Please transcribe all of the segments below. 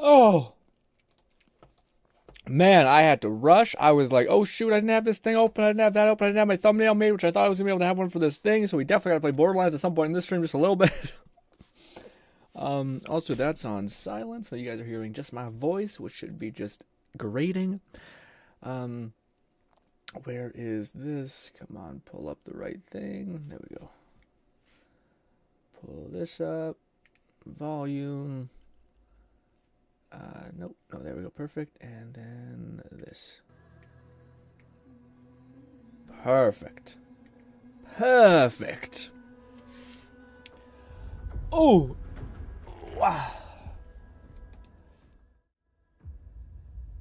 Oh, man, I had to rush. I was like, oh shoot, I didn't have this thing open, I didn't have that open, I didn't have my thumbnail made, which I thought I was going to be able to have one for this thing, so we definitely got to play Borderlands at some point in this stream, just a little bit. Also, that's on silent, so you guys are hearing just my voice, which should be just grating. Where is this? Come on, pull up the right thing. There we go. Pull this up. Volume. Nope. No, there we go. Perfect. And then this. Perfect. Perfect. Oh. Wow.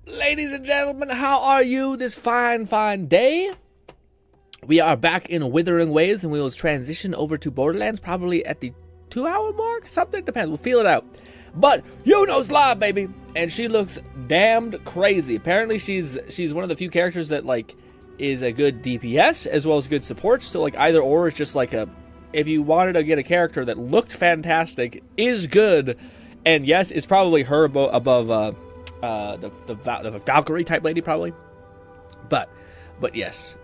Ladies and gentlemen, how are you this fine, fine day? We are back in Withering ways, and we will transition over to Borderlands probably at the 2-hour mark. Something depends. We'll feel it out. But Yuno's live, baby, and she looks damned crazy. Apparently, she's one of the few characters that like is a good DPS as well as good support. So like either or is just like a. If you wanted to get a character that looked fantastic, is good, and yes, it's probably her above the Valkyrie type lady probably. But yes.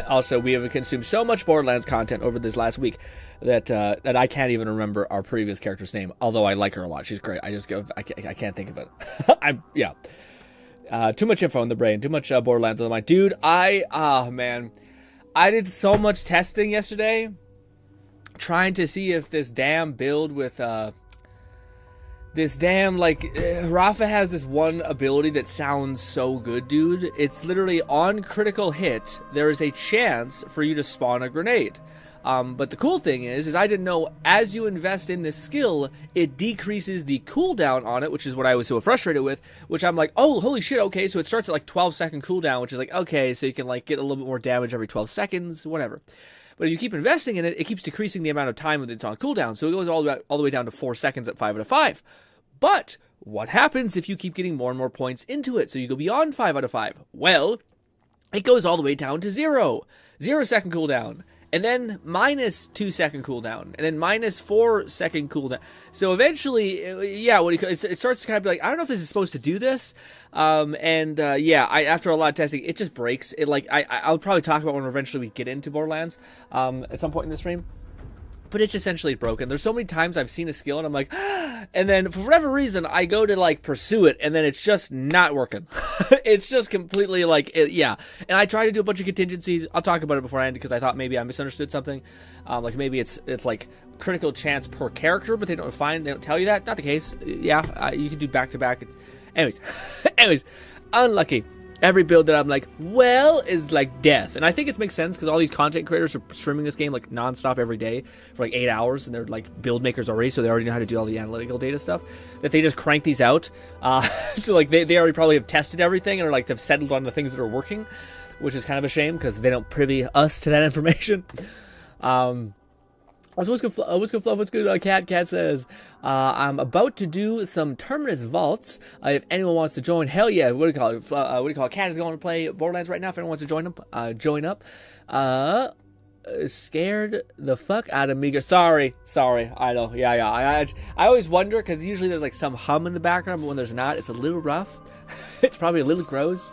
Also, we have consumed so much Borderlands content over this last week that I can't even remember our previous character's name. Although I like her a lot, she's great. I can't think of it. Too much info in the brain, too much Borderlands on my dude. Man, I did so much testing yesterday, trying to see if this damn build with Rafa has this one ability that sounds so good, dude. It's literally on critical hit, there is a chance for you to spawn a grenade. But the cool thing is I didn't know as you invest in this skill, it decreases the cooldown on it, which is what I was so frustrated with, which I'm like, oh, holy shit, okay, so it starts at like 12-second cooldown, which is like, okay, so you can like get a little bit more damage every 12 seconds, whatever. But if you keep investing in it, it keeps decreasing the amount of time that it's on cooldown, so it goes all the way down to 4 seconds at 5 out of 5. But what happens if you keep getting more and more points into it, so you go beyond 5 out of 5? Well, it goes all the way down to 0 second cooldown. And then minus 2 second cooldown, and then minus 4 second cooldown. So eventually, it starts to kind of be like, I don't know if this is supposed to do this. After a lot of testing, it just breaks. It like I'll probably talk about when eventually we get into Borderlands at some point in the stream. But it's essentially broken. There's so many times I've seen a skill and I'm like, and then for whatever reason I go to like pursue it and then it's just not working. It's just completely like, And I try to do a bunch of contingencies. I'll talk about it beforehand because I thought maybe I misunderstood something. Like maybe it's like critical chance per character, but they don't tell you that. Not the case. You can do back to back. Anyways, unlucky. Every build that I'm like, well, is like death. And I think it makes sense because all these content creators are streaming this game like nonstop every day for like 8 hours, and they're like build makers already, so they already know how to do all the analytical data stuff. That they just crank these out. So like they already probably have tested everything and are like they've settled on the things that are working, which is kind of a shame because they don't privy us to that information. What's good, Fluff? What's good? Cat says, I'm about to do some Terminus Vaults. If anyone wants to join, hell yeah. What do you call it? Cat is going to play Borderlands right now. If anyone wants to join up. Scared the fuck out of me. Sorry. I know. Yeah. I always wonder because usually there's like some hum in the background, but when there's not, it's a little rough. It's probably a little gross.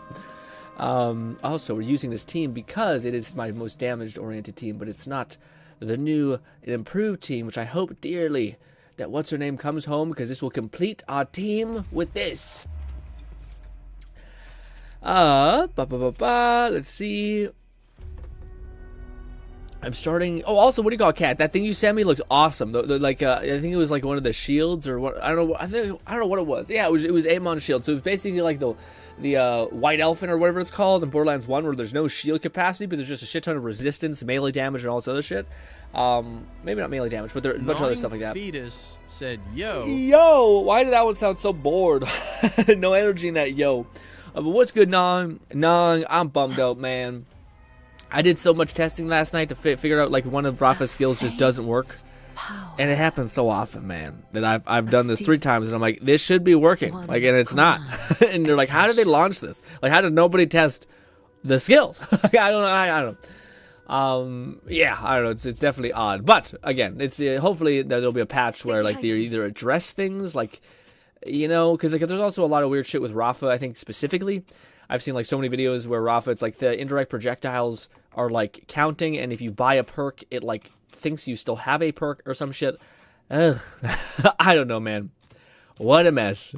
Also, we're using this team because it is my most damage-oriented team, but it's not the new and improved team, which I hope dearly that what's-her-name comes home, because this will complete our team with this. Let's see. I'm starting. Oh, also, what do you call it, Cat? That thing you sent me looked awesome. I think it was like one of the shields or what. I don't know. I don't know what it was. Yeah, it was Amon's shield. So it was basically like the White Elephant or whatever it's called in Borderlands 1, where there's no shield capacity, but there's just a shit ton of resistance, melee damage, and all this other shit. Maybe not melee damage, but there's a bunch of other stuff like that. Fetus said, yo. Yo! Why did that one sound so bored? No energy in that yo. But what's good, Nong? Nong, I'm bummed out, man. I did so much testing last night to figure out, like, one of Rafa's skills just doesn't work. And it happens so often, man, that I've done this 3 times, and I'm like, this should be working. Like, and it's not. And they're like, how did they launch this? Like, how did nobody test the skills? I don't know. I don't know. It's definitely odd. But, again, it's hopefully there'll be a patch where, like, they either address things, like, you know, because like there's also a lot of weird shit with Rafa. I think specifically, I've seen like so many videos where Rafa, it's like the indirect projectiles are like counting, and if you buy a perk, it like thinks you still have a perk or some shit. Ugh. I don't know, man. What a mess.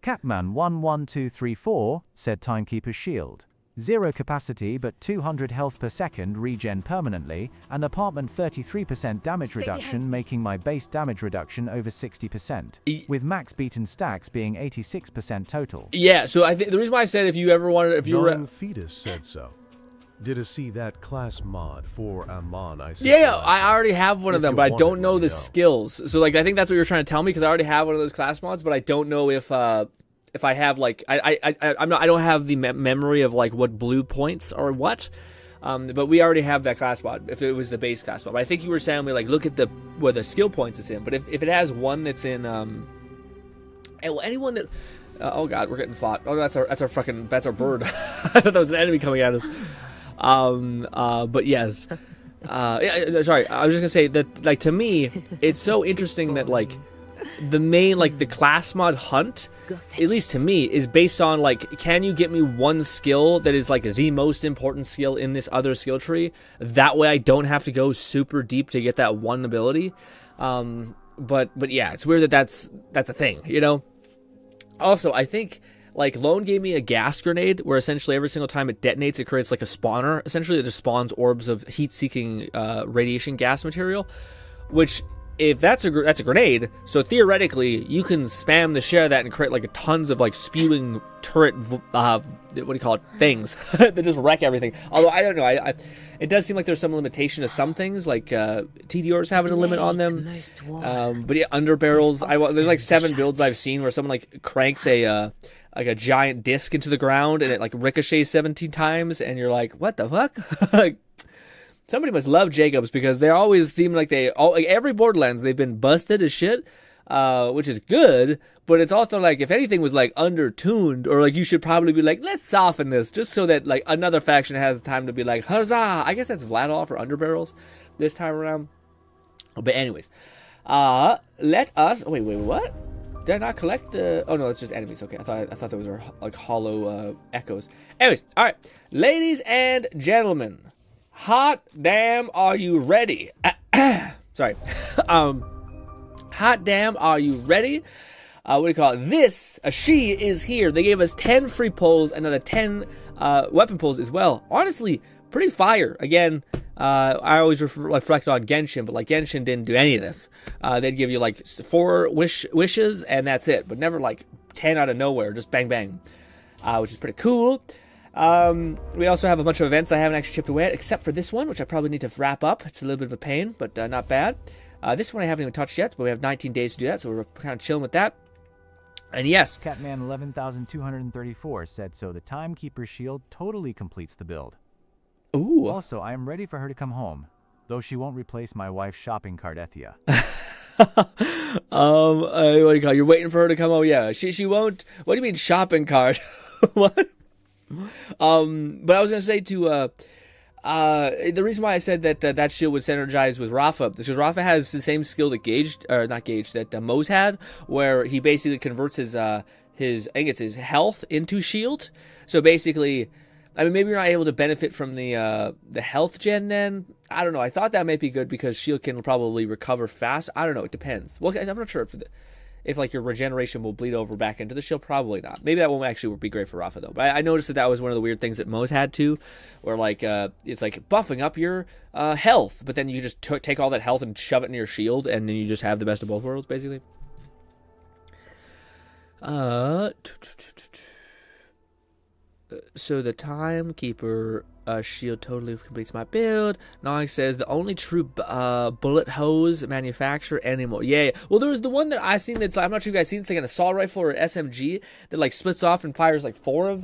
Catman11234 said Timekeeper's Shield. 0 capacity but 200 health per second regen permanently, and apartment 33% damage reduction, making my base damage reduction over 60%, with max beaten stacks being 86% total. Yeah, so I think the reason why I said if you ever wanted, if you were... Young Fetus said so. Did a see that class mod for Amon? Yeah, I already have one of them, but I don't know the skills. So like, I think that's what you're trying to tell me, because I already have one of those class mods, but I don't know if I have like I don't have the memory of like what blue points or what. But we already have that class mod if it was the base class mod. But I think you were saying like look at where the skill points it's in. But if it has one that's in anyone that oh god, we're getting fought. Oh, that's our bird. I thought that was an enemy coming at us. But yes. Yeah, sorry, I was just gonna say that like to me it's so interesting that like the main like the class mod hunt, at least to me, is based on like, can you get me one skill that is like the most important skill in this other skill tree, that way I don't have to go super deep to get that one ability. But yeah, it's weird that that's a thing, you know. Also, I think like Lone gave me a gas grenade where essentially every single time it detonates, it creates like a spawner. Essentially, it just spawns orbs of heat-seeking radiation gas material, which if that's a grenade, so theoretically you can spam the share of that and create like tons of like spewing turret what do you call it, things that just wreck everything. Although I don't know, it does seem like there's some limitation to some things, like TDRs having a limit on them. But yeah, underbarrels, there's like 7 builds I've seen where someone like cranks a giant disc into the ground and it like ricochets 17 times, and you're like, what the fuck? Like, somebody must love Jacobs, because they're always themed like like every Borderlands they've been busted as shit, which is good, but it's also like if anything was like under-tuned, or like you should probably be like, let's soften this just so that like another faction has time to be like, huzzah! I guess that's Vladol for underbarrels this time around. But anyways, let us. Wait, what? Did I not collect the... Oh, no, it's just enemies. Okay, I thought those were, like, hollow echoes. Anyways, all right. Ladies and gentlemen, hot damn, are you ready? Sorry. Hot damn, are you ready? What do you call it? This, she is here. They gave us 10 free pulls, another 10 weapon pulls as well. Honestly, pretty fire. Again, I always reflect on Genshin, but like Genshin didn't do any of this. They'd give you like 4 wishes and that's it, but never like 10 out of nowhere, just bang bang, which is pretty cool. We also have a bunch of events I haven't actually chipped away at, except for this one, which I probably need to wrap up. It's a little bit of a pain, but not bad. This one I haven't even touched yet, but we have 19 days to do that, so we're kind of chilling with that. And yes, Catman 11,234 said so. The Timekeeper's Shield totally completes the build. Ooh. Also, I am ready for her to come home, though she won't replace my wife's shopping cart, Ethia. What do you call it? You're waiting for her to come home? Yeah, she won't. What do you mean shopping cart? What? But I was gonna say to the reason why I said that that shield would synergize with Rafa is because Rafa has the same skill that Mo's had, where he basically converts his I think it's his health into shield. So basically, I mean, maybe you're not able to benefit from the health gen then. I don't know. I thought that might be good because shield can probably recover fast. I don't know. It depends. Well, I'm not sure if like your regeneration will bleed over back into the shield. Probably not. Maybe that won't actually be great for Rafa though. But I noticed that was one of the weird things that Mo's had too, where like it's like buffing up your health, but then you just take all that health and shove it in your shield, and then you just have the best of both worlds basically. So the Timekeeper shield totally completes my build. Nog says the only true bullet hose manufacturer anymore. Yeah. Well, there was the one that I seen that's I'm not sure if you guys seen. It's like an assault rifle or SMG that like splits off and fires like four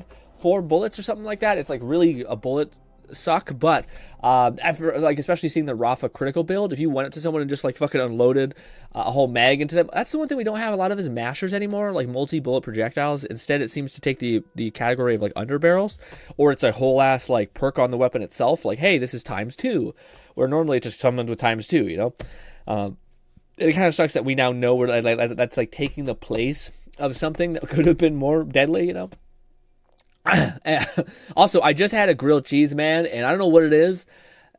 bullets or something like that. It's like really a bullet suck, but after like especially seeing the Rafa critical build, if you went up to someone and just like fucking unloaded a whole mag into them, that's the one thing we don't have a lot of is mashers anymore, like multi-bullet projectiles. Instead it seems to take the category of like underbarrels, or it's a whole ass like perk on the weapon itself, like hey, this is ×2, where normally it's just summoned with ×2, you know. it kind of sucks that we now know where that's like taking the place of something that could have been more deadly, you know. Also, I just had a grilled cheese, man, and I don't know what it is.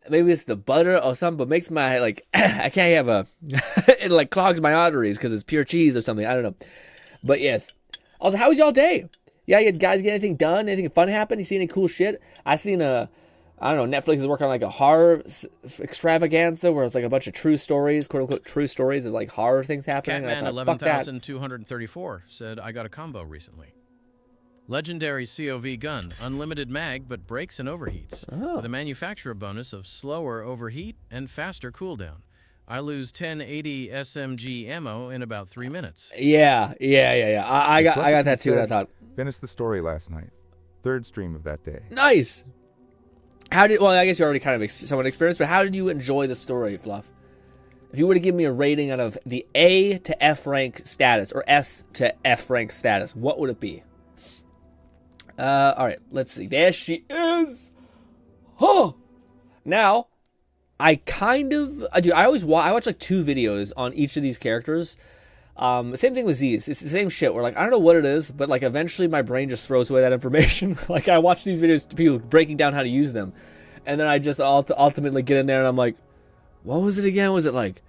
Maybe it's the butter or something, but makes my like I can't have a it like clogs my arteries because it's pure cheese or something. I don't know, but yes. Also, how was y'all day? Yeah, you guys get anything done? Anything fun happen? You see any cool shit? I seen I don't know, Netflix is working on like a horror extravaganza where it's like a bunch of true stories, quote unquote true stories of like horror things happening. Catman 11,234 said, I got a combo recently. Legendary COV gun, unlimited mag, but breaks and overheats. With a manufacturer bonus of slower overheat and faster cooldown. I lose 1080 SMG ammo in about 3 minutes. Yeah. I got that too. I thought. Finished the story last night. 3rd stream of that day. Nice. Well, I guess you already kind of somewhat experienced, but how did you enjoy the story, Fluff? If you were to give me a rating out of the A to F rank status, or S to F rank status, what would it be? All right, let's see. There she is. Oh, now I watch like 2 videos on each of these characters. Same thing with Z's. It's the same shit. Where like I don't know what it is, but like eventually my brain just throws away that information. Like I watch these videos to people breaking down how to use them, and then I just ultimately get in there and I'm like, what was it again? Was it like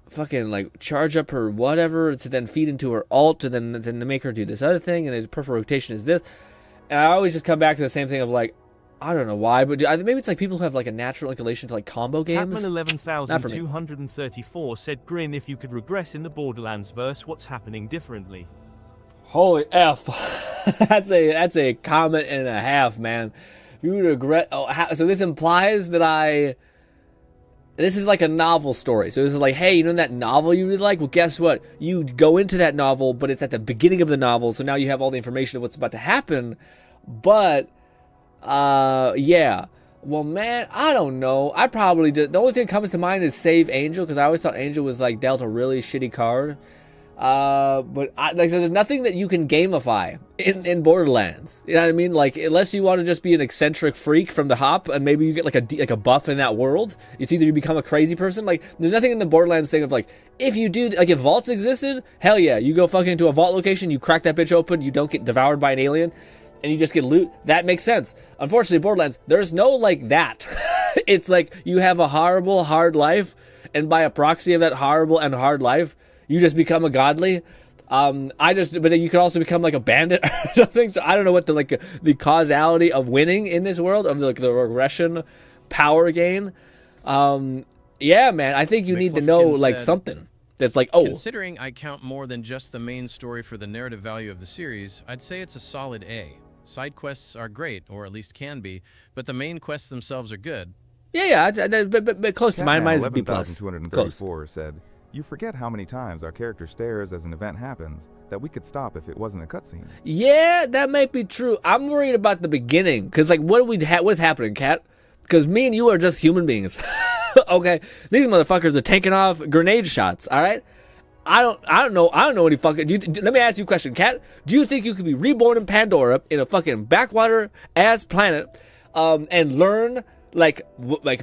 fucking like charge up her whatever to then feed into her ult to then make her do this other thing, and the perfect rotation is this. And I always just come back to the same thing of like, I don't know why, but maybe it's like people who have like a natural inclination to like combo games. Catman 11,234 said, "GRINN, if you could regress in the Borderlands verse, what's happening differently?" Holy F. That's a comment and a half, man. You would regret. So this implies that this is like a novel story. So this is like, hey, you know that novel you really like? Well, guess what? You go into that novel, but it's at the beginning of the novel, so now you have all the information of what's about to happen. But, yeah. Well, man, I don't know. I probably did. The only thing that comes to mind is Save Angel, because I always thought Angel was like dealt a really shitty card. But there's nothing that you can gamify in Borderlands. You know what I mean? Like, unless you want to just be an eccentric freak from the hop, and maybe you get like a buff in that world. It's either you become a crazy person. Like, there's nothing in the Borderlands thing of like, if you do, like, if vaults existed, hell yeah, you go fucking into a vault location, you crack that bitch open, you don't get devoured by an alien, and you just get loot. That makes sense. Unfortunately, Borderlands, there's no like that. It's like you have a horrible, hard life, and by a proxy of that horrible and hard life, you just become a godly. But then you could also become like a bandit or something. So I don't know what the causality of winning in this world, of like the regression power gain. Yeah, man, I think you need to know like something that's like, oh. Considering I count more than just the main story for the narrative value of the series, I'd say it's a solid A. Side quests are great, or at least can be, but the main quests themselves are good. Yeah, but close to mine. Mine is B+. 11,234 said, "You forget how many times our character stares as an event happens that we could stop if it wasn't a cutscene." Yeah, that might be true. I'm worried about the beginning, because like what's happening, Kat? Because me and you are just human beings. Okay, these motherfuckers are tanking off grenade shots. All right, I don't know any fucking. Let me ask you a question, Kat. Do you think you could be reborn in Pandora in a fucking backwater ass planet, and learn like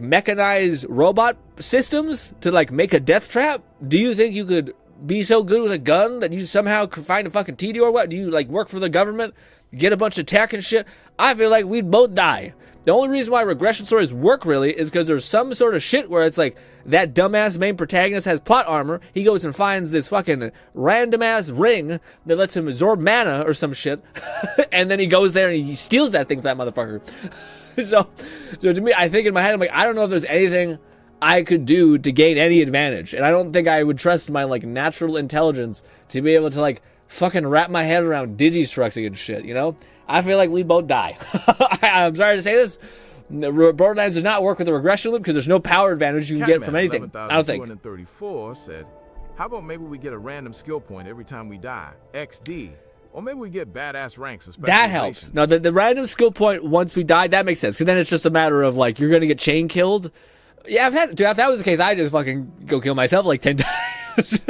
mechanized robot systems to like make a death trap? Do you think you could be so good with a gun that you somehow could find a fucking TD or what? Do you like work for the government, get a bunch of tech and shit? I feel like we'd both die. The only reason why regression stories work really is because there's some sort of shit where it's like that dumbass main protagonist has plot armor. He goes and finds this fucking random ass ring that lets him absorb mana or some shit, and then he goes there and he steals that thing from that motherfucker. So to me, I think in my head, I'm like, I don't know if there's anything I could do to gain any advantage, and I don't think I would trust my like natural intelligence to be able to like fucking wrap my head around digistructing and shit. You know, I feel like we'd both die. I'm sorry to say this. Borderlands does not work with the regression loop because there's no power advantage you can get from anything. I don't think. 11,234 said, "How about maybe we get a random skill point every time we die, XD, or maybe we get badass ranks." That helps. No, the random skill point once we die, that makes sense. Because then it's just a matter of like you're gonna get chain killed. Yeah, if that was the case, I'd just fucking go kill myself like 10 times,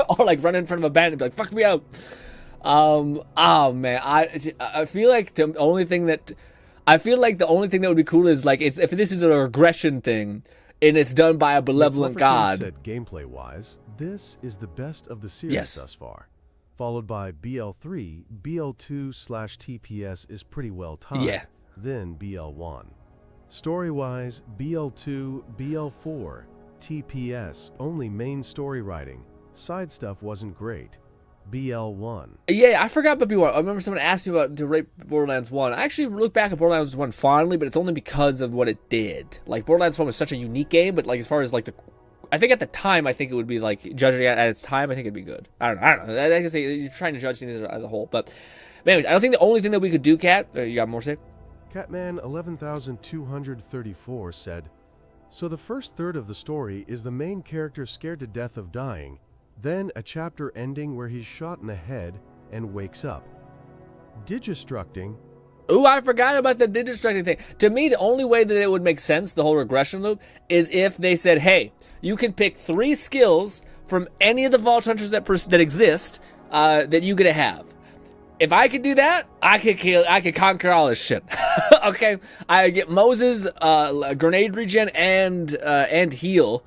or like run in front of a bandit and be like, "Fuck me out." Oh man, I feel like the only thing that would be cool is like if this is a regression thing, and it's done by a benevolent Flufferkin god. said gameplay-wise, this is the best of the series Yes. thus far. Followed by BL3, BL2/TPS is pretty well tied. Yeah. Then BL1. Story-wise, BL2, BL4, TPS, only main story writing. Side stuff wasn't great. BL1. Yeah, I forgot about B1. I remember someone asked me about to rate Borderlands 1. I actually look back at Borderlands 1 fondly, but it's only because of what it did. Like, Borderlands 1 was such a unique game, but like as far as like the... I think at the time, I think it would be like, judging it at its time, I think it'd be good. I don't know. I guess you're trying to judge things as a whole. But anyways, I don't think the only thing that we could do, Kat... you got more to say? Catman 11,234 said, so the first third of the story is the main character scared to death of dying, then a chapter ending where he's shot in the head and wakes up. Digistructing. Ooh, I forgot about the digistructing thing. To me, the only way that it would make sense, the whole regression loop, is if they said, hey, you can pick 3 skills from any of the Vault Hunters that exist that you get to have. If I could do that, I could conquer all this shit. Okay, I get Moses, grenade regen, and heal.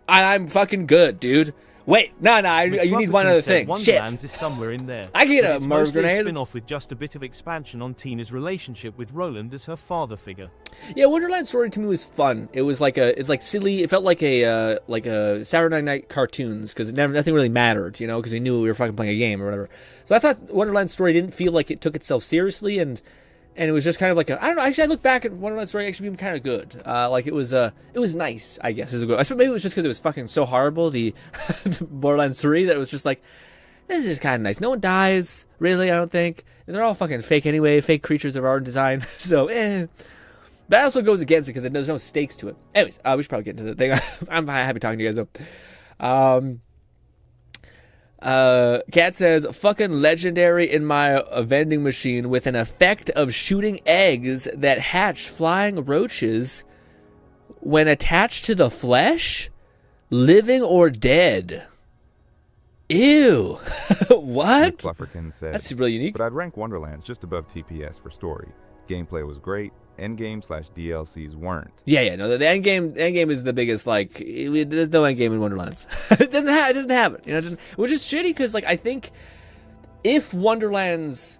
I'm fucking good, dude. Wait, no, you need one other thing. Wonderlands Shit. is somewhere in there. I get But a it's Merv mostly grenade. a spin-off with just a bit of expansion on Tina's relationship with Roland as her father figure. Yeah, Wonderland story to me was fun. It was like it's like silly. It felt like a Saturday Night cartoons because nothing really mattered, you know, because we knew we were fucking playing a game or whatever. So I thought Wonderland story didn't feel like it took itself seriously, and it was just kind of like I don't know. Actually, I look back at Wonderland story actually being kind of good. Like it was nice, I guess. Maybe it was just because it was fucking so horrible. The Borderlands 3 that it was just like, this is kind of nice. No one dies, really. I don't think they're all fucking fake anyway. Fake creatures of our own design. So that also goes against it because there's no stakes to it. Anyways, we should probably get into the thing. I'm happy talking to you guys though. Kat says, fucking legendary in my vending machine with an effect of shooting eggs that hatch flying roaches when attached to the flesh, living or dead. Ew. What? Flufferkin said, That's really unique. but I'd rank Wonderlands just above TPS for story. Gameplay was great. Endgame/DLCs weren't. Yeah, no, the end game is the biggest, like, there's no end game in Wonderlands. it doesn't have it, you know, which is shitty, because, like, I think if the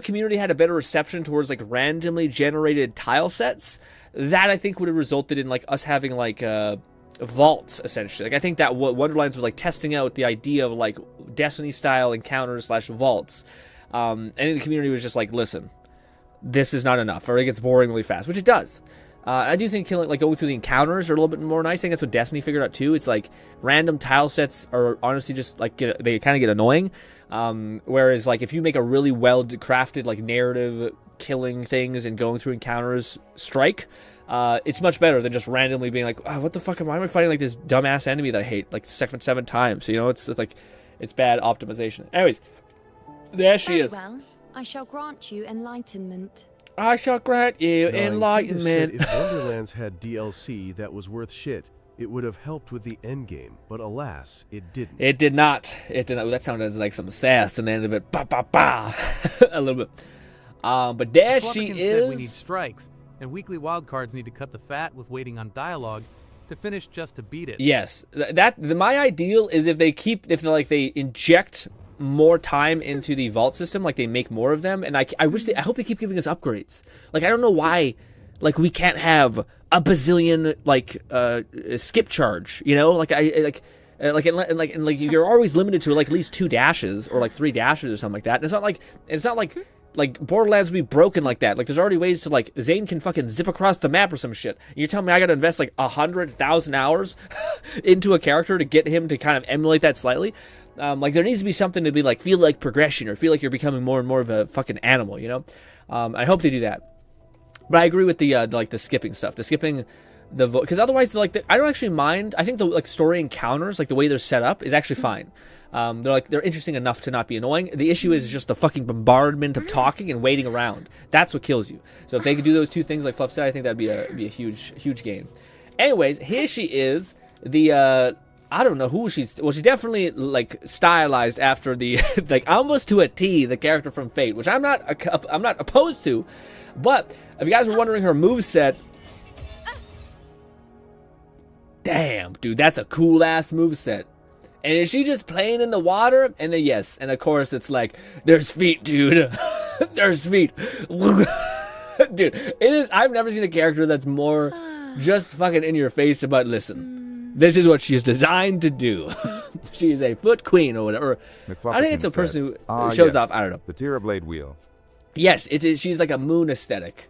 community had a better reception towards, like, randomly generated tile sets, that I think would have resulted in, like, us having, like, vaults, essentially. Like, I think that Wonderlands was, like, testing out the idea of, like, Destiny-style encounters/vaults, and the community was just like, listen, this is not enough, or it gets boring really fast, which it does. I do think going through the encounters are a little bit more nice. I think that's what Destiny figured out too. It's like random tile sets are honestly just like they kind of get annoying. Whereas like if you make a really well crafted like narrative killing things and going through encounters strike, it's much better than just randomly being like, oh, what the fuck why am I fighting like this dumbass enemy that I hate like 7 times? You know, it's like it's bad optimization. Anyways, there she is. Well, I shall grant you enlightenment. I shall grant you Now, enlightenment. If Wonderlands had DLC that was worth shit, it would have helped with the endgame, but alas, it didn't. It did not. That sounded like some sass in the end of it. Ba ba ba. A little bit. But there she Flufferkin is. said we need strikes, and weekly wildcards need to cut the fat with waiting on dialogue to finish just to beat it. Yes. My ideal is if they inject more time into the vault system, like they make more of them, and I hope they keep giving us upgrades. Like I don't know why, like we can't have a bazillion like skip charge, you know? Like you're always limited to like at least 2 dashes or like 3 dashes or something like that. And it's not like Borderlands would be broken like that. Like there's already ways to like Zane can fucking zip across the map or some shit. And you're telling me I got to invest like 100,000 hours into a character to get him to kind of emulate that slightly. Like there needs to be something to be like feel like progression or feel like you're becoming more and more of a fucking animal, you know. I hope they do that. But I agree with the skipping stuff, because otherwise I don't actually mind. I think the like story encounters, like the way they're set up, is actually fine. They're interesting enough to not be annoying. The issue is just the fucking bombardment of talking and waiting around. That's what kills you. So if they could do those 2 things like Fluff said, I think that'd be a huge gain. Anyways, here she is. I don't know who she's. Well, she definitely like stylized after the like almost to a T the character from Fate, which I'm not opposed to. But if you guys were wondering her moveset, Damn, dude, that's a cool-ass moveset. And is she just playing in the water? And then, yes, and of course it's like, there's feet, dude. There's feet. Dude, it is, I've never seen a character that's more just fucking in your face about, listen, this is what she's designed to do. She is a foot queen or whatever. I think it's a person who shows off, I don't know. The Tira-Blade wheel. Yes, it is. She's like a moon aesthetic.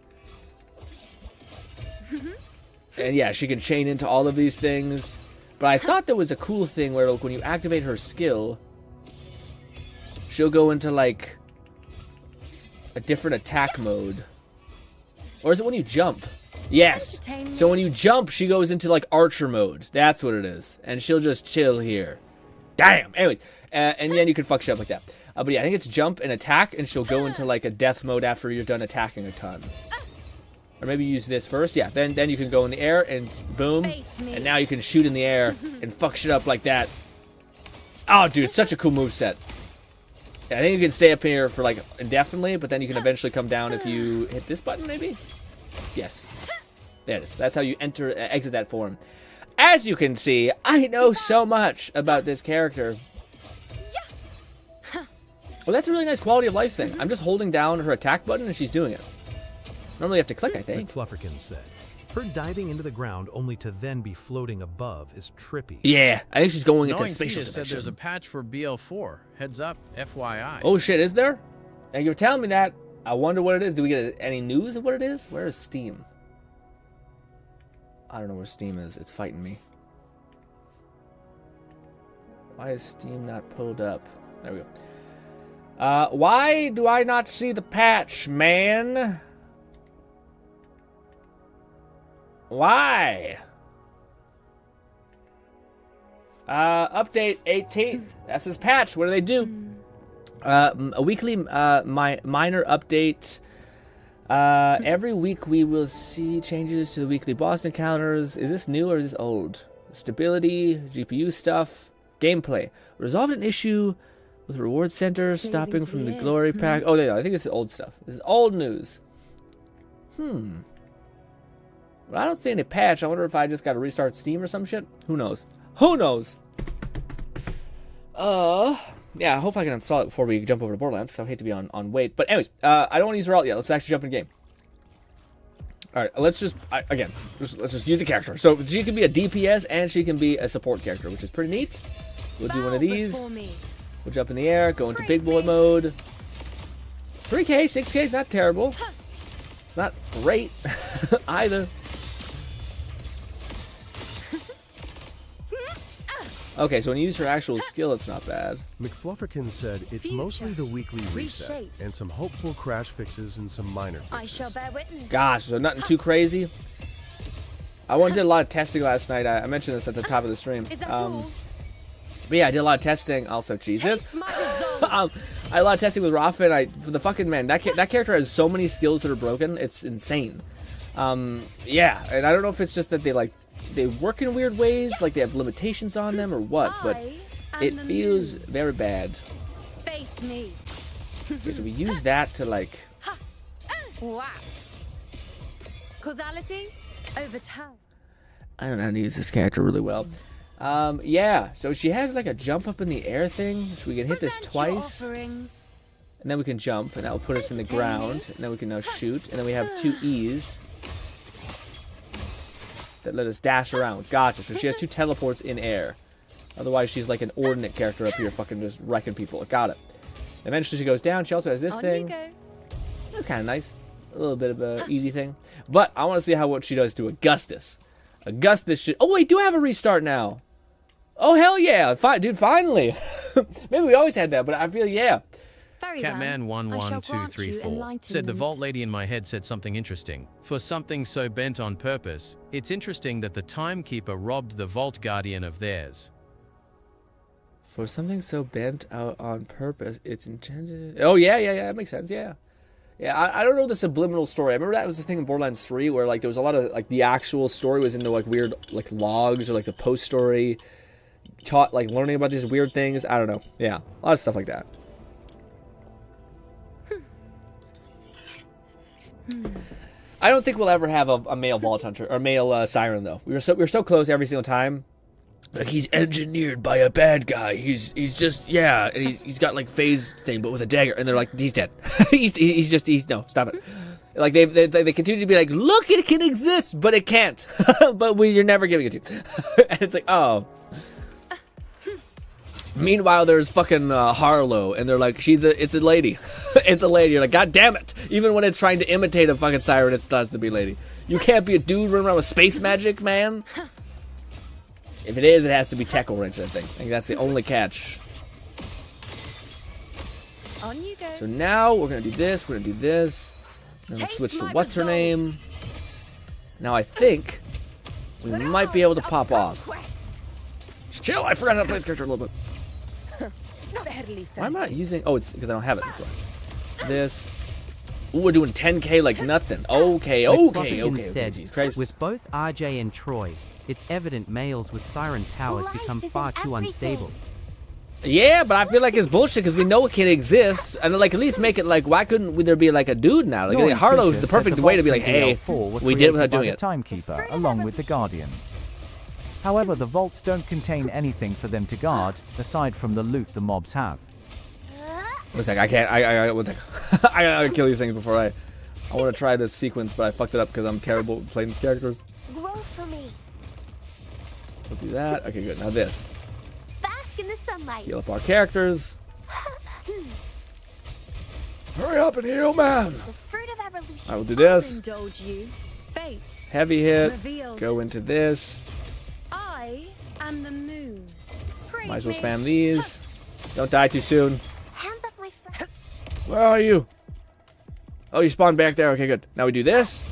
And yeah, she can chain into all of these things. But I thought there was a cool thing where like, when you activate her skill, she'll go into like a different attack mode. Or is it when you jump? Yes. So when you jump, she goes into like archer mode. That's what it is. And she'll just chill here. Damn. Anyways, and then you can fuck shit up like that. But yeah, I think it's jump and attack, and she'll go into like a death mode after you're done attacking a ton. Or maybe use this first. Yeah, then you can go in the air and boom. And now you can shoot in the air and fuck shit up like that. Oh, dude, such a cool moveset. Yeah, I think you can stay up here for like indefinitely, but then you can eventually come down if you hit this button, maybe? Yes. There it is. That's how you exit that form. As you can see, I know so much about this character. Well, that's a really nice quality of life thing. I'm just holding down her attack button and she's doing it. Normally you have to click, I think. McFlufferkin said. Her diving into the ground only to then be floating above is trippy. Yeah, I think she's going into Knowing spatial Tia said dimension. there's a patch for BL4. Heads up, FYI. Oh shit, is there? Thank you for telling me that. I wonder what it is. Do we get any news of what it is? Where is Steam? I don't know where Steam is. It's fighting me. Why is Steam not pulled up? There we go. Why do I not see the patch, man? Why? Update 18th. That's his patch. What do they do? A weekly minor update. Every week we will see changes to the weekly boss encounters. Is this new or is this old? Stability, GPU stuff, gameplay. Resolved an issue with reward center stopping from the glory pack. Oh, no, I think this is old stuff. This is old news. Well, I don't see any patch. I wonder if I just got to restart Steam or some shit. Who knows? Who knows? Yeah, hopefully I can install it before we jump over to Borderlands, because I hate to be on wait. But anyways, I don't want to use her alt yet. Let's actually jump in game. Alright, let's just, let's just use the character. So she can be a DPS and she can be a support character, which is pretty neat. We'll do one of these. We'll jump in the air, go into big boy mode. 3K, 6K is not terrible. It's not great either. Okay, so when you use her actual skill, it's not bad. McFlufferkin said it's mostly the weekly reset and some hopeful crash fixes and some minor fixes. I shall bear witness. Gosh, so nothing too crazy. I did a lot of testing last night. I mentioned this at the top of the stream. Is that all? But yeah, I did a lot of testing. Also, Jesus. I had a lot of testing with Rafa, and for the fucking man, that character has so many skills that are broken. It's insane. Yeah, and I don't know if it's just that they work in weird ways, like they have limitations on them or what, but it feels very bad. Face me. Okay, so we use that to Wax. Causality overturn. I don't know how to use this character really well. Yeah, so she has like a jump up in the air thing, so we can hit this twice. And then we can jump, and that will put us in the ground, and then we can now shoot, and then we have 2 E's that let us dash around. Gotcha, so she has 2 teleports in air. Otherwise, she's like an ordinate character up here fucking just wrecking people. Got it. Eventually, she goes down. She also has this thing. That's kind of nice. A little bit of a easy thing. But I want to see what she does to Augustus. Augustus should... Oh, wait, do have a restart now. Oh, hell yeah. Dude, finally. Maybe we always had that, but I feel, yeah. Catman11234 said the Vault Lady in my head said something interesting. For something so bent on purpose, it's interesting that the Timekeeper robbed the Vault Guardian of theirs. For something so bent out on purpose, it's intended... Oh, yeah, that makes sense, yeah. Yeah, I don't know the subliminal story. I remember that was the thing in Borderlands 3 where, like, there was a lot of, like, the actual story was in the, like, weird, like, logs or, like, the post-story, learning about these weird things. I don't know. Yeah, a lot of stuff like that. I don't think we'll ever have a male Vault Hunter or male Siren though. We were so close every single time. Like he's engineered by a bad guy. He's just and he's got like phase thing, but with a dagger, and they're like he's dead. he's no, stop it. Like they continue to be like, look, it can exist, but it can't. But you're never giving it to. And it's like, oh. Meanwhile, there's fucking Harlow, and they're like, it's a lady. It's a lady. You're like, God damn it. Even when it's trying to imitate a fucking siren, it starts to be lady. You can't be a dude running around with space magic, man. If it is, it has to be Tackle Wrench, I think that's the only catch. On you go. So now we're going to do this. We're going to do this. Then we'll switch to what's her name. Now I think we might be able to pop off. Just chill. I forgot how to play this character a little bit. Why am I not using... Oh, it's because I don't have it. That's why. This. Ooh, we're doing 10k like nothing. Okay. Jesus Christ. With both RJ and Troy, it's evident males with siren powers become far too unstable. Yeah, but I feel like it's bullshit because we know it can exist, and like at least make it like, why couldn't there be like a dude now? Like Harlow's the perfect way to be like, hey, we did it without doing it. Timekeeper, along with the Guardians. However, the vaults don't contain anything for them to guard aside from the loot the mobs have. One sec, I can't. One sec. I gotta kill these things before I want to try this sequence, but I fucked it up because I'm terrible at playing these characters. Grow for me. We'll do that. Okay, good. Now this. Bask in the sunlight. Heal up our characters. Hurry up and heal, man. The fruit of evolution. I will do this. Indulge you. Fate. Heavy hit. Revealed. Go into this. I am the moon. Praise Might as well me. spam these. Don't die too soon. Hands off my friend. Where are you? Oh, you spawned back there. Okay, good. Now we do this.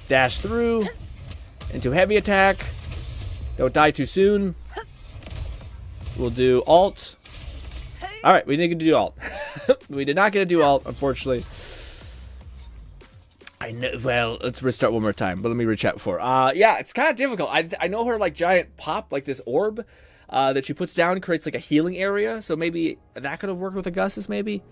Dash through. Into heavy attack. Don't die too soon. We'll do alt. Alright, we didn't get to do alt. We did not get to do alt, unfortunately. I know. Well, let's restart one more time, but let me rechat before. Yeah, it's kind of difficult. I know her like giant pop, like this orb that she puts down creates like a healing area. So maybe that could have worked with Augustus, maybe.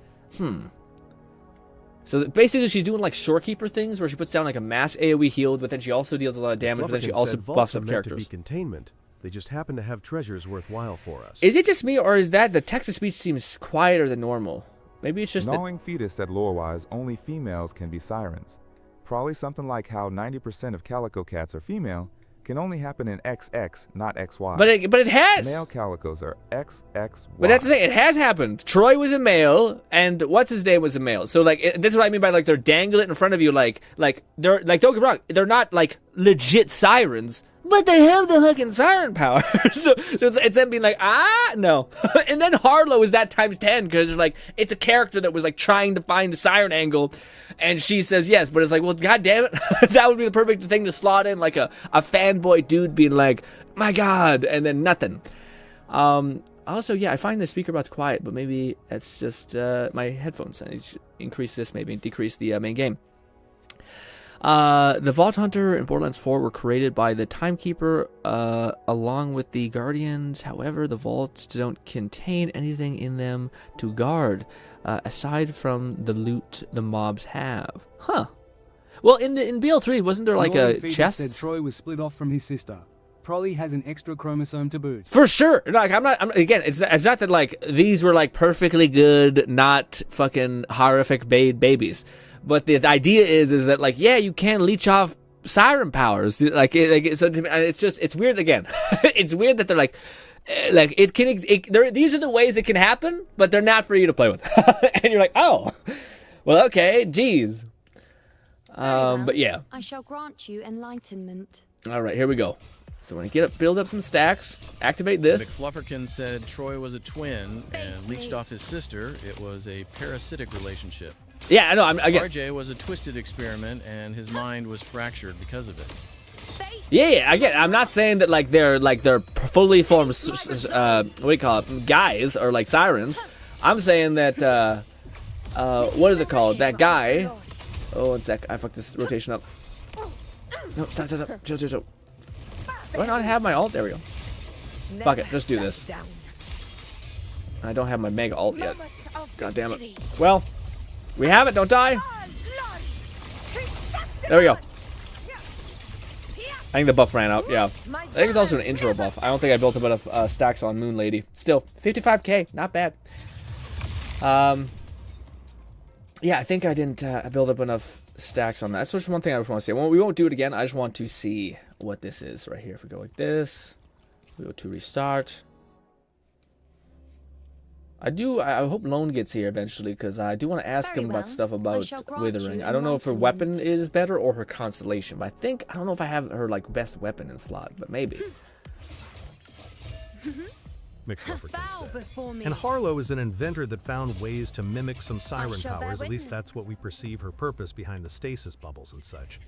So basically, she's doing like shorekeeper things where she puts down like a mass AoE heal, but then she also deals a lot of damage. But then she also buffs up characters. To be containment. They just happen to have treasures worthwhile for us. Is it just me, or is that the text-to-speech seems quieter than normal? Maybe it's just Gnawing Fetus said lore-wise, only females can be sirens. Probably something like how 90% of calico cats are female can only happen in XX, not XY. But it has. Male calicos are XXY. But that's the thing. It has happened. Troy was a male, and what's his name was a male. So like, this is what I mean by like they're dangling it in front of you, like they're like, don't get me wrong, they're not like legit sirens. But they have the fucking siren power. so it's them being like, no. And then Harlow is that times 10 because like it's a character that was like trying to find the siren angle, and she says yes, but it's like, well, god damn it, that would be the perfect thing to slot in, like a fanboy dude being like, my god, and then nothing. Also, yeah, I find the speaker box quiet, but maybe that's just my headphones. I need to increase this, maybe decrease the main game. The Vault Hunter and Borderlands 4 were created by the Timekeeper along with the Guardians. However, the vaults don't contain anything in them to guard aside from the loot the mobs have. Huh. Well, in BL3, wasn't there like a chest? Said Troy was split off from his sister. Probably has an extra chromosome to boot. For sure. Like I'm again, it's not that like these were like perfectly good, not fucking horrific babies. But the idea is that like, yeah, you can leech off siren powers. So it's weird again. It's weird that they're like it can. These are the ways it can happen, but they're not for you to play with. And you're like, oh, well, okay, geez. But yeah. I shall grant you enlightenment. All right, here we go. So when I build up some stacks, activate this. McFlufferkin said Troy was a twin and leached off his sister. It was a parasitic relationship. Yeah, I know. Again, RJ was a twisted experiment, and his mind was fractured because of it. Yeah. Again, I'm not saying that like they're fully formed, what do you call it, guys or like sirens. I'm saying that what is it called? That guy. Oh, one sec. I fucked this rotation up. No, stop. Chill. Do I not have my alt? There we go. Fuck it. Just do this. I don't have my mega alt yet. God damn it. Well. We have it, don't die. There we go. I think the buff ran out, yeah. I think it's also an intro buff. I don't think I built up enough stacks on Moon Lady. Still, 55k, not bad. Yeah, I think I didn't build up enough stacks on that. That's just one thing I just want to say. Well, we won't do it again. I just want to see what this is right here. If we go like this, we go to restart. I hope Lone gets here eventually, because I do want to ask him about stuff about Withering. I don't know if her weapon is better or her constellation, but I don't know if I have her like best weapon in slot, but maybe. And Harlow is an inventor that found ways to mimic some siren powers. At least that's what we perceive her purpose behind the stasis bubbles and such.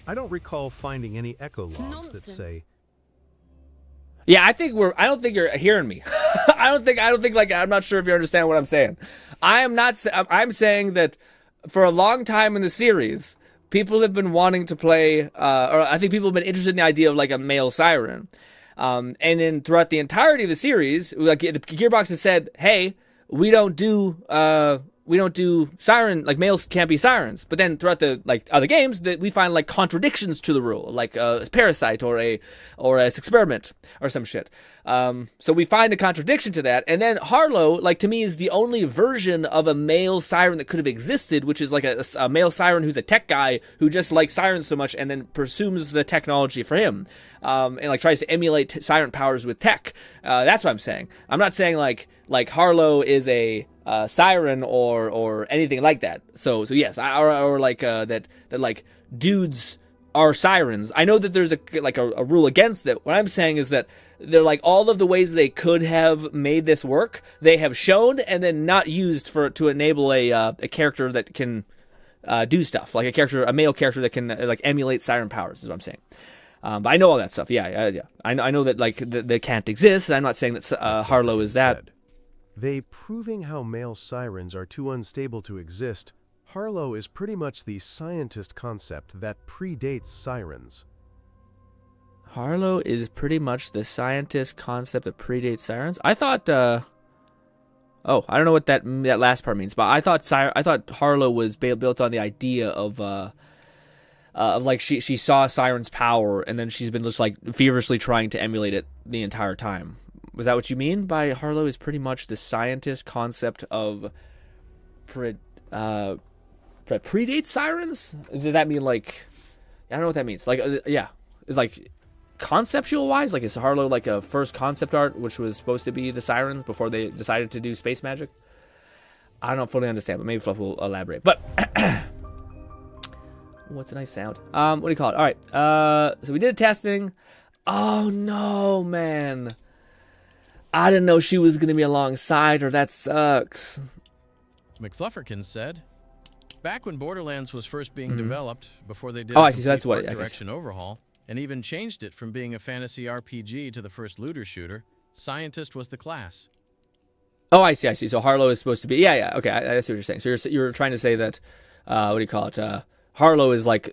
I don't recall finding any echo logs that say. Yeah, I don't think you're hearing me. I don't think like, I'm not sure if you understand what I'm saying. I'm saying that for a long time in the series, people have been wanting to play, or I think people have been interested in the idea of like a male siren. And then throughout the entirety of the series, like the Gearbox has said, hey, we don't do siren, like males can't be sirens. But then throughout the like other games, that we find like contradictions to the rule, like a parasite or a experiment or some shit. So we find a contradiction to that. And then Harlow, like to me, is the only version of a male siren that could have existed, which is like a male siren who's a tech guy who just likes sirens so much and then pursues the technology for him. And like tries to emulate siren powers with tech. That's what I'm saying. I'm not saying like Harlow is a siren or anything like that. So yes, or like that like dudes are sirens. I know that there's a rule against it. What I'm saying is that they're like all of the ways they could have made this work, they have shown and then not used to enable a character that can do stuff, like a male character that can like emulate siren powers. Is what I'm saying. But I know all that stuff. Yeah. I know that like they can't exist. I'm not saying that Harlow is that. They proving how male sirens are too unstable to exist. Harlow is pretty much the scientist concept that predates sirens. Harlow is pretty much the scientist concept that predates sirens. I thought. I don't know what that last part means, but I thought Harlow was built on the idea of like she saw Siren's power and then she's been just like feverishly trying to emulate it the entire time. Was that what you mean by Harlow is pretty much the scientist concept of predates sirens? Does that mean like, I don't know what that means. Like, yeah, it's like conceptual wise, like is Harlow like a first concept art which was supposed to be the sirens before they decided to do space magic? I don't fully understand, but maybe Fluff will elaborate. But what's a nice sound? What do you call it? All right. So we did a testing. Oh no, man. I didn't know she was going to be alongside her. That sucks. McFlufferkin said, back when Borderlands was first being developed, before they did I see. So that's what direction overhaul, and even changed it from being a fantasy RPG to the first looter shooter, Scientist was the class. Oh, I see. So Harlow is supposed to be... Yeah. Okay, I see what you're saying. So you're trying to say that... what do you call it? Harlow is like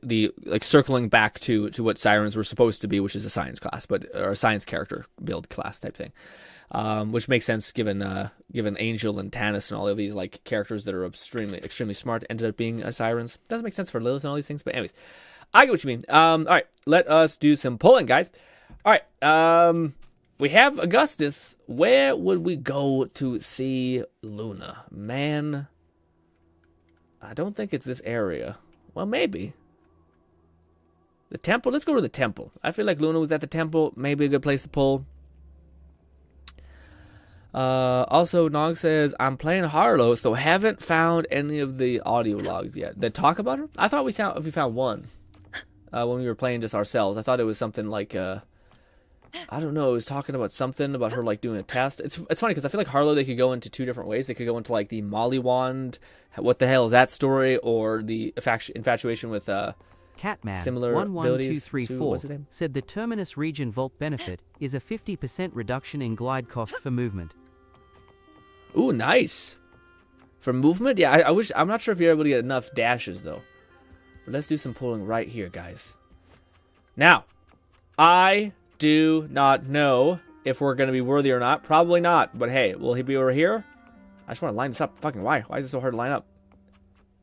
circling back to what Sirens were supposed to be, which is a science class, or a science character build class type thing. Which makes sense given Angel and Tannis and all of these like characters that are extremely smart ended up being Sirens. Doesn't make sense for Lilith and all these things, but anyways, I get what you mean. All right, let us do some pulling, guys. All right, we have Augustus. Where would we go to see Luna? Man, I don't think it's this area. Well, maybe. The temple? Let's go to the temple. I feel like Luna was at the temple. Maybe a good place to pull. Also, Nog says, I'm playing Harlow, so haven't found any of the audio logs yet. That talk about her? I thought we found one. When we were playing just ourselves. I thought it was something like, I don't know, it was talking about something about her like doing a test. It's funny because I feel like Harlow, they could go into two different ways. They could go into like the Molly Wand, what the hell is that story, or the infatuation with Catman similar abilities. 11234 what's his name? said the Terminus region vault benefit is a 50% reduction in glide cost for movement. Ooh, nice. For movement? Yeah, I wish. I'm not sure if you're able to get enough dashes though. But let's do some pulling right here, guys. Now, I do not know if we're going to be worthy or not. Probably not. But hey, will he be over here? I just want to line this up. Fucking why? Why is it so hard to line up?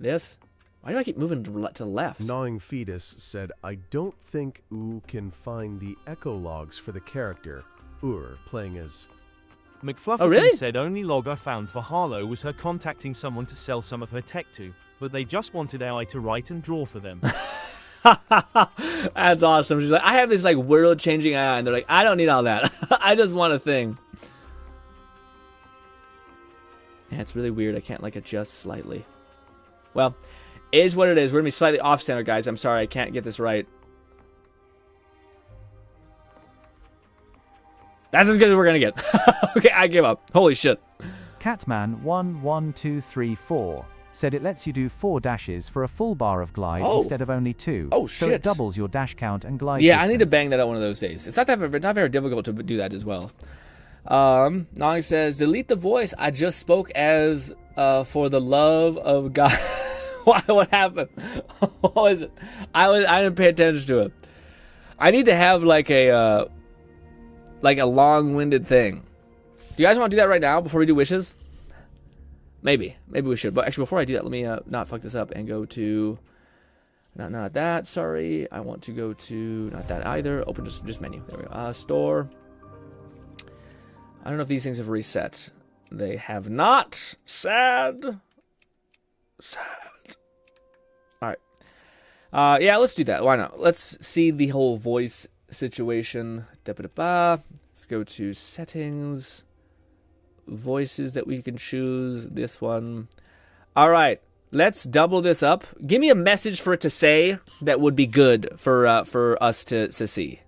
This? Why do I keep moving to the left? Gnawing Fetus said, I don't think can find the echo logs for the character playing as... McFluffington said only log I found for Harlow was her contacting someone to sell some of her tech to, but they just wanted AI to write and draw for them. That's awesome. She's like, I have this like world-changing AI, and they're like, I don't need all that. I just want a thing. Yeah, it's really weird. I can't like adjust slightly. Well, it is what it is. We're gonna be slightly off-center, guys. I'm sorry, I can't get this right. That's as good as we're gonna get. Okay, I give up. Holy shit. Catman11234 said it lets you do 4 dashes for a full bar of glide instead of only 2. Oh shit. So it doubles your dash count and glide Yeah, distance. I need to bang that out one of those days. It's not very difficult to do that as well. Nong says, delete the voice I just spoke as for the love of God. Why? What happened? What was it? I didn't pay attention to it. I need to have like a long-winded thing. Do you guys want to do that right now before we do wishes? Maybe we should. But actually, before I do that, let me not fuck this up and go to not that. Sorry, I want to go to not that either. Open just menu. There we go. Store. I don't know if these things have reset. They have not. Sad. All right. Yeah, let's do that. Why not? Let's see the whole voice situation. Let's go to settings. Voices that we can choose. This one. All right. Let's double this up. Give me a message for it to say that would be good for us to see.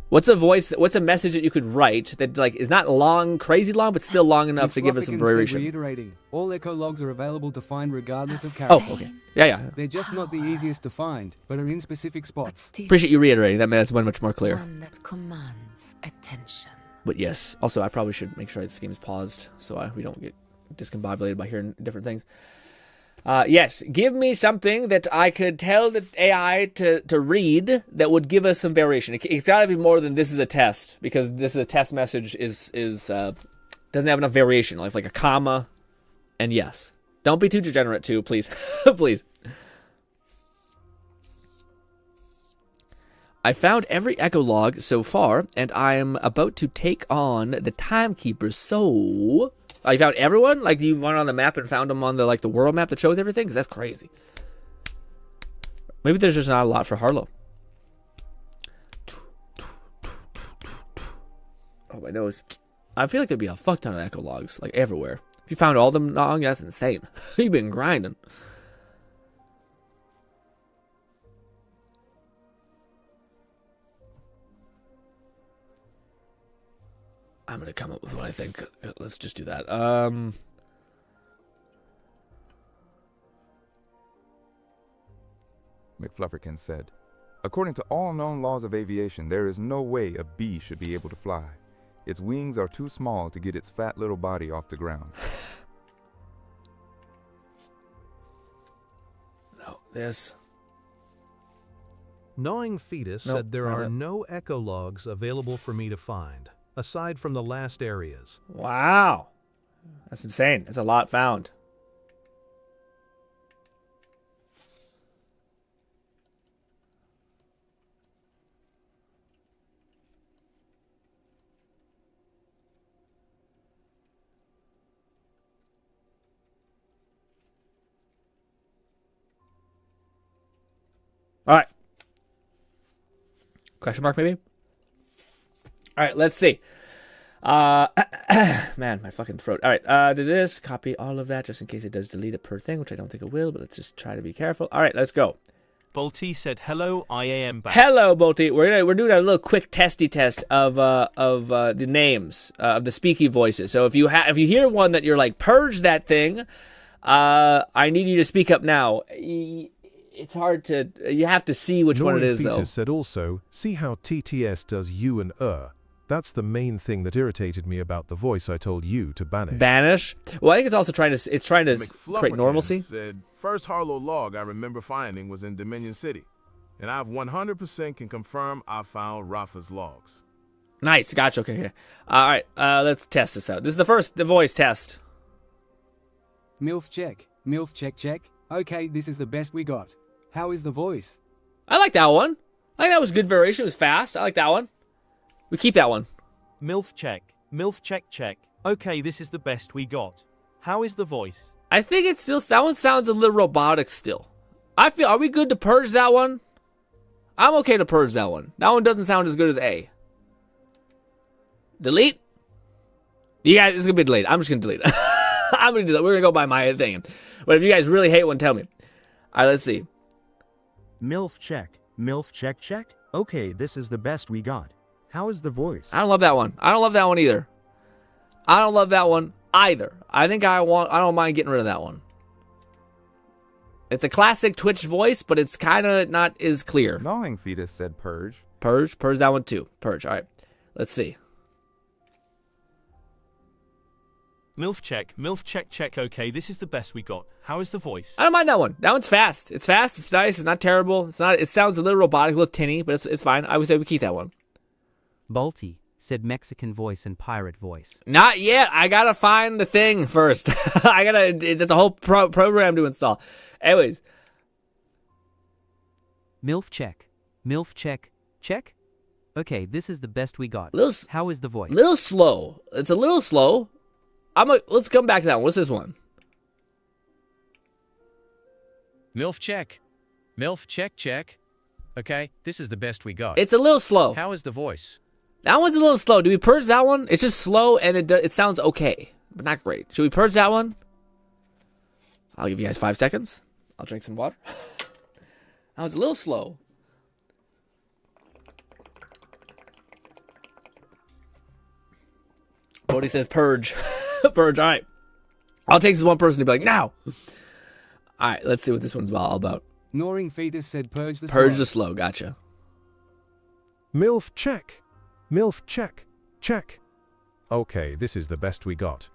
What's a voice? What's a message that you could write that like is not long, crazy long, but still long enough to give us some variation? Reiterating, all echo logs are available to find regardless of character. Oh, okay. Yeah. They're just not the easiest to find, but are in specific spots. Appreciate you reiterating. That's much more clear. One that commands attention. But yes, also I probably should make sure this game is paused so we don't get discombobulated by hearing different things. Yes, give me something that I could tell the AI to read that would give us some variation. It's got to be more than this is a test, because this is a test message doesn't have enough variation, like a comma and yes. Don't be too degenerate too, please. Please. I found every echo log so far, and I'm about to take on the timekeeper, so... I found everyone? Like, you went on the map and found them on the world map that shows everything? Because that's crazy. Maybe there's just not a lot for Harlow. Oh, my nose. I feel like there'd be a fuck ton of echo logs, like, everywhere. If you found all of them, Nong, that's insane. You've been grinding. I'm going to come up with what I think. Let's just do that. McFlufferkin said, according to all known laws of aviation, there is no way a bee should be able to fly. Its wings are too small to get its fat little body off the ground. No, this. Gnawing Fetus said there are no echo logs available for me to find, aside from the last areas. Wow. That's insane. That's a lot found. All right. Question mark, maybe? All right, let's see. Man, my fucking throat. All right, do this. Copy all of that just in case it does delete it per thing, which I don't think it will, but let's just try to be careful. All right, let's go. Bolty said, "Hello, I am back." Hello, Bolty. We're doing a little quick testy test of the names of the speaky voices. So if you hear one that you're like, purge that thing, I need you to speak up now. It's hard to. You have to see which one it is, though. Said also, see how TTS does you and That's the main thing that irritated me about the voice I told you to banish. Banish? Well, I think it's also trying to create normalcy. Said, first Harlow log I remember finding was in Dominion City, and I've 100% can confirm I found Rafa's logs. Nice, gotcha. Okay. All right, let's test this out. This is the voice test. MILF check. MILF check check. Okay, this is the best we got. How is the voice? I like that one. I think that was a good variation. It was fast. I like that one. We keep that one. MILF check. MILF check check. Okay, this is the best we got. How is the voice? I think it's still, that one sounds a little robotic still. I feel, are we good to purge that one? I'm okay to purge that one. That one doesn't sound as good as A. Delete? You guys, it's gonna be deleted. I'm just gonna delete it. I'm gonna delete it. We're gonna go by my thing. But if you guys really hate one, tell me. Alright, let's see. MILF check. MILF check check. Okay, this is the best we got. How is the voice? I don't love that one. I don't love that one either. I don't love that one either. I think I don't mind getting rid of that one. It's a classic Twitch voice, but it's kind of not as clear. Gnawing Fetus said purge. Purge that one too. Purge. All right. Let's see. MILF check. MILF check check. Okay, this is the best we got. How is the voice? I don't mind that one. That one's fast. It's fast. It's nice. It's not terrible. It's not. It sounds a little robotic, a little tinny, but it's fine. I would say we keep that one. Balti said Mexican voice and pirate voice. Not yet. I gotta find the thing first. That's a whole program to install. Anyways. MILF check. MILF check. Check. Okay, this is the best we got. How is the voice? Little slow. It's a little slow. Let's come back to that one. What's this one? MILF check. MILF check check. Okay, this is the best we got. It's a little slow. How is the voice? That one's a little slow. Do we purge that one? It's just slow and it sounds okay, but not great. Should we purge that one? I'll give you guys 5 seconds. I'll drink some water. That was a little slow. Cody says purge. Purge, all right. I'll take this one person to be like, now. All right, let's see what this one's all about. Gnawing Fetus said purge the Purge slow. the slow, gotcha. MILF check. MILF check. Check. Okay, this is the best we got.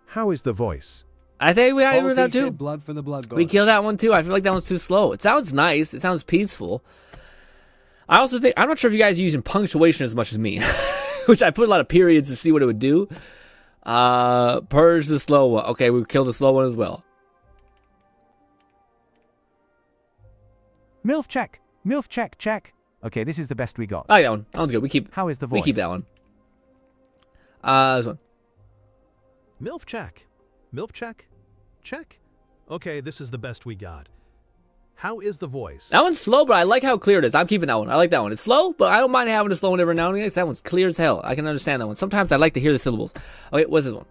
How is the voice? I think we got rid of that too. Blood for the blood god. We kill that one too. I feel like that one's too slow. It sounds nice. It sounds peaceful. I also think, I'm not sure if you guys are using punctuation as much as me, which I put a lot of periods to see what it would do. Purge the slow one. Okay, we killed the slow one as well. MILF check. MILF check check. Okay, this is the best we got. I like that one. That one's good. We keep. How is the voice? We keep that one. This one. MILF check. MILF check. Check. Okay, this is the best we got. How is the voice? That one's slow, but I like how clear it is. I'm keeping that one. I like that one. It's slow, but I don't mind having a slow one every now and again. That one's clear as hell. I can understand that one. Sometimes I like to hear the syllables. Okay, what's this one?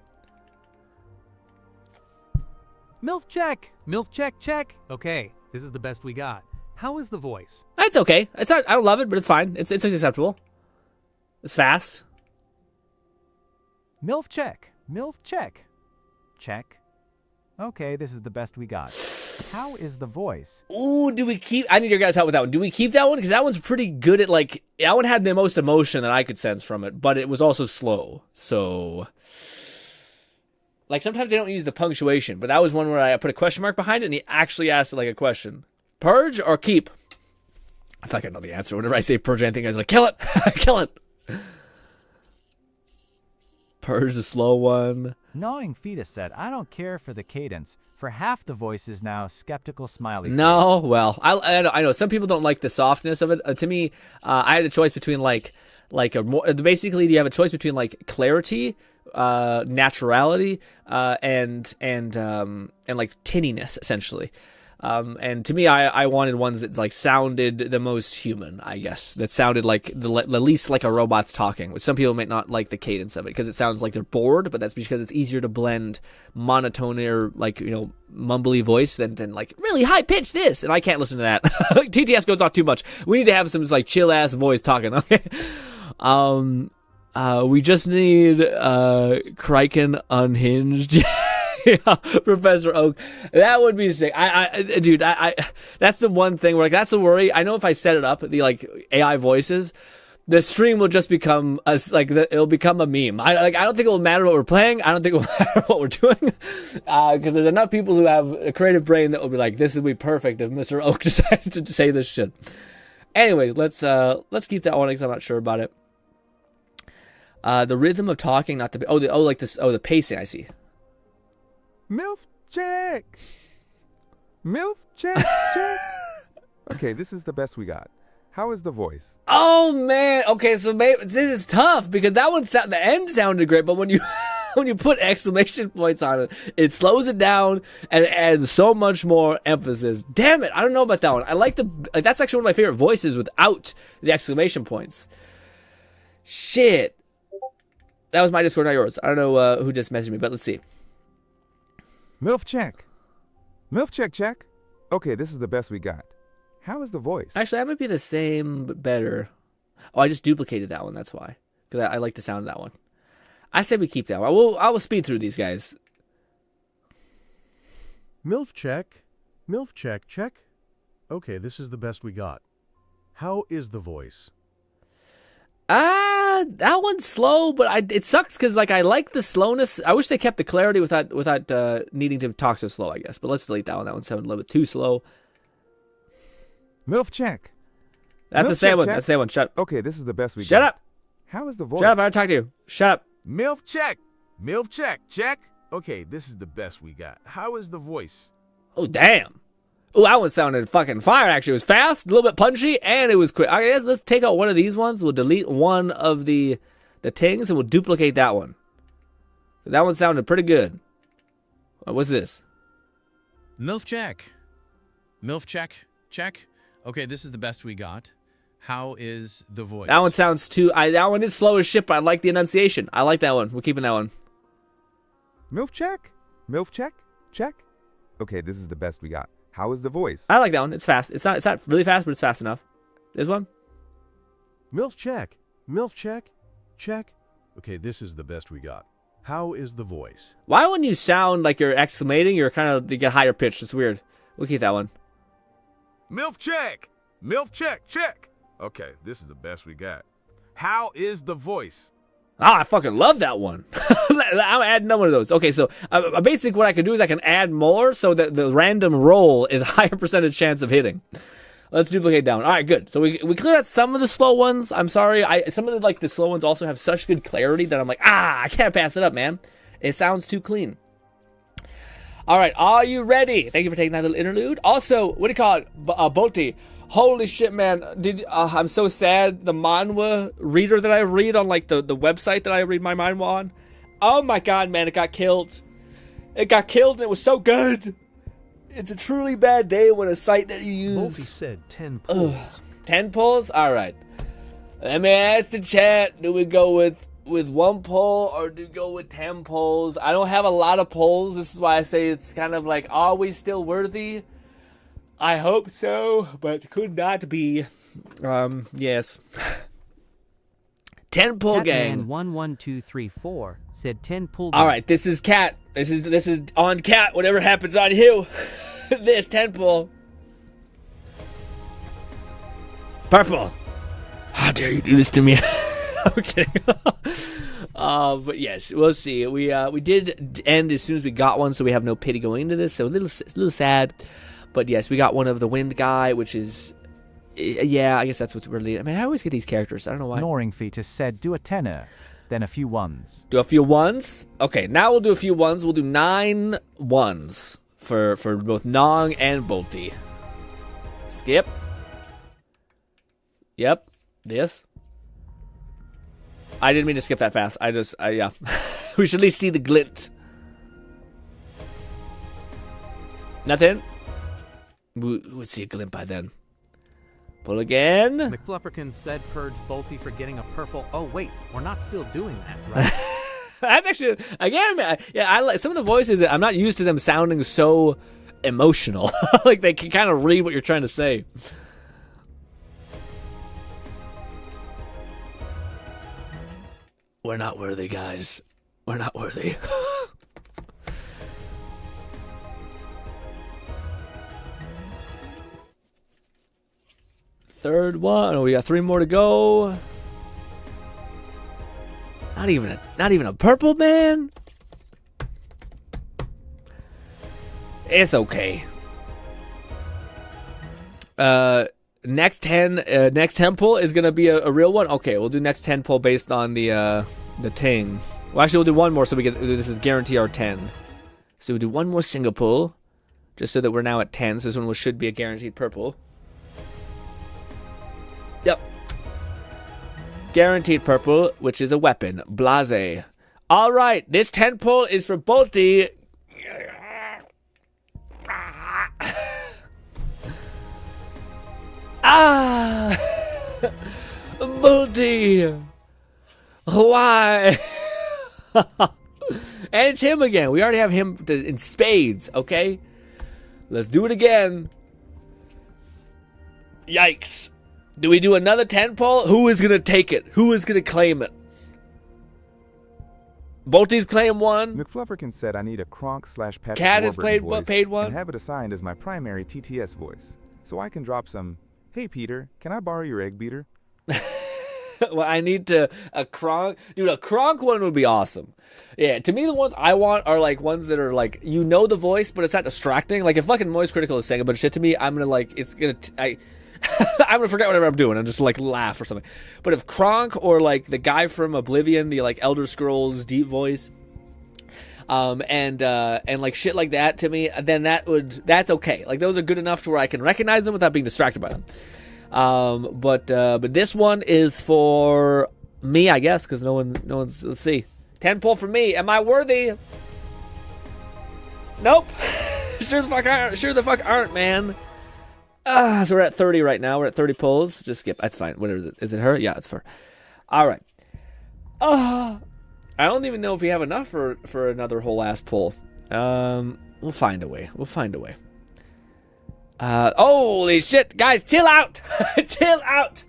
MILF check. MILF check check. Okay, this is the best we got. How is the voice? It's okay. It's not. I don't love it, but it's fine. It's acceptable. It's fast. MILF check. MILF check. Check. Okay, this is the best we got. How is the voice? Ooh, do we keep... I need your guys' help with that one. Do we keep that one? Because that one's pretty good at, like... That one had the most emotion that I could sense from it, but it was also slow. So... Like, sometimes they don't use the punctuation, but that was one where I put a question mark behind it, and he actually asked it like a question. Purge or keep? I feel like I know the answer. Whenever I say purge anything, I was like, kill it! Kill it! Purge the slow one. Gnawing Fetus said, I don't care for the cadence. For half the voices now, skeptical smiley face. No, well, I know some people don't like the softness of it. To me, I had a choice between like a more, basically you have a choice between like clarity, naturality, and like tinniness essentially. And to me, I wanted ones that like sounded the most human, I guess. That sounded like the least like a robot's talking, which some people might not like the cadence of it because it sounds like they're bored, but that's because it's easier to blend monotone or like, you know, mumbly voice than like really high pitch this. And I can't listen to that. TTS goes off too much. We need to have some like chill ass voice talking. Okay. We just need Kraken unhinged. Yeah, Professor Oak, that would be sick. Dude, that's the one thing where like that's a worry. I know if I set it up, the like AI voices, the stream will just become it'll become a meme. I don't think it will matter what we're playing. I don't think it will matter what we're doing, because there's enough people who have a creative brain that will be like, this would be perfect if Mr. Oak decided to say this shit. Anyway, let's keep that one because I'm not sure about it. The rhythm of talking, not the the pacing. I see. MILF check. MILF check, check. Okay, this is the best we got. How is the voice? Oh man. Okay, so maybe this is tough because that one the end sounded great, but when you when you put exclamation points on it, it slows it down and adds so much more emphasis. Damn it, I don't know about that one. I like that's actually one of my favorite voices without the exclamation points. Shit. That was my Discord, not yours. I don't know who just messaged me, but let's see. MILF check. MILF check, check. Okay, this is the best we got. How is the voice? Actually, that might be the same, but better. Oh, I just duplicated that one. That's why. Because I like the sound of that one. I say we keep that one. I will speed through these guys. MILF check. MILF check, check. Okay, this is the best we got. How is the voice? That one's slow, but it sucks because like I like the slowness. I wish they kept the clarity without needing to talk so slow, I guess. But let's delete that one. That one sounded a little bit too slow. MILF check. That's MILF the same check, one. check. That's the same one. Shut up. Okay, this is the best we got. Shut up. How is the voice? Shut up. I don't talk to you. Shut up. MILF check. MILF check, check. Okay, this is the best we got. How is the voice? Oh, damn. Oh, that one sounded fucking fire, actually. It was fast, a little bit punchy, and it was quick. Okay, let's take out one of these ones. We'll delete one of the tings, and we'll duplicate that one. That one sounded pretty good. What's this? MILF check. MILF check, check. Okay, this is the best we got. How is the voice? That one sounds too... that one is slow as shit, but I like the enunciation. I like that one. We're keeping that one. MILF check. MILF check, check. Okay, this is the best we got. How is the voice? I like that one. It's fast. It's not really fast, but it's fast enough. This one? MILF check. MILF check, check. Okay, this is the best we got. How is the voice? Why when you sound like you're exclamating, you get higher pitched? It's weird. We'll keep that one. MILF check. MILF check, check. Okay, this is the best we got. How is the voice? Oh, I fucking love that one. I'm adding another one of those. Okay, so basically what I can do is I can add more so that the random roll is a higher percentage chance of hitting. Let's duplicate down. All right, good. So we cleared out some of the slow ones. I'm sorry. Some of the slow ones also have such good clarity that I'm like, I can't pass it up, man. It sounds too clean. All right, are you ready? Thank you for taking that little interlude. Also, what do you call it? Boti. Holy shit, man. I'm so sad. The manhwa reader that I read on like the website that I read my manhwa on. Oh my god, man, it got killed. It got killed and it was so good. It's a truly bad day when a site that you use... Multi said 10 pulls. 10 pulls? Alright. Let me ask the chat, do we go with 1 pull or do we go with 10 pulls? I don't have a lot of pulls. This is why I say it's kind of like, are we still worthy? I hope so, but could not be. Yes. 10 pull gang. 11234 said 10 pull. All right, this is Cat. This is on Cat. Whatever happens on you. This 10 pull. Purple. How dare you do this to me? I'm kidding. But yes, we'll see. We did end as soon as we got one, so we have no pity going into this. So a little sad. But yes, we got one of the wind guy, which is, yeah, I guess that's what's really. I mean, I always get these characters. I don't know why. Gnawing Fetus said, do a tenner, then a few ones. Do a few ones? Okay, now we'll do a few ones. We'll do 9 ones for both Nong and Bolty. Skip. Yep. This. I didn't mean to skip that fast. Yeah. We should at least see the glint. Nothing? We would see a glint by then. Pull again. McFlufferkin said purge Bolty for getting a purple. Oh, wait. We're not still doing that, right? That's actually, again, yeah, I like some of the voices. I'm not used to them sounding so emotional. Like they can kind of read what you're trying to say. We're not worthy, guys. We're not worthy. Third one. Oh, we got 3 more to go. Not even a purple, man. It's okay. Next 10 pull is gonna be a real one. Okay, we'll do next 10 pull based on the ting. Well, actually, we'll do one more so we get this is guarantee our 10. So we'll do one more single pull, just so that we're now at 10. So this one should be a guaranteed purple. Yep. Guaranteed purple, which is a weapon. Blase. All right, this 10 pull is for Bolty. Bolty. Why? And it's him again. We already have him in spades, okay? Let's do it again. Yikes. Do we do another 10 pull? Who is going to take it? Who is going to claim it? Bolty's claim one. McFlufferkin said I need a Kronk/Patrick Cat has Warburton paid one. and have it assigned as my primary TTS voice. So I can drop some, hey Peter, can I borrow your egg beater? Well, I need a Kronk. Dude, a Kronk one would be awesome. Yeah, to me, the ones I want are like ones that are like, you know the voice, but it's not distracting. Like if fucking Moist Critical is saying a bunch of shit to me, I'm gonna like, I'm gonna forget whatever I'm doing and just like laugh or something. But if Kronk or like the guy from Oblivion, the like Elder Scrolls deep voice, and like shit like that to me, then that's okay. Like those are good enough to where I can recognize them without being distracted by them. But this one is for me, I guess, because no one's. Let's see, 10 pull for me. Am I worthy? Nope. Sure the fuck aren't, man. So we're at 30 right now. We're at 30 pulls. Just skip. That's fine. What is it? Is it her? Yeah, it's her. All right. I don't even know if we have enough for another whole ass pull. We'll find a way. Holy shit, guys, chill out. Chill out.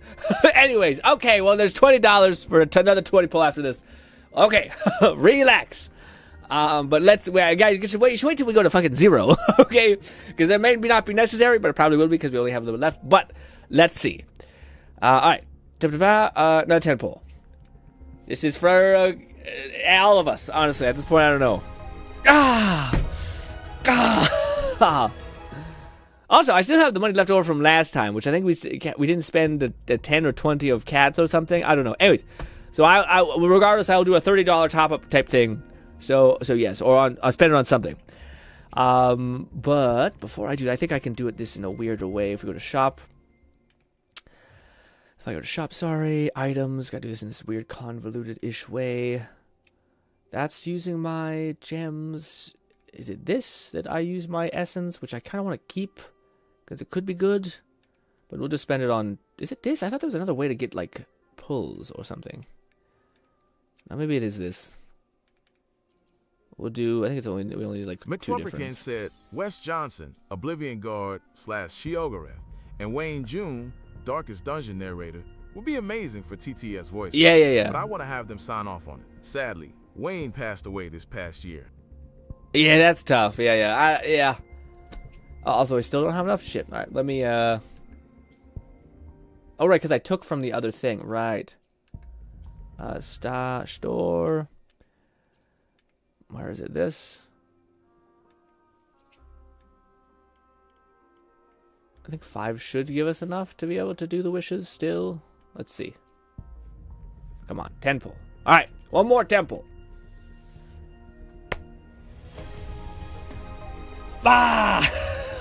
Anyways, okay, well, there's $20 for another 20 pull after this. Okay, relax. But guys, you should wait till we go to fucking 0, okay? Because that may not be necessary, but it probably will be because we only have a little left. But let's see. All right, another 10 pull. This is for all of us, honestly. At this point, I don't know. Also, I still have the money left over from last time, which I think we didn't spend the 10 or 20 of cats or something. I don't know. Anyways, so I regardless, I will do a $30 top up type thing. So yes, or I'll spend it on something. But before I do, I think I can do it this in a weirder way. If we go to shop, items, gotta do this in this weird convoluted-ish way. That's using my gems. Is it this that I use my essence, which I kind of want to keep because it could be good, but we'll just spend it on. Is it this? I thought there was another way to get like pulls or something. Now maybe it is this. We'll do. I think we only need like two different. said Wes Johnson, Oblivion Guard / Sheogorath, and Wayne June, Darkest Dungeon narrator, would be amazing for TTS voice. Yeah. But I want to have them sign off on it. Sadly, Wayne passed away this past year. Yeah, that's tough. Yeah. Also, I still don't have enough shit. All right, let me. Oh, right, because I took from the other thing. Right. Store. Where is it? This. I think 5 should give us enough to be able to do the wishes still. Let's see. Come on, 10 pull. All right, one more 10 pull. All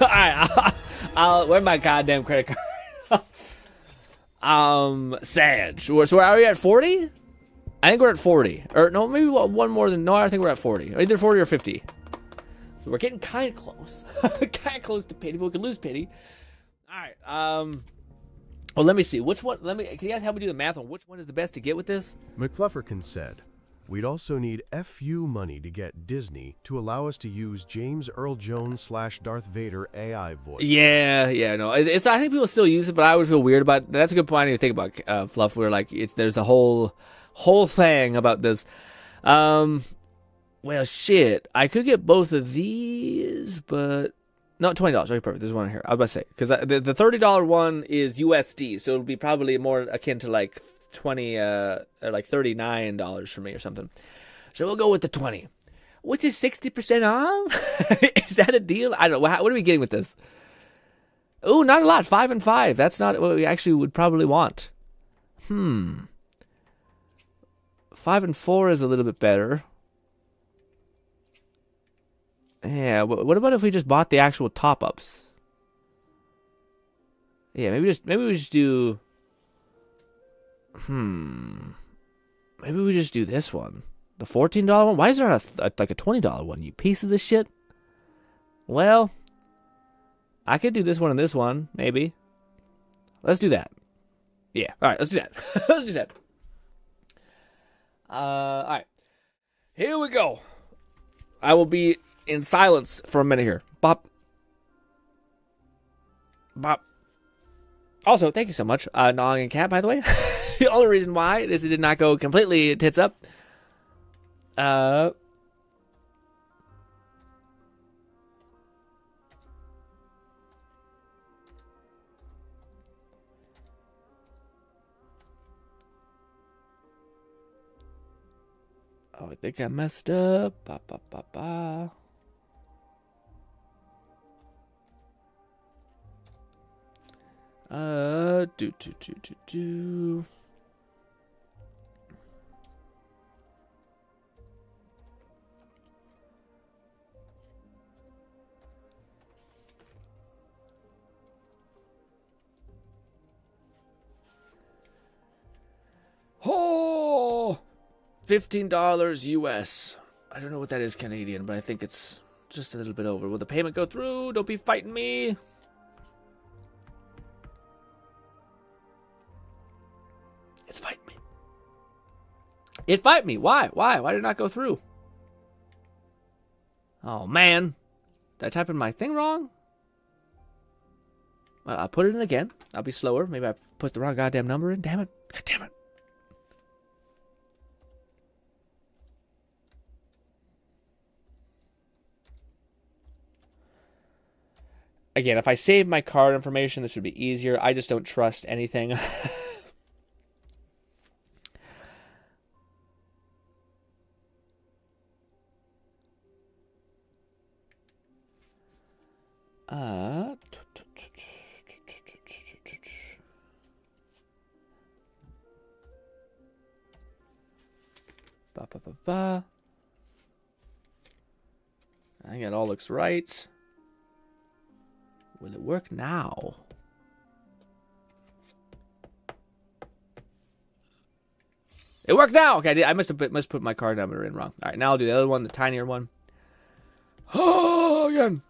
right, where's my goddamn credit card? Sag. So are we at 40? I think we're at 40. Or no, maybe one more than. No, I think we're at 40. Either 40 or 50. So we're getting kind of close. Kind of close to pity, but we could lose pity. All right. Well, let me see. Which one? Can you guys help me do the math on which one is the best to get with this? McFlufferkin said, we'd also need FU money to get Disney to allow us to use James Earl Jones / Darth Vader AI voice. Yeah, no. I think people still use it, but I would feel weird about it. That's a good point I need to think about, Fluff, where like there's a whole thing about this. Well, shit. I could get both of these, but no, $20. Okay, perfect. There's one here. I was about to say, because the $30 one is USD, so it'll be probably more akin to like 20 or like $39 for me or something. So we'll go with the 20, which is 60% off. Is that a deal? I don't know. What are we getting with this? Oh, not a lot. 5 and 5. That's not what we actually would probably want. 5 and 4 is a little bit better. Yeah, what about if we just bought the actual top-ups? Yeah, maybe we just do... Maybe we just do this one. The $14 one? Why is there like a $20 one, you piece of shit? Well, I could do this one and this one, maybe. Let's do that. Yeah, alright, let's do that. Let's do that. Alright. Here we go. I will be in silence for a minute here. Bop. Bop. Also, thank you so much, Nong and Cat, by the way. The only reason why is it did not go completely tits up. Oh, I think I messed up. Ba, ba, ba, ba. Do. Oh, $15 US. I don't know what that is Canadian, but I think it's just a little bit over. Will the payment go through? Don't be fighting me. It's fighting me. It fight me. Why? Why? Why did it not go through? Oh, man. Did I type in my thing wrong? Well, I'll put it in again. I'll be slower. Maybe I put the wrong goddamn number in. Damn it. God damn it. Again, if I save my card information, this would be easier. I just don't trust anything. I think it all looks right. Will it work now? It worked now! Okay, I must put my card number in wrong. Alright, now I'll do the other one, the tinier one. Oh, again!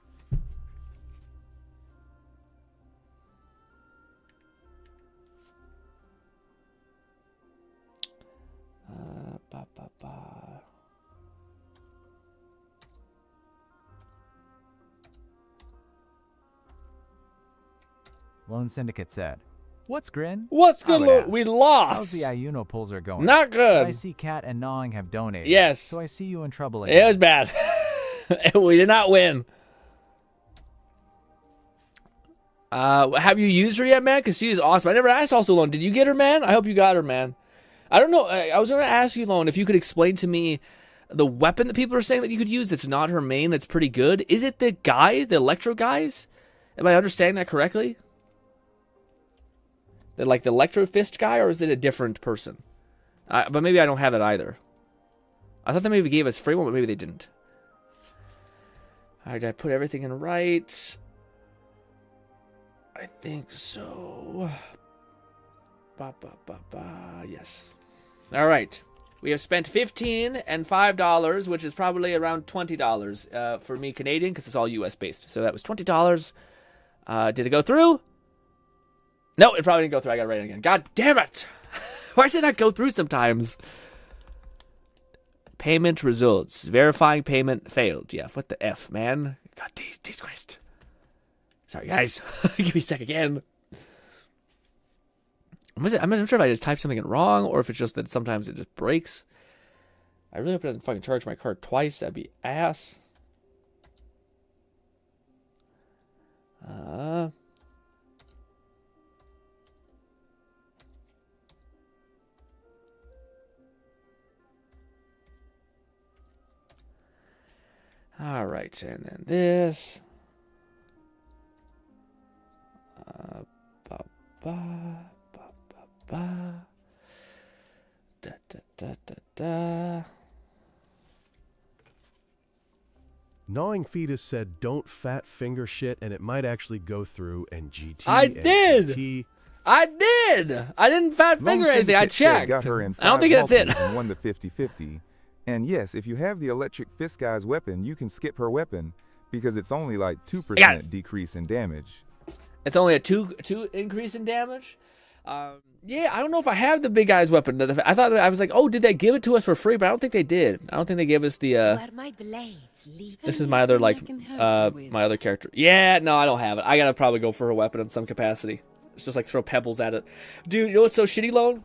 Lone Syndicate said, "What's Grin? What's good? We lost. How's the Ayuno pulls going? Not good. I see Cat and Gnawing have donated. Yes. So I see you in trouble again. It was bad. We did not win. Have you used her yet, man? Because she is awesome. I never asked also, Lone. Did you get her, man? I hope you got her, man. I don't know. I was going to ask you, Lone, if you could explain to me the weapon that people are saying that you could use that's not her main that's pretty good. Is it the guy, the electro guys? Am I understanding that correctly? Like the electro fist guy, or is it a different person? But maybe I don't have that either. I thought they maybe gave us free one, but maybe they didn't. Alright, did I put everything in right? I think so. Yes. Alright. We have spent $15 and $5, which is probably around $20 for me Canadian, because it's all US based. So that was $20. Did it go through? No, it probably didn't go through. I gotta write it again. God damn it! Why does it not go through sometimes? Payment results. Verifying payment failed. Yeah, what the F, man? God, Jesus Christ. Sorry, guys. Give me a sec again. I'm not sure if I just typed something in wrong, or if it's just that sometimes it just breaks. I really hope it doesn't fucking charge my card twice. That'd be ass. All right, and then this. Gnawing Fetus said don't fat finger shit and it might actually go through and GT. I and did! PT. I did! I didn't fat finger anything. I checked. Got her in I don't think that's it. and won the 50-50. And yes, if you have the electric fist guy's weapon, you can skip her weapon because it's only like 2% decrease in damage. It's only a two increase in damage? Yeah, I don't know if I have the big guy's weapon. I thought, I was like, oh, did they give it to us for free? But I don't think they did. I don't think they gave us the, this is my other, like, my other character. Yeah, no, I don't have it. I gotta probably go for a weapon in some capacity. It's just like throw pebbles at it. Dude, you know what's so shitty, Lone?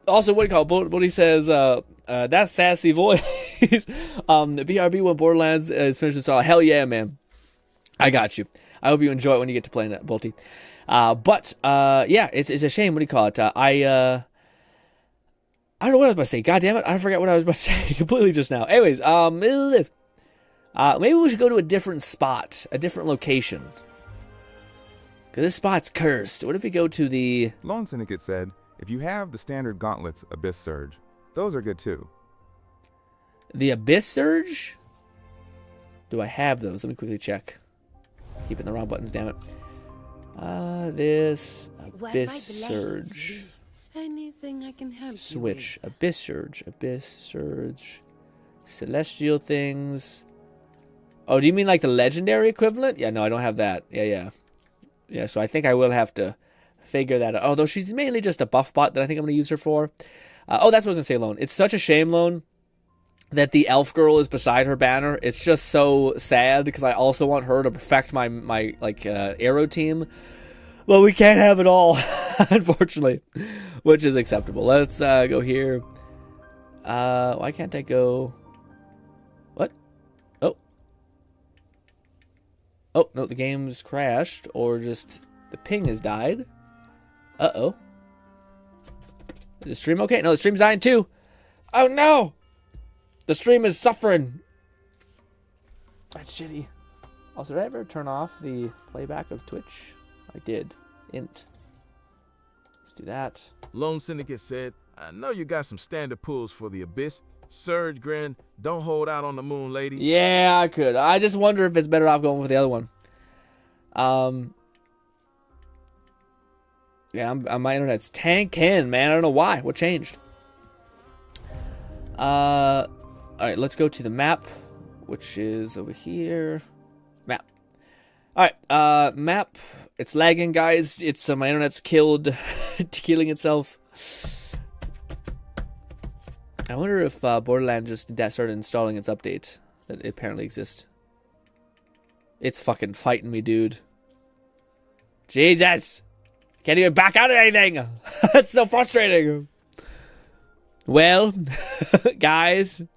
Also, what do you call it? What he says, that sassy voice. The BRB when Borderlands is finished install. Hell yeah, man. I got you. I hope you enjoy it when you get to play it, Bolty. But yeah, it's a shame. What do you call it? I don't know what I was about to say. God damn it, I forgot what I was about to say completely just now. Anyways, maybe we should go to a different spot, a different location. Cause this spot's cursed. What if we go to the... Lone Syndicate said, if you have the standard gauntlets Abyss Surge, those are good too. The Abyss Surge? Do I have those? Let me quickly check. Keeping the wrong buttons, damn it. This Abyss Surge. Anything I can help Switch. Abyss Surge. Abyss Surge. Celestial things. Oh, do you mean like the legendary equivalent? Yeah, no, I don't have that. Yeah. Yeah, so I think I will have to figure that out. Although she's mainly just a buff bot that I think I'm going to use her for. Oh, that's what I was going to say, Lone. It's such a shame, Lone, that the elf girl is beside her banner. It's just so sad because I also want her to perfect my like arrow team. Well, we can't have it all, unfortunately, which is acceptable. Let's go here. Why can't I go? What? Oh, no, the game's crashed, or just the ping has died. Uh-oh. Is the stream okay? No, the stream's dying too. Oh, no! The stream is suffering. That's shitty. Also, did I ever turn off the playback of Twitch? I did. Int. Let's do that. Lone Syndicate said, I know you got some standard pulls for the Abyss. Surge, Grin, don't hold out on the moon, lady. Yeah, I could. I just wonder if it's better off going with the other one. Yeah, my internet's tanking, man. I don't know why. What changed? All right, let's go to the map, which is over here. Map. All right, map. It's lagging, guys. It's my internet's killing itself. I wonder if Borderlands just started installing its update that apparently exists. It's fucking fighting me, dude. Jesus! Can't even back out of anything! It's so frustrating! Well, guys, it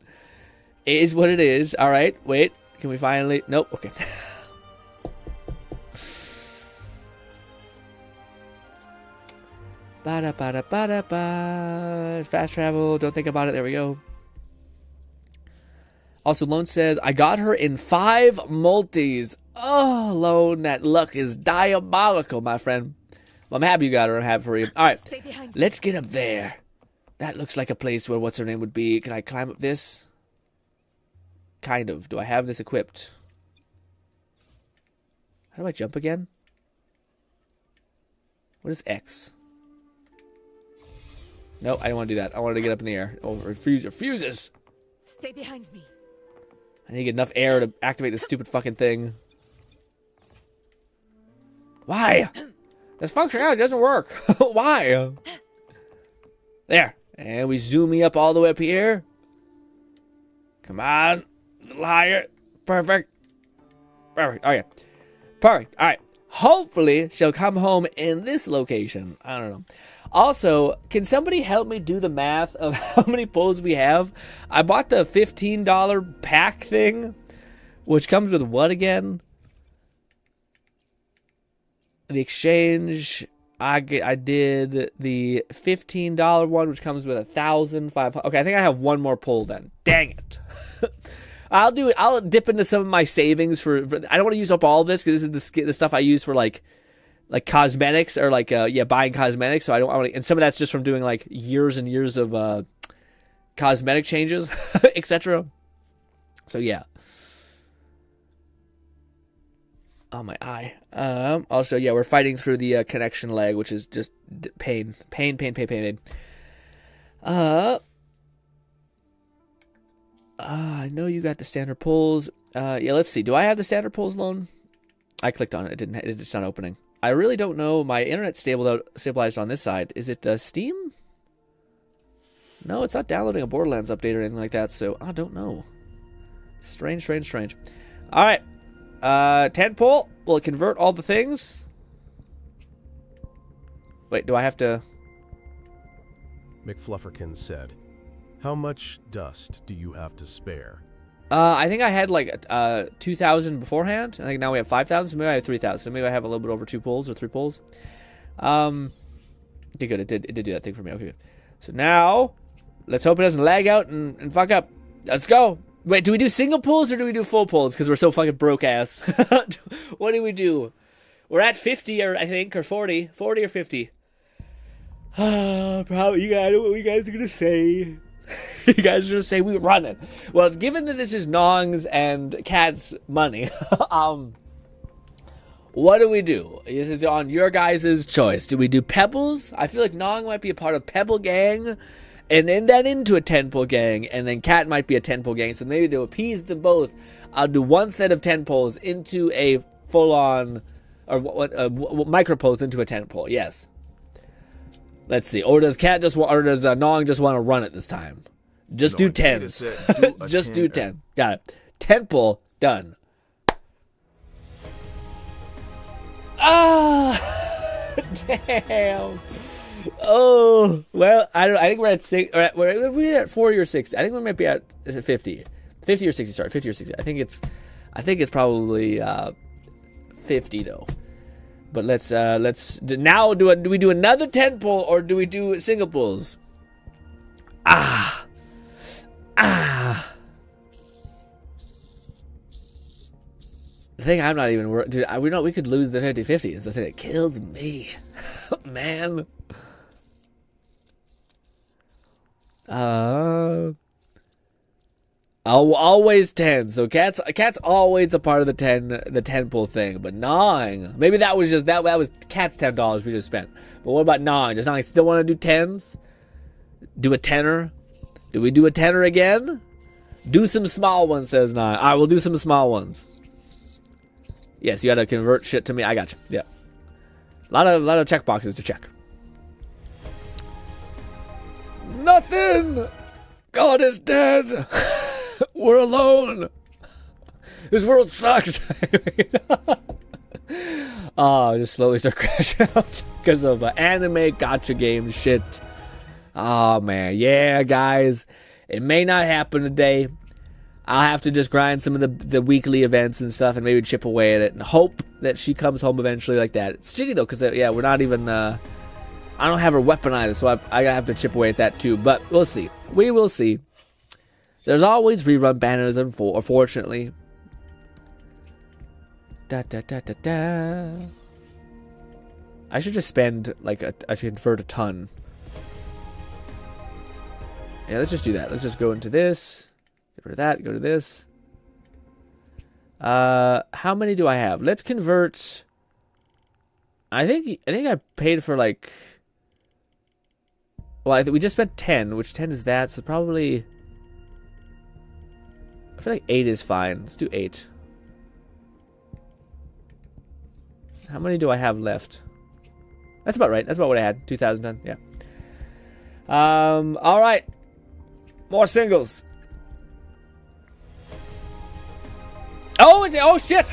is what it is. Alright, wait. Can we finally... Nope, okay. Ba-da-ba-da-ba-da-ba. Fast travel, don't think about it. There we go. Also, Lone says, I got her in 5 multis. Oh, Lone, that luck is diabolical, my friend. Well, I'm happy you got her. I'm happy for you. All right, let's get up there. That looks like a place where what's her name would be. Can I climb up this? Kind of. Do I have this equipped? How do I jump again? What is X? Nope, I don't want to do that. I wanted to get up in the air. Oh, refuses. Stay behind me. I need to get enough air to activate this stupid fucking thing. Why? This functionality doesn't work. Why? There. And we zoom me up all the way up here. Come on. A little higher. Perfect. Perfect. Okay. Perfect. All right. Hopefully, she'll come home in this location. I don't know. Also, can somebody help me do the math of how many pulls we have? I bought the $15 pack thing, which comes with what again? The exchange. I did the $15 one, which comes with 1,500. Okay, I think I have one more pull then. Dang it. I'll do it. I'll dip into some of my savings for I don't want to use up all of this because this is the stuff I use for like cosmetics or buying cosmetics. So I don't want to, and some of that's just from doing like years and years of cosmetic changes, etc. So yeah. on my eye. Also, yeah, we're fighting through the connection lag, which is just pain. I know you got the standard pulls. Yeah, let's see. Do I have the standard pulls loan? I clicked on it. It's not opening. I really don't know. My internet's stabilized on this side. Is it Steam? No, it's not downloading a Borderlands update or anything like that, so I don't know. Strange. All right. 10 pull. Will it convert all the things? Wait, do I have to... McFlufferkin said, "How much dust do you have to spare?" I think I had like 2,000 beforehand. I think now we have 5,000, so maybe I have 3,000. So maybe I have a little bit over 2 pulls or 3 pulls. Okay, good. It did do that thing for me. Okay, good. So now, let's hope it doesn't lag out and fuck up. Let's go. Wait, do we do single pulls or do we do full pulls? Because we're so fucking broke ass. What do we do? We're at 50, or I think, or 40. 40 or 50. Probably, you guys know what you guys are going to say. You guys are going to say we're running. Well, given that this is Nong's and Cat's money, what do we do? This is on your guys' choice. Do we do Pebbles? I feel like Nong might be a part of Pebble Gang, and then that into a 10-pull gang, and then Cat might be a 10-pull gang, so maybe to appease them both, I'll do one set of 10 pulls into a full-on, or micro pulls into a 10-pull, yes. Let's see, or does Nong just want to run it this time? Just do 10s. Just do 10. Got it. 10-pull, done. Ah! Damn. Oh, well, I think we're at 6. We're at 40 or 60. I think we might be at, is it 50? 50 or 60, sorry, 50 or 60. I think it's probably 50 though. But let's now do we do another 10 pull or do we do single pulls? I think I'm not even worried. Dude, we could lose the 50-50. It's the thing that kills me. Man. Always 10. So Cat's always a part of the 10 pull thing. But Nong, maybe that was Cat's $10 we just spent. But what about Nong? Does Nong still want to do 10s? Do a 10er? Do we do a 10er again? Do some small ones, says Nong. All right, we'll do some small ones. Yes, you got to convert shit to me. I got you. Yeah. A lot of check boxes to check. Nothing. God is dead. We're alone. This world sucks. Oh, just slowly start crashing out because of anime gotcha game shit. Oh man, yeah, guys, it may not happen today. I'll have to just grind some of the weekly events and stuff and maybe chip away at it and hope that she comes home eventually like that. It's shitty though, because yeah, we're not even I don't have her weapon either, so I have to chip away at that too, but we'll see. We will see. There's always rerun banners, unfortunately. I should just spend like I should convert a ton. Yeah, let's just do that. Let's just go into this. Get rid of that. Go to this. How many do I have? Let's convert. I think I paid for like. Well, I think we just spent 10, which 10 is that, so probably. I feel like 8 is fine. Let's do 8. How many do I have left? That's about right. That's about what I had. 2,000 done. Yeah. All right. More singles. Oh shit!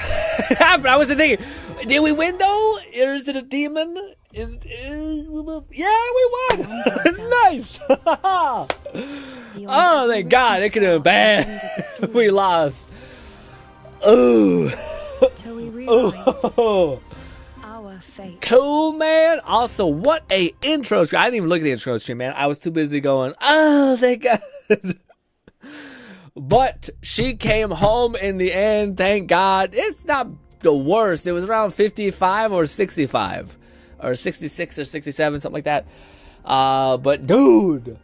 I was thinking, did we win though? Or is it a demon? Yeah, we won! Nice! Oh, thank God. It could have been bad. We lost. Oh. Oh. Our fate. Cool, man. Also, what a intro stream. I didn't even look at the intro stream, man. I was too busy going, oh, thank God. But she came home in the end, thank God. It's not the worst. It was around 55 or 65. Or 66 or 67, something like that. But dude,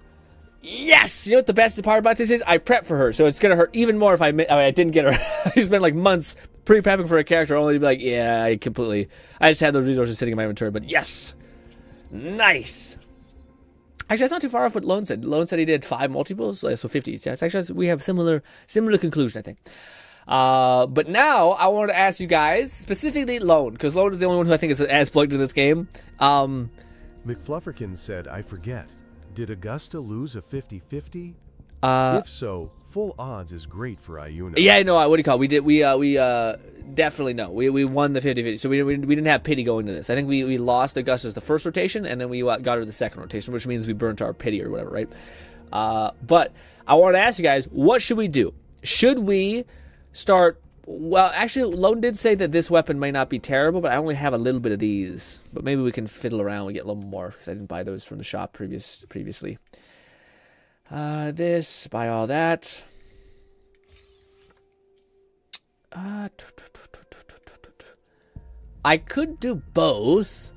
yes! You know what the best part about this is? I prepped for her, so it's gonna hurt even more if I didn't get her. I spent like months pre-prepping for a character only to be like, yeah, I just have those resources sitting in my inventory, but yes. Nice. Actually, that's not too far off what Lone said. Lone said he did 5 multiples, so 50. Yeah, it's actually, we have similar conclusion, I think. But now I want to ask you guys, specifically Lone, because Lone is the only one who I think is as plugged into this game. McFlufferkin said, I forget. Did Augusta lose a 50-50? If so, full odds is great for Iuna. Yeah, no, what do you call it? We definitely know. We won the 50-50, so we didn't have pity going to this. I think we lost Augusta's the first rotation, and then we got her the second rotation, which means we burnt our pity or whatever, right? But I want to ask you guys, what should we do? Should we start... Well, actually, Lone did say that this weapon might not be terrible, but I only have a little bit of these. But maybe we can fiddle around and get a little more, because I didn't buy those from the shop previously. This, buy all that. I could do both.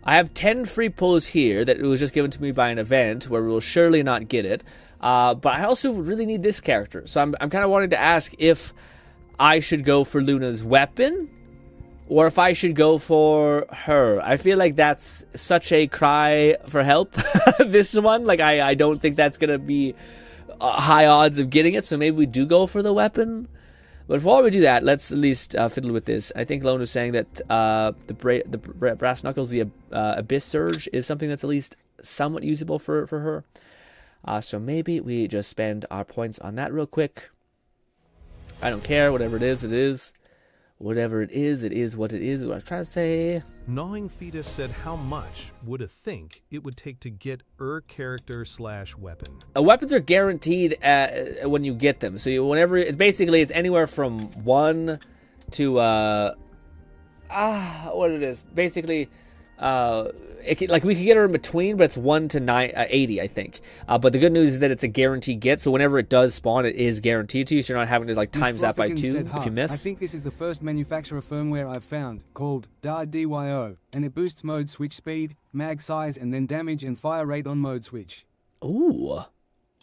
I have 10 free pulls here that was just given to me by an event where we will surely not get it. But I also really need this character. So I'm kind of wanting to ask if I should go for Luna's weapon or if I should go for her. I feel like that's such a cry for help, this one. Like, I don't think that's going to be high odds of getting it, so maybe we do go for the weapon. But before we do that, let's at least fiddle with this. I think Lone was saying that the Brass Knuckles, the Abyss Surge, is something that's at least somewhat usable for her. So maybe we just spend our points on that real quick. I don't care. Whatever it is, it is. Whatever it is what it is what I was trying to say. Gnawing Fetus said, how much would a think it would take to get character / weapon? Weapons are guaranteed when you get them. So whenever it's anywhere from 1 to what it is. Basically, we could get her in between, but it's 1 to 80, I think. But the good news is that it's a guaranteed get, so whenever it does spawn, it is guaranteed to you, so you're not having to times that by 2 if you miss. I think this is the first manufacturer firmware I've found, called DYO, and it boosts mode switch speed, mag size, and then damage and fire rate on mode switch. Ooh.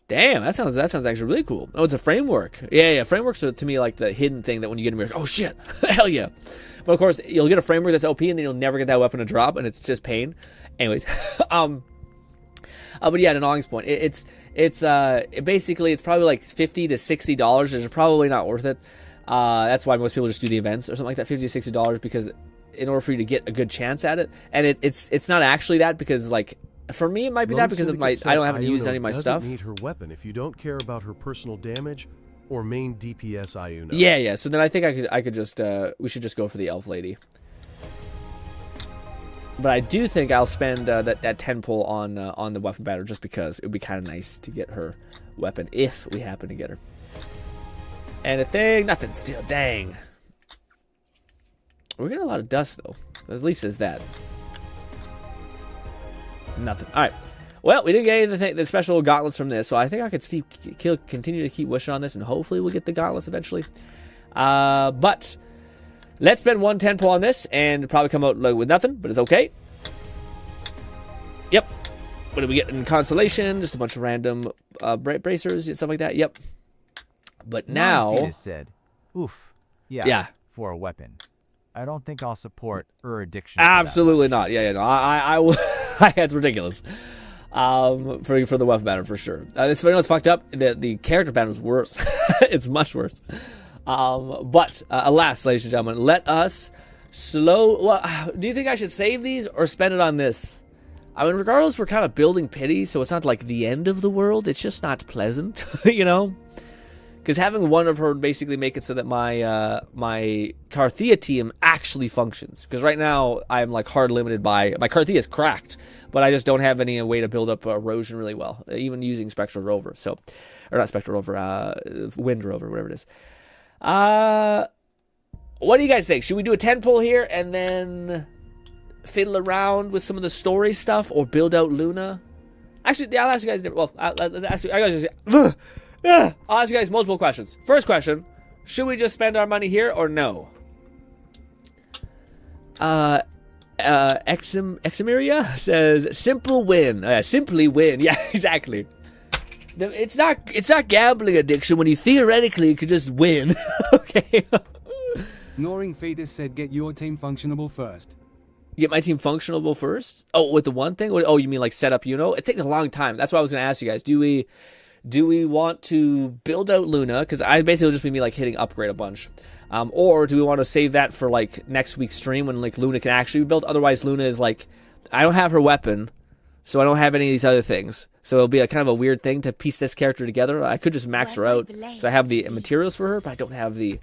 Damn, that sounds actually really cool. Oh, it's a framework. Yeah, frameworks are to me like the hidden thing that when you get them, you're like, oh shit, hell yeah. But of course, you'll get a framework that's OP, and then you'll never get that weapon to drop, and it's just pain. Anyways, but yeah, to Gnawing's point, it's basically it's probably like $50 to $60. It's probably not worth it. That's why most people just do the events or something like that, $50 to $60, because in order for you to get a good chance at it, and it's not actually that, because like. For me, it might be that because of I haven't used any of my stuff. Need her weapon if you don't care about her personal damage or main DPS Iuna. Yeah. So then I think I could just we should just go for the elf lady. But I do think I'll spend that 10 pull on the weapon battle just because it would be kind of nice to get her weapon if we happen to get her. And a thing, nothing still. Dang. We're getting a lot of dust though. At least there's that. Nothing. All right. Well, we didn't get any of the special gauntlets from this, so I think I could continue to keep wishing on this, and hopefully we'll get the gauntlets eventually. But let's spend 110 pull on this, and probably come out with nothing, but it's okay. Yep. What did we get in consolation? Just a bunch of random bracers and stuff like that. Yep. But now... said, oof. Yeah. For a weapon. I don't think I'll support addiction. Absolutely not. Yeah, no. I will. It's ridiculous. For the weapon banner for sure. It's fucked up. The character banner is worse. It's much worse. But alas, ladies and gentlemen, let us Well, do you think I should save these or spend it on this? I mean, regardless, we're kind of building pity, so it's not like the end of the world. It's just not pleasant, you know. Because having one of her basically make it so that my my Carthea team actually functions. Because right now I'm like hard limited by my Carthea is cracked, but I just don't have any way to build up erosion really well, even using Spectral Rover. So, or not Spectral Rover, Wind Rover, whatever it is. What do you guys think? Should we do a 10 pull here and then fiddle around with some of the story stuff, or build out Luna? Actually, yeah, I'll ask you guys. Well, I'll ask you guys multiple questions. First question: should we just spend our money here or no? Eximiria says simple win. Simply win. Yeah, exactly. It's not gambling addiction when you theoretically could just win. Okay. Gnawing Fetus said get your team functionable first. Get my team functionable first? Oh, with the one thing? Oh, you mean like set up Luno? It takes a long time. That's what I was going to ask you guys. Do we want to build out Luna? Because I basically will just be me like hitting upgrade a bunch. Or do we want to save that for like next week's stream when like Luna can actually be built? Otherwise, Luna is like, I don't have her weapon, so I don't have any of these other things. So it'll be a kind of a weird thing to piece this character together. I could just max her out because I have the materials for her, but I don't have the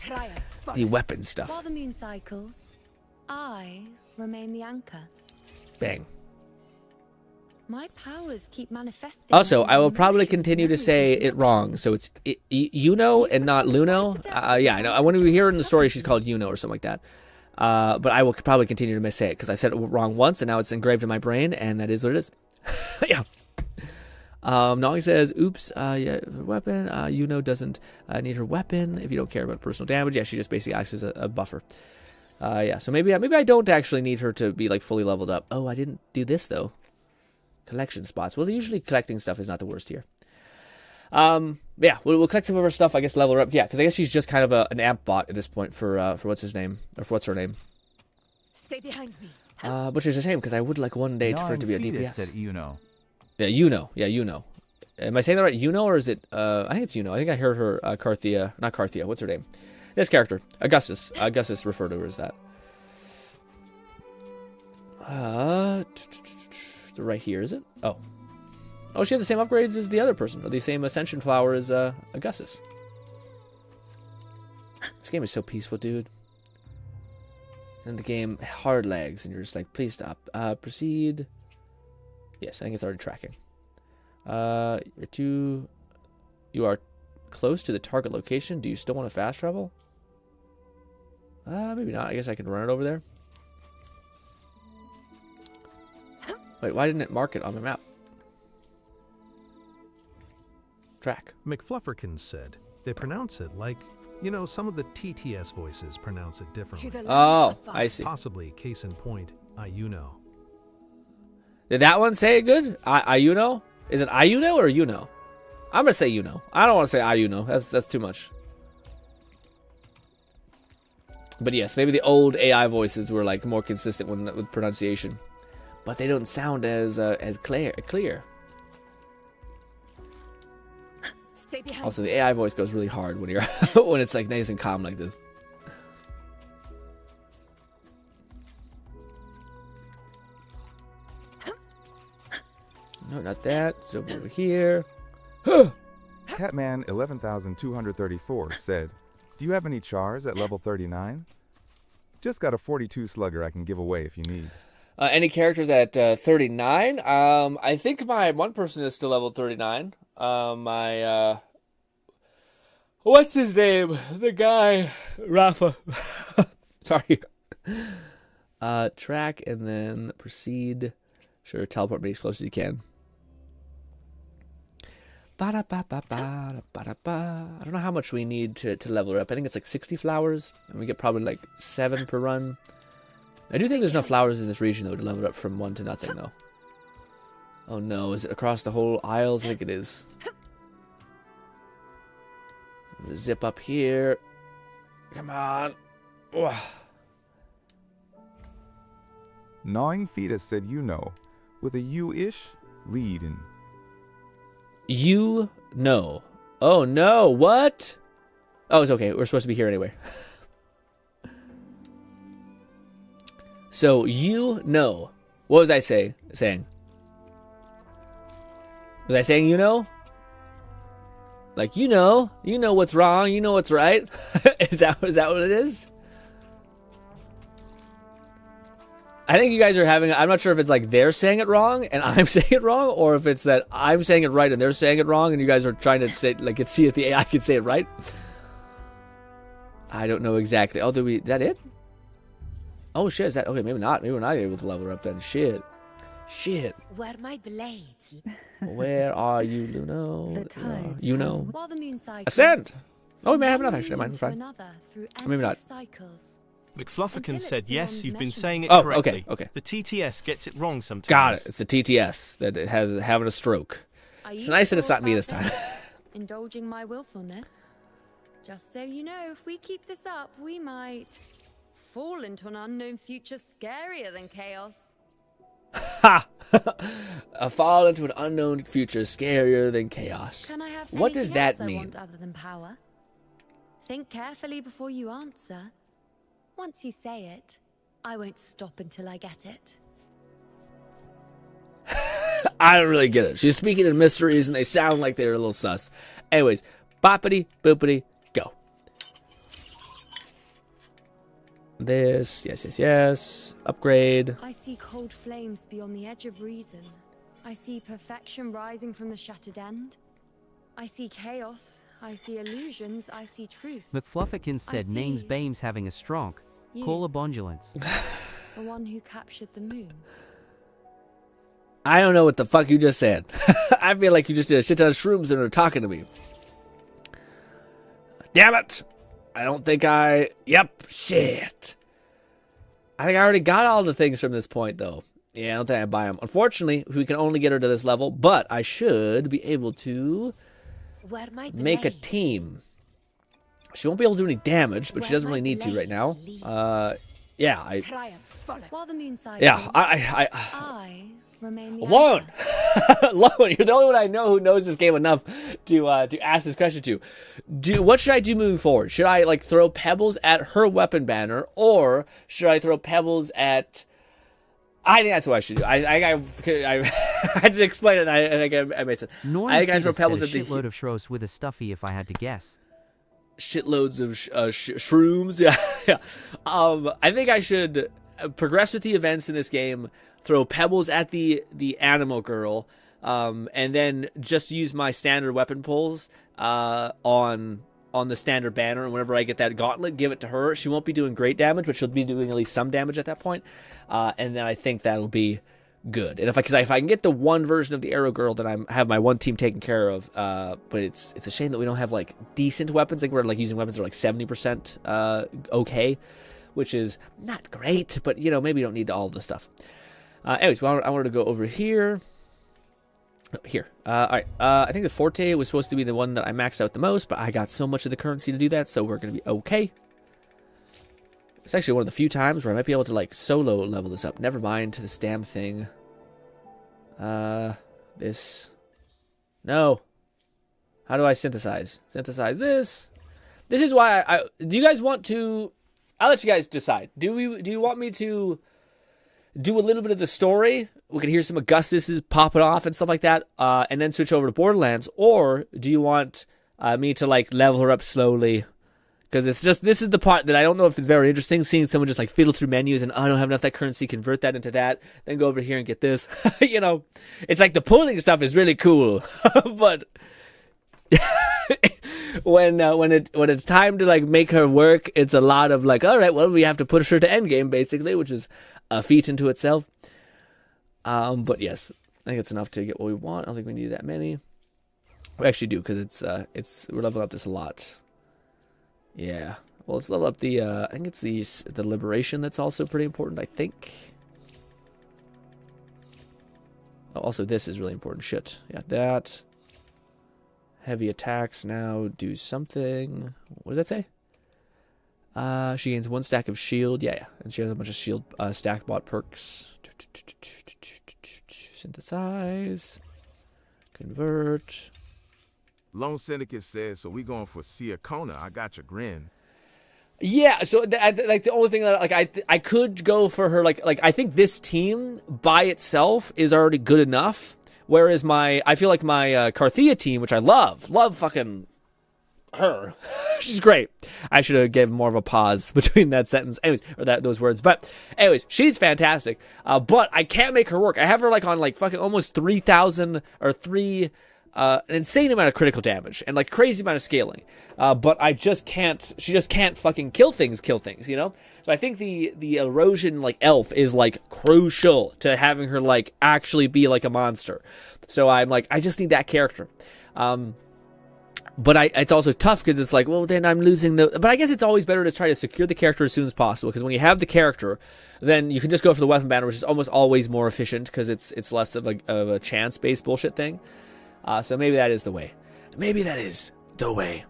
weapon stuff. While the moon cycles, I remain the anchor. Bang. My powers keep manifesting. Also, I will probably continue to say it wrong. So it's Yuno and not Luno. Yeah, I know. When we hear in the story, she's called Yuno or something like that. But I will probably continue to missay it because I said it wrong once, and now it's engraved in my brain, and that is what it is. Yeah. Nong says, oops, yeah, weapon. Yuno doesn't need her weapon if you don't care about personal damage. Yeah, she just basically acts as a buffer. Yeah, so maybe I don't actually need her to be like fully leveled up. Oh, I didn't do this though. Collection spots. Well, usually collecting stuff is not the worst here. Yeah, we'll collect some of her stuff. I guess level her up. Yeah, because I guess she's just kind of an amp bot at this point for what's his name or for what's her name. Stay behind me. Which is a shame because I would like one day for it to be a DPS. Said Yuno. Yeah, Yuno. Yeah, Yuno. Am I saying that right? Yuno, or is it? I think it's Yuno. I think I heard her Carthea. Not Carthea. What's her name? This character, Augustus. Augustus referred to her as that. Right here, is it? Oh. Oh, she has the same upgrades as the other person, or the same ascension flower as Augustus. This game is so peaceful, dude. And the game hard lags, and you're just like, please stop. Proceed. Yes, I think it's already tracking. You are close to the target location. Do you still want to fast travel? Maybe not. I guess I can run it over there. Wait, why didn't it mark it on the map? Track. McFlufferkins said they pronounce it like, you know, some of the TTS voices pronounce it differently. Oh, I see. Possibly, case in point, Ayuno. Did that one say it good? Ayuno? Is it Ayuno or Yuno? I'm gonna say Yuno. I don't want to say Ayuno. That's too much. But yes, maybe the old AI voices were like more consistent with pronunciation, but they don't sound as clear. Also, the AI voice goes really hard when you're when it's like nice and calm like this. No, not that. So over here. Catman 11,234 said, "Do you have any chars at level 39? Just got a 42 slugger I can give away if you need." Any characters at 39? I think my one person is still level 39. What's his name? The guy, Rafa. Sorry. Track and then proceed. Sure, teleport me as close as you can. I don't know how much we need to level her up. I think it's like 60 flowers, and we get probably like 7 per run. I do think there's enough flowers in this region, though, to level it up from 1 to nothing, though. Oh, no. Is it across the whole aisles? I think it is. Zip up here. Come on. Oh. Gnawing Fetus said you know, with a U-ish lead in. You know. Oh, no. What? Oh, it's okay. We're supposed to be here anyway. So, you know. What was I saying? Was I saying you know? Like, you know what's wrong, you know what's right. Is that what it is? I think you guys are having, I'm not sure if it's like they're saying it wrong and I'm saying it wrong, or if it's that I'm saying it right and they're saying it wrong and you guys are trying to say, like, see if the AI can say it right. I don't know exactly. Oh, is that it? Oh, shit, is that, okay, maybe not. Maybe we're not able to level her up then. Shit. Where my blades? Where are you, Luno? You know. While the moon cycles, Ascend! Oh, we may have enough, actually. Never mind, fine. Maybe not. McFlufferkins said, yes, you've been saying it Oh, correctly. okay. The TTS gets it wrong sometimes. Got it. It's the TTS that it has having a stroke. It's nice that it's not me this time. Indulging my willfulness. Just so you know, if we keep this up, we might fall into an unknown future scarier than chaos. Ha! A fall into an unknown future scarier than chaos. Can I have what does that I mean? want other than power? Think carefully before you answer. Once you say it, I won't stop until I get it. I don't really get it. She's speaking in mysteries, and they sound like they're a little sus. Anyways, boppity, boopity, go. This, yes. Upgrade. I see cold flames beyond the edge of reason. I see perfection rising from the shattered end. I see chaos. I see illusions. I see truth. McFluffikins said names Bames having a stronk. Call a bondulance. The one who captured the moon. I don't know what the fuck you just said. I feel like you just did a shit ton of shrooms and are talking to me. Damn it! I don't think I... Yep, shit. I think I already got all the things from this point, though. Yeah, I don't think I buy them. Unfortunately, we can only get her to this level, but I should be able to make a team. She won't be able to do any damage, but she doesn't really need to right now. Yeah, While the moon side yeah, I remain the Lone! Lone, you're the only one I know who knows this game enough to ask this question to. What should I do moving forward? Should I, like, throw pebbles at her weapon banner, or should I throw pebbles at... I think that's what I should do. I had to explain it, and I think I made sense. I think I throw pebbles at the... shitload of Shros with a stuffy if I had to guess. Shitloads of shrooms. Yeah. I think I should progress with the events in this game, throw pebbles at the animal girl, and then just use my standard weapon pulls on the standard banner, and whenever I get that gauntlet, give it to her. She won't be doing great damage, but she'll be doing at least some damage at that point, and then I think that'll be good. And if I can get the one version of the arrow girl, then I have my one team taken care of. But it's a shame that we don't have like decent weapons. Like we're like using weapons that are like 70% okay, which is not great. But you know, maybe you don't need all the stuff. Anyways, well, I wanted to go over here. Here. All right. I think the Forte was supposed to be the one that I maxed out the most, but I got so much of the currency to do that, so we're gonna be okay. It's actually one of the few times where I might be able to, like, solo level this up. Never mind to this damn thing. This. No. How do I synthesize? Synthesize this. This is why do you guys want to... I'll let you guys decide. Do you want me to do a little bit of the story? We can hear some Augustus's popping off and stuff like that, and then switch over to Borderlands. Or do you want me to, like, level her up slowly? Because it's just, this is the part that I don't know if it's very interesting, seeing someone just like fiddle through menus and, oh, I don't have enough that currency, convert that into that, then go over here and get this. You know, it's like the pulling stuff is really cool, but when it's time to like make her work, it's a lot of like, all right, well, we have to push her to endgame basically, which is a feat into itself. But yes, I think it's enough to get what we want. I don't think we need that many. We actually do, because we're leveling up this a lot. Yeah, well, let's level up the, I think it's the Liberation that's also pretty important, I think. Oh, also, this is really important. Shit. Yeah, that. Heavy attacks now do something. What does that say? She gains 1 stack of shield. Yeah. And she has a bunch of shield stack bot perks. Synthesize. Convert. Lone Syndicate says, so we going for Sia Kona. I got your grin. Yeah, so like the only thing that like I could go for her like I think this team by itself is already good enough. Whereas I feel like my Carthea team, which I love fucking her. She's great. I should have given more of a pause between that sentence, anyways, or those words. But anyways, she's fantastic. But I can't make her work. I have her like on like fucking almost 3,000 or an insane amount of critical damage and like crazy amount of scaling, but I just can't. She just can't fucking kill things, you know. So I think the erosion like elf is like crucial to having her like actually be like a monster. So I'm like, I just need that character. But it's also tough because it's like, well, then I'm losing the. But I guess it's always better to try to secure the character as soon as possible, because when you have the character, then you can just go for the weapon banner, which is almost always more efficient because it's less of a chance based bullshit thing. So maybe that is the way. Maybe that is the way.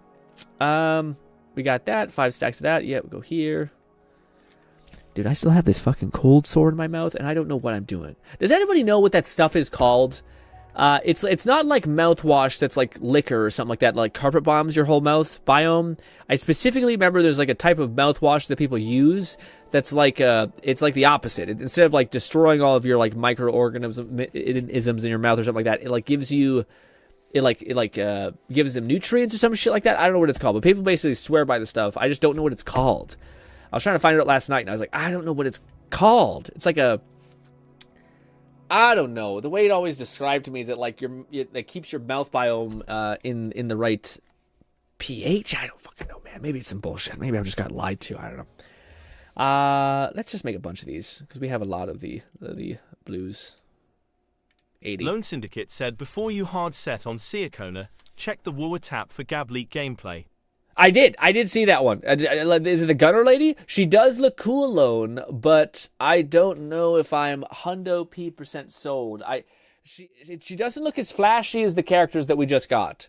We got that. 5 stacks of that. Yeah, we go here. Dude, I still have this fucking cold sore in my mouth, and I don't know what I'm doing. Does anybody know what that stuff is called? It's not like mouthwash that's like liquor or something like that, like carpet bombs your whole mouth biome. I specifically remember there's like a type of mouthwash that people use that's like it's like the opposite. Instead of like destroying all of your like microorganisms in your mouth or something like that, it like gives you gives them nutrients or some shit like that. I don't know what it's called, but people basically swear by the stuff. I just don't know what it's called. I was trying to find it out last night, and I was like, I don't know what it's called. It's like I don't know. The way it always described to me is that like it keeps your mouth biome in the right pH. I don't fucking know, man. Maybe it's some bullshit. Maybe I've just got lied to. I don't know. Let's just make a bunch of these because we have a lot of the blues. 80. Lone Syndicate said, before you hard set on Siakona, check the War tap for Gab leak gameplay. I did see that one. Is it the gunner lady? She does look cool, Lone, but I don't know if I'm hundo P% sold. She doesn't look as flashy as the characters that we just got.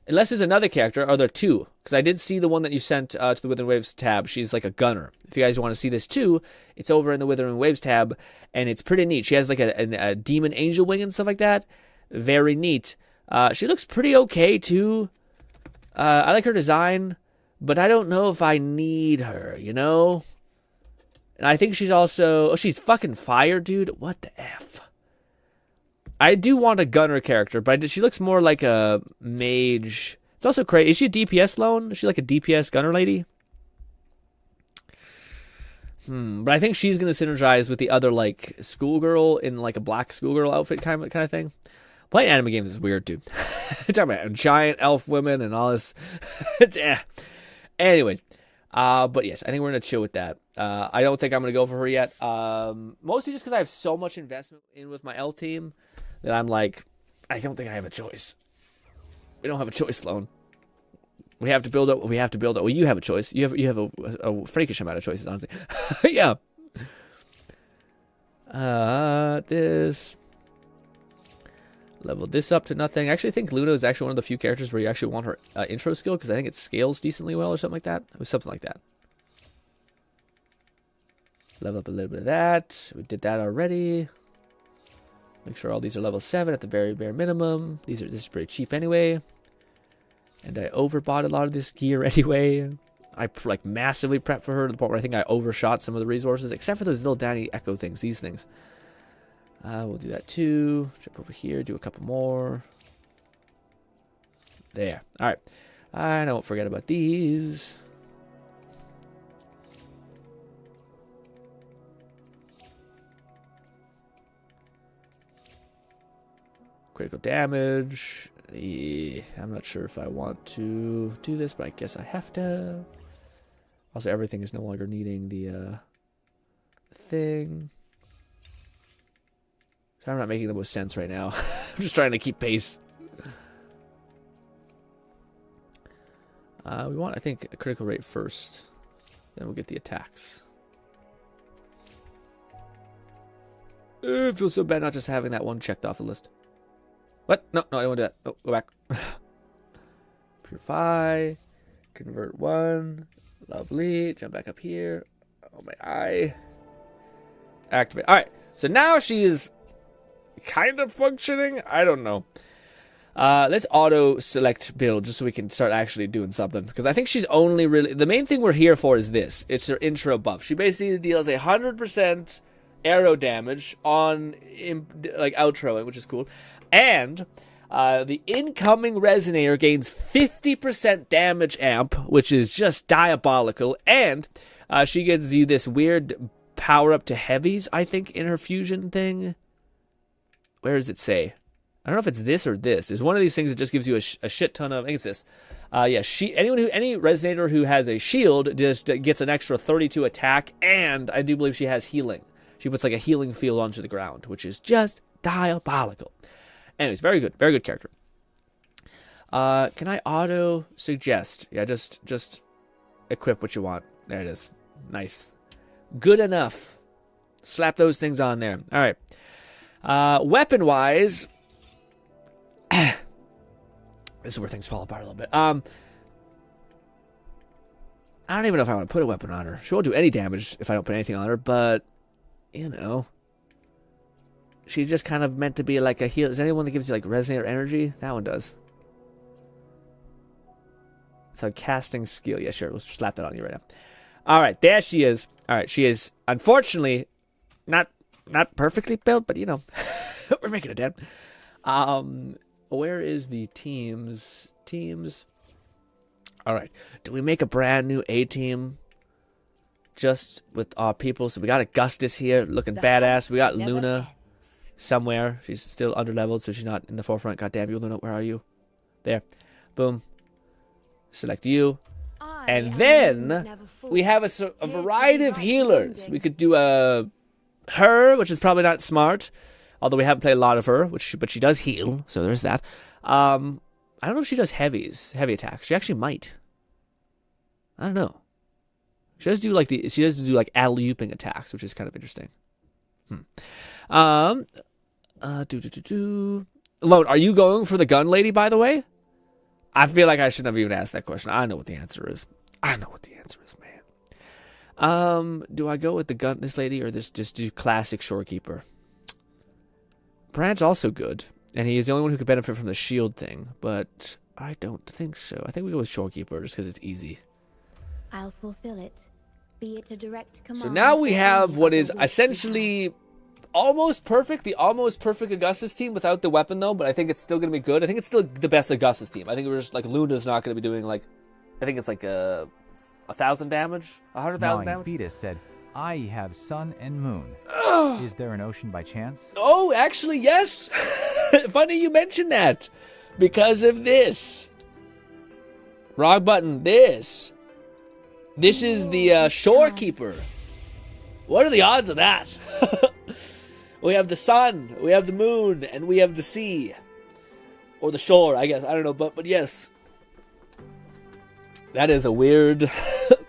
Unless there's another character. Are there two? Because I did see the one that you sent to the Withering Waves tab. She's like a gunner. If you guys want to see this too, it's over in the Withering Waves tab, and it's pretty neat. She has like a demon angel wing and stuff like that. Very neat. She looks pretty okay too. I like her design, but I don't know if I need her, you know? And I think she's also... Oh, she's fucking fire, dude. What the F? I do want a gunner character, but she looks more like a mage. It's also crazy. Is she a DPS Lone? Is she like a DPS gunner lady? But I think she's going to synergize with the other, like, schoolgirl in, like, a black schoolgirl outfit kind of thing. Playing anime games is weird, dude. Talking about giant elf women and all this. Yeah. Anyways. But yes, I think we're going to chill with that. I don't think I'm going to go for her yet. Mostly just because I have so much investment in with my elf team that I'm like, I don't think I have a choice. We don't have a choice, Sloan. We have to build up what we have to build up. Well, you have a choice. You have a freakish amount of choices, honestly. Yeah. This... Level this up to nothing. I actually think Luno is actually one of the few characters where you actually want her intro skill because I think it scales decently well or something like that. It was something like that. Level up a little bit of that. We did that already. Make sure all these are level 7 at the very bare minimum. This is pretty cheap anyway. And I overbought a lot of this gear anyway. I like massively prepped for her to the point where I think I overshot some of the resources, except for those little Danny Echo things, these things. We'll do that too. Jump over here, do a couple more. There. All right. I don't forget about these. Critical damage. Yeah, I'm not sure if I want to do this, but I guess I have to. Also, everything is no longer needing the thing. I'm not making the most sense right now. I'm just trying to keep pace. We want, I think, a critical rate first. Then we'll get the attacks. It feels so bad not just having that one checked off the list. What? No, I don't want to do that. Oh, go back. Purify. Convert 1. Lovely. Jump back up here. Oh, my eye. Activate. All right. So now she is... kind of functioning. I don't know. Let's auto select build just so we can start actually doing something, because I think she's only really the main thing we're here for is this. It's her intro buff. She basically deals 100% arrow damage on like outroing, which is cool, and the incoming resonator gains 50% damage amp, which is just diabolical, and she gives you this weird power up to heavies, I think, in her fusion thing. Where does it say? I don't know if it's this or this. There's one of these things that just gives you a shit ton of... I think it's this. Yeah, any resonator who has a shield just gets an extra 32 attack, and I do believe she has healing. She puts like a healing field onto the ground, which is just diabolical. Anyways, very good character. Can I auto suggest? Yeah, just equip what you want. There it is. Nice. Good enough. Slap those things on there. All right. Weapon-wise, this is where things fall apart a little bit. I don't even know if I want to put a weapon on her. She won't do any damage if I don't put anything on her, but, you know. She's just kind of meant to be like a heal. Is there anyone that gives you like resonator energy? That one does. It's a casting skill. Yeah, sure. We'll slap that on you right now. All right, there she is. All right, she is unfortunately not perfectly built, but you know, we're making it dead. Where is the teams? Teams. All right. Do we make a brand new A team? Just with our people. So we got Augustus here, looking badass. We got Luna somewhere. She's still underleveled, so she's not in the forefront. God damn you, Luna. Where are you? There. Boom. Select you. And then we have a variety of healers. We could do her, which is probably not smart. Although we haven't played a lot of her, but she does heal, so there's that. I don't know if she does heavy attacks. She actually might. I don't know. She does do like alley-ooping attacks, which is kind of interesting. Lone, are you going for the gun lady, by the way? I feel like I shouldn't have even asked that question. I know what the answer is. Man. Do I go with this lady, or just do classic shorekeeper? Brant's also good, and he is the only one who could benefit from the shield thing, but I don't think so. I think we go with shorekeeper just because it's easy. I'll fulfill it. Be it a direct command. So now we have what is essentially almost perfect, the almost perfect Augustus team without the weapon though, but I think it's still going to be good. I think it's still the best Augustus team. I think we're just like Luna's not going to be doing like, I think it's like 1,000 damage, 100,000 damage. Fetus said, I have sun and moon. Is there an ocean by chance? Oh, actually, yes. Funny you mentioned that. Because of this. Wrong button. This is the shorekeeper. What are the odds of that? We have the sun, we have the moon, and we have the sea. Or the shore, I guess. I don't know, but yes. That is a weird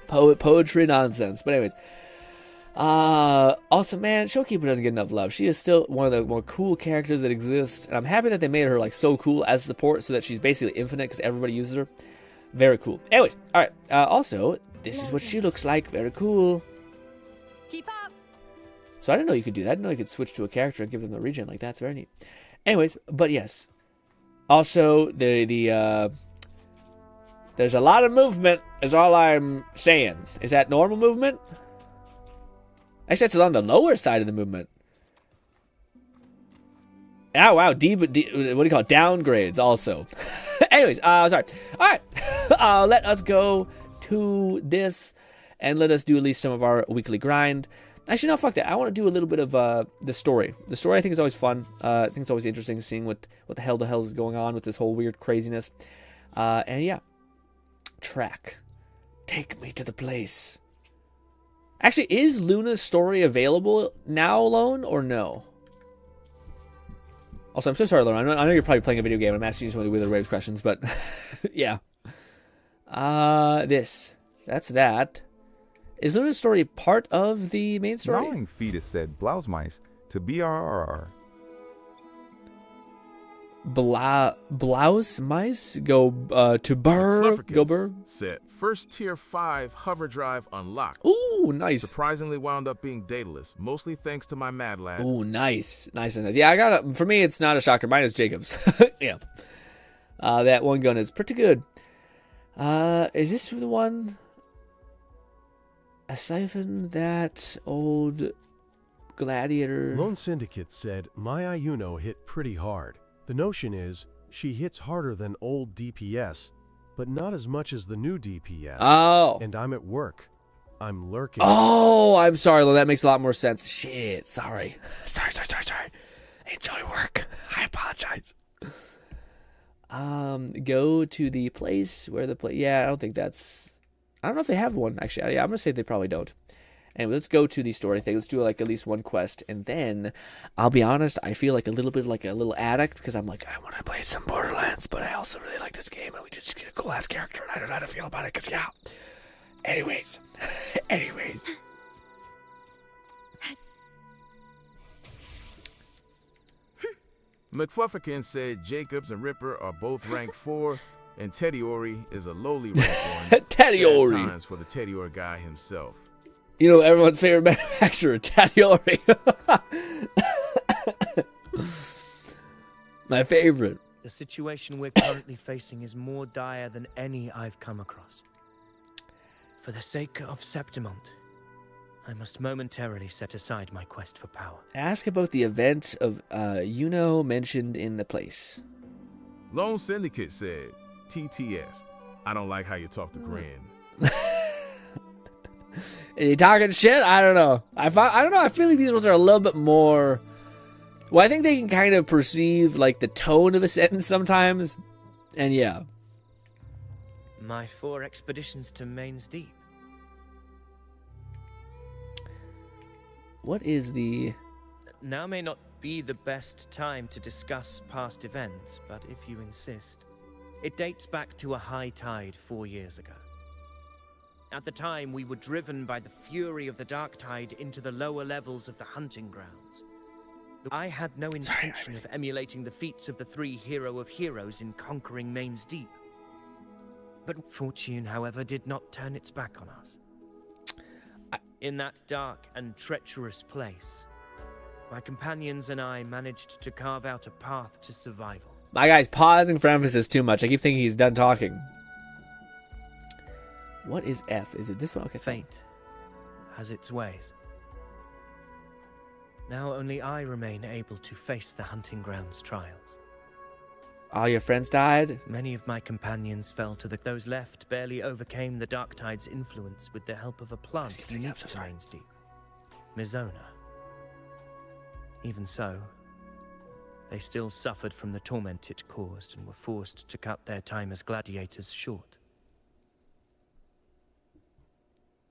poetry nonsense. But anyways. Also, man, Shorekeeper doesn't get enough love. She is still one of the more cool characters that exist. And I'm happy that they made her like so cool as support so that she's basically infinite because everybody uses her. Very cool. Anyways, alright. Also, this is what she looks like. Very cool. Keep up. So I didn't know you could do that. I didn't know you could switch to a character and give them the regen like that. It's very neat. Anyways, but yes. Also, there's a lot of movement, is all I'm saying. Is that normal movement? Actually, that's on the lower side of the movement. Oh, wow. What do you call it? Downgrades also. Anyways, sorry. All right. Let us go to this and let us do at least some of our weekly grind. Actually, no, fuck that. I want to do a little bit of the story. The story I think is always fun. I think it's always interesting seeing what the hell is going on with this whole weird craziness. And yeah. Track. Take me to the place. Actually, is Luna's story available now, Lone, or no? Also, I'm so sorry, Lone. I know you're probably playing a video game. I'm asking you some of the Wither Waves questions, but yeah. That's that. Is Luna's story part of the main story? Gnawing Fetus said, Blouse Mice to BRRR. Blouse mice go to burr. Go burr. Said first tier 5 hover drive unlocked. Ooh, nice. Surprisingly wound up being dataless, mostly thanks to my mad lad. Ooh, nice. Yeah, I got it. For me, it's not a shocker. Mine is Jacob's. Yeah. That one gun is pretty good. Is this the one? A siphon, that old gladiator. Lone Syndicate said, my Ayuno hit pretty hard. The notion is, she hits harder than old DPS, but not as much as the new DPS. Oh. And I'm at work. I'm lurking. Oh, I'm sorry, Lone. That makes a lot more sense. Shit, sorry. Sorry. Enjoy work. I apologize. Go to the place where the yeah, I don't think that's... I don't know if they have one, actually. Yeah, I'm going to say they probably don't. Anyway, let's go to the story thing. Let's do like at least one quest. And then, I'll be honest, I feel like a little bit like a little addict because I'm like, I want to play some Borderlands, but I also really like this game and we just get a cool ass character and I don't know how to feel about it because, yeah. Anyways. McFlufferkin said Jacobs and Ripper are both rank 4. and Teddy Ori is a lowly rank one. Teddy Sad Ori. times for the Teddy Ori guy himself. You know, everyone's favorite manufacturer, Teddy Ori. My favorite. The situation we're currently facing is more dire than any I've come across. For the sake of Septimont, I must momentarily set aside my quest for power. Ask about the event of Luno mentioned in the place. Lone Syndicate said, TTS, I don't like how you talk to GRINN. Are you talking shit? I don't know. I don't know. I feel like these ones are a little bit more... Well, I think they can kind of perceive, like, the tone of a sentence sometimes. And yeah. My 4 expeditions to Main's Deep. What is the... Now may not be the best time to discuss past events, but if you insist, it dates back to a high tide 4 years ago. At the time, we were driven by the fury of the dark tide into the lower levels of the hunting grounds. I had no intention of emulating the feats of the 3 hero of heroes in conquering Main's Deep. But fortune, however, did not turn its back on us. In that dark and treacherous place, my companions and I managed to carve out a path to survival. My guy's pausing for emphasis too much. I keep thinking he's done talking. What is F? Is it this one? Okay, Fate has its ways. Now only I remain able to face the hunting grounds trials. All your friends died? Many of my companions fell to those left barely overcame the dark tide's influence with the help of a plant unique to Main's Deep, Mizona. Even so, they still suffered from the torment it caused and were forced to cut their time as gladiators short.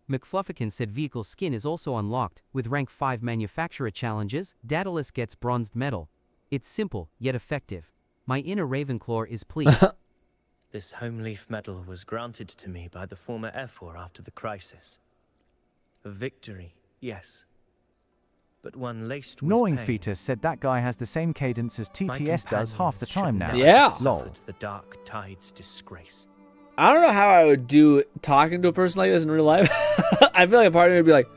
McFluffican said vehicle skin is also unlocked. With rank 5 manufacturer challenges, Daedalus gets bronzed metal. It's simple, yet effective. My inner Ravenclaw is pleased. This home leaf medal was granted to me by the former Ephor after the crisis. A victory, yes, but one laced with Gnawing pain. Fetus said that guy has the same cadence as TTS does half the time now. Yeah. Lol. The dark tide's disgrace. I don't know how I would do talking to a person like this in real life. I feel like a part of me would be like,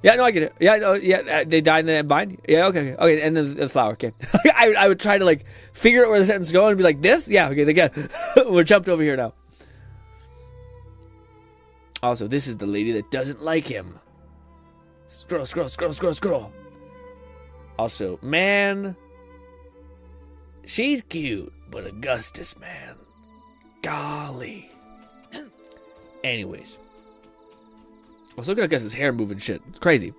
yeah, no, I get it. Yeah, no, yeah, they died in the vine. Yeah, okay, okay, and then the flower. Okay, I would try to like figure out where the sentence is going and be like, this, yeah, okay, they get. We're jumped over here now. Also, this is the lady that doesn't like him. Scroll, scroll, scroll, scroll, scroll. Also, man, she's cute, but Augustus, man, golly. Anyways. Also, look at Augustus' hair moving shit. It's crazy.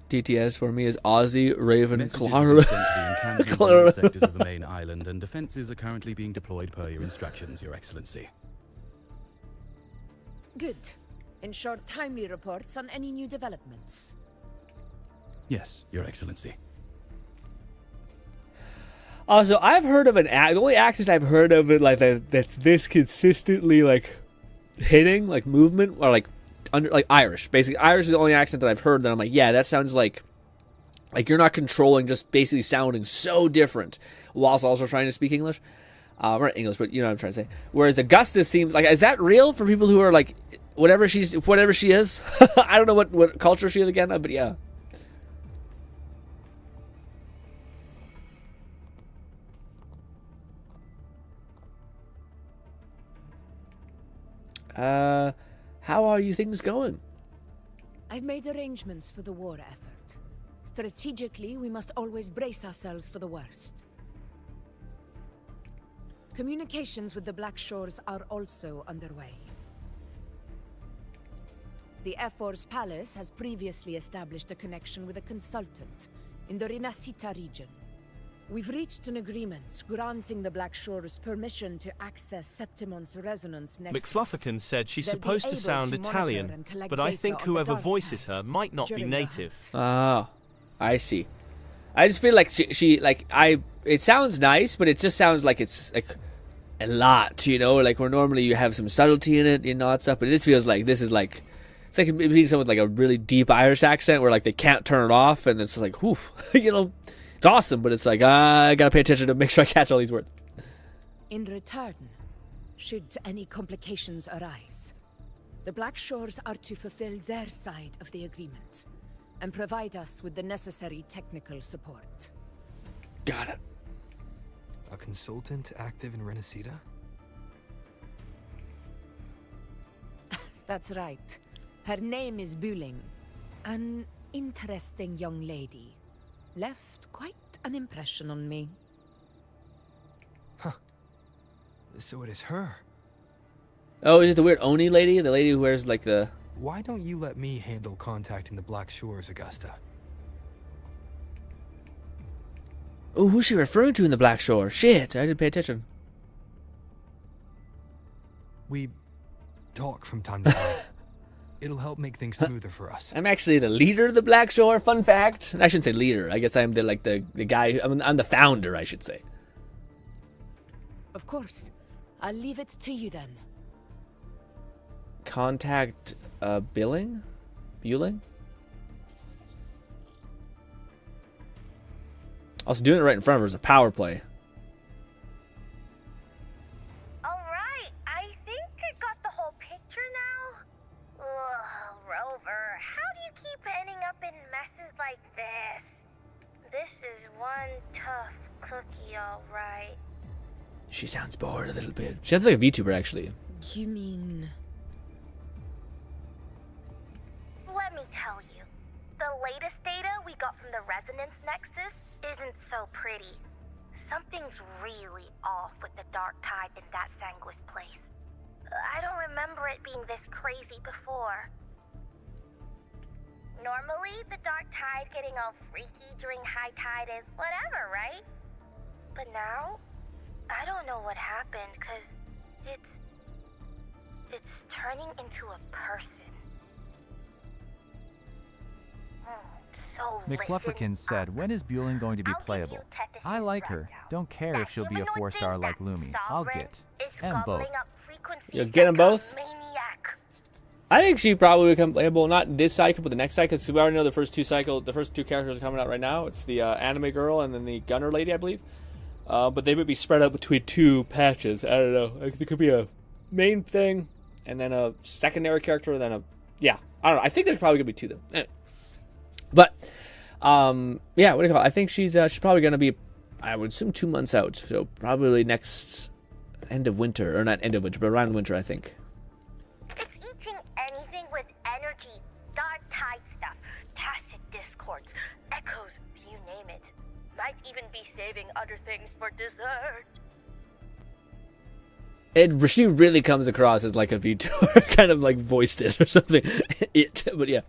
TTS for me is Aussie, Raven, Clara. Clara. Sectors of the main island, and defenses are currently being deployed per your instructions, Your Excellency. Good. Ensure timely reports on any new developments. Yes, Your Excellency. Also, I've heard of the only accent I've heard of it like that's this consistently like hitting like movement or like under like Irish. Basically, Irish is the only accent that I've heard that I'm like, yeah, that sounds like you're not controlling, just basically sounding so different whilst also trying to speak English. Or not English, but you know what I'm trying to say. Whereas Augustus seems like, is that real for people who are like whatever she is? I don't know what culture she is again, but yeah. How are you things going? I've made arrangements for the war effort. Strategically, we must always brace ourselves for the worst. Communications with the Black Shores are also underway. The Ephor's palace has previously established a connection with a consultant in the Rinascita region. We've reached an agreement granting the Black Shores permission to access Septimon's resonance nexus. McFluffican said she's They'll be supposed to able sound to monitor Italian, and collect but I data think on the whoever dark voices her might not be during the native. Oh, I see. I just feel like she like it sounds nice, but it just sounds like it's like a lot, you know, like where normally you have some subtlety in it, you know, and stuff. But this feels like it's It's like meeting someone with like a really deep Irish accent where like they can't turn it off, and it's like, whew, you know, it's awesome, but it's like I gotta pay attention to make sure I catch all these words. In return, should any complications arise, the Black Shores are to fulfill their side of the agreement and provide us with the necessary technical support. Got it. A consultant active in Renacita? That's right. Her name is Buling. An interesting young lady. Left quite an impression on me. Huh. So it is her. Oh, is it the weird Oni lady? The lady who wears like the... Why don't you let me handle contacting the Black Shores, Augusta? Oh, who's she referring to in the Black Shore? Shit, I didn't pay attention. We talk from time to time. It'll help make things smoother for us. I'm actually the leader of the Black Shore, fun fact. I shouldn't say leader. I guess I'm the guy, I'm the founder, I should say. Of course. I'll leave it to you then. Contact, Buling? Also, doing it right in front of her is a power play. Alright, I think I got the whole picture now. Ugh, Rover, how do you keep ending up in messes like this? This is one tough cookie, alright. She sounds bored a little bit. She sounds like a VTuber, actually. You mean... Let me tell you, the latest data we got from the Resonance Nexus isn't so pretty. Something's really off with the dark tide in that Sanguis place. I don't remember it being this crazy before. Normally, the dark tide getting all freaky during high tide is whatever, right? But now, I don't know what happened, cause it's turning into a person. So McFluffrikins said, when is Buling going to be playable? I like her. Don't care if she'll be a 4-star like Lumi. I'll get them both. You'll get them both? I think she probably become playable, not this cycle, but the next cycle, because we already know the first two characters are coming out right now. It's the anime girl and then the gunner lady, I believe. But they would be spread out between two patches. I don't know. Like, there could be a main thing, and then a secondary character, and then a... Yeah, I don't know. I think there's probably going to be two, though. Anyway. But, yeah, what do you call it? I think she's probably going to be, I would assume, 2 months out. So probably next end of winter, or not end of winter, but around winter, I think. It's eating anything with energy, dark tide stuff, tacit discords, echoes, you name it. Might even be saving other things for dessert. She really comes across as like a VTuber, kind of like voiced it or something. But yeah.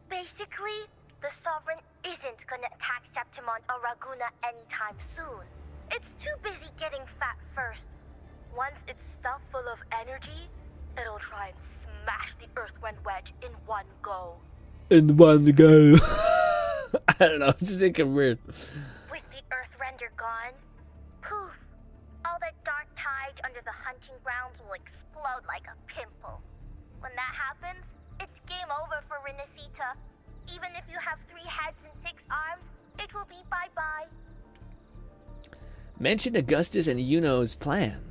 Basically, the Sovereign isn't gonna attack Septimon or Raguna anytime soon. It's too busy getting fat first. Once it's stuffed full of energy, it'll try and smash the Earthwind Wedge in one go. In one go. I don't know, it's just thinking weird. With the Earthrender gone, poof, all that dark tide under the hunting grounds will explode like a pimple. When that happens, it's game over for Renacita. Even if you have 3 heads and 6 arms, it will be bye-bye. Mention Augustus and Yuno's plan.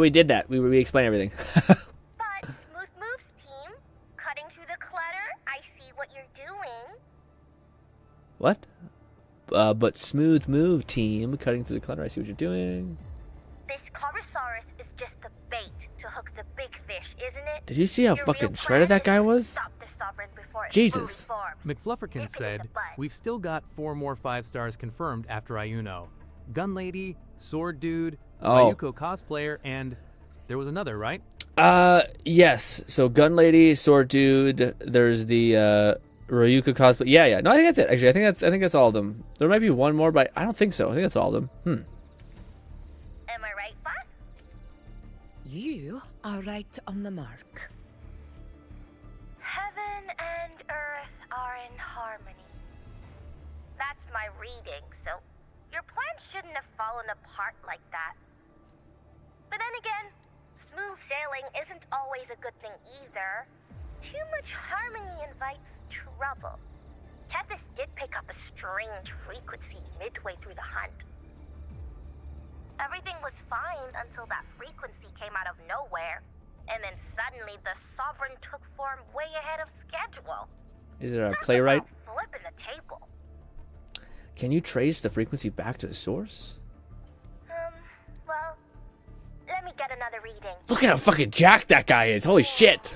We did that. We explained everything. But Smooth Moves team, cutting through the clutter, I see what you're doing. What? But Smooth Move team, cutting through the clutter, I see what you're doing. This Corosaurus is just the bait to hook the big fish, isn't it? Did you see how fucking shredded that guy was? Jesus. McFluffrikins said, we've still got 4 more 5 stars confirmed after Ayuno. Gun Lady, Sword Dude, Mayuko cosplayer, and there was another, right? Yes. So Gun Lady, Sword Dude, there's the Ryuka cosplay. Yeah. No, I think that's it. Actually, I think that's all of them. There might be one more, but I don't think so. I think that's all of them. Am I right, boss? You are right on the mark. Heaven and earth are in harmony. That's my reading, so your plan shouldn't have fallen apart like that. But then again, smooth sailing isn't always a good thing either. Too much harmony invites trouble. Tethys did pick up a strange frequency midway through the hunt. Everything was fine until that frequency came out of nowhere, and then suddenly the Sovereign took form way ahead of schedule. Is there a playwright? Flipping the table. Can you trace the frequency back to the source? Well, let me get another reading. Look at how fucking jacked that guy is. Holy shit.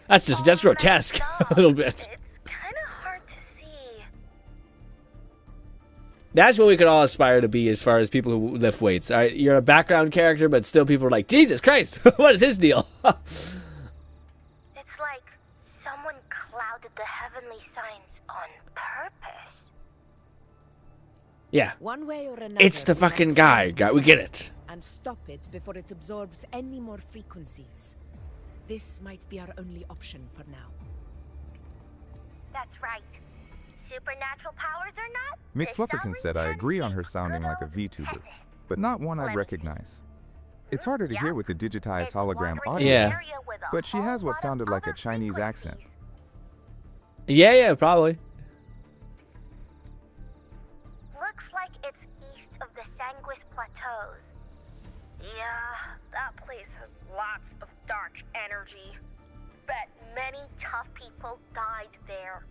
That's grotesque a little bit. That's what we could all aspire to be as far as people who lift weights. All right, you're a background character, but still people are like, Jesus Christ, what is his deal? It's like someone clouded the heavenly signs on purpose. Yeah. One way or another, It's the fucking guy. We get it. And stop it before it absorbs any more frequencies. This might be our only option for now. That's right. Supernatural powers or not, McFlufferkin said I agree on her sounding like a VTuber, but not one I'd recognize. It's harder to hear with the digitized hologram audio, Yeah. but she has what sounded like a Chinese accent. Yeah, probably. Looks like it's east of the Sanguis Plateaus. Yeah, that place has lots of dark energy. Bet many tough people died there.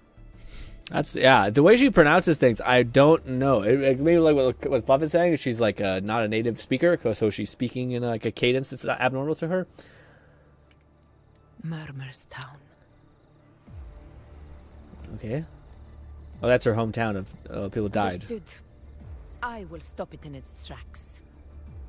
That's, yeah, the way she pronounces things, I don't know. Maybe like what Fluff is saying, she's like not a native speaker, so she's speaking in like a cadence that's abnormal to her. Murmur's Town. Okay. Oh, that's her hometown of people died. Understood. I will stop it in its tracks.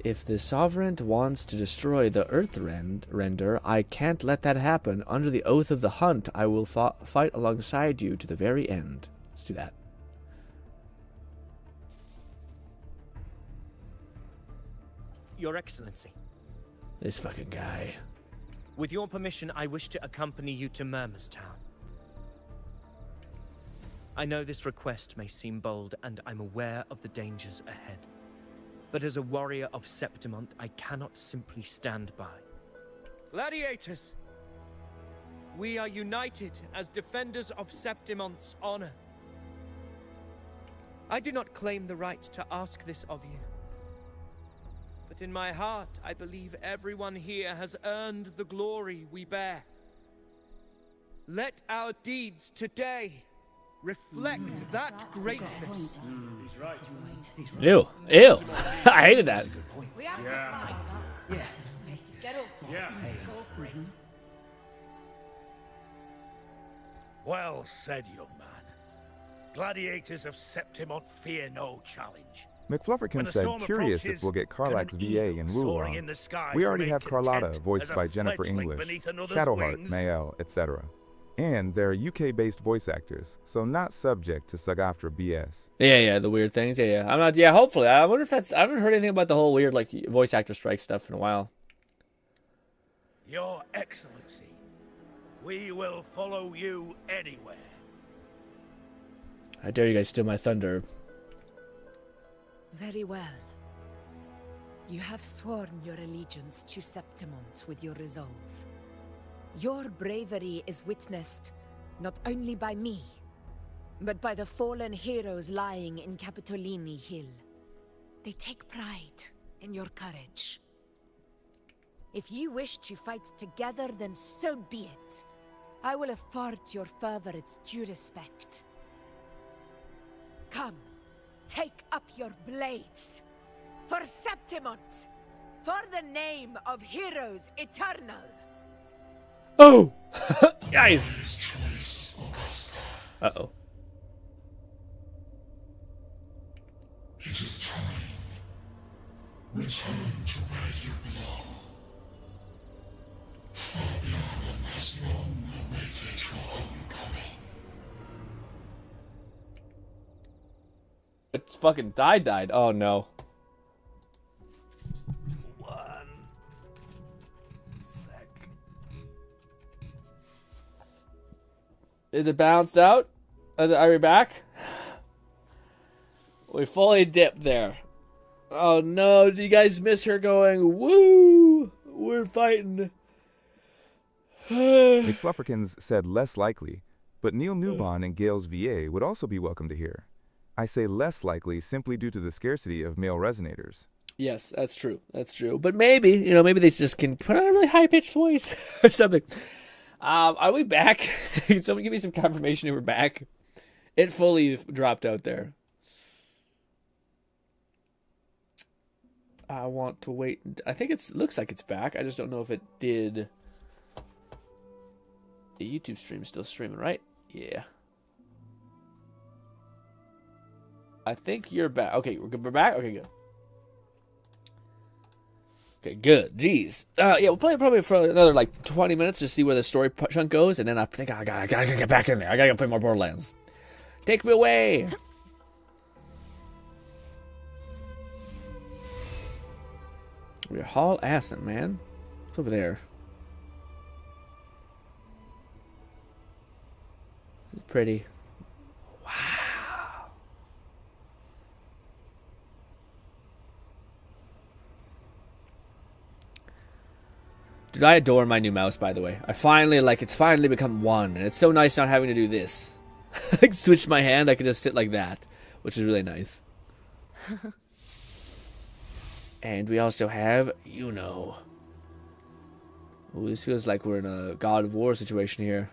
If the Sovereign wants to destroy the Earth Render, I can't let that happen. Under the oath of the hunt, I will fight alongside you to the very end. Let's do that. Your Excellency. This fucking guy. With your permission, I wish to accompany you to Murmur's Town. I know this request may seem bold, and I'm aware of the dangers ahead. But as a warrior of Septimont, I cannot simply stand by. Gladiators! We are united as defenders of Septimont's honor. I do not claim the right to ask this of you. But in my heart, I believe everyone here has earned the glory we bear. Let our deeds today reflect that greatness. He's right. Ew. Ew. I hated that. We have to fight. Yeah. Get up. Yeah. Go for it. Well said, young man. Gladiators of Septimont fear no challenge. McFlufferkin said, curious if we'll get Karlak's VA in Wuthering. We already have Carlotta, voiced by Jennifer English, Shadowheart, Mael, etc. And they're UK-based voice actors, so not subject to SAG-AFTRA BS. Yeah, the weird things. Yeah. I'm not. Yeah, hopefully. I wonder if that's. I haven't heard anything about the whole weird like voice actor strike stuff in a while. Your Excellency, we will follow you anywhere. I dare you guys steal my thunder. Very well. You have sworn your allegiance to Septimont with your resolve. Your bravery is witnessed not only by me, but by the fallen heroes lying in Capitolini Hill. They take pride in your courage. If you wish to fight together, then so be it. I will afford your fervor its due respect. Come, take up your blades. For Septimont! For the name of heroes eternal! Oh! Guys! Uh-oh. It is time. Return to where you belong. Far beyond and has long awaited your homecoming. It's fucking died. Oh no. Is it balanced out? Are we back? We fully dipped there. Oh no, do you guys miss her going, woo, we're fighting? McFlufferkins said less likely, but Neil Newbon and Gales VA would also be welcome to hear. I say less likely simply due to the scarcity of male resonators. Yes, that's true. That's true. But maybe, maybe they just can put on a really high-pitched voice or something. Are we back? Can someone give me some confirmation that we're back? It fully dropped out there. I want to wait. I think it looks like it's back. I just don't know if it did. The YouTube stream is still streaming, right? Yeah. I think you're back. Okay, we're back? Okay, good. Okay, good. Jeez. Yeah, we'll play probably for another, 20 minutes to see where the story chunk goes, and then I think I gotta get back in there. I gotta play more Borderlands. Take me away! We're haul-assing, man. What's over there? This is pretty. Wow. Dude, I adore my new mouse, by the way. I finally, it's finally become one, and it's so nice not having to do this. Switch my hand, I can just sit like that, which is really nice. And we also have Luno. Ooh, this feels like we're in a God of War situation here.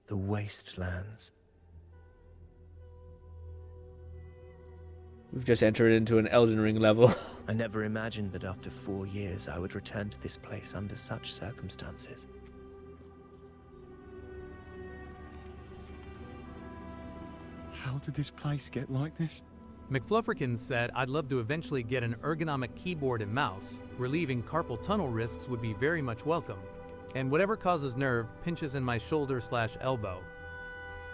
The wastelands. We've just entered into an Elden Ring level. I never imagined that after 4 years I would return to this place under such circumstances. How did this place get like this? McFlufferkins said, I'd love to eventually get an ergonomic keyboard and mouse. Relieving carpal tunnel risks would be very much welcome. And whatever causes nerve, pinches in my shoulder/elbow.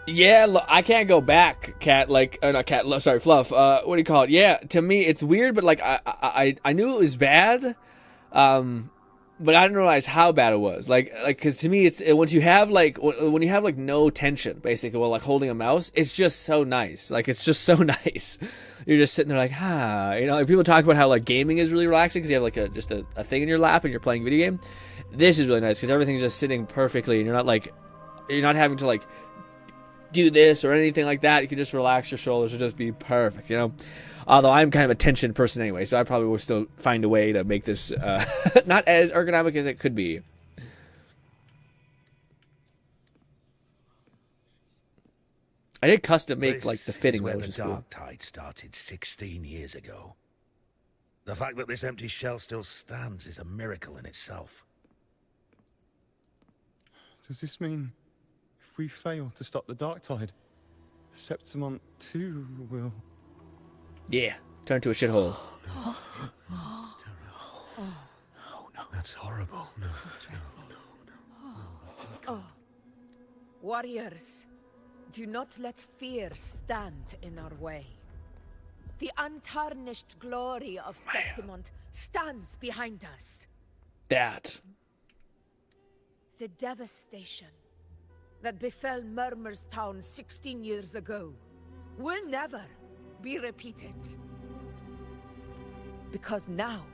Yeah, look, I can't go back, Cat. Not Cat. Sorry, Fluff. What do you call it? Yeah, to me, it's weird, but I knew it was bad, but I didn't realize how bad it was. Because to me, it's once you have when you have no tension, basically, while holding a mouse, it's just so nice. It's just so nice. You're just sitting there people talk about how gaming is really relaxing because you have just a thing in your lap and you're playing a video game. This is really nice because everything's just sitting perfectly, and you're not having to do this or anything like that. You can just relax your shoulders and just be perfect, Although I'm kind of a tension person anyway, so I probably will still find a way to make this not as ergonomic as it could be. I did custom make the fitting though, which is cool. Dark Tide started 16 years ago. The fact that this empty shell still stands is a miracle in itself. Does this mean if we fail to stop the Dark Tide, Septimont 2 will... Yeah, turn to a shithole. Oh, no. It's terrible. Oh, no. That's horrible. No, no. Warriors, do not let fear stand in our way. The untarnished glory of Septimont stands behind us. That. The devastation that befell Murmur's town 16 years ago will never be repeated. Because now,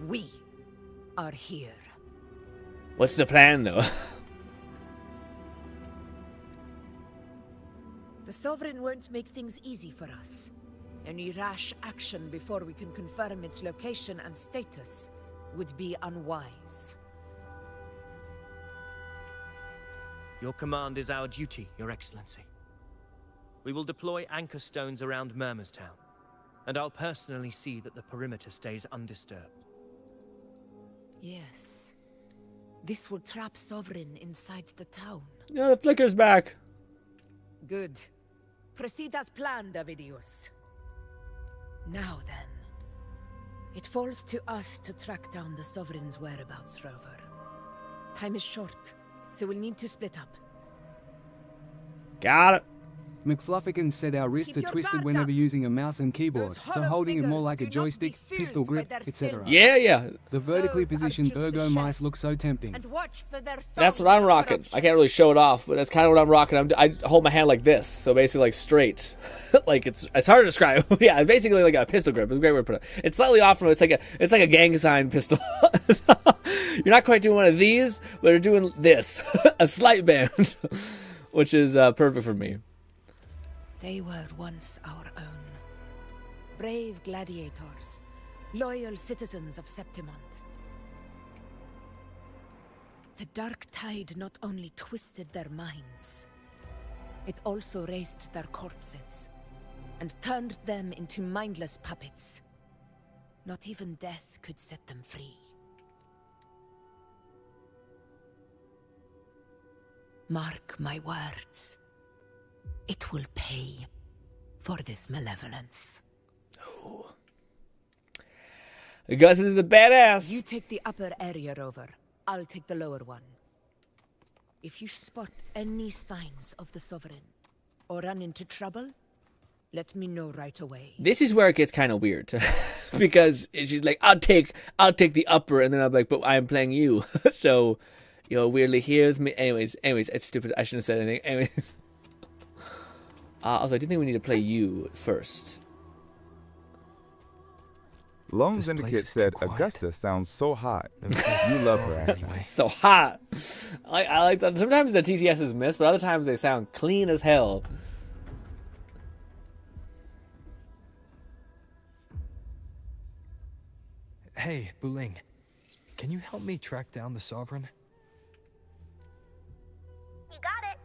we are here. What's the plan, though? The Sovereign won't make things easy for us. Any rash action before we can confirm its location and status would be unwise. Your command is our duty, Your Excellency. We will deploy anchor stones around Murmurstown, and I'll personally see that the perimeter stays undisturbed. Yes. This will trap Sovereign inside the town. No, the flicker's back. Good. Proceed as planned, Avidius. Now then, it falls to us to track down the Sovereign's whereabouts, Rover. Time is short, so we'll need to split up. Got it. McFluffican said our wrists are twisted whenever using a mouse and keyboard, so holding it more like a joystick, pistol grip, etc. Yeah. The vertically positioned Burgo mice look so tempting. That's what I'm rocking. I can't really show it off, but that's kind of what I'm rocking. I hold my hand like this, so basically like straight. Like it's hard to describe. Yeah, it's basically like a pistol grip. It's a great way to put it. It's slightly off from it's like a gang sign pistol. You're not quite doing one of these, but you're doing this, a slight bend, which is perfect for me. They were once our own. Brave gladiators, loyal citizens of Septimont. The dark tide not only twisted their minds, it also raised their corpses and turned them into mindless puppets. Not even death could set them free. Mark my words. It will pay for this malevolence. Oh. Gus is a badass. You take the upper area, Rover. I'll take the lower one. If you spot any signs of the Sovereign or run into trouble, let me know right away. This is where it gets kind of weird. Because she's like, I'll take the upper, and then I'm like, but I'm playing you. So, weirdly here with me. Anyways, it's stupid. I shouldn't have said anything. Anyways. Also, I do think we need to play you first. Lone Syndicate said Augusta sounds so hot. You love her accent. So hot. I like that. Sometimes the TTSs miss, but other times they sound clean as hell. Hey, Buling. Can you help me track down the Sovereign? You got it.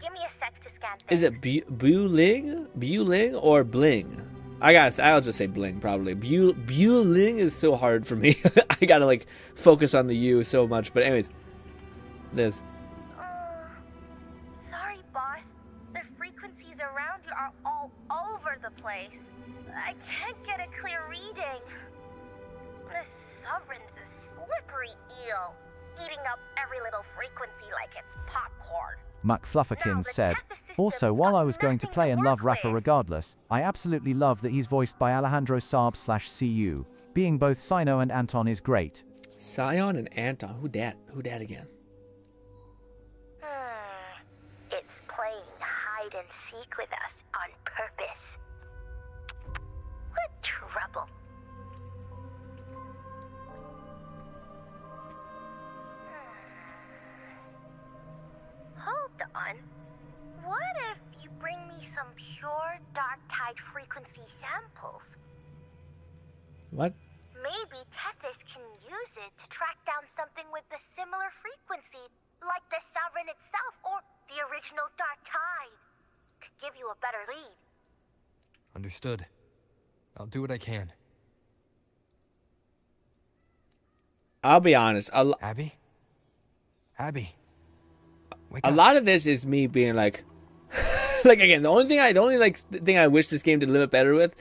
Give me a sec to scan things. Is it Buling or Bling? I'll just say Bling probably. Buling is so hard for me. I gotta like focus on the U so much. But anyways, this. Sorry, boss. The frequencies around you are all over the place. I can't get a clear reading. The Sovereign's a slippery eel, eating up every little frequency like it's popcorn. McFlufferkins said, also while I was going to play and love Rafa regardless, I absolutely love that he's voiced by Alejandro Saab/CU. Being both Sino and Anton is great. Sion and Anton, who dat again? It's playing hide and seek with us on purpose. What trouble. Hold on. What if you bring me some pure dark tide frequency samples? What? Maybe Tethys can use it to track down something with a similar frequency, like the Sovereign itself or the original dark tide. Could give you a better lead. Understood. I'll do what I can. I'll be honest. Abby? A lot of this is me being like, like again, the only thing I wish this game did limit better with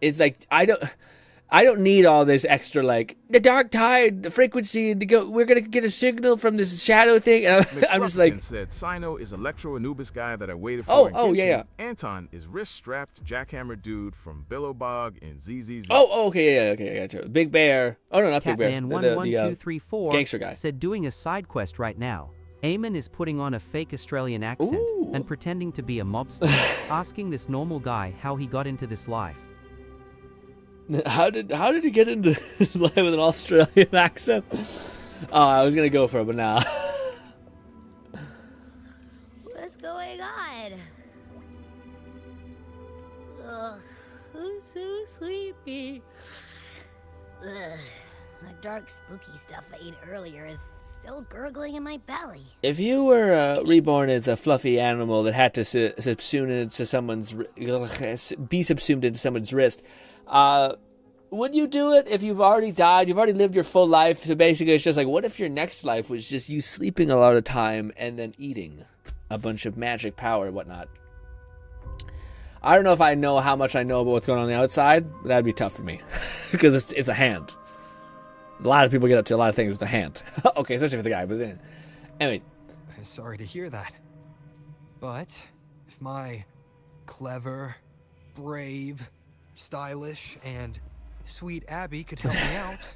is like I don't need all this extra like the dark tide, the frequency to go. We're gonna get a signal from this shadow thing, and I'm just like. Said Sino is Electro Anubis guy that I waited for. Oh yeah. Anton is wrist strapped jackhammer dude from Billowbog and ZZZ. Okay, I got you. Big Bear. Oh no, not Big Bear. Catman11234 gangster guy said doing a side quest right now. Eamon is putting on a fake Australian accent and pretending to be a mobster, asking this normal guy how he got into this life. How did he get into his life with an Australian accent? Oh, I was gonna go for it, but nah. What's going on? Ugh, I'm so sleepy. Ugh, the dark, spooky stuff I ate earlier is still gurgling in my belly. If you were reborn as a fluffy animal that had to be subsumed into someone's wrist, would you do it if you've already died? You've already lived your full life. So basically, it's just like, what if your next life was just you sleeping a lot of time and then eating a bunch of magic power and whatnot? I don't know if I know how much I know about what's going on the outside. But that'd be tough for me because it's a hand. A lot of people get up to a lot of things with a hand. Okay, especially if it's a guy, but then... Anyway. Sorry to hear that. But if my clever, brave, stylish, and sweet Abby could help me out,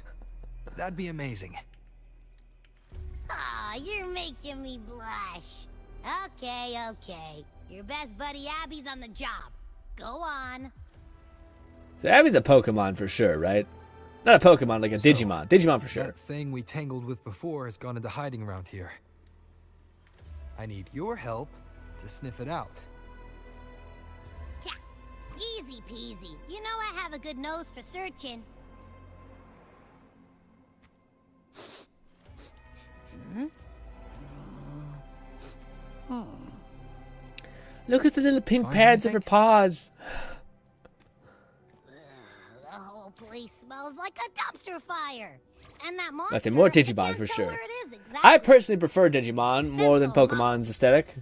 that'd be amazing. Aw, you're making me blush. Okay. Your best buddy Abby's on the job. Go on. So Abby's a Pokemon for sure, right? Not a Pokemon, like a Digimon. Digimon for sure. That thing we tangled with before has gone into hiding around here. I need your help to sniff it out. Yeah, easy peasy. You know I have a good nose for searching. Look at the little pink pads of her paws. The whole place smells like a dumpster fire. And that monster, That's more Digimon for sure. Exactly. I personally prefer Digimon more than Pokemon's aesthetic.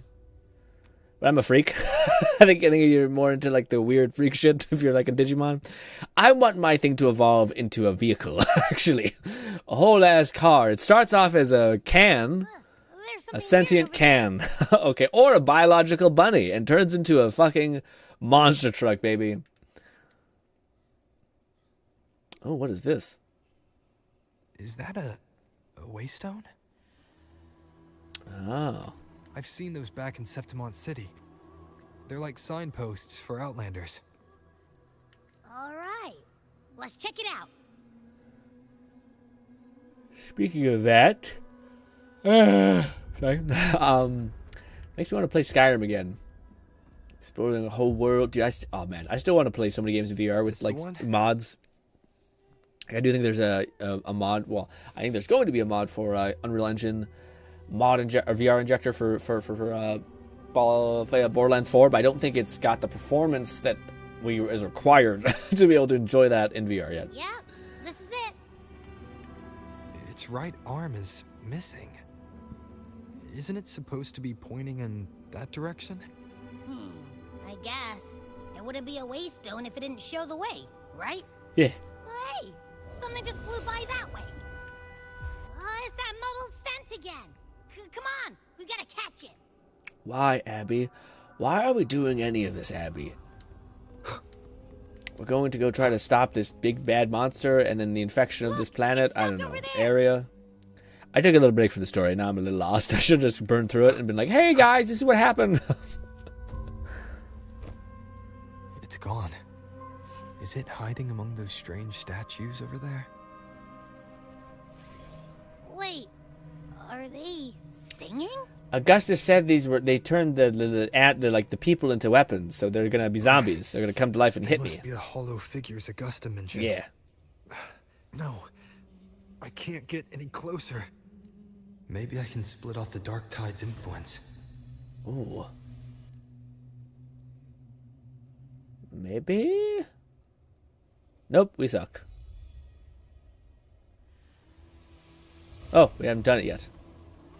But I'm a freak. I think you're more into like the weird freak shit if you're like a Digimon. I want my thing to evolve into a vehicle, actually. A whole ass car. It starts off as a can. A sentient can. Okay, or a biological bunny and turns into a fucking monster truck, baby. Oh, what is this? Is that a waystone? Oh. I've seen those back in Septimont City. They're like signposts for Outlanders. All right, let's check it out. Speaking of that, sorry. Makes me want to play Skyrim again. Exploring the whole world. Dude, oh man, I still want to play so many games in VR with like mods. I do think there's a mod. Well, I think there's going to be a mod for Unreal Engine mod or VR injector for Borderlands 4, but I don't think it's got the performance that is required to be able to enjoy that in VR yet. Yeah, this is it. Its right arm is missing. Isn't it supposed to be pointing in that direction? I guess. It wouldn't be a waystone if it didn't show the way, right? Yeah. Hey, something just flew by that way. It's that muddled scent again. Come on, we gotta catch it. Why, Abby? Why are we doing any of this, Abby? We're going to go try to stop this big bad monster and then the infection of this planet, I don't know, area. I took a little break from the story. Now I'm a little lost. I should have just burned through it and been like, hey guys, this is what happened. It's gone. Is it hiding among those strange statues over there? Wait, are they singing? Augustus said they turned the people into weapons, so they're gonna be zombies. They're gonna come to life and hit me. Must be the hollow figures Augusta mentioned. Yeah. No, I can't get any closer. Maybe I can split off the Dark Tide's influence. Ooh. Maybe? Nope, we suck. Oh, we haven't done it yet.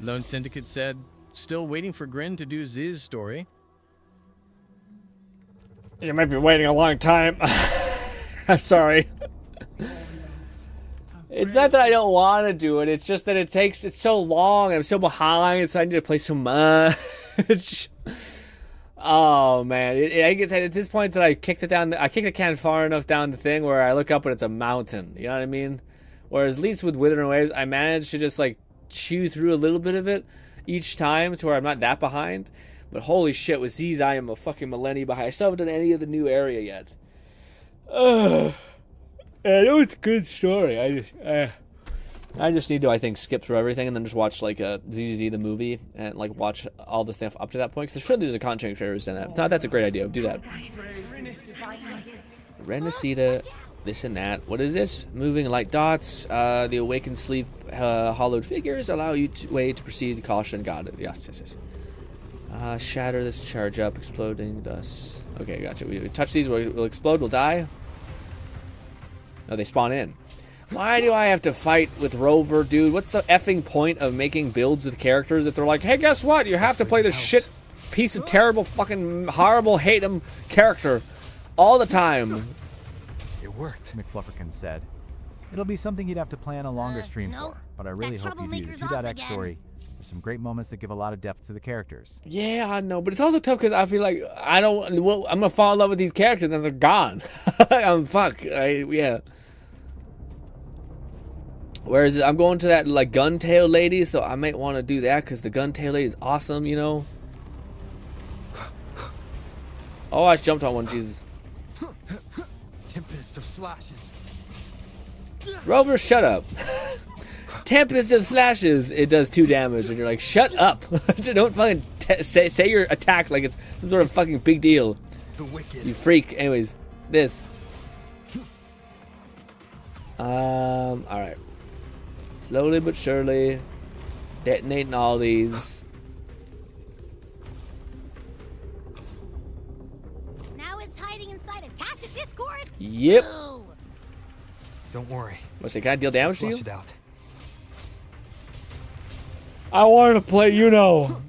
Lone Syndicate said, still waiting for Grin to do Z's story. You might be waiting a long time. I'm sorry. It's not that I don't want to do it. It's just that it's so long. I'm so behind, so I need to play so much. Oh man, I get at this point that I kicked the can far enough down the thing where I look up and it's a mountain. You know what I mean? Whereas at least with Withering Waves, I managed to just like chew through a little bit of it each time to where I'm not that behind. But holy shit, with Z's, I am a fucking millennia behind. I still haven't done any of the new area yet. Ugh. I know it's a good story. I just need to, I think, skip through everything and then just watch like ZZZ the movie and like watch all the stuff up to that point. Because surely there's a content creators in that. That's a great idea. Do that. Renacita, this and that. What is this? Moving light dots. The awakened sleep hollowed figures allow you way to proceed. Caution. Got it. Yes. Shatter this charge up, exploding thus. Okay, gotcha. We touch these, we'll explode, we'll die. No, they spawn in. Why do I have to fight with Rover, dude? What's the effing point of making builds with characters if they're like, hey, guess what? You have to play this shit piece of terrible, fucking horrible, hate him character all the time. It worked, McFlufferkin said. It'll be something you'd have to plan a longer stream nope. for, but I really hope you do. Do that X story. There's some great moments that give a lot of depth to the characters. Yeah, I know, but it's also tough because I feel like I'm gonna fall in love with these characters and they're gone. Yeah. Whereas I'm going to that like gun tail lady, so I might want to do that because the gun tail lady is awesome, you know. Oh, I just jumped on one, Jesus. Tempest of slashes. Rover, shut up. Tempest of slashes. It does 2 damage, and you're like, shut up. Don't fucking say your attack like it's some sort of fucking big deal. The wicked. You freak. Anyways, this. Alright. Slowly but surely. Detonating all these. Now it's hiding inside a tacit discord? Yep. Ooh. Don't worry. What's it? Can I deal damage to you? Flush it out. I wanted to play, you know.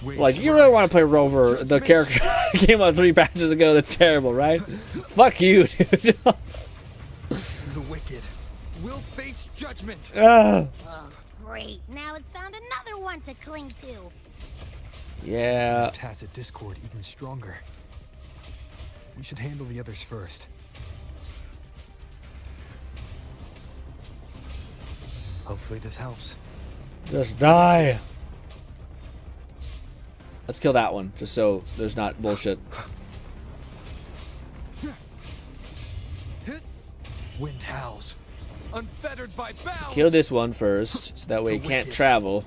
Like, you really want to play Rover, the character came out 3 patches ago. That's terrible, right? Fuck you, dude. The wicked will face judgment. Oh, great. Now it's found another one to cling to. Yeah. Tacit discord even stronger. We should handle the others first. Hopefully this helps. Just die. Let's kill that one, just so there's not bullshit. Wind howls, unfettered by bounds. Kill this one first, so that way he can't travel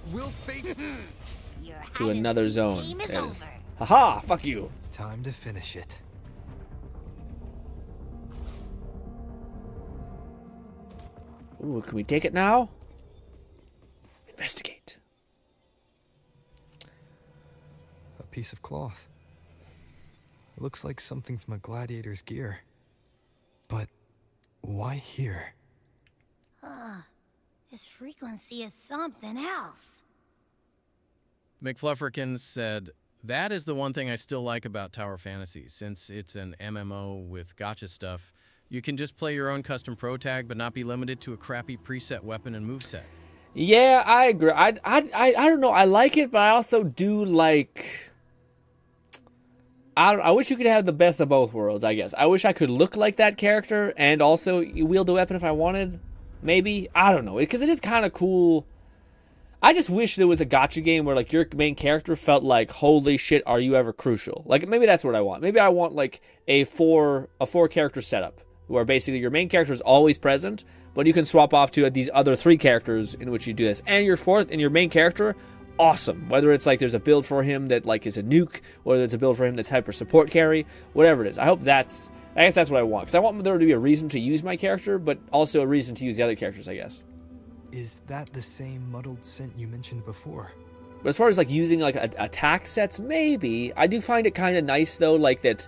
to another zone. There it is. Haha, fuck you. Time to finish it. Ooh, can we take it now? Investigate. A piece of cloth. It looks like something from a gladiator's gear. But why here? This frequency is something else. McFlufferkins said, that is the one thing I still like about Tower Fantasy. Since it's an MMO with gacha stuff, you can just play your own custom pro tag, but not be limited to a crappy preset weapon and moveset. Yeah, I agree. I don't know. I like it, but I also do like... I wish you could have the best of both worlds, I guess. I wish I could look like that character and also wield a weapon if I wanted. Maybe. I don't know. Because it is kind of cool. I just wish there was a gacha game where like your main character felt like, holy shit, are you ever crucial? Like maybe that's what I want. Maybe I want like a four character setup where basically your main character is always present, but you can swap off to these other 3 characters in which you do this. And your main character, awesome. Whether it's like there's a build for him that like is a nuke, or there's a build for him that's hyper support carry, whatever it is. I guess that's what I want. Because I want there to be a reason to use my character, but also a reason to use the other characters, I guess. Is that the same muddled scent you mentioned before? But as far as like using like attack sets, maybe. I do find it kind of nice though, like that,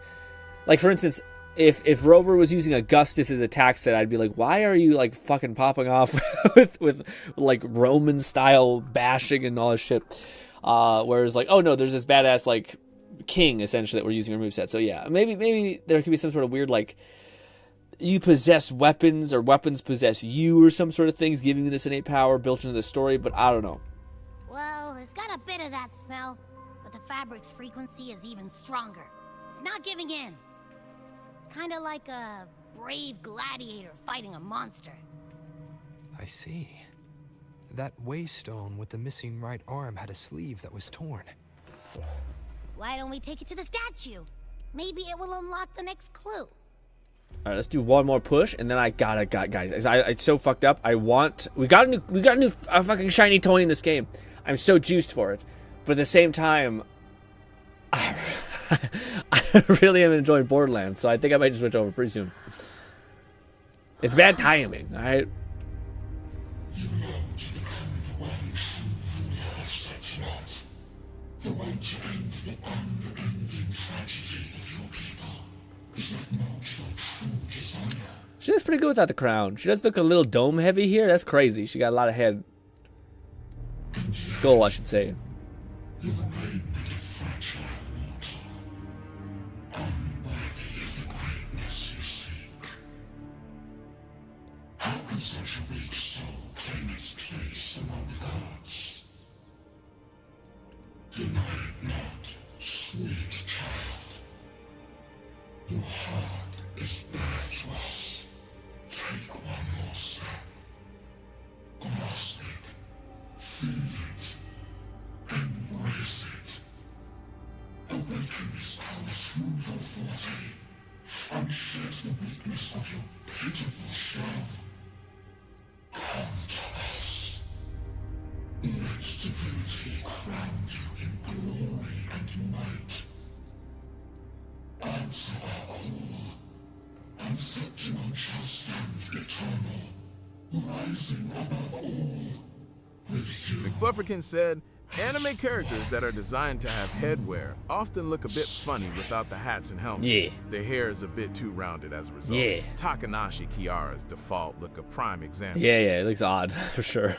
like for instance, if Rover was using Augustus's attack set, I'd be like, why are you like fucking popping off with like Roman style bashing and all this shit? Whereas like, oh no, there's this badass like king essentially that we're using our moveset. So yeah, maybe there could be some sort of weird like you possess weapons or weapons possess you or some sort of things, giving you this innate power built into the story. But I don't know. Well, there's got a bit of that smell, but the fabric's frequency is even stronger. It's not giving in. Kind of like a brave gladiator fighting a monster. I see. That waystone with the missing right arm had a sleeve that was torn. Why don't we take it to the statue? Maybe it will unlock the next clue. All right, let's do one more push, and then guys. It's so fucked up. We got a new fucking shiny toy in this game. I'm so juiced for it, but at the same time, I really am enjoying Borderlands, so I think I might just switch over pretty soon. It's bad timing, all right? You long to become the one true ruler of Septimus, the one to end the unending tragedy of your people. Is that not your true desire? She looks pretty good without the crown. She does look a little dome heavy here. That's crazy. She got a lot of head. Skull, I should say. You remain but a fragile mortal, unworthy of the greatness you seek. How can such a weak soul claim its place among the gods? is bare to us. Take one more step. Grasp it. Feel it. Embrace it. Awaken this power through your forte, and shed the weakness of your pitiful shell. Come to us. Let divinity crown you in glory and might. Answer our call, and Septimon shall stand eternal, rising above all with you. McFlufferkin said, anime characters that are designed to have headwear often look a bit funny without the hats and helmets. Yeah. Their hair is a bit too rounded as a result. Yeah. Takanashi Kiara's default look a prime example. Yeah, it looks odd, for sure.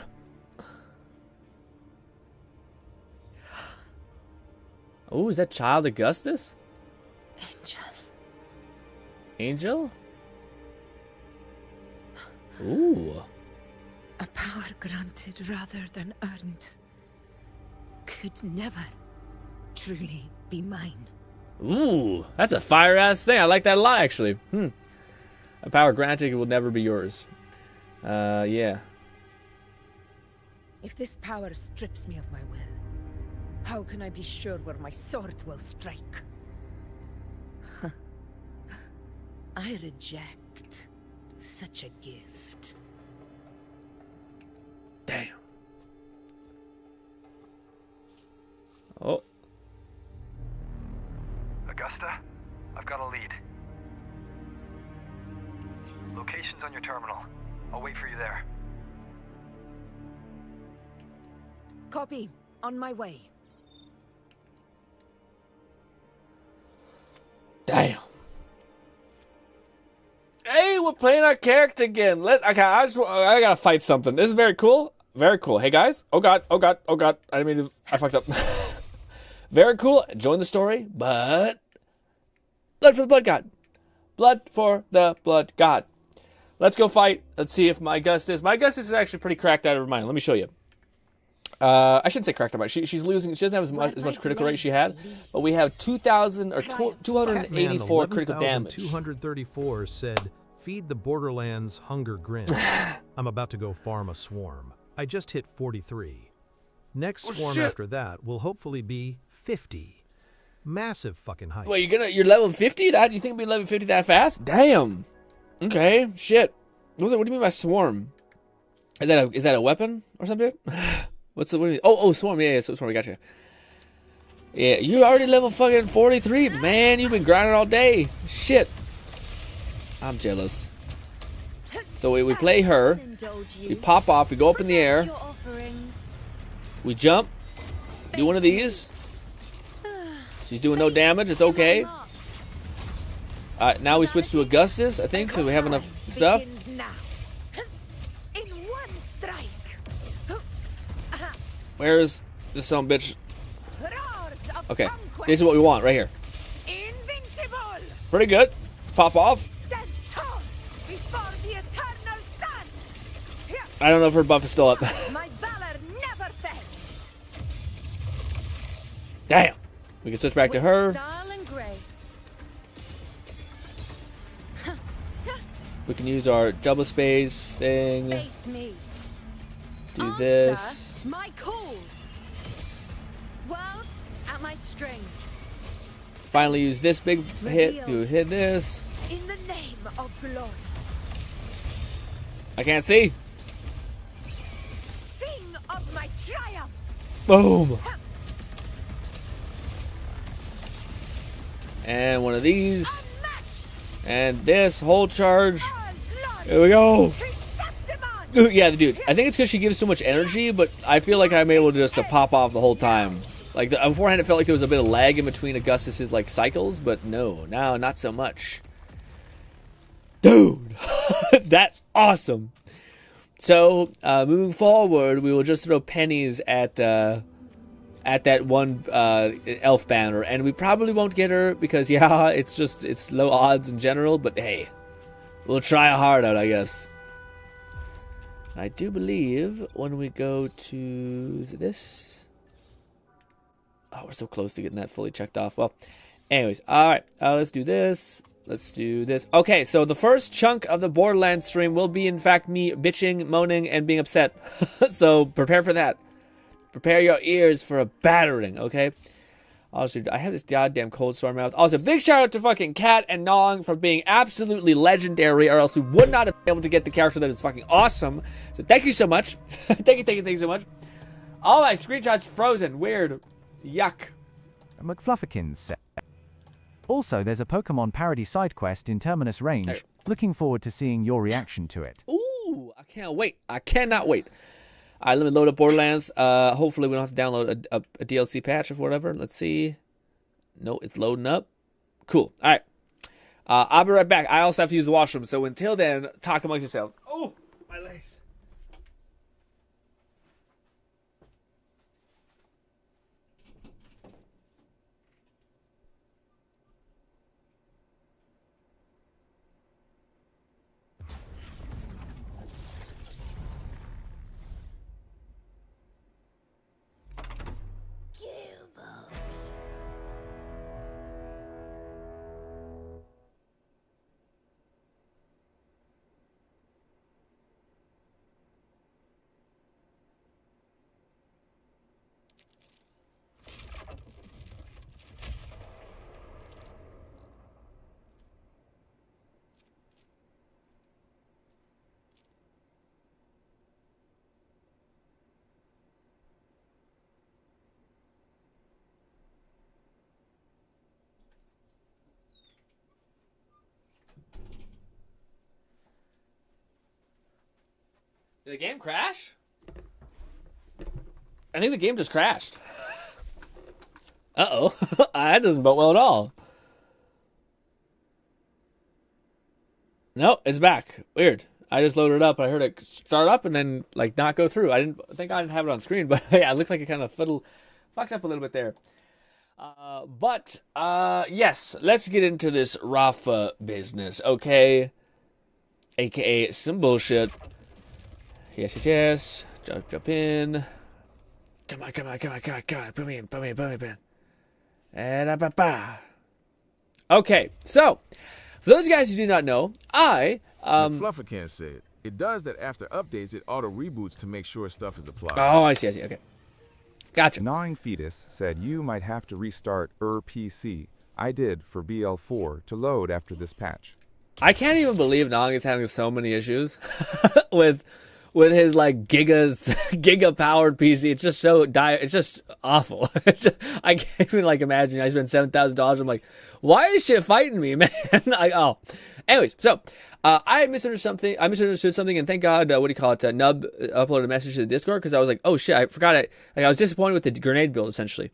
Oh, is that Child Augustus? Angel? Ooh. A power granted rather than earned could never truly be mine. Ooh, that's a fire-ass thing. I like that a lot, actually. A power granted will never be yours. Yeah. If this power strips me of my will, how can I be sure where my sword will strike? I reject such a gift. Damn. Oh. Augusta, I've got a lead. Location's on your terminal. I'll wait for you there. Copy. On my way. Damn. Hey, we're playing our character again. I gotta fight something. This is very cool. Very cool. Hey guys. Oh god. I fucked up. Very cool. Join the story, but blood for the blood god. Blood for the blood god. Let's go fight. Let's see if my Augustus is actually pretty cracked out of her mind. Let me show you. I shouldn't say cracked out. She's losing. She doesn't have as much critical rate as she had, but we have 284 critical damage. 234 said, "Feed the Borderlands hunger grin." I'm about to go farm a swarm. I just hit 43. Next swarm after that will hopefully be 50. Massive fucking hype. Wait, you're level 50? That you think we'll be level 50 that fast? Damn. Okay, shit. What do you mean by swarm? Is that a weapon or something? What do you mean? Oh, swarm. Yeah, swarm. I got you. Yeah, you already level fucking 43, man. You've been grinding all day. Shit. I'm jealous. So we play her. We pop off. We go up in the air. We jump. Do one of these. She's doing no damage. It's okay. Now we switch to Augustus, I think, because we have enough stuff. Where's this son of a bitch? Okay, this is what we want right here. Pretty good. Let's pop off. I don't know if her buff is still up. Damn. We can switch back to her. We can use our double space thing. Do this. My call. World at my string. Finally use this big hit to hit this. In the name of glory. I can't see. Sing of my triumph. Boom. And one of these. And this whole charge. Here we go. Yeah, dude. I think it's because she gives so much energy, but I feel like I'm able just to pop off the whole time. Like beforehand, it felt like there was a bit of lag in between Augustus's like cycles, but no, now not so much. Dude, that's awesome. So moving forward, we will just throw pennies at that one elf banner, and we probably won't get her because yeah, it's low odds in general. But hey, we'll try hard out, I guess. I do believe when we go to this, oh, we're so close to getting that fully checked off. Well, anyways, all right, let's do this. Let's do this. Okay, so the first chunk of the Borderlands stream will be, in fact, me bitching, moaning, and being upset. So prepare for that. Prepare your ears for a battering, okay? Also, I have this goddamn cold sore mouth. Also, big shout out to fucking Kat and Nong for being absolutely legendary, or else we would not have been able to get the character that is fucking awesome. So thank you so much. thank you so much. All my screenshots frozen. Weird. Yuck. McFlufferkins said. Also, there's a Pokemon parody side quest in Terminus Range. Hey. Looking forward to seeing your reaction to it. Ooh, I can't wait. I cannot wait. All right, let me load up Borderlands. Hopefully we don't have to download a DLC patch or whatever. Let's see. No, it's loading up. Cool. All right. I'll be right back. I also have to use the washroom. So until then, talk amongst yourselves. Oh, my legs. Did the game crash? I think the game just crashed. Uh-oh. That doesn't bode well at all. No, it's back. Weird. I just loaded it up. I heard it start up and then like not go through. I think I didn't have it on screen, but yeah, it looked like it kind of fucked up a little bit there. Yes, let's get into this Rafa business, okay? AKA some bullshit. Yes. Jump in. Come on. Put me in. Okay, so, for those guys who do not know, McFlufferkins said, it does that after updates, it auto-reboots to make sure stuff is applied. Oh, I see, okay. Gotcha. Gnawing Fetus said you might have to restart PC. I did for BL4 to load after this patch. I can't even believe Nong is having so many issues with his like giga powered PC. It's just so dire. It's just awful. I can't even like imagine. I spent $7,000. I'm like, why is shit fighting me, man? Anyways, so I misunderstood something, and thank God, Nub uploaded a message to the Discord, because I was like, oh shit, I forgot it. Like, I was disappointed with the grenade build, essentially.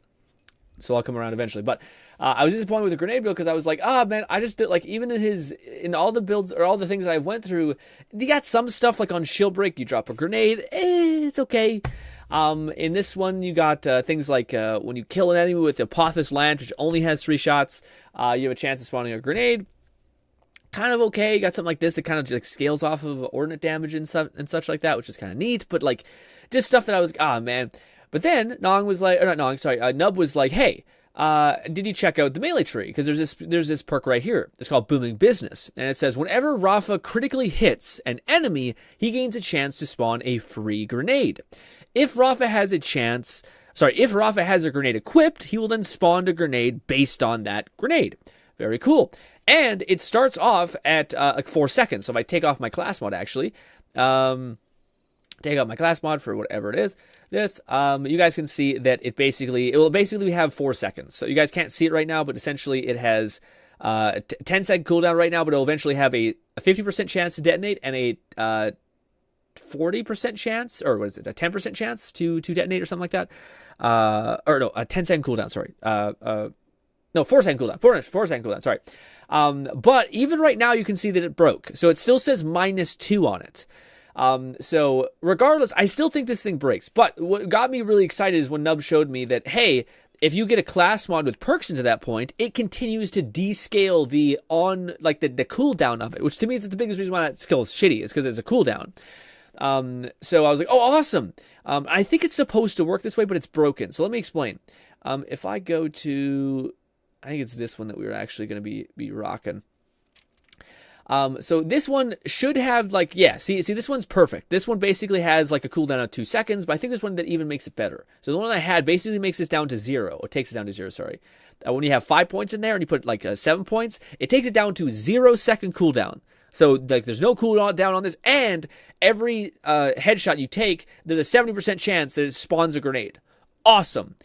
So I'll come around eventually. But I was disappointed with the grenade build, because I was like, man, I just did, like, even in all the builds, or all the things that I went through, you got some stuff, like on Shield Break, you drop a grenade, it's okay. In this one, you got things like when you kill an enemy with the Apophis Lance, which only has 3 shots, you have a chance of spawning a grenade. Kind of okay. You got something like this that kind of just like scales off of ordnance damage and such like that, which is kind of neat. But like, just stuff that I was like, man. But then Nub was like, hey, did you check out the melee tree? Because there's this perk right here. It's called Booming Business, and it says whenever Rafa critically hits an enemy, he gains a chance to spawn a free grenade. If Rafa has a grenade equipped, he will then spawn a grenade based on that grenade. Very cool. And it starts off at like 4 seconds. So if I take off my class mod, actually, take out my class mod for whatever it is, you guys can see that it will basically have 4 seconds. So you guys can't see it right now, but essentially it has 10-second cooldown right now, but it'll eventually have a 50% chance to detonate and a 40% chance, or what is it, a 10% chance to detonate or something like that. A 10-second cooldown, sorry. 4-second cooldown. 4-second cooldown, sorry. But even right now, you can see that it broke. So it still says -2 on it. So regardless, I still think this thing breaks. But what got me really excited is when Nub showed me that, hey, if you get a class mod with perks into that point, it continues to descale the cooldown of it, which to me is the biggest reason why that skill is shitty, is because it's a cooldown. So I was like, oh, awesome. I think it's supposed to work this way, but it's broken. So let me explain. If I go to, I think it's this one that we were actually going to be rocking. So this one should have like, yeah, see, this one's perfect. This one basically has like a cooldown of 2 seconds, but I think there's one that even makes it better. So the one I had basically makes this down to 0, or takes it down to 0, sorry. When you have 5 points in there and you put like 7 points, it takes it down to 0-second cooldown. So like there's no cooldown on this, and every headshot you take, there's a 70% chance that it spawns a grenade. Awesome.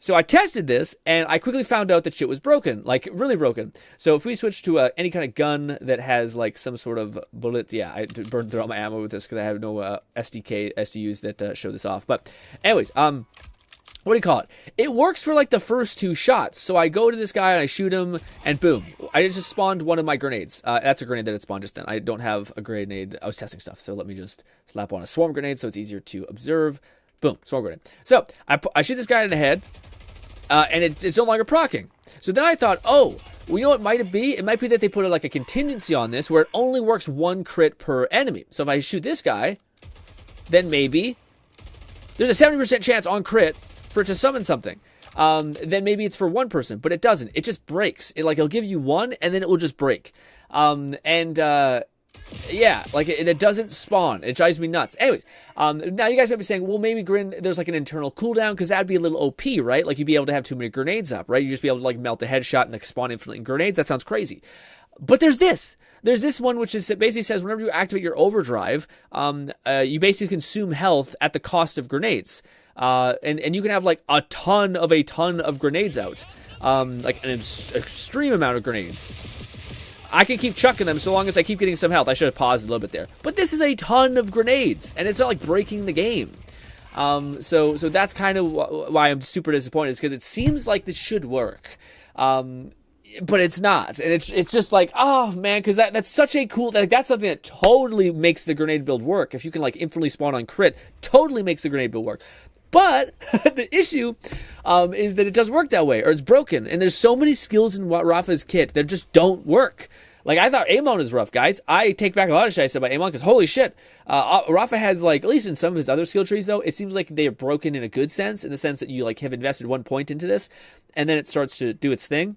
So I tested this, and I quickly found out that shit was broken, like really broken. So if we switch to any kind of gun that has like some sort of bullet, yeah, I burned through all my ammo with this because I have no SDUs that show this off. But anyways, what do you call it? It works for like the first 2 shots. So I go to this guy and I shoot him, and boom, I just spawned one of my grenades. That's a grenade that it spawned just then. I don't have a grenade. I was testing stuff, so let me just slap on a swarm grenade so it's easier to observe. Boom, swarm grenade. So I shoot this guy in the head. And it's no longer proccing. So then I thought, oh, well, you know what might it be? It might be that they put like a contingency on this where it only works 1 crit per enemy. So if I shoot this guy, then maybe there's a 70% chance on crit for it to summon something. Then maybe it's for 1 person, but it doesn't. It just breaks. It'll give you 1, and then it will just break. Yeah, like it doesn't spawn. It drives me nuts. Anyways, now you guys might be saying, well, maybe Grin, there's like an internal cooldown, because that'd be a little OP, right? Like you'd be able to have too many grenades up, right? You'd just be able to like melt a headshot and like spawn infinite grenades. That sounds crazy. But there's this. There's this one which basically says whenever you activate your overdrive, you basically consume health at the cost of grenades. And you can have like a ton of grenades out. Like an extreme amount of grenades. I can keep chucking them so long as I keep getting some health. I should have paused a little bit there. But this is a ton of grenades, and it's not like breaking the game. So that's kind of why I'm super disappointed, is because it seems like this should work. But it's not. And it's just like, oh, man, because that's such a cool... that's something that totally makes the grenade build work. If you can, like, infinitely spawn on crit, totally makes the grenade build work. But the issue is that it doesn't work that way, or it's broken. And there's so many skills in Rafa's kit that just don't work. Like, I thought Amon is rough, guys. I take back a lot of shit I said about Amon, because holy shit. Rafa has, like, at least in some of his other skill trees, though, it seems like they are broken in a good sense, in the sense that you, like, have invested 1 point into this, and then it starts to do its thing.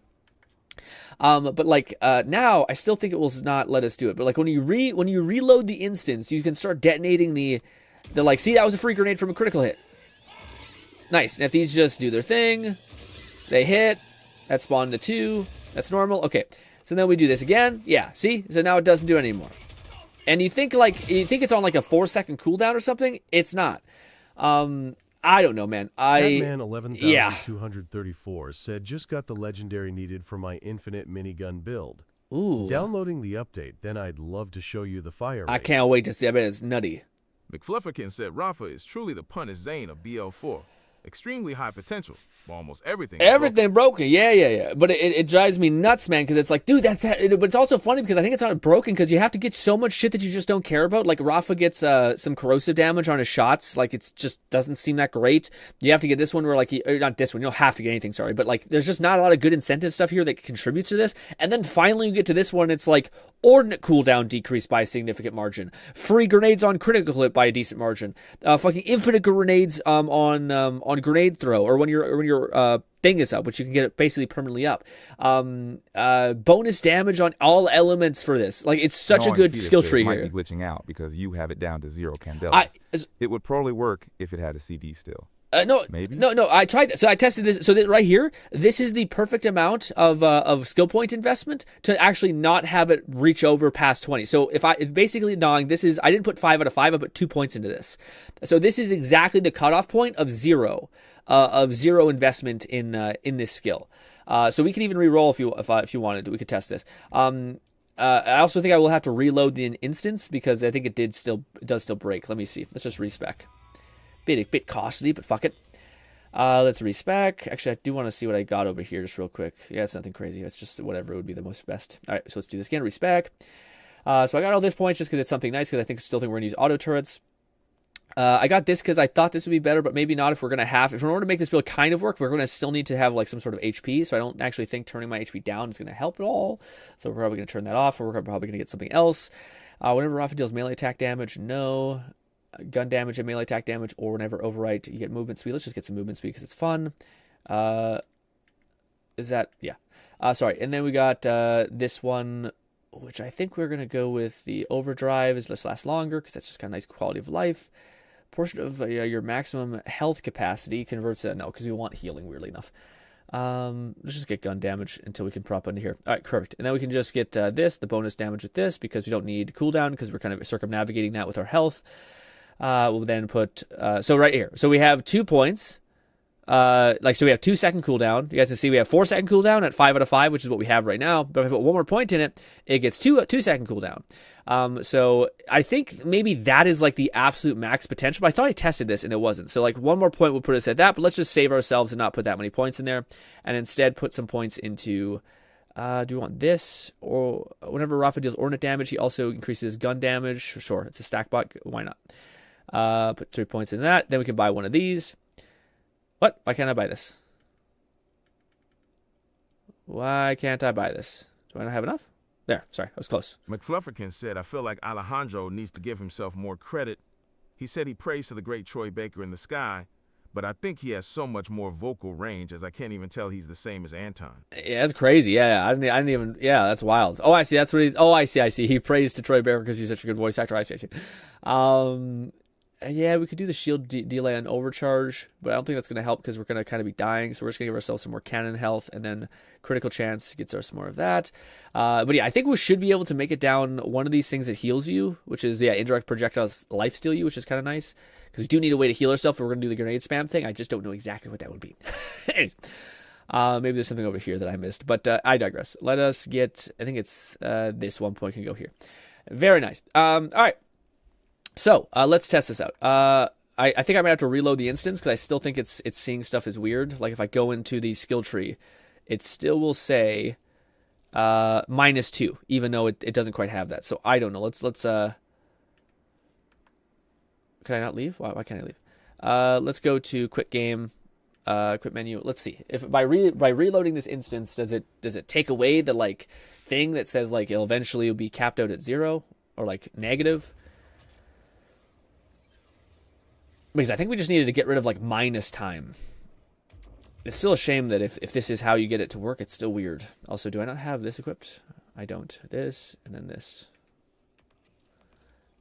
But like now, I still think it will not let us do it. But like when you reload the instance, you can start detonating the like, see, that was a free grenade from a critical hit. Nice. And if these just do their thing, they hit, that spawned the 2. That's normal. Okay. So then we do this again. Yeah. See? So now it doesn't do it anymore. And you think it's on like a 4-second cooldown or something? It's not. I don't know, man. Batman 11,234 said, just got the legendary needed for my infinite minigun build. Ooh. Downloading the update, then I'd love to show you the fire rate. I can't wait to see. I bet it's nutty. McFlufferkin said Rafa is truly the Punished Zane of BL4. Extremely high potential, but almost everything broken. Yeah. But it drives me nuts, man, because it's like, dude, but it's also funny because I think it's not broken because you have to get so much shit that you just don't care about. Like, Rafa gets some corrosive damage on his shots. Like, it just doesn't seem that great. You have to get this one where, like, not this one, you don't have to get anything, sorry, but, like, there's just not a lot of good incentive stuff here that contributes to this. And then finally you get to this one, it's like, ordnance cooldown decreased by a significant margin. Free grenades on critical hit by a decent margin. Fucking infinite grenades on grenade throw, or when your thing is up, which you can get it basically permanently up. Bonus damage on all elements for this. Like, it's such a good skill tree here. It might be glitching out because you have it down to 0 candelas. It would probably work if it had a CD still. No, maybe. No. I tried that. So I tested this. So that right here, this is the perfect amount of skill point investment to actually not have it reach over past 20. So if basically gnawing, this is, I didn't put 5 out of 5. I put 2 points into this. So this is exactly the cutoff point of 0 investment in this skill. So we can even re-roll if you wanted to. We could test this. I also think I will have to reload the instance because I think it does still break. Let me see. Let's just respec. Bit costly, but fuck it. Let's respec. Actually, I do want to see what I got over here just real quick. Yeah, it's nothing crazy. It's just whatever would be the most best. All right, so let's do this again. Respec. So I got all this points just because it's something nice, because I still think we're going to use auto turrets. I got this because I thought this would be better, but maybe not if we're going to have... If in order to make this build kind of work, we're going to still need to have like some sort of HP, so I don't actually think turning my HP down is going to help at all. So we're probably going to turn that off, or we're probably going to get something else. Whenever Rafa deals melee attack damage, no... gun damage and melee attack damage, or whenever overwrite, you get movement speed. Let's just get some movement speed because it's fun. Is that... yeah. Sorry. And then we got this one. which I think we're going to go with the overdrive is let's last longer because that's just kind of nice quality of life. Portion of your maximum health capacity converts it. No, because we want healing, weirdly enough. Let's just get gun damage until we can prop into here. All right, perfect. And then we can just get the bonus damage with this because we don't need cooldown because we're kind of circumnavigating that with our health. We'll then put, so right here. So we have 2 points. So we have 2 second cooldown. You guys can see we have 4 second cooldown at 5 out of 5, which is what we have right now. But if I put 1 more point in it, it gets 2 second cooldown. So I think maybe that is like the absolute max potential. But I thought I tested this and it wasn't. So like 1 more point would put us at that. But let's just save ourselves and not put that many points in there, and instead put some points into. Do we want this? Or whenever Rafa deals ordnance damage, he also increases gun damage. Sure, it's a stack bot. Why not? Put 3 points in that. Then we can buy one of these. What? Why can't I buy this? Why can't I buy this? Do I not have enough? There. Sorry, I was close. McFlufferkin said, I feel like Alejandro needs to give himself more credit. He said he prays to the great Troy Baker in the sky, but I think he has so much more vocal range as I can't even tell he's the same as Anton. Yeah, that's crazy. Yeah, I didn't even. Yeah, that's wild. Oh, I see. That's what he's. Oh, I see. He prays to Troy Baker because he's such a good voice actor. I see. Yeah, we could do the shield delay on overcharge, but I don't think that's going to help because we're going to kind of be dying. So we're just going to give ourselves some more cannon health, and then critical chance gets us some more of that. But yeah, I think we should be able to make it down one of these things that heals you, which is, indirect projectiles lifesteal you, which is kind of nice. Because we do need a way to heal ourselves if we're going to do the grenade spam thing. I just don't know exactly what that would be. Anyways, maybe there's something over here that I missed, but I digress. Let us get, I think it's this 1 point can go here. Very nice. All right. So let's test this out. I think I might have to reload the instance because I still think it's seeing stuff is weird. Like if I go into the skill tree, it still will say -2, even though it doesn't quite have that. So I don't know. Let's can I not leave? Why can't I leave? Let's go to quick game, quick menu. Let's see if by reloading this instance, does it take away the like thing that says like it'll eventually be capped out at 0 or like negative? Because I think we just needed to get rid of like minus time. It's still a shame that if this is how you get it to work, it's still weird. Also, do I not have this equipped? I don't. This, and then this.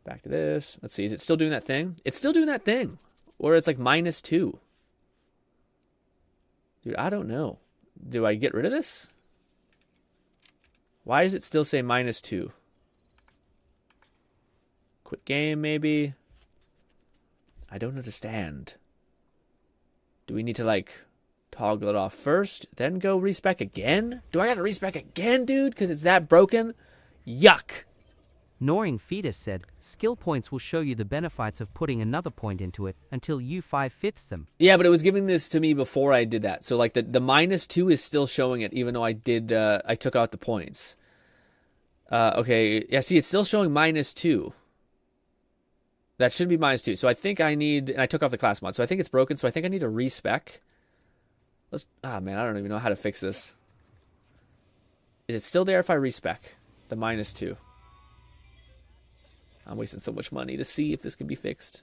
Back to this. Let's see, is it still doing that thing? It's still doing that thing. Or it's like -2. Dude, I don't know. Do I get rid of this? Why does it still say -2? Quit game, maybe? I don't understand. Do we need to, like, toggle it off first, then go respec again? Do I gotta respec again, dude? Because it's that broken? Yuck. Noring Fetus said, skill points will show you the benefits of putting another point into it until you 5/5 them. Yeah, but it was giving this to me before I did that. So, like, the -2 is still showing it, even though I took out the points. Okay, yeah, see, it's still showing -2. That should be -2. So I think I need, and I took off the class mod, so I think it's broken, so I think I need to respec. Man, I don't even know how to fix this. Is it still there if I respec? The -2. I'm wasting so much money to see if this can be fixed.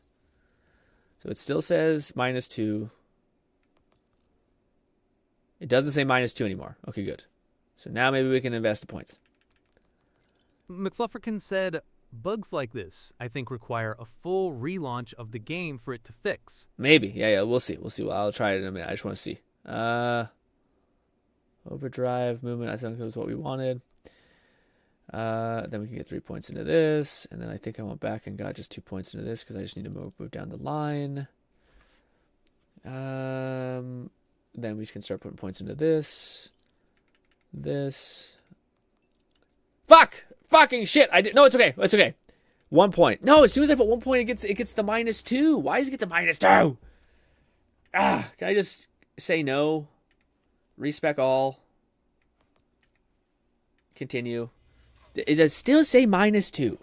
So it still says -2. It doesn't say -2 anymore. Okay, good. So now maybe we can invest the points. McFlufferkin said, bugs like this, I think, require a full relaunch of the game for it to fix. Maybe. Yeah, we'll see. Well, I'll try it in a minute. I just want to see. Overdrive movement, I think was what we wanted. Then we can get 3 points into this, and then I think I went back and got just 2 points into this because I just need to move down the line. Then we can start putting points into this. Fucking shit! No, it's okay. It's okay. 1 point. No, as soon as I put 1 point, it gets the -2. Why does it get the -2? Can I just say no? Respec all. Continue. Does it still say -2?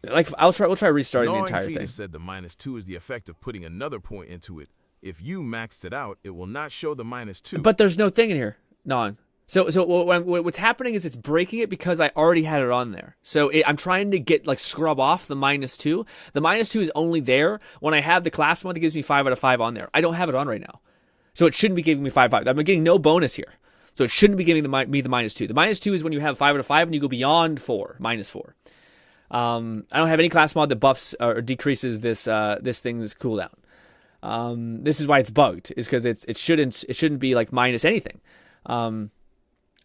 Like, we'll try restarting the entire thing. Said the -2 is the effect of putting another point into it. If you maxed it out, it will not show the -2. But there's no thing in here. No. So what's happening is it's breaking it because I already had it on there. So I'm trying to scrub off the -2. The -2 is only there when I have the class mod that gives me 5 out of 5 on there. I don't have it on right now. So it shouldn't be giving me 5/5. I'm getting no bonus here. So it shouldn't be giving me the -2. The -2 is when you have 5 out of 5 and you go beyond 4, -4. I don't have any class mod that buffs or decreases this thing's cooldown. This is why it's bugged, is because it shouldn't be like minus anything.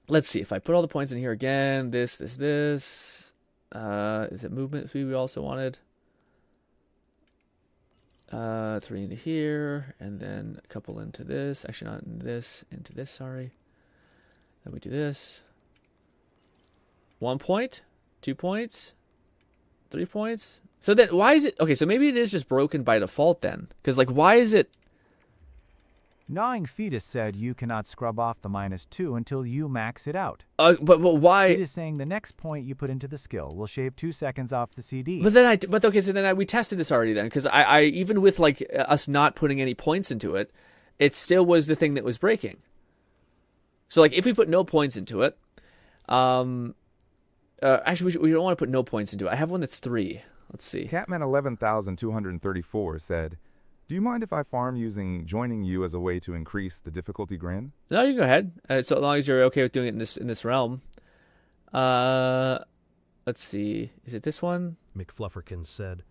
Let's see if I put all the points in here again. This. Is it movement 3 we also wanted? 3 into here, and then a couple into this. Actually, not into this, sorry. Then we do this. 1 point, 2 points, 3 points. So then, why is it... Okay, so maybe it is just broken by default then. Because, like, why is it... Gnawing Fetus said you cannot scrub off the -2 until you max it out. But why? It is saying the next point you put into the skill will shave 2 seconds off the CD. But then we tested this already then, because I even with like us not putting any points into it, it still was the thing that was breaking. So like if we put no points into it, actually we don't want to put no points into it. I have one that's 3. Let's see. Catman 11,234 said, "Do you mind if I farm using joining you as a way to increase the difficulty grin?" No, you go ahead. So long as you're okay with doing it in this realm. Let's see. Is it this one? McFlufferkin said,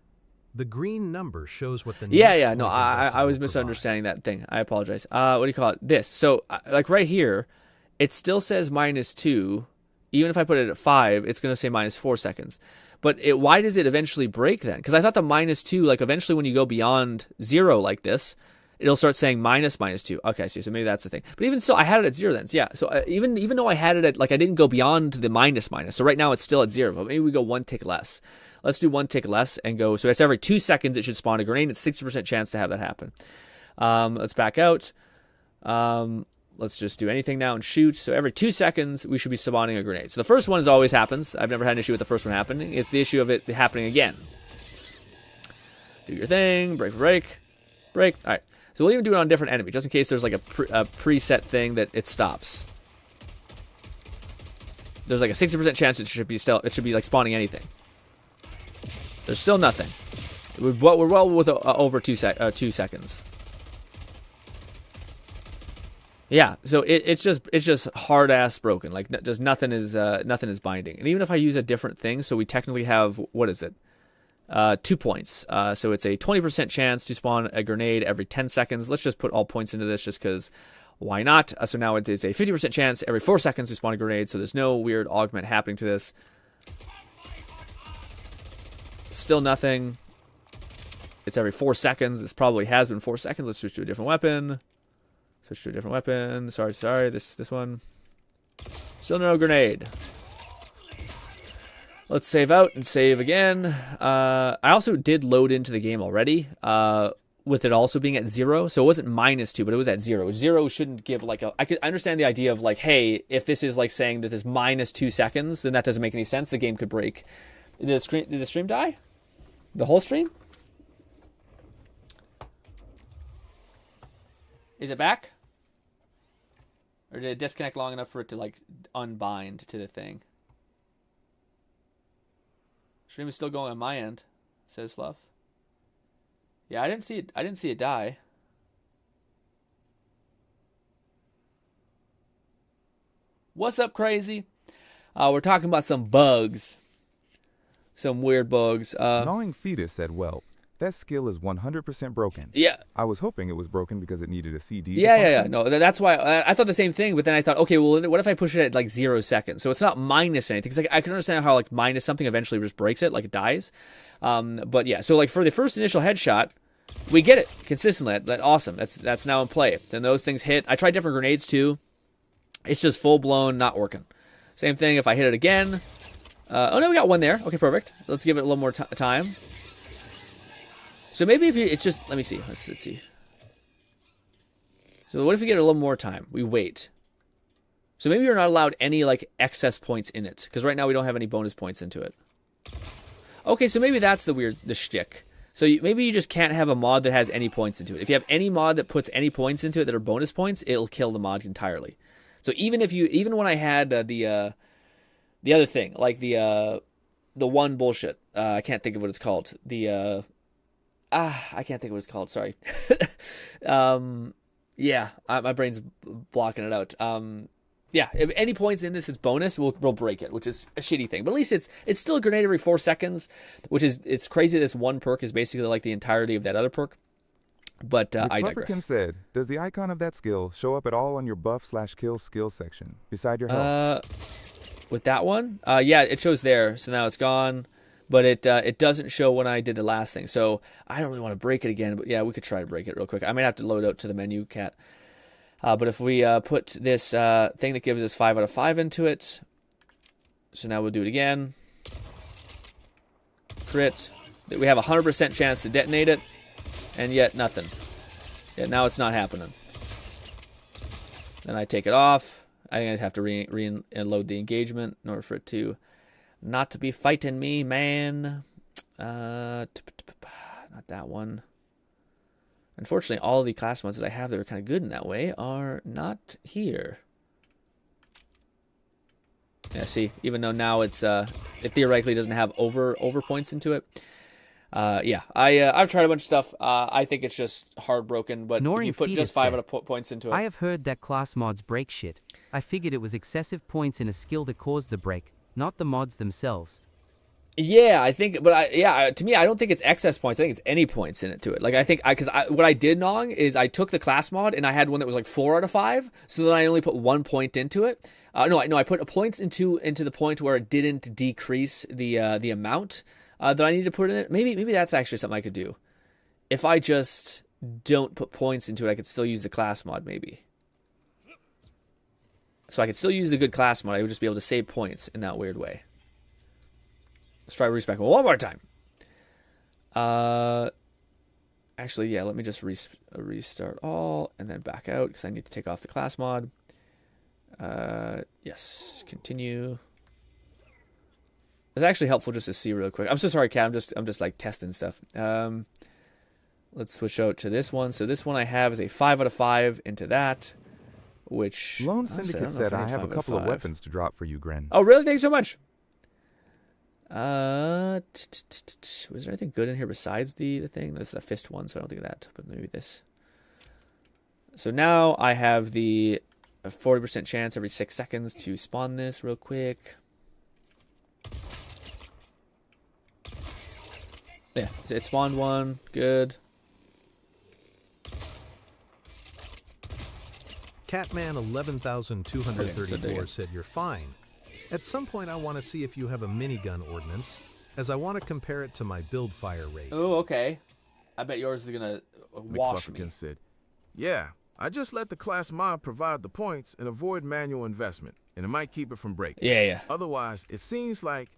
"The green number shows what the Yeah. No, I was misunderstanding that thing. I apologize. What do you call it? This. So like right here, it still says -2. Even if I put it at 5, it's going to say -4 seconds. But why does it eventually break then? Because I thought the -2, like eventually when you go beyond 0 like this, it'll start saying -2. Okay, I see. So maybe that's the thing. But even still, I had it at 0 then. So yeah. So even though I had it at, like, I didn't go beyond the minus. So right now it's still at 0. But maybe we go 1 tick less. Let's do 1 tick less and go. So it's every 2 seconds it should spawn a grenade. It's 60% chance to have that happen. Let's back out. Let's just do anything now and shoot. So every 2 seconds, we should be spawning a grenade. So the first one always happens. I've never had an issue with the first one happening. It's the issue of it happening again. Do your thing. Break. All right. So we'll even do it on a different enemy, just in case there's like a preset thing that it stops. There's like a 60% chance it should be like spawning anything. There's still nothing. We're well with over 2 seconds. Yeah, so it's just hard ass broken. Like just nothing is binding. And even if I use a different thing, so we technically have, what is it? 2 points. So it's a 20% chance to spawn a grenade every 10 seconds. Let's just put all points into this just because why not? So now it is a 50% chance every 4 seconds to spawn a grenade. So there's no weird augment happening to this. Still nothing. It's every 4 seconds. This probably has been 4 seconds. Let's switch to a different weapon. Sorry. This one. Still no grenade. Let's save out and save again. I also did load into the game already, with it also being at 0. So it wasn't -2, but it was at 0. 0 shouldn't give like a... I understand the idea of like, hey, if this is like saying that there's -2 seconds, then that doesn't make any sense. The game could break. Did the stream die? The whole stream? Is it back? Or did it disconnect long enough for it to like unbind to the thing? Stream is still going on my end, says Fluff. Yeah, I didn't see it die. What's up, crazy? We're talking about some bugs. Some weird bugs. Gnawing Fetus said, "Well, that skill is 100% broken." Yeah. I was hoping it was broken because it needed a CD. Yeah. No, that's why I thought the same thing. But then I thought, okay, well, what if I push it at like 0 seconds? So it's not minus anything. Because like, I can understand how like minus something eventually just breaks it, like it dies. But yeah, so like for the first initial headshot, we get it consistently. That's awesome. That's now in play. Then those things hit. I tried different grenades too. It's just full blown not working. Same thing if I hit it again. Oh no, we got one there. Okay, perfect. Let's give it a little more time. So maybe if it's just, let me see. Let's see. So what if we get a little more time? We wait. So maybe you're not allowed any like excess points in it, because right now we don't have any bonus points into it. Okay, so maybe that's the shtick. So maybe you just can't have a mod that has any points into it. If you have any mod that puts any points into it that are bonus points, it'll kill the mod entirely. So even when I had the other thing, like the one bullshit, I can't think of what it's called. I can't think of what it's called. Sorry. Yeah, my brain's blocking it out. Yeah, if any points in this, it's bonus. We'll break it, which is a shitty thing. But at least it's still a grenade every 4 seconds, which is it's crazy. This one perk is basically like the entirety of that other perk. But I digress. Said, does the icon of that skill show up at all on your buff/kill skill section beside your health? With that one, yeah, it shows there. So now it's gone, but it doesn't show when I did the last thing. So I don't really want to break it again. But yeah, we could try to break it real quick. I might have to load out to the menu, Cat. But if we put this thing that gives us 5 out of 5 into it, so now we'll do it again. Crit. We have a 100% chance to detonate it, and yet nothing. Yeah, now it's not happening. Then I take it off. I think I have to re-load the engagement in order for it to not to be fighting me, man. Not that one. Unfortunately, all the class mods that I have that are kind of good in that way are not here. Yeah, see, even though now it theoretically doesn't have over points into it. Yeah, I've tried a bunch of stuff. I think it's just hard broken, but if you put just 5 out of points into it. I have heard that class mods break shit. I figured it was excessive points in a skill that caused the break, not the mods themselves. Yeah, I think, but to me, I don't think it's excess points. I think it's any points in it to it. Like, I think, what I did, Nong, is I took the class mod and I had one that was like 4 out of 5, so then I only put 1 point into it. No, I put points into the point where it didn't decrease the amount that I need to put in it. Maybe that's actually something I could do. If I just don't put points into it, I could still use the class mod, maybe. So I could still use the good class mod. I would just be able to save points in that weird way. Let's try respec one more time. Actually, yeah, let me just restart all and then back out because I need to take off the class mod. Yes, continue. It's actually helpful just to see real quick. I'm so sorry, Kat. I'm just like testing stuff. Let's switch out to this one. So this one I have is a 5 out of 5 into that, which Lone Syndicate said I have a couple of weapons to drop for you, Grin. Oh, really? Thanks so much. Was there anything good in here besides the thing? That's the fist one, so I don't think of that. But maybe this. So now I have the 40% chance every 6 seconds to spawn this real quick. Yeah, it spawned one. Good. Catman 11,234 said you're fine. At some point I want to see if you have a minigun ordnance, as I want to compare it to my build fire rate. Oh, okay. I bet yours is gonna wash me. Said, yeah, I just let the class mod provide the points and avoid manual investment, and it might keep it from breaking. Yeah. Otherwise, it seems like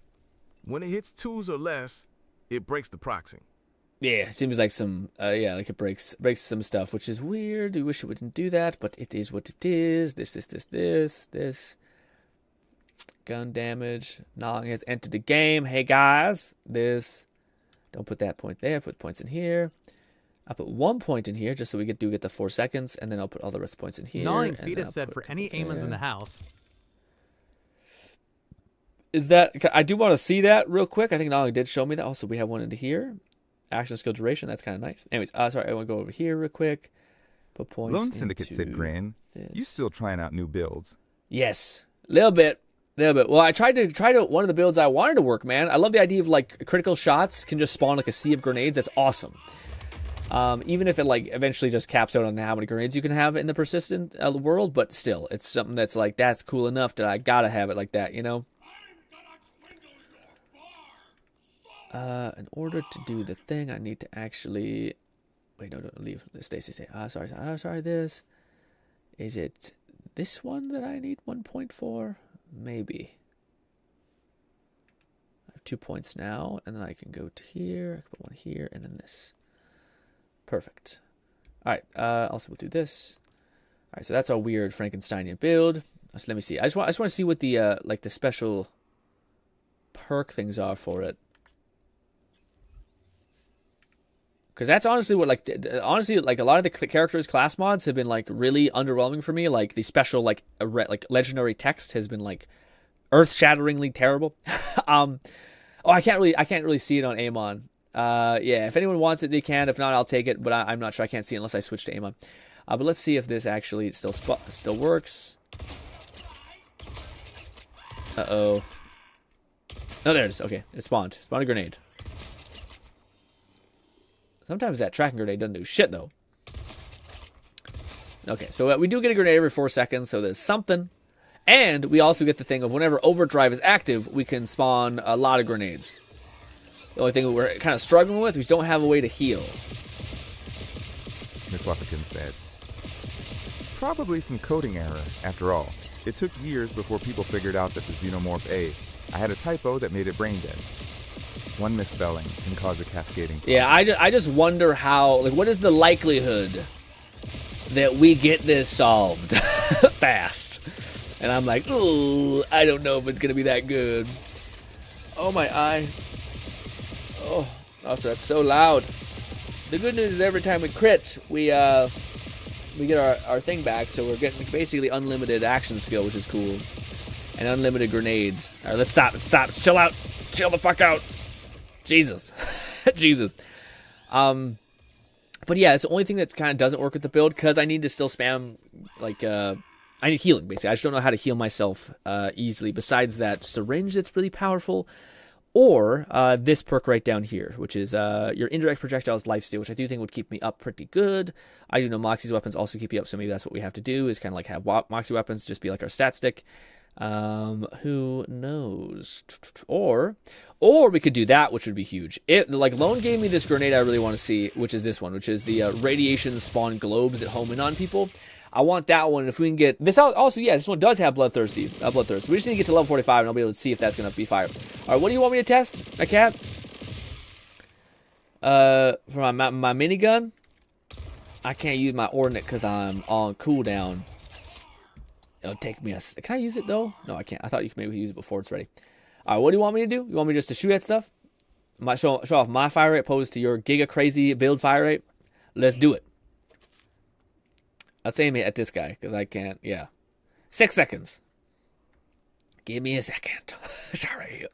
when it hits 2s or less, it breaks the proxy. Yeah, it seems like some, like it breaks some stuff, which is weird. We wish it wouldn't do that, but it is what it is. This. Gun damage. Nong has entered the game. Hey, guys. Don't put that point there. Put points in here. I'll put 1 point in here just so we get the 4 seconds, and then I'll put all the rest of the points in here. Gnawing Fetus said for any Amons in the house. Is that... I do want to see that real quick. I think Gnawing did show me that. Also, we have one into here. Action skill duration. That's kind of nice. Anyways, sorry. I want to go over here real quick. Put points Lone Syndicate said, Grin, you still trying out new builds? Yes. A little bit. Well, I tried to one of the builds I wanted to work, man. I love the idea of like critical shots can just spawn like a sea of grenades. That's awesome. Even if it like eventually just caps out on how many grenades you can have in the persistent world, but still, it's something that's like that's cool enough that I gotta have it like that, you know. In order to do the thing, I need to actually wait. No, don't leave. Stacy, say. Sorry. This is it. This one that I need 1 point for. Maybe. I have 2 points now, and then I can go to here. I can put one here, and then this. Perfect. All right. Also, we'll do this. All right. So that's our weird Frankensteinian build. So let me see. I just want to see what the like the special perk things are for it. Because that's honestly what, like, a lot of the characters' class mods have been, like, really underwhelming for me. Like, the special, like legendary text has been, like, earth-shatteringly terrible. I can't really see it on Amon. Yeah, if anyone wants it, they can. If not, I'll take it. But I'm not sure. I can't see it unless I switch to Amon. But let's see if this actually still works. Uh-oh. No, there it is. Okay, it spawned. Spawned a grenade. Sometimes that tracking grenade doesn't do shit, though. Okay, so we do get a grenade every 4 seconds, so there's something. And we also get the thing of whenever overdrive is active, we can spawn a lot of grenades. The only thing we're kind of struggling with, we just don't have a way to heal. McFlufferkin said. Probably some coding error, after all. It took years before people figured out that the Xenomorph A. I had a typo that made it brain dead. One misspelling can cause a cascading problem. Yeah, I just wonder how, like, what is the likelihood that we get this solved fast? And I'm like, oh, I don't know if it's going to be that good. Oh, my eye. Oh, also, that's so loud. The good news is every time we crit, we get our thing back, so we're getting basically unlimited action skill, which is cool. And unlimited grenades. All right, let's stop. Chill out. Chill the fuck out. Jesus. Jesus. But yeah, it's the only thing that kind of doesn't work with the build, because I need to still spam, like, I need healing, basically. I just don't know how to heal myself easily, besides that syringe that's really powerful, or this perk right down here, which is your indirect projectiles lifesteal, which I do think would keep me up pretty good. I do know Moxie's weapons also keep you up, so maybe that's what we have to do, is kind of like have Moxie weapons just be like our stat stick. Who knows? Or we could do that, which would be huge. Like, Lone gave me this grenade I really want to see, which is this one, which is the radiation spawn globes that home in on people. I want that one. If we can get this out, also, yeah, this one does have bloodthirst. We just need to get to level 45, and I'll be able to see if that's gonna be fire. All right, what do you want me to test, my cat? For my minigun, I can't use my ordnance because I'm on cooldown. It'll take me can I use it though? No, I can't. I thought you could maybe use it before it's ready. All right, what do you want me to do? You want me just to shoot at stuff? Might show off my fire rate opposed to your giga crazy build fire rate. Let's do it. Let's aim it at this guy, because I can't, yeah. 6 seconds. Give me a second. Sorry.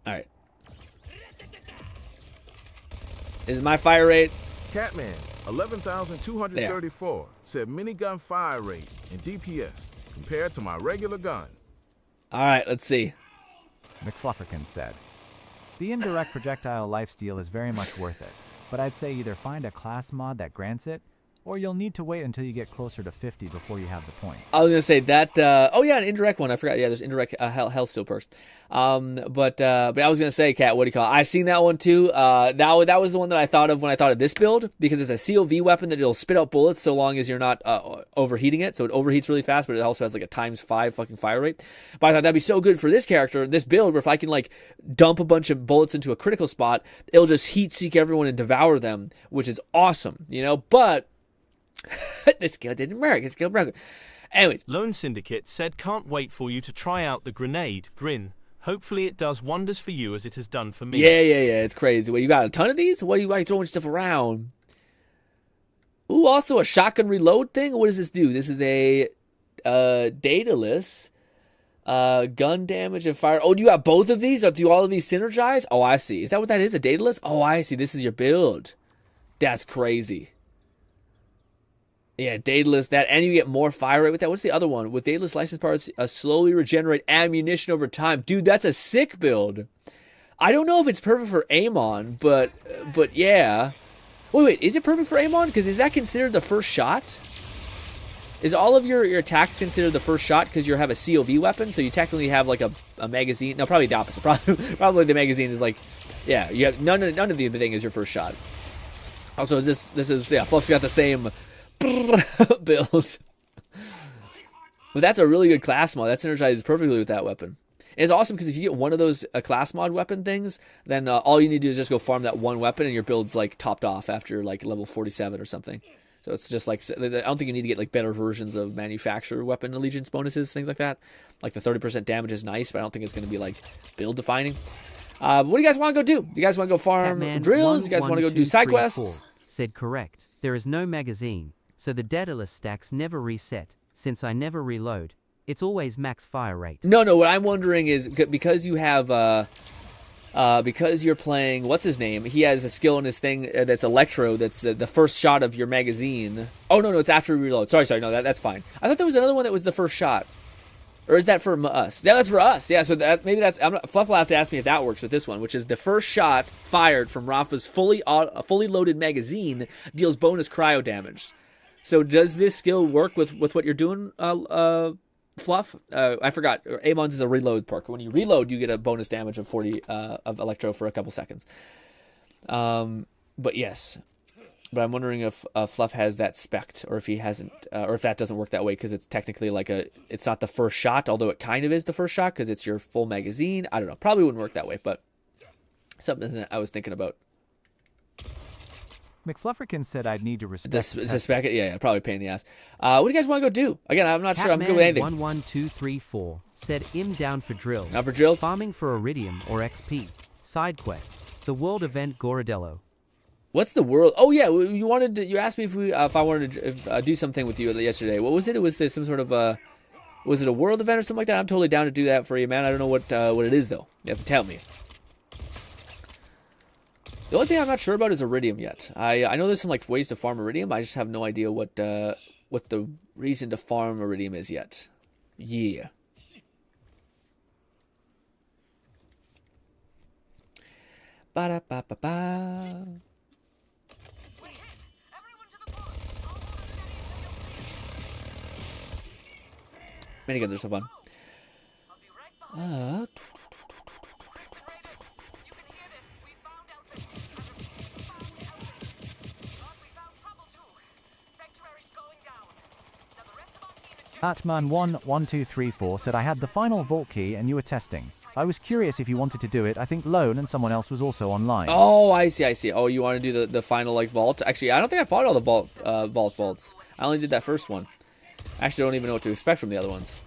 Alright. This is my fire rate. Catman, 11,234, said minigun fire rate and DPS compared to my regular gun. Alright, let's see. McFlufferkin said, the indirect projectile lifesteal is very much worth it, but I'd say either find a class mod that grants it, or you'll need to wait until you get closer to 50 before you have the points. I was going to say that, oh yeah, an indirect one, I forgot, yeah, there's indirect health steal perks. But I was going to say, Kat, what do you call it? I've seen that one too. That was the one that I thought of when I thought of this build, because it's a COV weapon that it'll spit out bullets so long as you're not overheating it, so it overheats really fast, but it also has like a ×5 fucking fire rate. But I thought that'd be so good for this character, this build, where if I can like dump a bunch of bullets into a critical spot, it'll just heat seek everyone and devour them, which is awesome, you know, but this skill didn't work. This skill broke. Anyways. Lone Syndicate said, can't wait for you to try out the grenade, GRINN. Hopefully it does wonders for you as it has done for me. Yeah. It's crazy. Well, you got a ton of these? Why are you throwing stuff around? Ooh, also a shotgun reload thing? What does this do? This is a dataless gun damage and fire. Oh, do you got both of these? Or do all of these synergize? Oh, I see. Is that what that is? A dataless? Oh, I see. This is your build. That's crazy. Yeah, dataless, that, and you get more fire rate with that. What's the other one? With dataless license parts, slowly regenerate ammunition over time. Dude, that's a sick build. I don't know if it's perfect for Amon, but yeah. Wait, is it perfect for Amon? Because is that considered the first shot? Is all of your attacks considered the first shot because you have a COV weapon? So you technically have like a magazine. No, probably the opposite. Probably the magazine is like, yeah, you have none of the thing is your first shot. Also, this is yeah, Fluff's got the same build. But that's a really good class mod. That synergizes perfectly with that weapon. And it's awesome because if you get one of those class mod weapon things, then all you need to do is just go farm that one weapon and your build's like topped off after like level 47 or something. So it's just like, I don't think you need to get like better versions of manufacturer weapon allegiance bonuses, things like that. Like the 30% damage is nice, but I don't think it's going to be like build defining. What do you guys want to go do? You guys want to go farm drills? You guys want to go do side quests? Said correct. There is no magazine, so the dataless stacks never reset. Since I never reload, it's always max fire rate. No, what I'm wondering is, because you have, because you're playing, what's his name? He has a skill in his thing that's electro, that's the first shot of your magazine. Oh, no, it's after you reload. Sorry, no, that's fine. I thought there was another one that was the first shot. Or is that for us? Yeah, that's for us. Yeah, so that maybe that's... Fluff will have to ask me if that works with this one, which is the first shot fired from Rafa's fully loaded magazine deals bonus cryo damage. So does this skill work with what you're doing, Fluff? I forgot. Amon's is a reload perk. When you reload, you get a bonus damage of 40 of electro for a couple seconds. But yes... But I'm wondering if Fluff has that spec'd, or if he hasn't, or if that doesn't work that way, because it's technically like it's not the first shot, although it kind of is the first shot, because it's your full magazine. I don't know. Probably wouldn't work that way, but something that I was thinking about. McFlufferkin said I'd need to respect. Just spec it? Yeah, probably a pain in the ass. What do you guys want to go do? Again, I'm not sure. I'm good with anything. 11234 said I'm down for drills. Down for drills? Farming for Iridium or XP. Side quests. The world event Goradello. What's the world? Oh yeah, you asked me if I wanted to do something with you yesterday. What was it? It was some sort of was it a world event or something like that? I'm totally down to do that for you, man. I don't know what it is though. You have to tell me. The only thing I'm not sure about is Iridium yet. I know there's some like ways to farm Iridium. I just have no idea what the reason to farm Iridium is yet. Yeah. Ba-da-ba-ba-ba. Miniguns are so fun. Atman11234 said I had the final vault key and you were testing. I was curious if you wanted to do it. I think Lone and someone else was also online. Oh, I see. Oh, you want to do the final like vault? Actually, I don't think I fought all the vaults. I only did that first one. Actually, I don't even know what to expect from the other ones.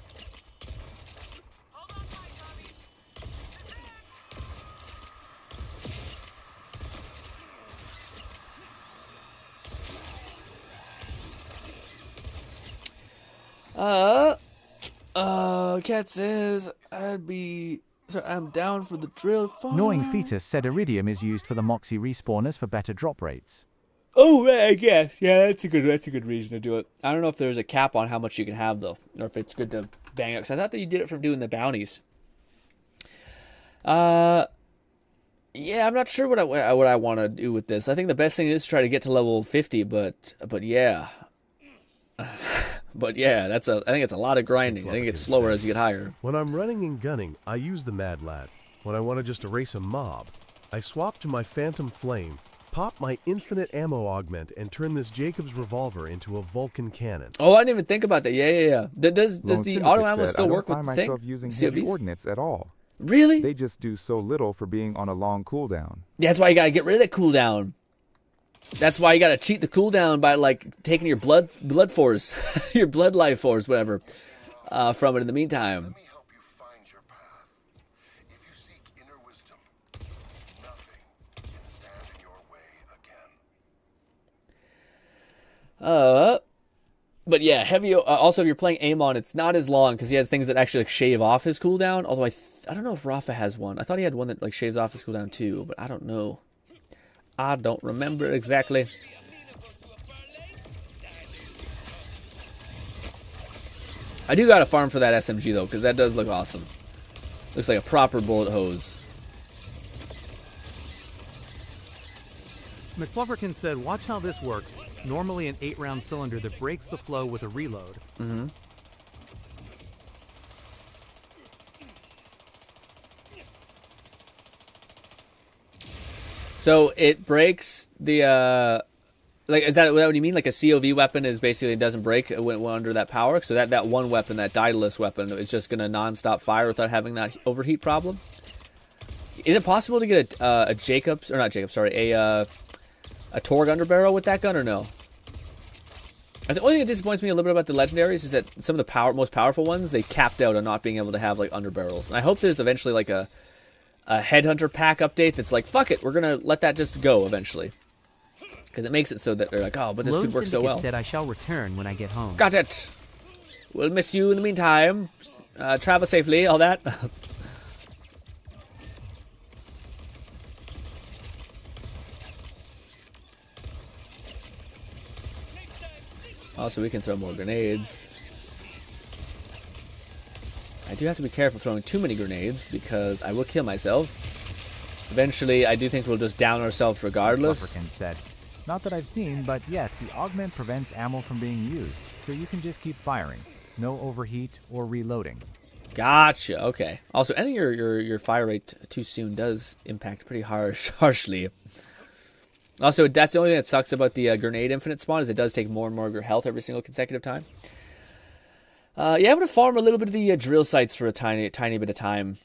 Cat says I'm down for the drill farm. Gnawing Fetus said Iridium is used for the Moxie respawners for better drop rates. Oh, I guess. Yeah, that's a good reason to do it. I don't know if there's a cap on how much you can have though, or if it's good to bang out. Because I thought that you did it from doing the bounties. Yeah, I'm not sure what I want to do with this. I think the best thing is to try to get to level 50, but yeah. But yeah, I think it's a lot of grinding. I think it's slower as you get higher. When I'm running and gunning, I use the Mad Lad. When I want to just erase a mob, I swap to my Phantom Flame, pop my infinite ammo augment, and turn this Jacob's revolver into a Vulcan cannon. Oh, I didn't even think about that. Yeah. Does the auto ammo still work with the thing? I don't find myself using heavy ordnance at all. Really? They just do so little for being on a long cooldown. Yeah, that's why you gotta get rid of that cooldown. That's why you gotta cheat the cooldown by like taking your blood force, your blood life force, whatever, from it in the meantime. But yeah, heavy. Also, if you're playing Amon, it's not as long because he has things that actually like shave off his cooldown. Although I don't know if Rafa has one. I thought he had one that like shaves off his cooldown too, but I don't know. I don't remember exactly. I do gotta farm for that SMG though, because that does look awesome. Looks like a proper bullet hose. McFlufferkin said, watch how this works. Normally an 8-round cylinder that breaks the flow with a reload. Mm-hmm. So it breaks the like, is that what you mean? Like a COV weapon is basically doesn't break when under that power. So that one weapon, that Daedalus weapon, is just gonna non-stop fire without having that overheat problem. Is it possible to get a Jacobs, or not Jacobs? Sorry, a Torg underbarrel with that gun or no? The only thing that disappoints me a little bit about the legendaries is that some of the most powerful ones, they capped out on not being able to have like underbarrels. And I hope there's eventually like a Headhunter pack update that's like, fuck it, we're gonna let that just go eventually, because it makes it so that they're like, oh, but this could work so well. Said I shall return when I get home. Got it. We'll miss you in the meantime. Travel safely, all that. Also, we can throw more grenades. I do have to be careful throwing too many grenades because I will kill myself. Eventually, I do think we'll just down ourselves regardless. Flufferkin said. Not that I've seen, but yes, the augment prevents ammo from being used, so you can just keep firing. No overheat or reloading. Gotcha. Okay. Also, ending your fire rate too soon does impact pretty harshly. Also, that's the only thing that sucks about the grenade infinite spawn is it does take more and more of your health every single consecutive time. Yeah, I'm gonna farm a little bit of the drill sites for a tiny bit of time.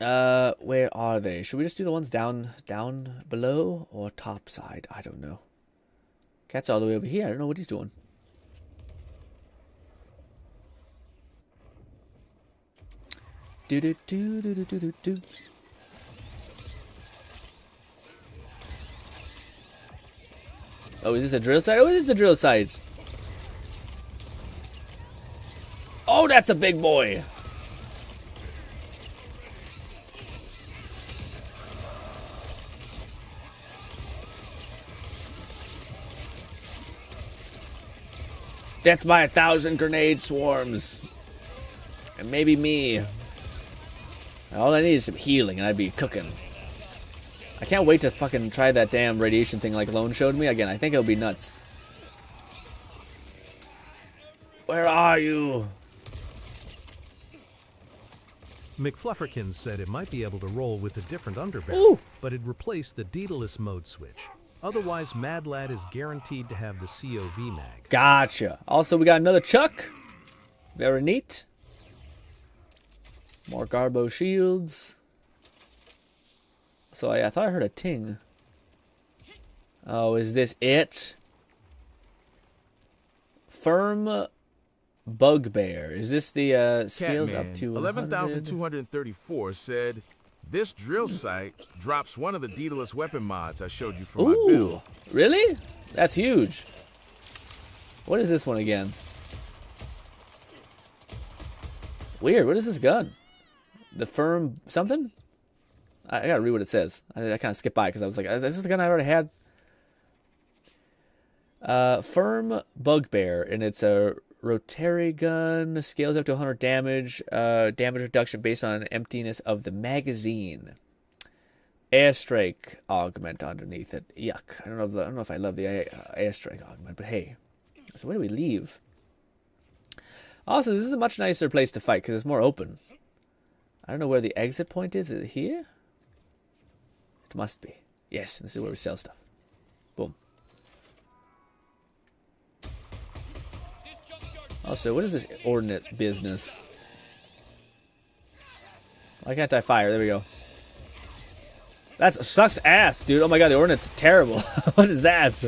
Where are they? Should we just do the ones down below or top side? I don't know. Cat's all the way over here. I don't know what he's doing. Do do do do do do do do. Oh, is this the drill site? Oh, it is the drill site. Oh, that's a big boy. Death by 1,000 grenade swarms. And maybe me. All I need is some healing and I'd be cooking. I can't wait to fucking try that damn radiation thing like Lone showed me. Again, I think it'll be nuts. Where are you? McFlufferkin said it might be able to roll with a different underbarrel, but it'd replace the Daedalus mode switch. Otherwise, Mad Lad is guaranteed to have the COV mag. Gotcha. Also, we got another Chuck. Very neat. More Garbo shields. So I thought I heard a ting. Oh, is this it? Firm Bugbear. Is this the scales Catman, up to 11,234 said, this drill site drops one of the Daedalus weapon mods I showed you for my Ooh, build. really? That's huge. What is this one again? Weird. What is this gun? The firm something? I gotta read what it says. I kind of skipped by because I was like, is this the gun I already had? Firm Bugbear, and it's a rotary gun. Scales up to 100 damage. Damage reduction based on emptiness of the magazine. Airstrike augment underneath it. Yuck. I don't know if I love the airstrike augment, but hey. So where do we leave? Also, this is a much nicer place to fight because it's more open. I don't know where the exit point is. Is it here? It must be. Yes, this is where we sell stuff. Boom. Also, what is this ordnance business? Why can't I fire? There we go. That sucks ass, dude. Oh my god, the ordnance is terrible. What is that?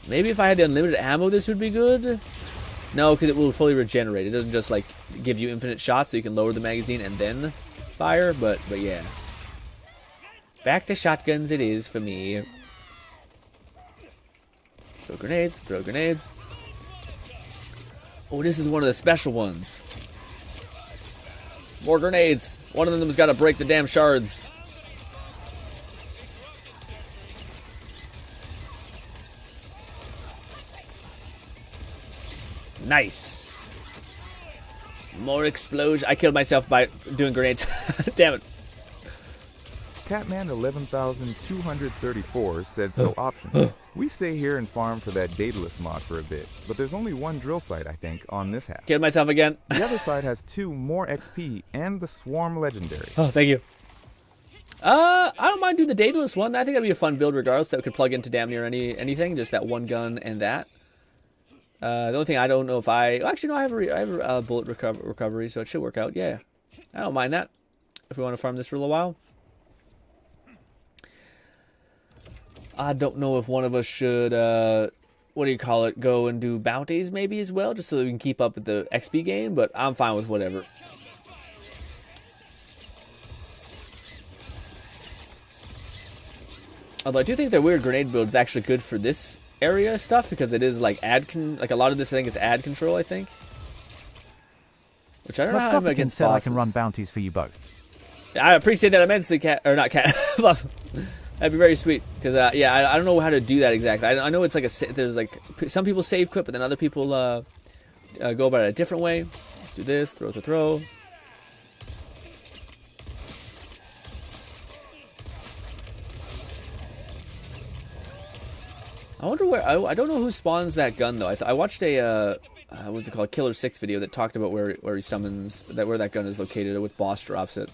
Maybe if I had the unlimited ammo, this would be good. No, because it will fully regenerate. It doesn't just like give you infinite shots, so you can lower the magazine and then fire. But yeah, back to shotguns it is for me. Throw grenades. Throw grenades. Oh, this is one of the special ones. More grenades. One of them's got to break the damn shards. Nice. More explosion. I killed myself by doing grenades. Damn it. Catman 11,234 said so option. We stay here and farm for that Daedalus mod for a bit, but there's only one drill site, I think, on this half. Killed myself again. The other side has 2 more XP and the Swarm Legendary. Oh, thank you. I don't mind doing the Daedalus one. I think that'd be a fun build regardless. That could plug into damn near anything. Just that one gun and that. The only thing I don't know if actually no, I have a bullet recovery, so it should work out. Yeah, I don't mind that if we want to farm this for a little while. I don't know if one of us should what do you call it? Go and do bounties maybe as well, just so that we can keep up with the XP gain. But I'm fine with whatever. Although I do think their weird grenade build is actually good for this area stuff because it is like like a lot of this I think is ad control, I think, which I don't know how I'm against said bosses. I can run bounties for you both. I appreciate that immensely, Cat, or not Cat. That'd be very sweet because yeah, I don't know how to do that exactly. I know it's like there's like some people save quit, but then other people go about it a different way. Let's do this. Throw. I wonder where... I don't know who spawns that gun, though. I watched a... what's it called? Killer 6 video that talked about where he summons... where that gun is located, or with boss drops it.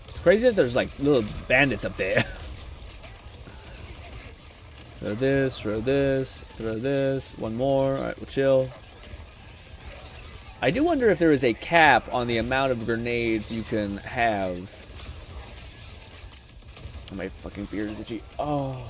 It's crazy that there's, like, little bandits up there. Throw this. One more. Alright, we'll chill. I do wonder if there is a cap on the amount of grenades you can have. Oh, my fucking beard is itchy. Oh.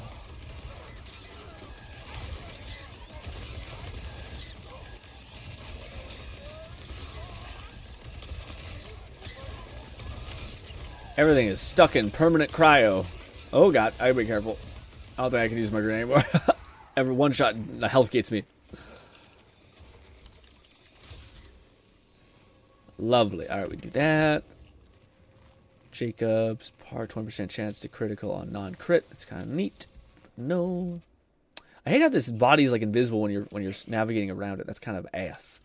Everything is stuck in permanent cryo. Oh god, I gotta be careful. I don't think I can use my grenade anymore. Every one shot, the health gates me. Lovely. Alright, we do that. Jacob's par 20% chance to critical on non-crit. That's kind of neat. But no. I hate how this body is like invisible when you're navigating around it. That's kind of ass.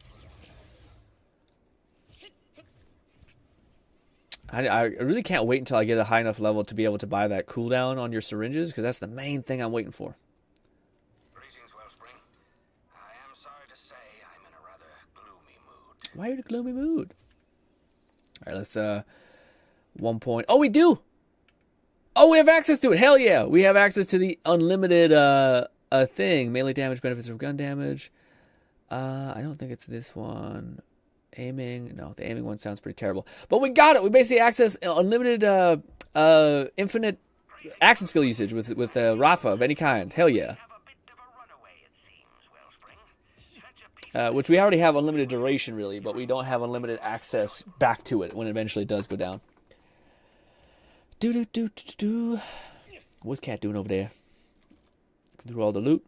I really can't wait until I get a high enough level to be able to buy that cooldown on your syringes, because that's the main thing I'm waiting for. Greetings, Wellspring. I am sorry to say I'm in a rather gloomy mood. Why are you in a gloomy mood? All right, let's 1 point. Oh, we do. Oh, we have access to it. Hell yeah, we have access to the unlimited thing. Melee damage benefits from gun damage. I don't think it's this one. Aiming, no, the aiming one sounds pretty terrible. But we got it. We basically access unlimited, infinite action skill usage with Rafa of any kind. Hell yeah. Which we already have unlimited duration, really, but we don't have unlimited access back to it when it eventually does go down. What's Cat doing over there? Go through all the loot.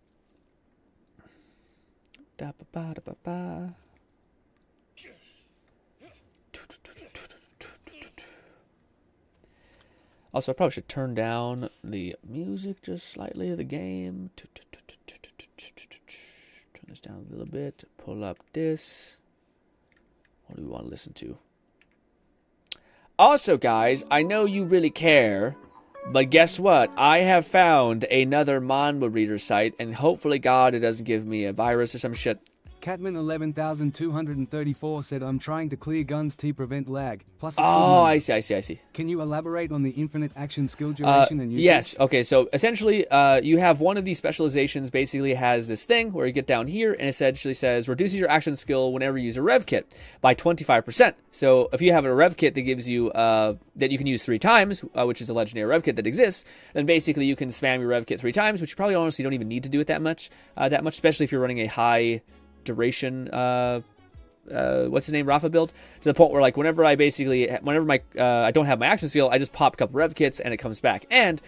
Also, I probably should turn down the music just slightly of the game. Turn this down a little bit. Pull up this. What do we want to listen to? Also, guys, I know you really care, but guess what? I have found another manhwa reader site, and hopefully, God, it doesn't give me a virus or some shit. Catman 11,234 said, I'm trying to clear guns to prevent lag. Plus it's oh, I see. Can you elaborate on the infinite action skill duration and usage? Yes. Okay, so essentially, you have one of these specializations basically has this thing where you get down here and essentially says, reduces your action skill whenever you use a rev kit by 25%. So if you have a rev kit that gives you, that you can use 3 times, which is a legendary rev kit that exists, then basically you can spam your rev kit 3 times, which you probably honestly don't even need to do it that much, especially if you're running a high duration what's his name, Rafa build, to the point where like whenever I don't have my action skill, I just pop a couple rev kits and it comes back. And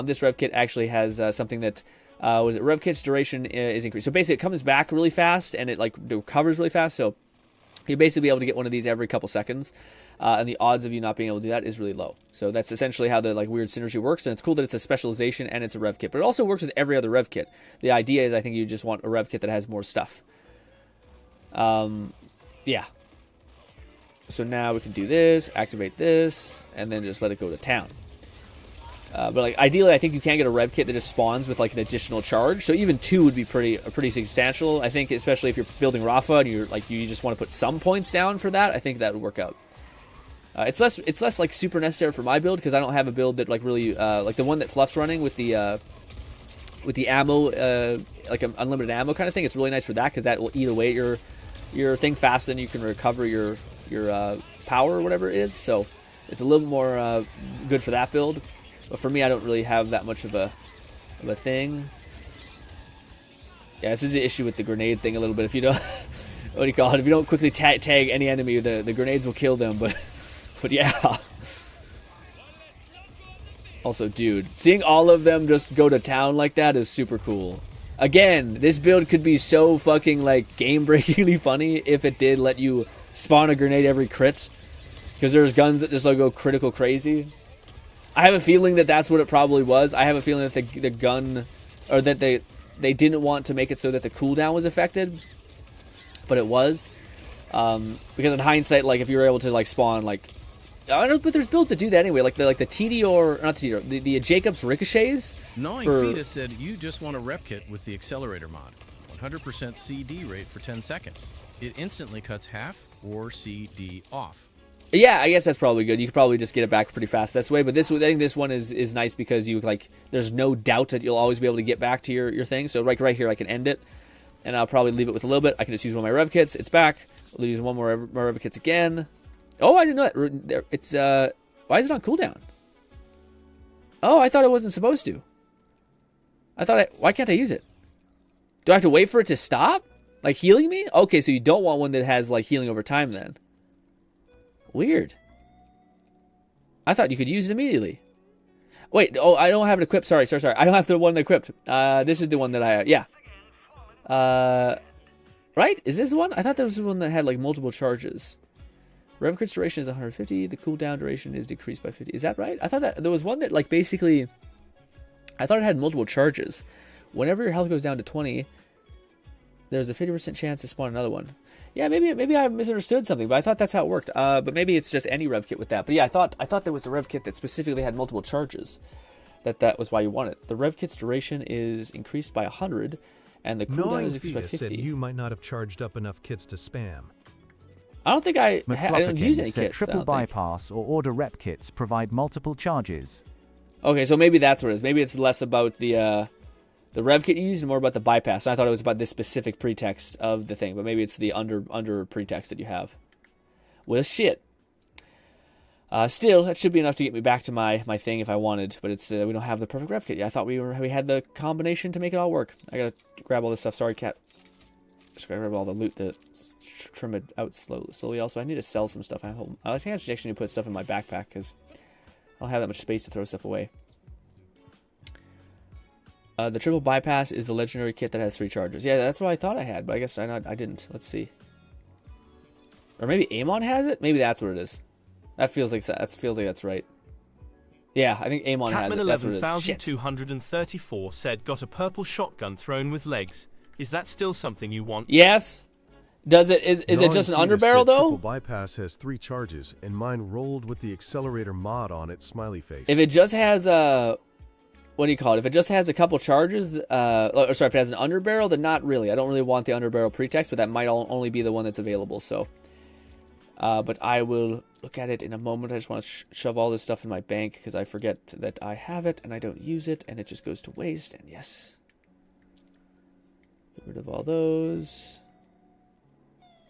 this rev kit actually has something that rev kit's duration is increased, so basically it comes back really fast and it like recovers really fast, so you'll basically be able to get one of these every couple seconds, and the odds of you not being able to do that is really low. So that's essentially how the like weird synergy works, and it's cool that it's a specialization and it's a rev kit, but it also works with every other rev kit. The idea is I think you just want a rev kit that has more stuff. Yeah. So now we can do this, activate this, and then just let it go to town. But like ideally, I think you can get a rev kit that just spawns with like an additional charge. So even 2 would be pretty substantial. I think, especially if you're building Rafa and you just want to put some points down for that. I think that would work out. It's less like super necessary for my build because I don't have a build that like really like the one that Fluff's running with the ammo, like an unlimited ammo kind of thing. It's really nice for that because that will eat away at your thing faster than you can recover your power or whatever it is. So it's a little more good for that build. But for me, I don't really have that much of a thing. Yeah, this is the issue with the grenade thing a little bit. If you don't, what do you call it? If you don't quickly tag any enemy, the grenades will kill them. But yeah. Also, dude, seeing all of them just go to town like that is super cool. Again, this build could be so fucking like game-breakingly funny if it did let you spawn a grenade every crit. Because there's guns that just like go critical crazy. I have a feeling that that's what it probably was. I have a feeling that the gun, or that they didn't want to make it so that the cooldown was affected, but it was. Because in hindsight, like if you were able to like spawn like, I don't know, but there's builds that do that anyway. Like the the Jacobs ricochets. Gnawing Fetus said you just want a rep kit with the accelerator mod, 100% CD rate for 10 seconds. It instantly cuts half or CD off. Yeah, I guess that's probably good. You could probably just get it back pretty fast this way. But I think this one is nice because you like, there's no doubt that you'll always be able to get back to your thing. So like right here, I can end it, and I'll probably leave it with a little bit. I can just use one of my rev kits. It's back. We'll use one more rev kits again. Oh, I didn't know that. It's why is it on cooldown? Oh, I thought it wasn't supposed to. Why can't I use it? Do I have to wait for it to stop? Like healing me? Okay, so you don't want one that has like healing over time then. Weird. I thought you could use it immediately. Wait, oh, I don't have it equipped. Sorry. I don't have the one equipped. This is the one that I, yeah. Right? Is this the one? I thought there was the one that had like multiple charges. Rev kit's duration is 150. The cooldown duration is decreased by 50. Is that right? I thought that there was one that like basically, I thought it had multiple charges. Whenever your health goes down to 20, there's a 50% chance to spawn another one. Yeah, maybe I misunderstood something, but I thought that's how it worked. But maybe it's just any rev kit with that. But yeah, I thought there was a rev kit that specifically had multiple charges. That was why you want it. The rev kit's duration is increased by 100, and the cooldown is increased by 50. Said you might not have charged up enough kits to spam. I don't think I don't use any kits. Triple bypass or order rep kits provide multiple charges. Okay, so maybe that's what it is. Maybe it's less about the rev kit you used and more about the bypass. And I thought it was about this specific pretext of the thing, but maybe it's the under pretext that you have. Well, shit. Still, that should be enough to get me back to my thing if I wanted, but it's we don't have the perfect rev kit yet. I thought we had the combination to make it all work. I gotta grab all this stuff. Sorry, cat. Just gotta grab all the loot that trim it out slowly. Also, I need to sell some stuff. I think I actually need to put stuff in my backpack because I don't have that much space to throw stuff away. The triple bypass is the legendary kit that has 3 charges. Yeah, that's what I thought I had, but I guess I didn't. Let's see. Or maybe Amon has it? Maybe that's what it is. That feels like that's right. Yeah, I think Amon has it. That's what it is. Shit. 11,234 said got a purple shotgun thrown with legs. Is that still something you want? Yes. Does it is it just an underbarrel though? Triple bypass has 3 charges, and mine rolled with the accelerator mod on it. Smiley face. If it just has what do you call it? If it just has a couple charges, if it has an underbarrel, then not really. I don't really want the underbarrel pretext, but that might only be the one that's available. So, but I will look at it in a moment. I just want to shove all this stuff in my bank because I forget that I have it and I don't use it, and it just goes to waste. And yes, get rid of all those.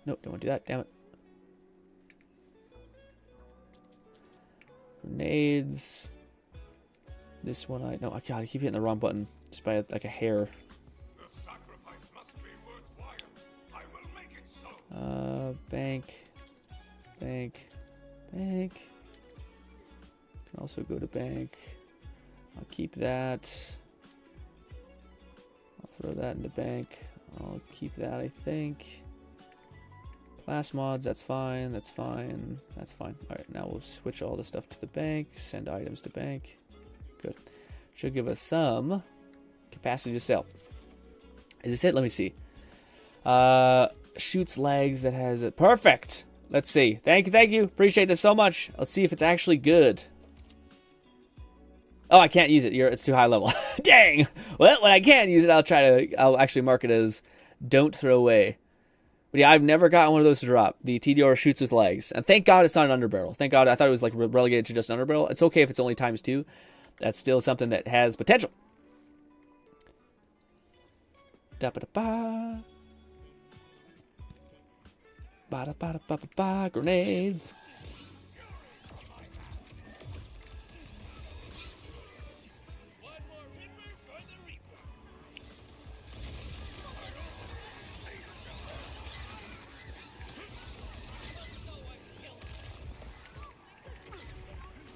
Nope, don't want to do that. Damn it. Grenades. This one, God, I keep hitting the wrong button just by like a hair. Bank. Can also go to bank. I'll keep that. I'll throw that in the bank. I'll keep that, I think. Class mods, that's fine. All right, now we'll switch all the stuff to the bank. Send items to bank. Good. Should give us some capacity to sell. Is this it? Let me see. Shoots legs that has it. Perfect. Let's see. Thank you. Appreciate this so much. Let's see if it's actually good. Oh, I can't use it. It's too high level. Dang. Well, when I can use it, I'll actually mark it as don't throw away. But yeah, I've never gotten one of those to drop. The TDR shoots with legs. And thank God it's not an underbarrel. Thank God. I thought it was like relegated to just an underbarrel. It's okay if it's only ×2. That's still something that has potential. Da-ba-da-ba. Ba-da-ba-da-ba-ba-ba. Grenades.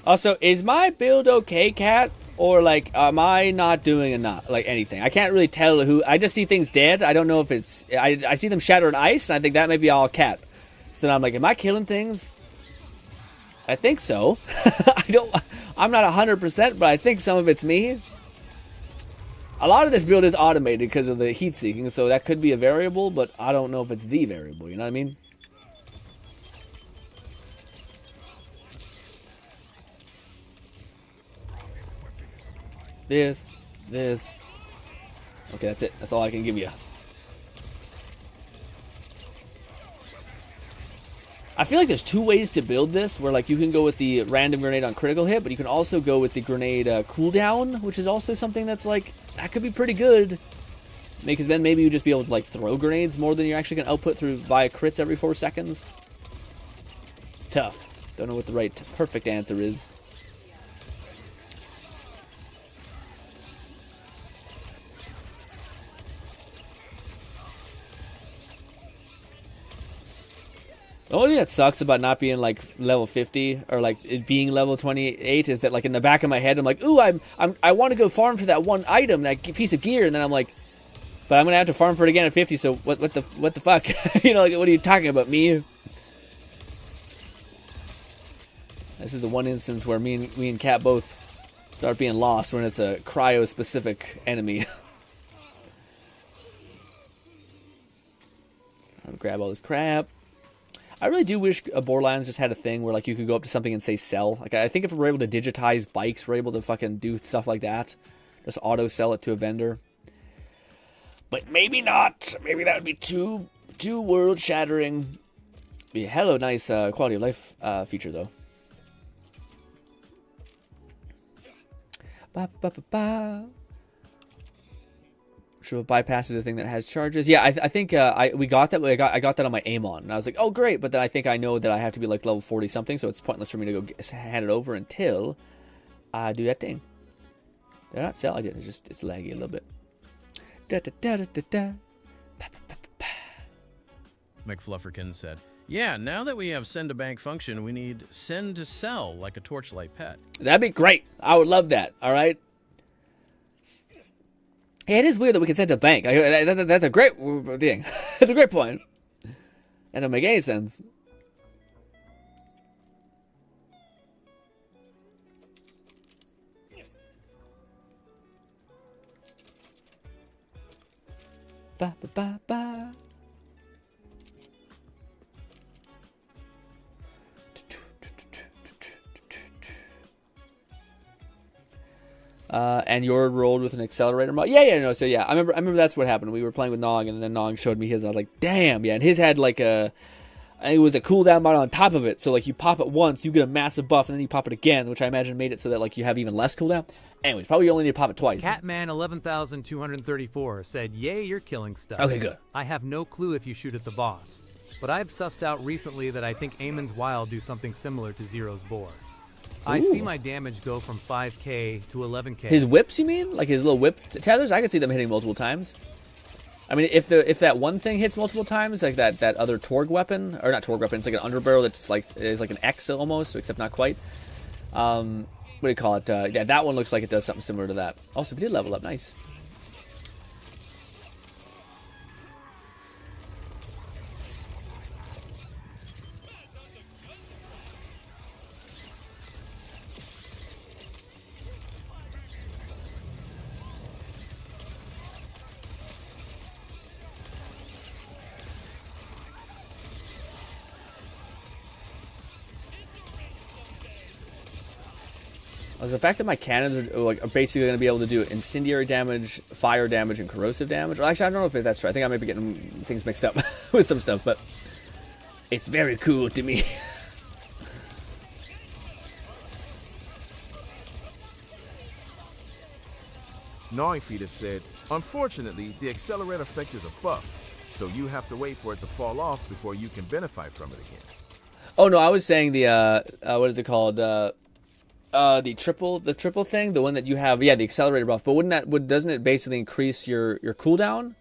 Also, is my build okay, Cat? Or, like, am I not doing anything? I can't really tell who... I just see things dead. I don't know if it's... I see them shatter in ice, and I think that may be all Cat. So then I'm like, am I killing things? I think so. I'm not 100%, but I think some of it's me. A lot of this build is automated because of the heat seeking, so that could be a variable, but I don't know if it's the variable, you know what I mean? This. Okay, that's it. That's all I can give you. I feel like there's two ways to build this, where like you can go with the random grenade on critical hit, but you can also go with the grenade cooldown, which is also something that's like, that could be pretty good. Because then maybe you just be able to like throw grenades more than you're actually going to output through via crits every 4 seconds. It's tough. Don't know what the right perfect answer is. The only thing that sucks about not being like level 50 or like it being level 28 is that like in the back of my head I'm like, ooh, I want to go farm for that one item, that piece of gear, and then I'm like, but I'm gonna have to farm for it again at 50. So what the fuck? You know, like what are you talking about, me? This is the one instance where me and Kat both start being lost when it's a cryo specific enemy. I'll grab all this crap. I really do wish Borderlands just had a thing where like you could go up to something and say sell. Like I think if we're able to digitize bikes, we're able to fucking do stuff like that. Just auto sell it to a vendor. But maybe not. Maybe that would be too world shattering. Be a hella nice quality of life feature though. Ba ba ba ba. Sure, bypasses the thing that has charges. Yeah, I think we got that. I got that on my Amon, and I was like, oh great. But then I think I know that I have to be like level 40 something, so it's pointless for me to go hand it over until I do that thing. Did I not sell? I didn't. It's laggy a little bit. Da da da da da da. McFlufferkin said, "Yeah, now that we have send to bank function, we need send to sell like a torchlight pet." That'd be great. I would love that. All right. Yeah, it is weird that we can send to bank. That's a great thing. That's a great point. That don't make any sense. Ba ba ba ba. And you're rolled with an accelerator mod. Yeah, no. So yeah, I remember that's what happened. We were playing with Nog, and then Nog showed me his. And I was like, damn, yeah. And his had like I think it was a cooldown mod on top of it. So like you pop it once, you get a massive buff, and then you pop it again, which I imagine made it so that like you have even less cooldown. Anyways, probably you only need to pop it twice. Catman 11,234 said, "Yay, you're killing stuff." Okay, good. I have no clue if you shoot at the boss, but I've sussed out recently that I think Eamon's Wild do something similar to Zero's Boar. I see my damage go from 5k to 11k. His whips, you mean? Like his little whip tethers? I could see them hitting multiple times. I mean, if that one thing hits multiple times, like that other Torg weapon, or not Torg weapon, it's like an underbarrel that's like is like an X almost, except not quite. What do you call it? Yeah, that one looks like it does something similar to that. Also, we did level up, nice. The fact that my cannons are basically going to be able to do incendiary damage, fire damage, and corrosive damage. Well, actually, I don't know if that's true. I think I may be getting things mixed up with some stuff, but it's very cool to me. Gnawing Fetus said, "Unfortunately, the accelerator effect is a buff, so you have to wait for it to fall off before you can benefit from it again." Oh no, I was saying the what is it called? The triple thing, the one that you have, yeah, the accelerator buff. But doesn't it basically increase your cooldown,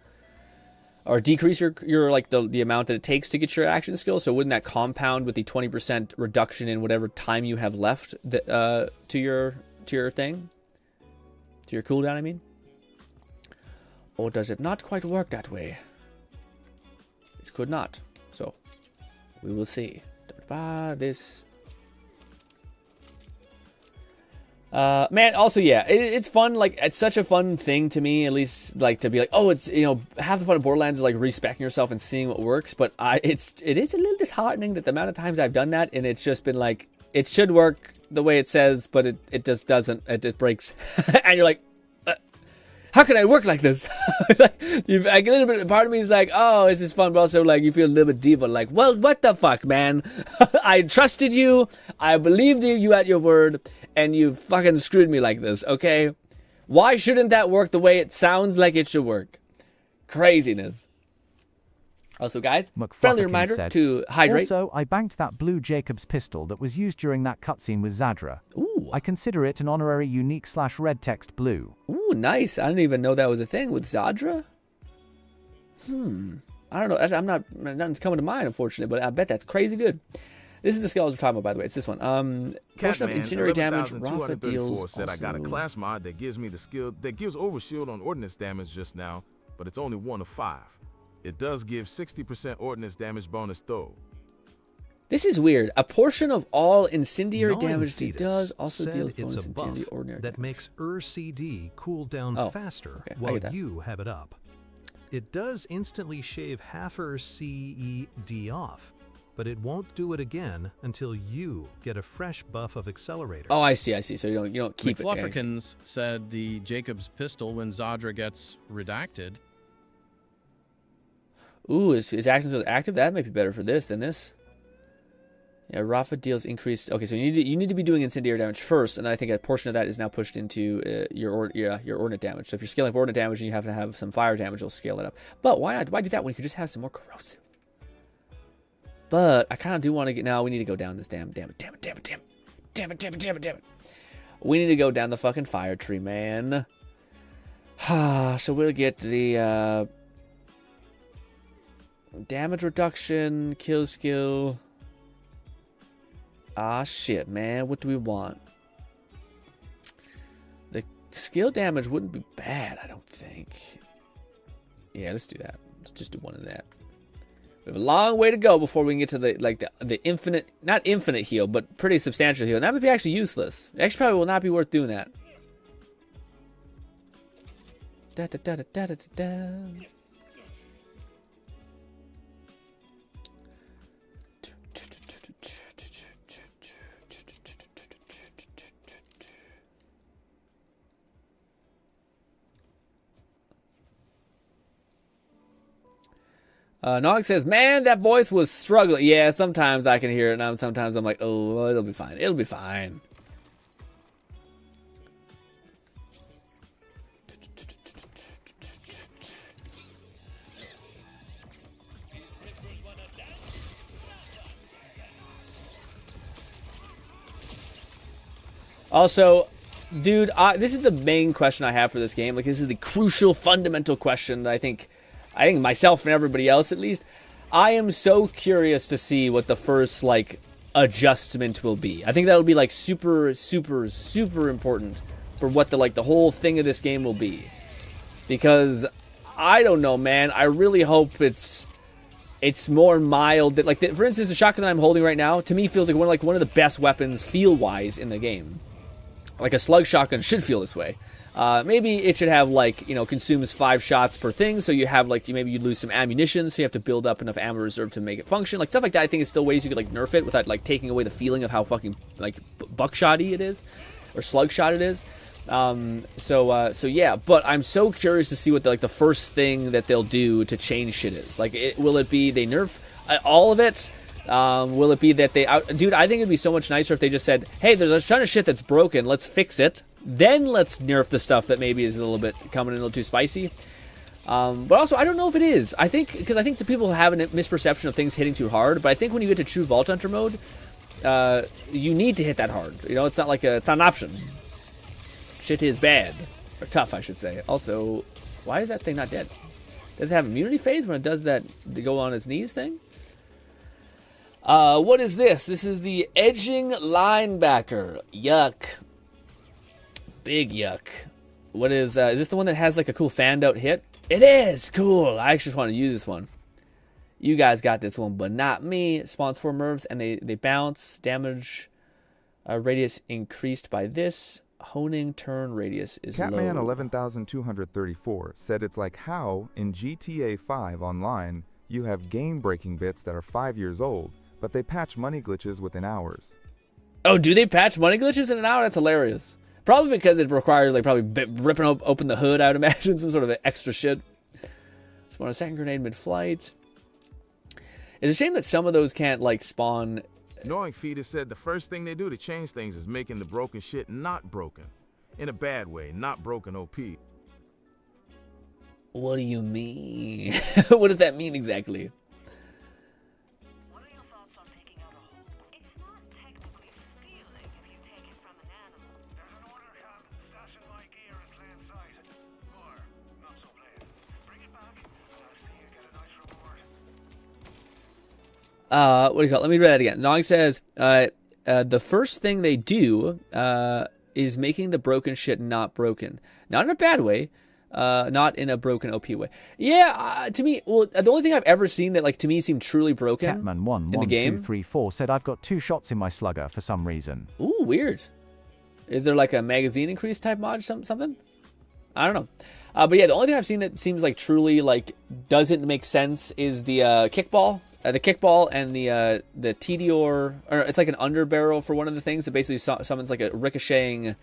or decrease your like the amount that it takes to get your action skill? So wouldn't that compound with the 20% reduction in whatever time you have left to your thing, to your cooldown? I mean, or does it not quite work that way? It could not. So we will see. This. Man, also, yeah, it's fun. Like, it's such a fun thing to me, at least, like, to be like, oh, it's, you know, half the fun of Borderlands is, like, respecting yourself and seeing what works. But it is a little disheartening that the amount of times I've done that, and it's just been like, it should work the way it says, but it just doesn't. It just breaks. And you're like, how can I work like this? Like, a little bit, part of me is like, oh, this is fun, but also, like, you feel a little bit diva, like, well, what the fuck, man? I trusted you, I believed you at your word, and you fucking screwed me like this, okay? Why shouldn't that work the way it sounds like it should work? Craziness. Also, guys, friendly reminder said, to hydrate. Also, I banked that blue Jacobs pistol that was used during that cutscene with Zadra. Ooh. I consider it an honorary unique/red text blue. Ooh, nice. I didn't even know that was a thing with Zadra. I don't know. Nothing's coming to mind, unfortunately, but I bet that's crazy good. This is the skill I was talking about, by the way. It's this one. Portion of incendiary damage. Rafa deals. Said I got a class mod that gives me the skill that gives overshield on ordnance damage just now, but it's only 1 of 5. It does give 60% ordnance damage bonus though. This is weird. A portion of all incendiary damage it does also deals bonus incendiary ordinary that makes CD cool down faster while you have it up. It does instantly shave half CED off, but it won't do it again until you get a fresh buff of accelerator. Oh, I see. So you don't keep it. McFlufferkins said the Jacobs pistol, when Zadra gets redacted. Ooh, is action still active? That might be better for this than this. Yeah, Rafa deals increased. Okay, so you need to be doing incendiary damage first, and I think a portion of that is now pushed into your ordnance damage. So if you're scaling up ordnance damage and you have to have some fire damage, you'll scale it up. But why not? Why do that when you could just have some more corrosive? But I kind of do want to get. Now we need to go down this damn it. We need to go down the fucking fire tree, man. So we'll get the damage reduction, kill skill. Ah, shit, man. What do we want? The skill damage wouldn't be bad, I don't think. Yeah, let's do that. Let's just do one of that. We have a long way to go before we can get to the infinite, not infinite heal, but pretty substantial heal. And that would be actually useless. It actually probably will not be worth doing that. Da da da da da da da. Nog says, man, that voice was struggling. Yeah, sometimes I can hear it, and sometimes I'm like, oh, it'll be fine. It'll be fine. Also, dude, this is the main question I have for this game. Like, this is the crucial, fundamental question that I think myself and everybody else, at least, I am so curious to see what the first, like, adjustment will be. I think that'll be, like, super, super, super important for what the whole thing of this game will be. Because, I don't know, man. I really hope it's more mild. That, like, for instance, the shotgun that I'm holding right now, to me, feels like one of the best weapons feel-wise in the game. Like, a slug shotgun should feel this way. Maybe it should have, like, consumes 5 shots per thing, so you have, like, maybe you lose some ammunition, so you have to build up enough ammo reserve to make it function. Like, stuff like that, I think is still ways you could, like, nerf it without, like, taking away the feeling of how fucking, like, buckshot-y it is, or slug-shot it is. So yeah, but I'm so curious to see what, the first thing that they'll do to change shit is. Like, will it be they nerf all of it? Will it be that they dude, I think it'd be so much nicer if they just said, hey, there's a ton of shit that's broken, let's fix it. Then let's nerf the stuff that maybe is a little bit coming in a little too spicy. But also, I don't know if it is. I think the people have a misperception of things hitting too hard. But I think when you get to true Vault Hunter mode, you need to hit that hard. It's not it's not an option. Shit is bad. Or tough, I should say. Also, why is that thing not dead? Does it have immunity phase when it does that to go on its knees thing? What is this? This is the edging linebacker. Yuck. Big yuck. What is this the one that has, like, a cool fanned out hit? It is! Cool! I actually just want to use this one. You guys got this one, but not me. It spawns 4 Mervs, and they bounce. Damage radius increased by this. honing turn radius is Catman low. 11234 said it's like how in GTA 5 online you have game-breaking bits that are 5 years old, but they patch money glitches within hours. Oh, do they patch money glitches in an hour? That's hilarious. Probably because it requires like ripping open the hood, I would imagine, some sort of extra shit. Spawn a second grenade mid-flight. It's a shame that some of those can't like spawn. Knowing Fetus said the first thing they do to change things is making the broken shit not broken. In a bad way, not broken OP. What do you mean? What does that mean exactly? What do you call it? Let me read that again. Nog says, the first thing they do is making the broken shit not broken. Not in a bad way. Not in a broken OP way. Yeah, to me, well, the only thing I've ever seen that, like, to me seemed truly broken Catman in the game. 11234 said I've got 2 shots in my slugger for some reason. Ooh, weird. Is there like a magazine increase type mod, something? I don't know. But yeah, the only thing I've seen that seems like truly like doesn't make sense is the kickball. The kickball and the TDR, or it's like an underbarrel for one of the things that basically summons like a ricocheting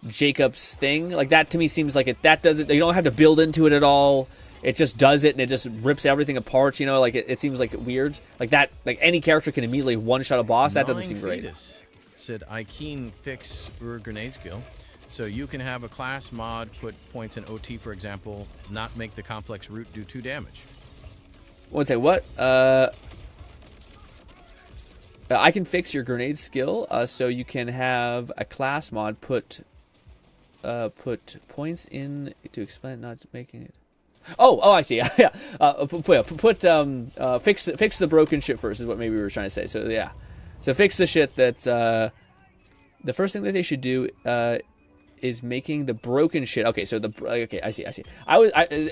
Jacob's thing. Like that to me seems like that doesn't, you don't have to build into it at all. It just does it and it just rips everything apart, you know, like it seems like weird. Like that, like any character can immediately one-shot a boss. That doesn't seem great. Fetus said, I keen fix your grenade skill. So you can have a class mod put points in OT, for example, not make the complex route do 2 damage. One sec, what? I can fix your grenade skill, so you can have a class mod put points in to explain, not making it. Oh, I see. Yeah, fix the broken shit first is what maybe we were trying to say. So yeah, so fix the shit that's the first thing that they should do is making the broken shit. Okay, so okay, I see.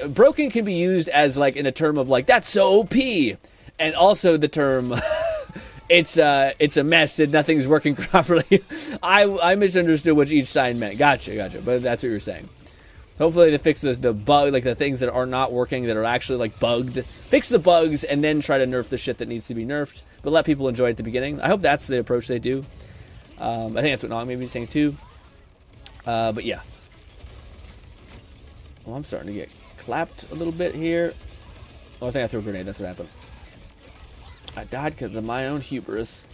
Broken can be used as like in a term of like that's so OP, and also the term it's a mess and nothing's working properly. I misunderstood what each sign meant. Gotcha. But that's what you're saying. Hopefully they fix the bug, like the things that are not working that are actually like bugged. Fix the bugs and then try to nerf the shit that needs to be nerfed, but let people enjoy it at the beginning. I hope that's the approach they do. I think that's what Nog maybe is saying too. But yeah. Oh, I'm starting to get clapped a little bit here. Oh, I think I threw a grenade. That's what happened. I died because of my own hubris.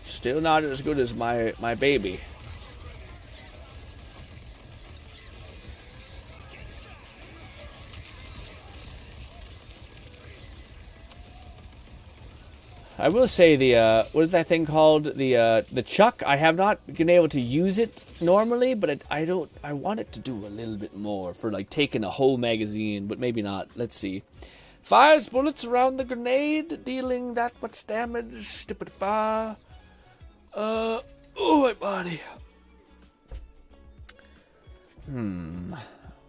Still not as good as my baby. I will say the what is that thing called? The chuck. I have not been able to use it normally, but I want it to do a little bit more for like taking a whole magazine, but maybe not. Let's see. Fires bullets around the grenade, dealing that much damage. Oh my body.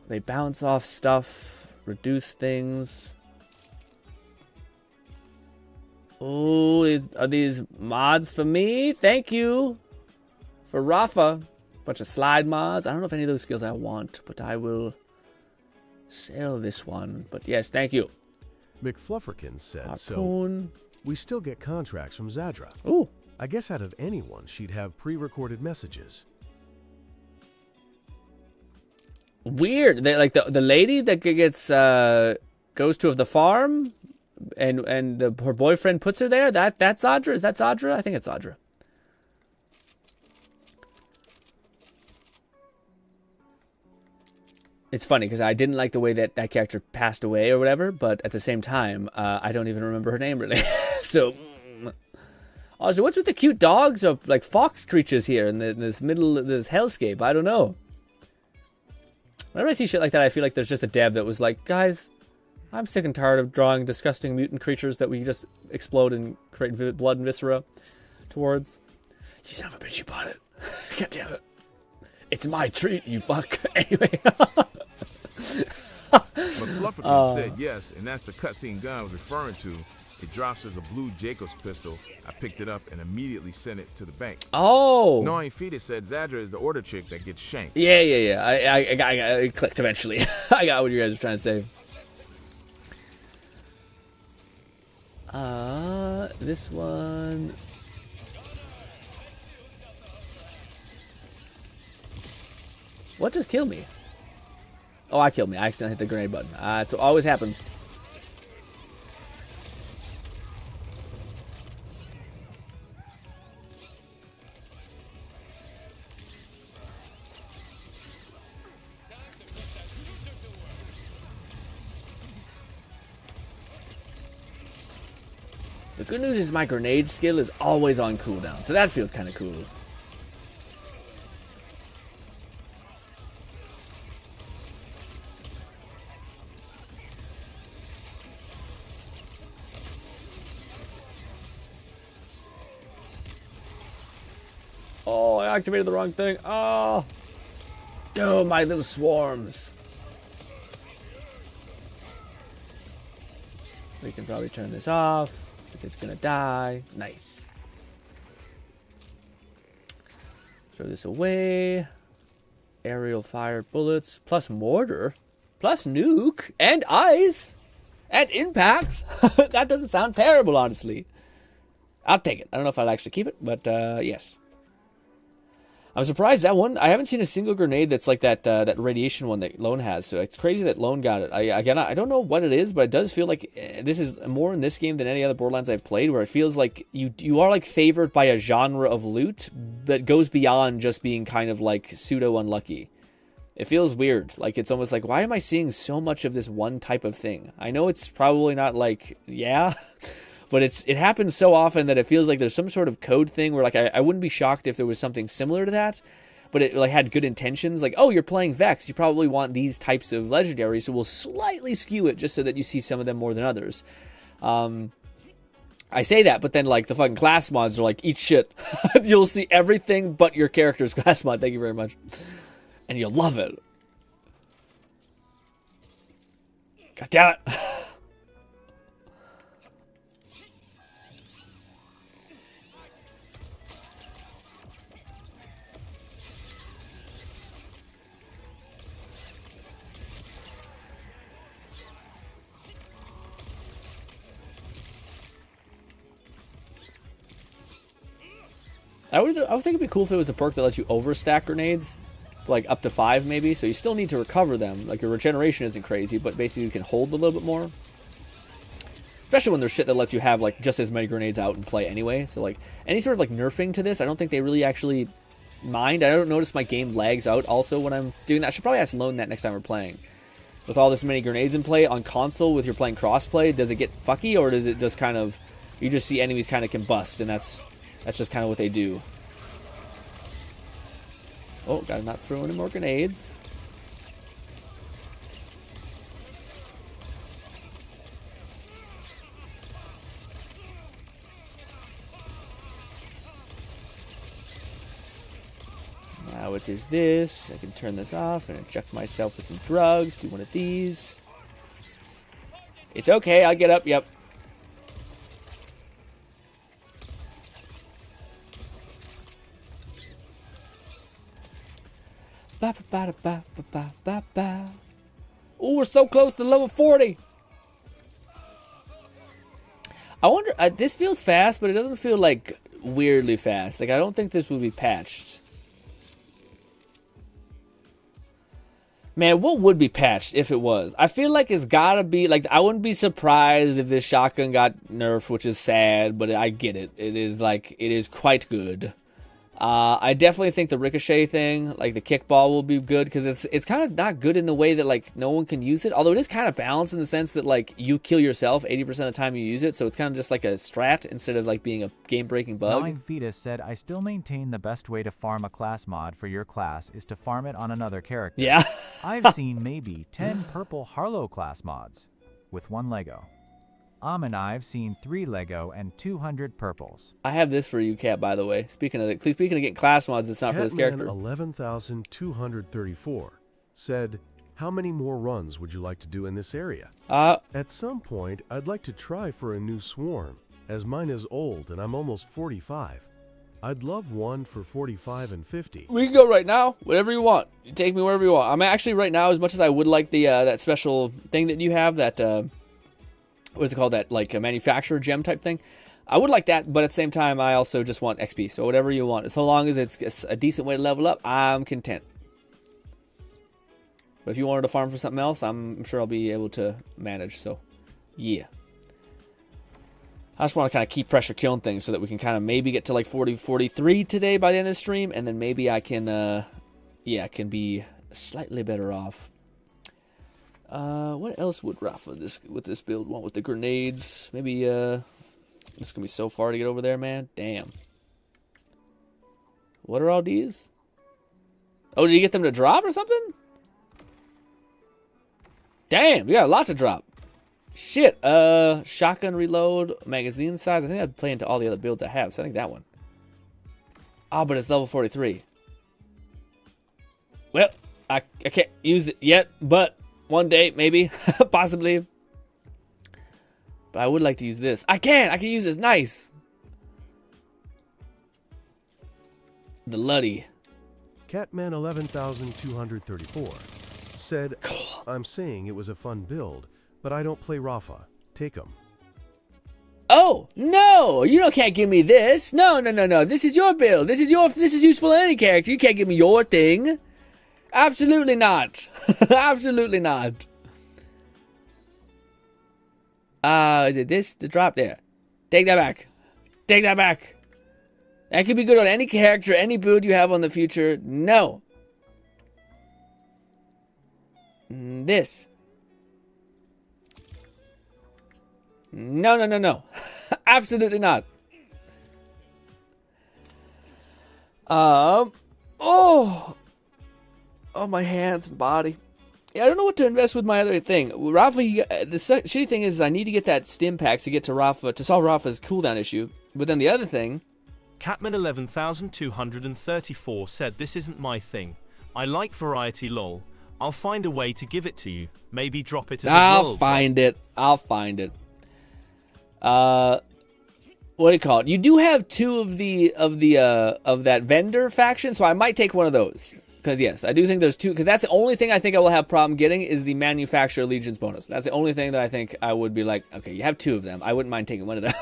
They bounce off stuff, reduce things. Oh, are these mods for me? Thank you for Rafa. Bunch of slide mods. I don't know if any of those skills I want, but I will sell this one. But yes, thank you. McFlufferkin said, Harpoon. So we still get contracts from Zadra. Ooh. I guess out of anyone, she'd have pre-recorded messages. Weird. They, like the lady that gets goes to the farm, and her boyfriend puts her there. That's Zadra. Is that Zadra? I think it's Zadra. It's funny because I didn't like the way that character passed away or whatever, but at the same time, I don't even remember her name really. So. Also, what's with the cute dogs or like fox creatures here in this middle of this hellscape? I don't know. Whenever I see shit like that, I feel like there's just a dev that was like, guys, I'm sick and tired of drawing disgusting mutant creatures that we just explode and create blood and viscera towards. You son of a bitch, you bought it. God damn it. It's my treat, you fuck. Anyway. McFlufferkin said yes, and that's the cutscene Gunn was referring to. It drops as a blue Jacobs pistol. I picked it up and immediately sent it to the bank. Oh. Knowing Fita said Zadra is the order chick that gets shanked. Yeah. It clicked eventually. I got what you guys were trying to say. This one. What just killed me? Oh, I killed me. I accidentally hit the grenade button. It always happens. The good news is my grenade skill is always on cooldown, so that feels kind of cool. Oh, I activated the wrong thing. Oh, my little swarms. We can probably turn this off. It's gonna die. Nice. Throw this away. Aerial fired bullets plus mortar plus nuke and ice and impacts. That doesn't sound terrible, honestly. I'll take it. I don't know if I'll actually keep it, but yes. I'm surprised that one. I haven't seen a single grenade that's like that radiation one that Lone has. So it's crazy that Lone got it. I don't know what it is, but it does feel like this is more in this game than any other Borderlands I've played, where it feels like you are like favored by a genre of loot that goes beyond just being kind of like pseudo unlucky. It feels weird. Like it's almost like, why am I seeing so much of this one type of thing? I know it's probably not like, yeah. But it happens so often that it feels like there's some sort of code thing where like I wouldn't be shocked if there was something similar to that, but it like had good intentions. Like, oh, you're playing Vex, you probably want these types of legendaries, so we'll slightly skew it just so that you see some of them more than others. I say that, but then like the fucking class mods are like, eat shit. You'll see everything but your character's class mod. Thank you very much, and you'll love it. God damn it. I would think it'd be cool if it was a perk that lets you overstack grenades, like up to 5 maybe, so you still need to recover them. Like your regeneration isn't crazy, but basically you can hold a little bit more. Especially when there's shit that lets you have like just as many grenades out and play anyway. So like any sort of like nerfing to this, I don't think they really actually mind. I don't notice my game lags out also when I'm doing that. I should probably ask Lone that next time we're playing. With all this many grenades in play on console, with you're playing crossplay, does it get fucky, or does it just kind of, you just see enemies kind of combust and that's just kind of what they do. Oh, gotta not throw any more grenades. Now it is this. I can turn this off and inject myself with some drugs. Do one of these. It's okay, I'll get up, yep. Oh, we're so close to level 40. I wonder, this feels fast, but it doesn't feel like weirdly fast. Like I don't think this will be patched. Man, what would be patched if it was? I feel like it's gotta be, like, I wouldn't be surprised if this shotgun got nerfed, which is sad, but I get it. It is, like, it is quite good. I definitely think the ricochet thing, like the kickball, will be good, because it's kind of not good in the way that, like, no one can use it. Although it is kind of balanced in the sense that, like, you kill yourself 80% of the time you use it, so it's kind of just like a strat instead of, like, being a game-breaking bug. 9 Fetus said, I still maintain the best way to farm a class mod for your class is to farm it on another character. Yeah. I've seen maybe 10 purple Harlow class mods with 1 Lego. And I've seen 3 Lego and 200 purples. I have this for you, Cat, by the way. Speaking of getting class mods, it's not for this character. 11,234 said, How many more runs would you like to do in this area? At some point, I'd like to try for a new swarm, as mine is old and I'm almost 45. I'd love one for 45 and 50. We can go right now. Whatever you want. You take me wherever you want. I'm actually right now, as much as I would like the that special thing that you have, that what is it called? That like a manufacturer gem type thing. I would like that, but at the same time, I also just want XP. So whatever you want, so long as it's a decent way to level up, I'm content. But if you wanted to farm for something else, I'm sure I'll be able to manage. So, yeah. I just want to kind of keep pressure killing things so that we can kind of maybe get to like 40, 43 today by the end of the stream. And then maybe I can, yeah, can be slightly better off. What else would Rafa with this build want with the grenades? Maybe, it's going to be so far to get over there, man. Damn. What are all these? Oh, did you get them to drop or something? Damn, you got a lot to drop. Shit, shotgun reload, magazine size. I think I'd play into all the other builds I have, so I think that one. Oh, but it's level 43. Well, I can't use it yet, but one day, maybe, possibly. But I would like to use this. I can use this, nice. The Luddy. Catman 11,234 said, I'm saying it was a fun build, but I don't play Rafa. Take him. Oh, no! You can't give me this. No. This is your build. This is useful in any character. You can't give me your thing. Absolutely not. Absolutely not. Is it this? The drop there. Take that back. Take that back. That could be good on any character, any build you have on the future. No. This. No. Absolutely not. Oh, my hands and body. Yeah, I don't know what to invest with my other thing. Rafa, the shitty thing is I need to get that stim pack to get to Rafa, to solve Rafa's cooldown issue. But then the other thing... Catman 11,234 said, this isn't my thing. I like variety, lol. I'll find a way to give it to you. Maybe drop it as a I'll find it. I'll find it. What do you call it? You do have two of that vendor faction, so I might take one of those. Because yes, I do think there's two. Because that's the only thing I think I will have problem getting is the manufacturer allegiance bonus. That's the only thing that I think I would be like, okay, you have two of them. I wouldn't mind taking one of them.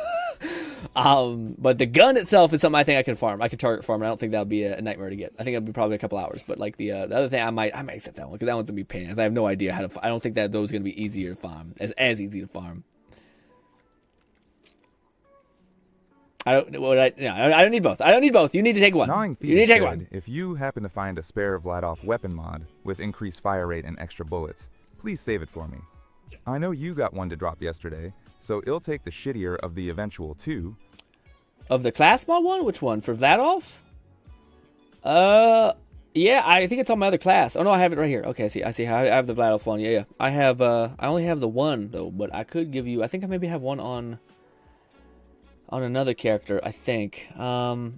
But the gun itself is something I think I can farm. I can target farm. And I don't think that would be a nightmare to get. I think it'd be probably a couple hours. But like the other thing, I might accept that one because that one's gonna be pain. I have no idea how to. I don't think that those are gonna be easier to farm, as easy to farm. I don't need both. I don't need both. You need to take one. You need to take one. If you happen to find a spare Vladoff weapon mod with increased fire rate and extra bullets, please save it for me. I know you got one to drop yesterday, so it'll take the shittier of the eventual two. Of the class mod one? Which one? For Vladoff? Yeah, I think it's on my other class. Oh no, I have it right here. Okay, I see. I have the Vladoff one. Yeah. I have. I only have the one though, but I could give you. I think I maybe have one on another character, I think. I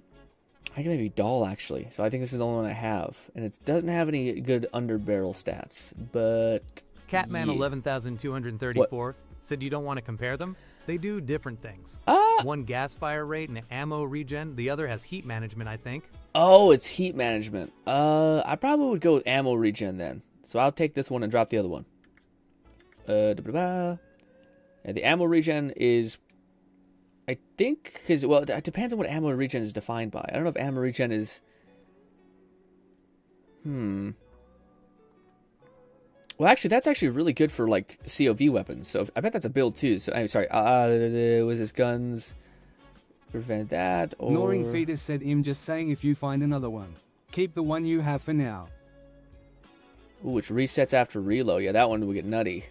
think maybe Doll, actually. So I think this is the only one I have. And it doesn't have any good underbarrel stats, but... Catman 11,234 said you don't want to compare them? They do different things. One gas fire rate and ammo regen. The other has heat management, I think. Oh, it's heat management. I probably would go with ammo regen then. So I'll take this one and drop the other one. And the ammo regen is... I think, because, well, it depends on what ammo regen is defined by. I don't know if ammo regen is... Well, actually, that's actually really good for, like, COV weapons. So, I bet that's a build, too. So, I'm sorry. Was this guns? Prevent that, or... Ignoring Fetus said, just saying if you find another one. Keep the one you have for now. Ooh, which resets after reload. Yeah, that one would get nutty.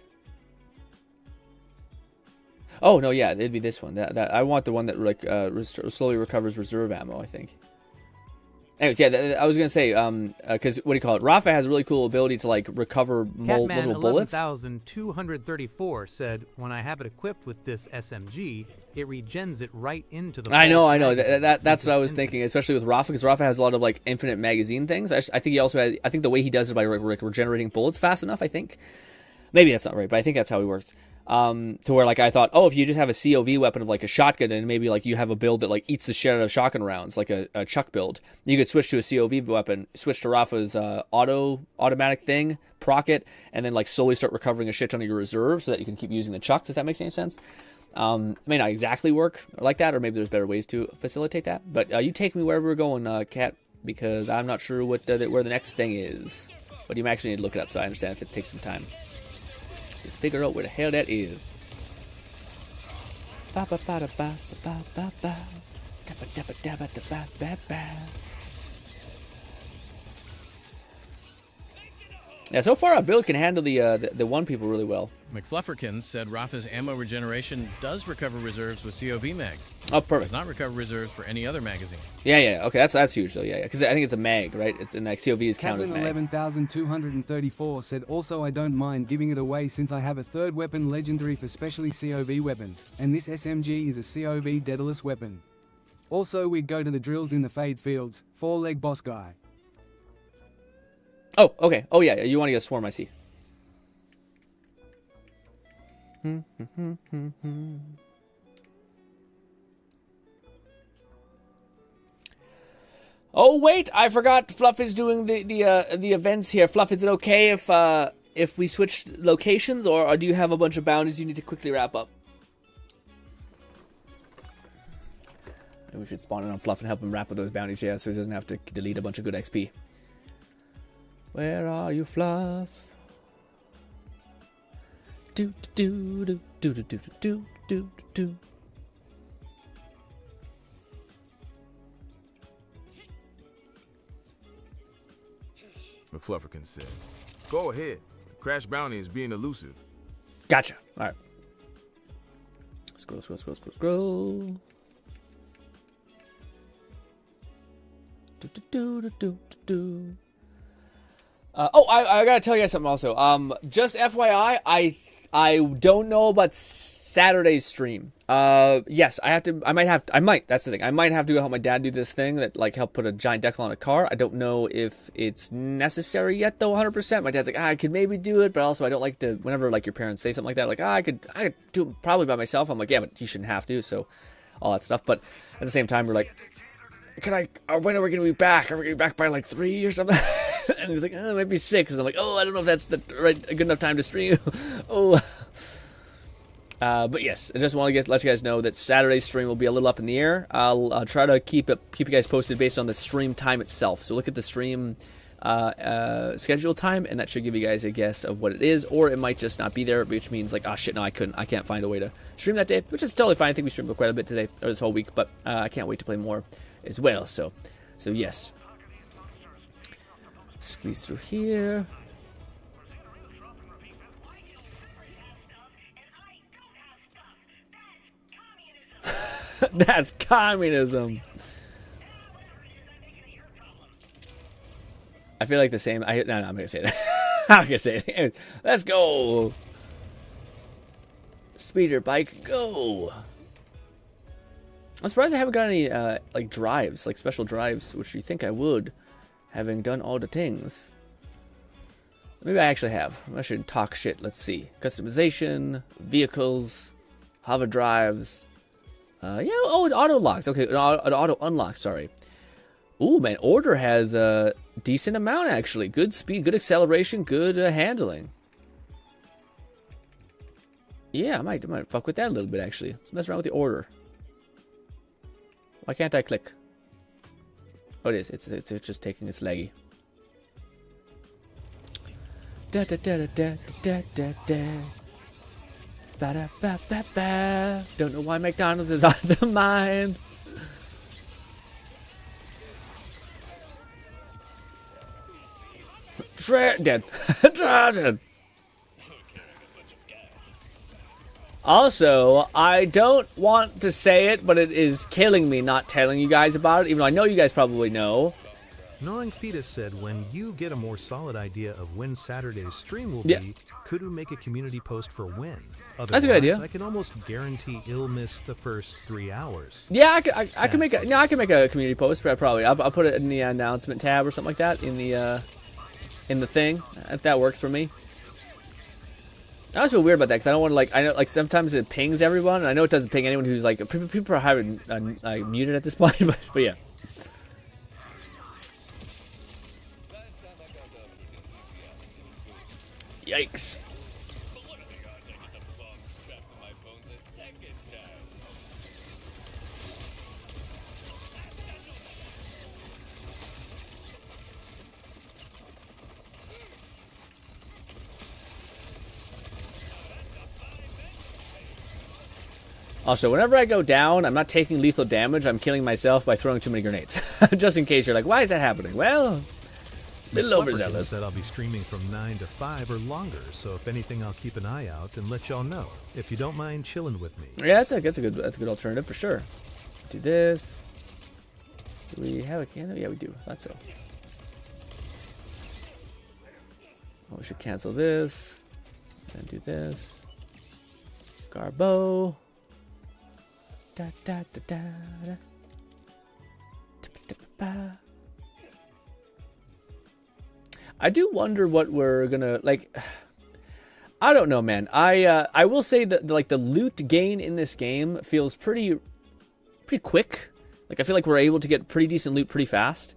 Oh no, yeah, it'd be this one. That I want the one that like slowly recovers reserve ammo, I think. Anyways, yeah, I was gonna say, because what do you call it? Rafa has a really cool ability to like recover multiple bullets. Catman 11,234 said, "When I have it equipped with this SMG, it regens it right into the." I know. That's what I was thinking, especially with Rafa, because Rafa has a lot of like infinite magazine things. I think he also has. I think the way he does it by regenerating bullets fast enough. I think maybe that's not right, but I think that's how he works. To where like I thought, oh, if you just have a COV weapon of like a shotgun and maybe like you have a build that like eats the shit out of shotgun rounds, like a Chuck build, you could switch to a COV weapon, switch to Rafa's automatic thing, proc it, and then like slowly start recovering a shit ton of your reserves so that you can keep using the Chucks, if that makes any sense. It may not exactly work like that, or maybe there's better ways to facilitate that. But you take me wherever we're going, Kat, because I'm not sure what where the next thing is. But you actually need to look it up, so I understand if it takes some time to figure out where the hell that is. Yeah, so far our build can handle the one people really well. McFlufferkin said Rafa's ammo regeneration does recover reserves with COV mags. Oh, perfect. Does not recover reserves for any other magazine. Yeah. Okay, that's huge though. Yeah, because I think it's a mag, right? It's in like COVs count as mags. 11,234 said, "Also, I don't mind giving it away since I have a third weapon legendary for specially COV weapons, and this SMG is a COV Daedalus weapon. Also, we go to the drills in the Fade Fields. 4-leg boss guy." Oh, okay. Oh yeah, you want to get a swarm? I see. Oh wait, I forgot. Fluff is doing the events here. Fluff, is it okay if we switch locations, or do you have a bunch of bounties you need to quickly wrap up? Maybe we should spawn in on Fluff and help him wrap up those bounties, yeah, so he doesn't have to delete a bunch of good XP. Where are you, Fluff? Do do do do do do do do do. McFlufferkin said, "Go ahead. The crash bounty is being elusive." Gotcha. All right. Scroll. Do. I gotta tell you guys something also. Just FYI, I don't know about Saturday's stream. Yes, I might, that's the thing. I might have to go help my dad do this thing that, like, help put a giant decal on a car. I don't know if it's necessary yet, though, 100%. My dad's like, I could maybe do it, but also I don't like to, whenever, like, your parents say something like that, like, I could do it probably by myself. I'm like, yeah, but you shouldn't have to, so all that stuff. But at the same time, we're like, when are we going to be back? Are we going to be back by, like, 3 or something? And he's like, oh, it might be 6. And I'm like, oh, I don't know if that's a good enough time to stream. But yes, I just want to let you guys know that Saturday's stream will be a little up in the air. I'll try to keep you guys posted based on the stream time itself. So look at the stream schedule time, and that should give you guys a guess of what it is. Or it might just not be there, which means like, oh shit, no, I can't find a way to stream that day, which is totally fine. I think we streamed quite a bit today, or this whole week, but I can't wait to play more as well. So yes. Squeeze through here. That's communism. I feel like the same. No, I'm gonna say that. I'm gonna say it. Let's go. Speeder bike, go. I'm surprised I haven't got any like drives, like special drives, which you think I would, having done all the things. Maybe I actually have. I shouldn't talk shit. Let's see. Customization, vehicles, hover drives. Auto locks. Okay, auto unlock. Sorry. Ooh, man, Order has a decent amount actually. Good speed, good acceleration, good handling. Yeah, I might fuck with that a little bit actually. Let's mess around with the Order. Why can't I click? Oh, it is. It's just taking its leggy. Da da da da da da da. Ba-da-ba-ba-ba. Don't know why McDonald's is on the mind. Dead. Dead. Also, I don't want to say it, but it is killing me not telling you guys about it, even though I know you guys probably know. Gnawing Fetus said, when you get a more solid idea of when Saturday's stream will Yeah. be, could you make a community post for when? That's a good idea. I can almost guarantee you'll miss the first 3 hours. Yeah, I can make a community post. Probably I'll put it in the announcement tab or something like that in the thing. If that works for me. I always feel weird about that because I don't want to I know sometimes it pings everyone, and I know it doesn't ping anyone who's people are having muted at this point, but yeah. Yikes. Also, whenever I go down, I'm not taking lethal damage. I'm killing myself by throwing too many grenades. Just in case you're like, why is that happening? Well, a little overzealous. Said I'll be streaming from 9 to 5 or longer, so if anything, I'll keep an eye out and let y'all know. If you don't mind chilling with me. Yeah, that's a good alternative for sure. Do this. Do we have a candle? Yeah, we do. That's so. Oh, we should cancel this. And do this. Garbo. Da da da da da. I do wonder what we're gonna like. I don't know, man. I will say that the loot gain in this game feels pretty quick. Like I feel like we're able to get pretty decent loot pretty fast.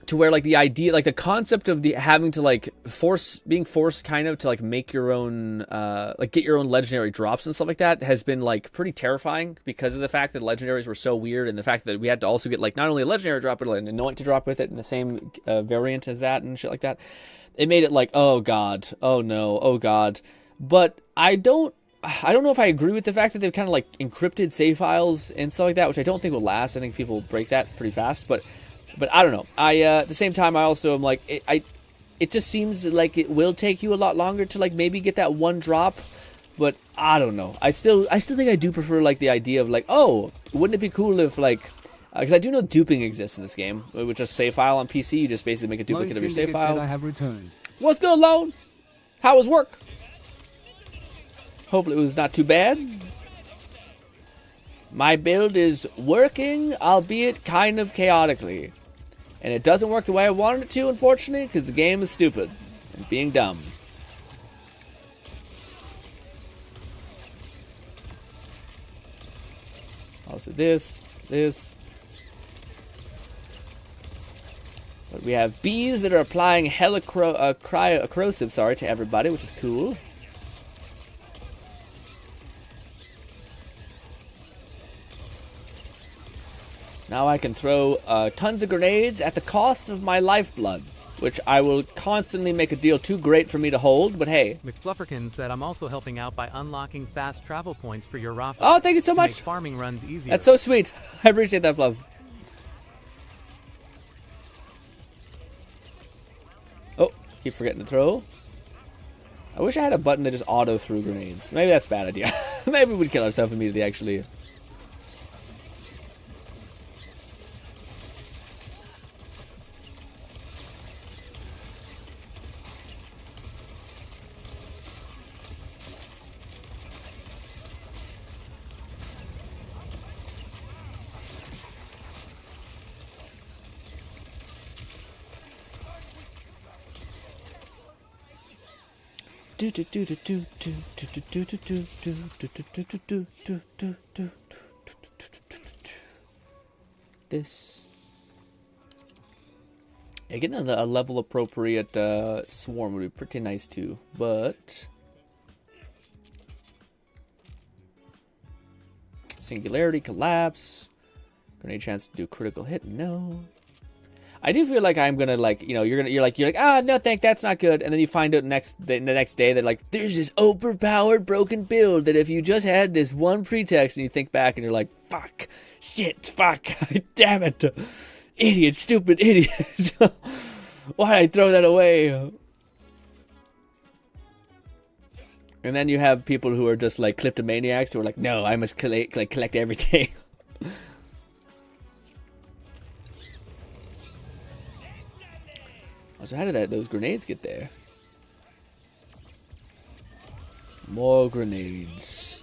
To where the idea, the concept of having to being forced kind of to make your own get your own legendary drops and stuff like that has been pretty terrifying because of the fact that legendaries were so weird, and the fact that we had to also get not only a legendary drop but an anoint to drop with it in the same variant as that and shit like that. It made it oh god, oh no, oh god. But I don't know if I agree with the fact that they've kind of encrypted save files and stuff like that, which I don't think will last. I think people break that pretty fast, but I don't know. At the same time, I also am it just seems like it will take you a lot longer to maybe get that one drop, but I don't know. I still think I do prefer the idea of oh, wouldn't it be cool if because I do know duping exists in this game, which is save file on PC. You just basically make a duplicate of your save file. I have returned. What's good, Lone? How was work? Hopefully it was not too bad. My build is working, albeit kind of chaotically. And it doesn't work the way I wanted it to, unfortunately, because the game is stupid and being dumb. Also this. But we have bees that are applying corrosive, to everybody, which is cool. Now I can throw tons of grenades at the cost of my lifeblood, which I will constantly make a deal too great for me to hold, but hey. McFlufferkin said, I'm also helping out by unlocking fast travel points for your Rafa. Oh, thank you so much. Make farming runs easier. That's so sweet. I appreciate that, Fluff. Oh, keep forgetting to throw. I wish I had a button that just auto threw grenades. Maybe that's a bad idea. Maybe we'd kill ourselves immediately, actually. This. Yeah, getting a level appropriate swarm would be pretty nice too, but singularity, collapse, grenade chance to do critical hit, no. I do feel like I'm gonna you're like no thanks, that's not good, and then you find out the next day that there's this overpowered broken build that if you just had this one pretext, and you think back and you're like fuck, shit, fuck, damn it, idiot, stupid idiot, why'd I throw that away? And then you have people who are just kleptomaniacs who are no, I must collect everything. So how did those grenades get there? More grenades.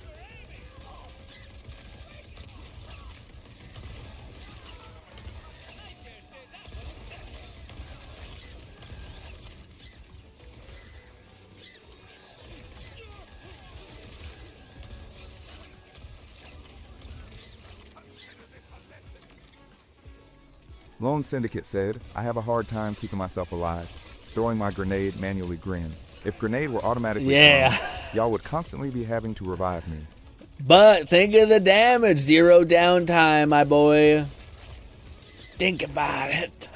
Lone Syndicate said, I have a hard time keeping myself alive. Throwing my grenade manually grin. If grenade were automatically thrown, y'all would constantly be having to revive me. But think of the damage. 0 downtime, my boy. Think about it.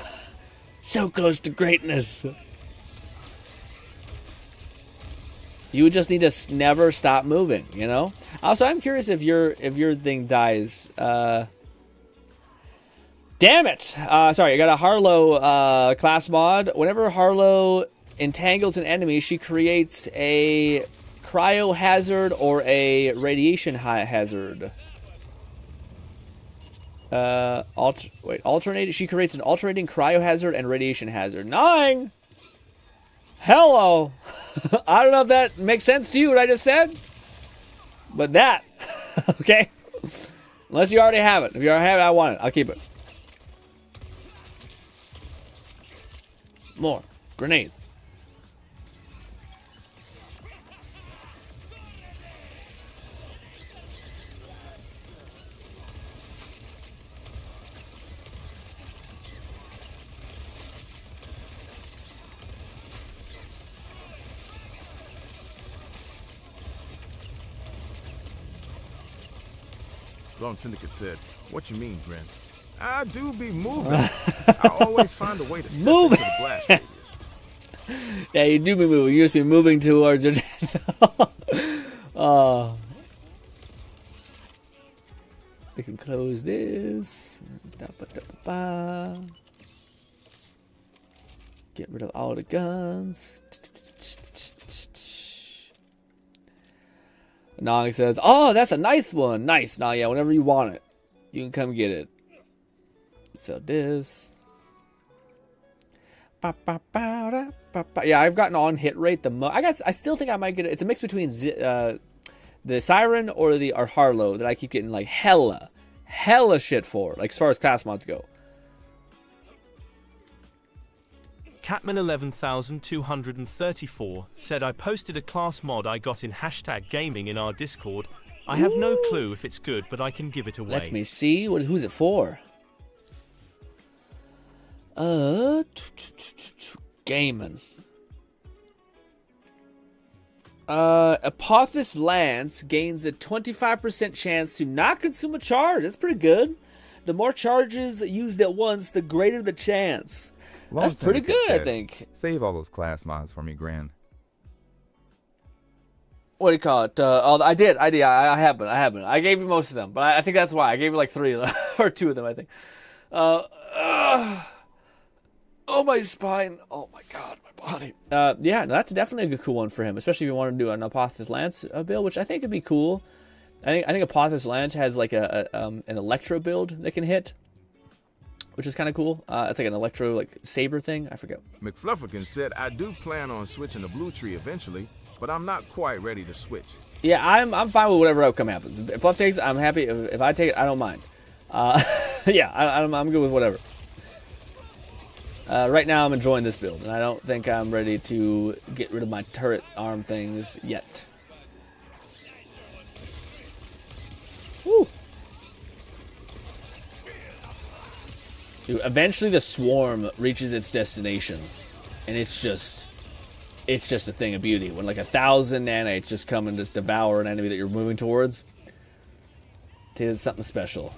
So close to greatness. You would just need to never stop moving, you know? Also, I'm curious if your thing dies. Damn it! Sorry, I got a Harlow class mod. Whenever Harlow entangles an enemy, she creates a cryo hazard or a radiation hazard. Alternating. She creates an alternating cryo hazard and radiation hazard. 9. Hello. I don't know if that makes sense to you what I just said, but that. Okay. Unless you already have it. If you already have it, I want it. I'll keep it. More grenades. Lone Syndicate said, what you mean, Grin? I do be moving. I always find a way to step into the blast radius. Yeah, you do be moving. You just be moving towards your death. We can close this. Get rid of all the guns. Nog says, oh, that's a nice one. Nice. Nah, yeah, whenever you want it, you can come get it. So this. Yeah, I've gotten on hit rate the most. I still think I might get it. It's a mix between the Siren or the Harlow that I keep getting like hella shit for, like as far as class mods go. Catman 11234 said, I posted a class mod I got in #gaming in our Discord. I have no clue if it's good, but I can give it away. Let me see. Who's it for? Gaming. Apophis Lance gains a 25% chance to not consume a charge. That's pretty good. The more charges used at once, the greater the chance. That's pretty good, I think. Save all those class mods for me, Grin. What do you call it? I did. I haven't. I gave you most of them, but I think that's why. I gave you like 3 of them, or 2 of them, I think. Oh, my spine. Oh, my God, my body. Yeah, no, that's definitely a good, cool one for him, especially if you want to do an Apophis Lance build, which I think would be cool. I think Apophis Lance has like an Electro build that can hit, which is kind of cool. It's like an Electro saber thing. I forget. McFlufferkin said, I do plan on switching to Blue Tree eventually, but I'm not quite ready to switch. Yeah, I'm fine with whatever outcome happens. If Fluff takes it, I'm happy. If I take it, I don't mind. Yeah, I'm good with whatever. Right now, I'm enjoying this build, and I don't think I'm ready to get rid of my turret arm things yet. Woo. Dude, eventually the swarm reaches its destination, and it's just a thing of beauty. When like 1,000 nanites just come and just devour an enemy that you're moving towards, it is something special.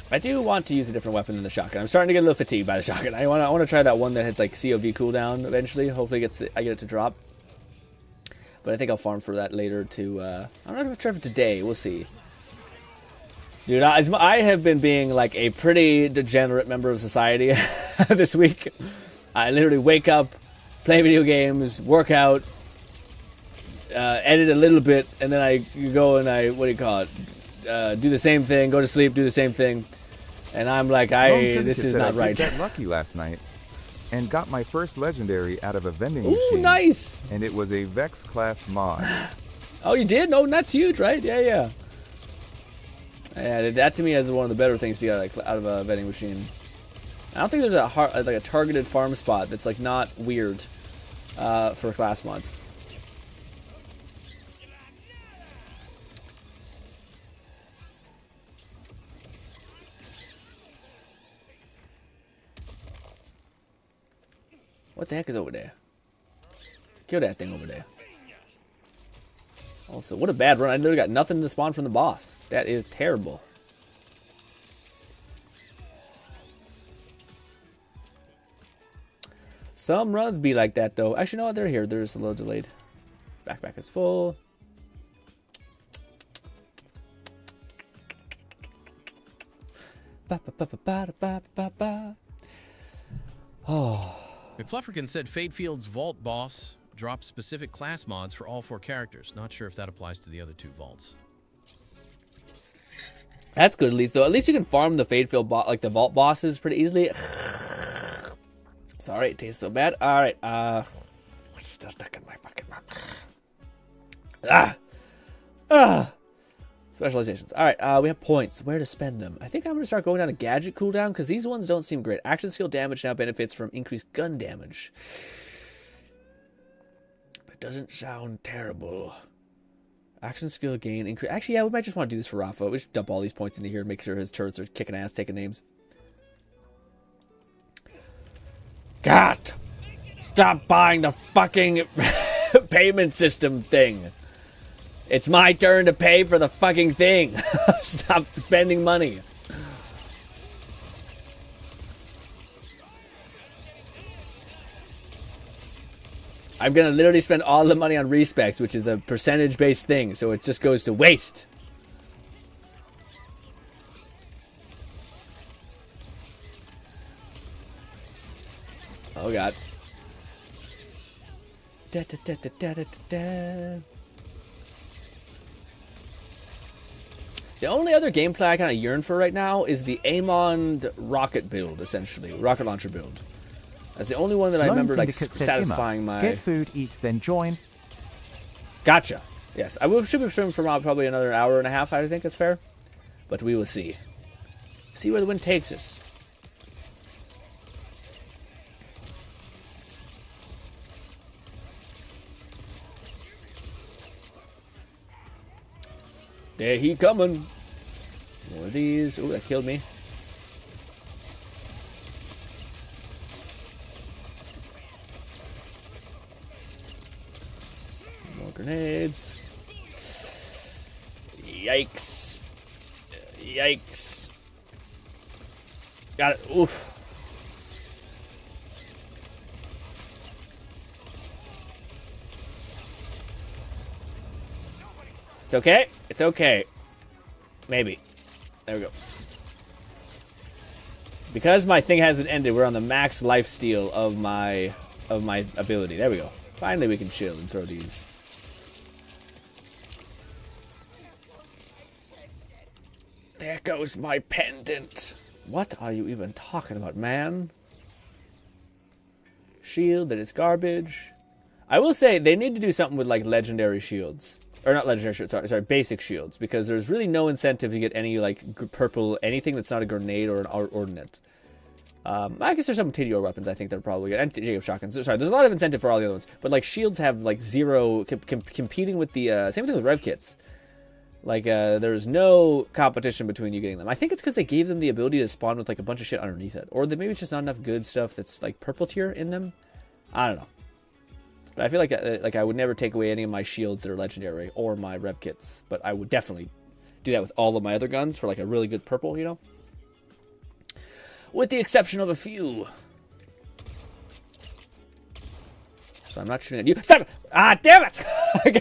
I do want to use a different weapon than the shotgun. I'm starting to get a little fatigued by the shotgun. I want to try that one that hits like COV cooldown eventually. Hopefully I get it to drop. But I think I'll farm for that later to, I'm not going to try for today. We'll see. Dude, I have been being like a pretty degenerate member of society this week. I literally wake up, play video games, work out, edit a little bit, and then I go and do the same thing, go to sleep, do the same thing. And I'm like, Lone this Syndicate is said not I right. did get lucky last night and got my first legendary out of a vending Ooh, machine. nice. And it was a Vex class mod. Oh, you did? No, that's huge, right? Yeah. Yeah, that to me is one of the better things to get like, out of a vending machine. I don't think there's a targeted farm spot that's like not weird for class mods. What the heck is over there? Kill that thing over there. Also, what a bad run. I literally got nothing to spawn from the boss. That is terrible. Some runs be like that, though. Actually, no, they're here. They're just a little delayed. Backpack is full. Oh. McFlufferkin said Fadefield's Vault boss drops specific class mods for all 4 characters. Not sure if that applies to the other 2 vaults. That's good, at least, though. At least you can farm the Fadefield like the vault bosses pretty easily. Sorry, it tastes so bad. All right, it's still stuck in my fucking mouth. Specializations. All right, we have points. Where to spend them? I think I'm gonna start going down a gadget cooldown because these ones don't seem great. Action skill damage now benefits from increased gun damage. That doesn't sound terrible. Action skill gain increase. Actually, yeah, we might just want to do this for Rafa. We should dump all these points into here and make sure his turrets are kicking ass, taking names. God! Stop buying the fucking payment system thing. It's my turn to pay for the fucking thing. Stop spending money. I'm gonna literally spend all the money on respecs, which is a percentage-based thing, so it just goes to waste. Oh god. Da, da, da, da, da, da, da. The only other gameplay I kind of yearn for right now is the Amon rocket build, essentially. Rocket launcher build. That's the only one that I remember like satisfying my... Get food, eat, then join. Gotcha. Yes, should be streaming for probably another hour and a half, I think it's fair. But we will see. See where the wind takes us. There he coming. More of these. Ooh, that killed me. More grenades. Yikes. Yikes. Got it. Oof. It's okay. It's okay. Maybe. There we go. Because my thing hasn't ended, we're on the max life steal of my ability. There we go. Finally, we can chill and throw these. There goes my pendant. What are you even talking about, man? Shield, that is garbage. I will say, they need to do something with, like, legendary shields. Or not legendary shields, sorry, basic shields. Because there's really no incentive to get any, like, purple, anything that's not a grenade or an ordnance. I guess there's some TDO weapons I think that are probably good. And Jacob shotguns. Sorry, there's a lot of incentive for all the other ones. But, like, shields have, like, zero... competing with the... same thing with rev kits. Like, there's no competition between you getting them. I think it's because they gave them the ability to spawn with, like, a bunch of shit underneath it. Or maybe it's just not enough good stuff that's, like, purple tier in them. I don't know. But I feel like I would never take away any of my shields that are legendary or my rev kits. But I would definitely do that with all of my other guns for, like, a really good purple, you know? With the exception of a few. So I'm not shooting at you. Stop it! Ah, damn it!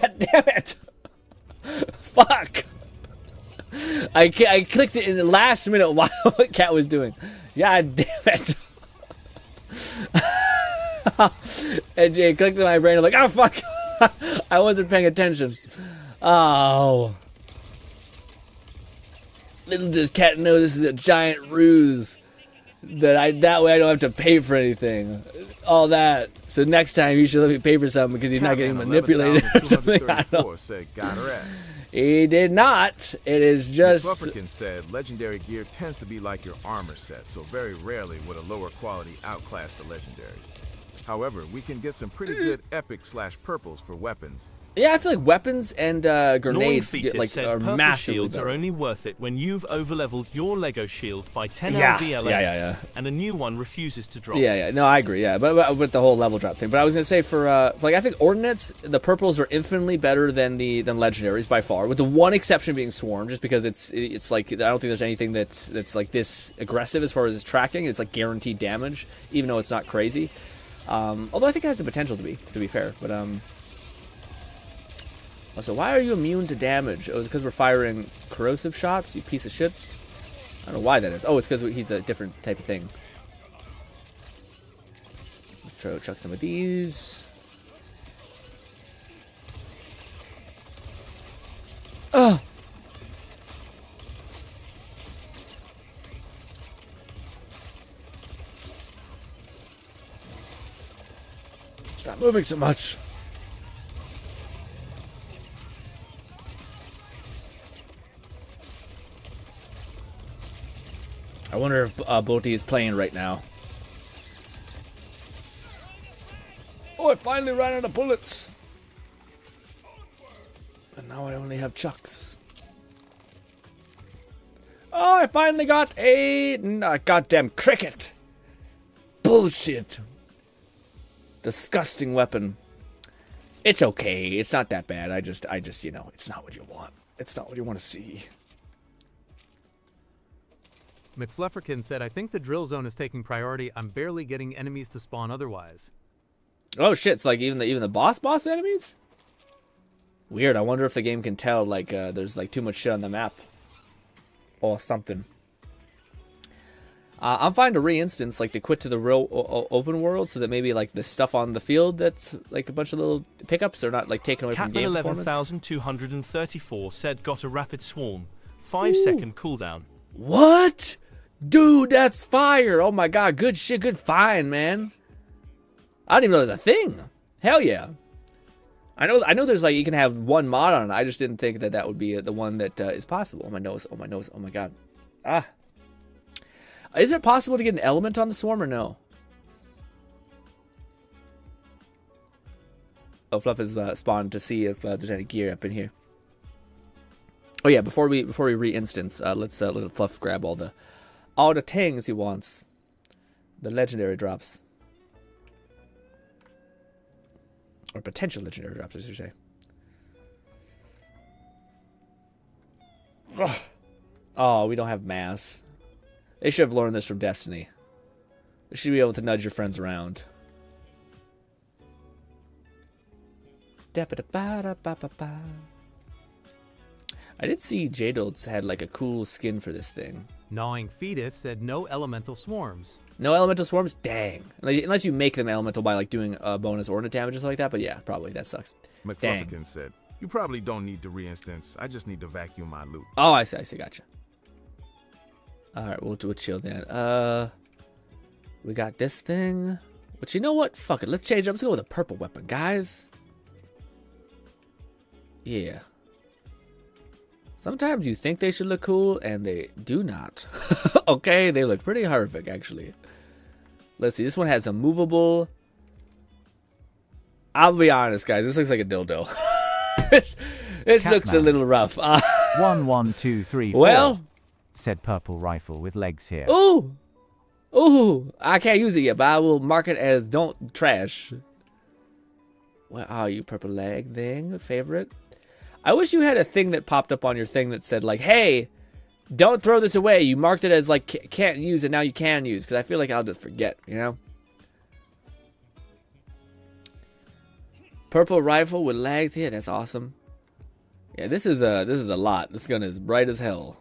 God damn it! Fuck! I clicked it in the last minute while what Cat was doing. God damn it! And Jay clicked in my brain. I'm like, oh fuck! I wasn't paying attention. Oh. Little does Cat know this is a giant ruse. That way I don't have to pay for anything. All that. So next time you should let me pay for something because he's not getting manipulated or something. I don't. Said, got her ass. He did not. It is just... McFlufferkin said, legendary gear tends to be like your armor set, so very rarely would a lower quality outclass the legendaries. However, we can get some pretty good epic/purples for weapons. Yeah, I feel like weapons and grenades are massively shields better. are only worth it when you've overleveled your Lego shield by 10 Yeah. LVLS, Yeah. and a new one refuses to drop. Yeah. No, I agree. Yeah, but with the whole level drop thing. But I was gonna say for I think ordnance, the purples are infinitely better than legendaries by far, with the one exception being swarm, just because it's like I don't think there's anything that's like this aggressive as far as its tracking. It's like guaranteed damage, even though it's not crazy. Although I think it has the potential to be fair. But so why are you immune to damage? Oh, it's because we're firing corrosive shots, you piece of shit. I don't know why that is. Oh, it's because he's a different type of thing. Let's try to chuck some of these. Oh! Stop moving so much. I wonder if Bolty is playing right now. Oh, I finally ran out of bullets. And now I only have chucks. Oh, I finally got a goddamn cricket. Bullshit. Disgusting weapon. It's okay. It's not that bad. I just, you know, it's not what you want. It's not what you want to see. McFlufferkin said, I think the drill zone is taking priority. I'm barely getting enemies to spawn otherwise. Oh shit, it's like even the boss enemies? Weird, I wonder if the game can tell like there's like too much shit on the map. Or something. I'm fine to re-instance, like to quit to the real open world so that maybe like the stuff on the field that's like a bunch of little pickups are not like taken away from game performance. 11,234 said got a rapid swarm. 5-second cooldown. What? Dude, that's fire. Oh my god, good shit, good find, man. I didn't even know there's a thing. Hell yeah. I know there's like you can have one mod on it. I just didn't think that would be the one that is possible. Oh my nose, oh my nose, oh my god. Ah. Is it possible to get an element on the swarm or no? Oh, Fluff is spawned to see if there's any gear up in here. Oh yeah, before we re-instance, let's let Fluff grab all the things he wants. The legendary drops. Or potential legendary drops, I should say. Ugh. Oh, we don't have mass. They should have learned this from Destiny. They should be able to nudge your friends around. I did see Jadolt's had like a cool skin for this thing. Gnawing Fetus said no elemental swarms. No elemental swarms? Dang. Unless you make them elemental by like doing bonus ordnance damage or something like that, but yeah, probably that sucks. McFlufferkin said, you probably don't need to re-instance. I just need to vacuum my loot. Oh, I see, gotcha. Alright, we'll chill then. We got this thing. But you know what? Fuck it, let's change it up. Let's go with a purple weapon, guys. Yeah. Sometimes you think they should look cool, and they do not. Okay, they look pretty horrific, actually. Let's see, this one has a movable... I'll be honest, guys, this looks like a dildo. this looks a little rough. 1, 1, 2, 3, 4. Well... said Purple Rifle with legs here. Ooh! Ooh! I can't use it yet, but I will mark it as don't trash. Where are you, purple leg thing? Favorite? I wish you had a thing that popped up on your thing that said, like, hey, don't throw this away. You marked it as, like, can't use it, now you can use. Because I feel like I'll just forget, you know? Purple rifle with legs. Yeah, that's awesome. Yeah, this is a lot. This gun is bright as hell.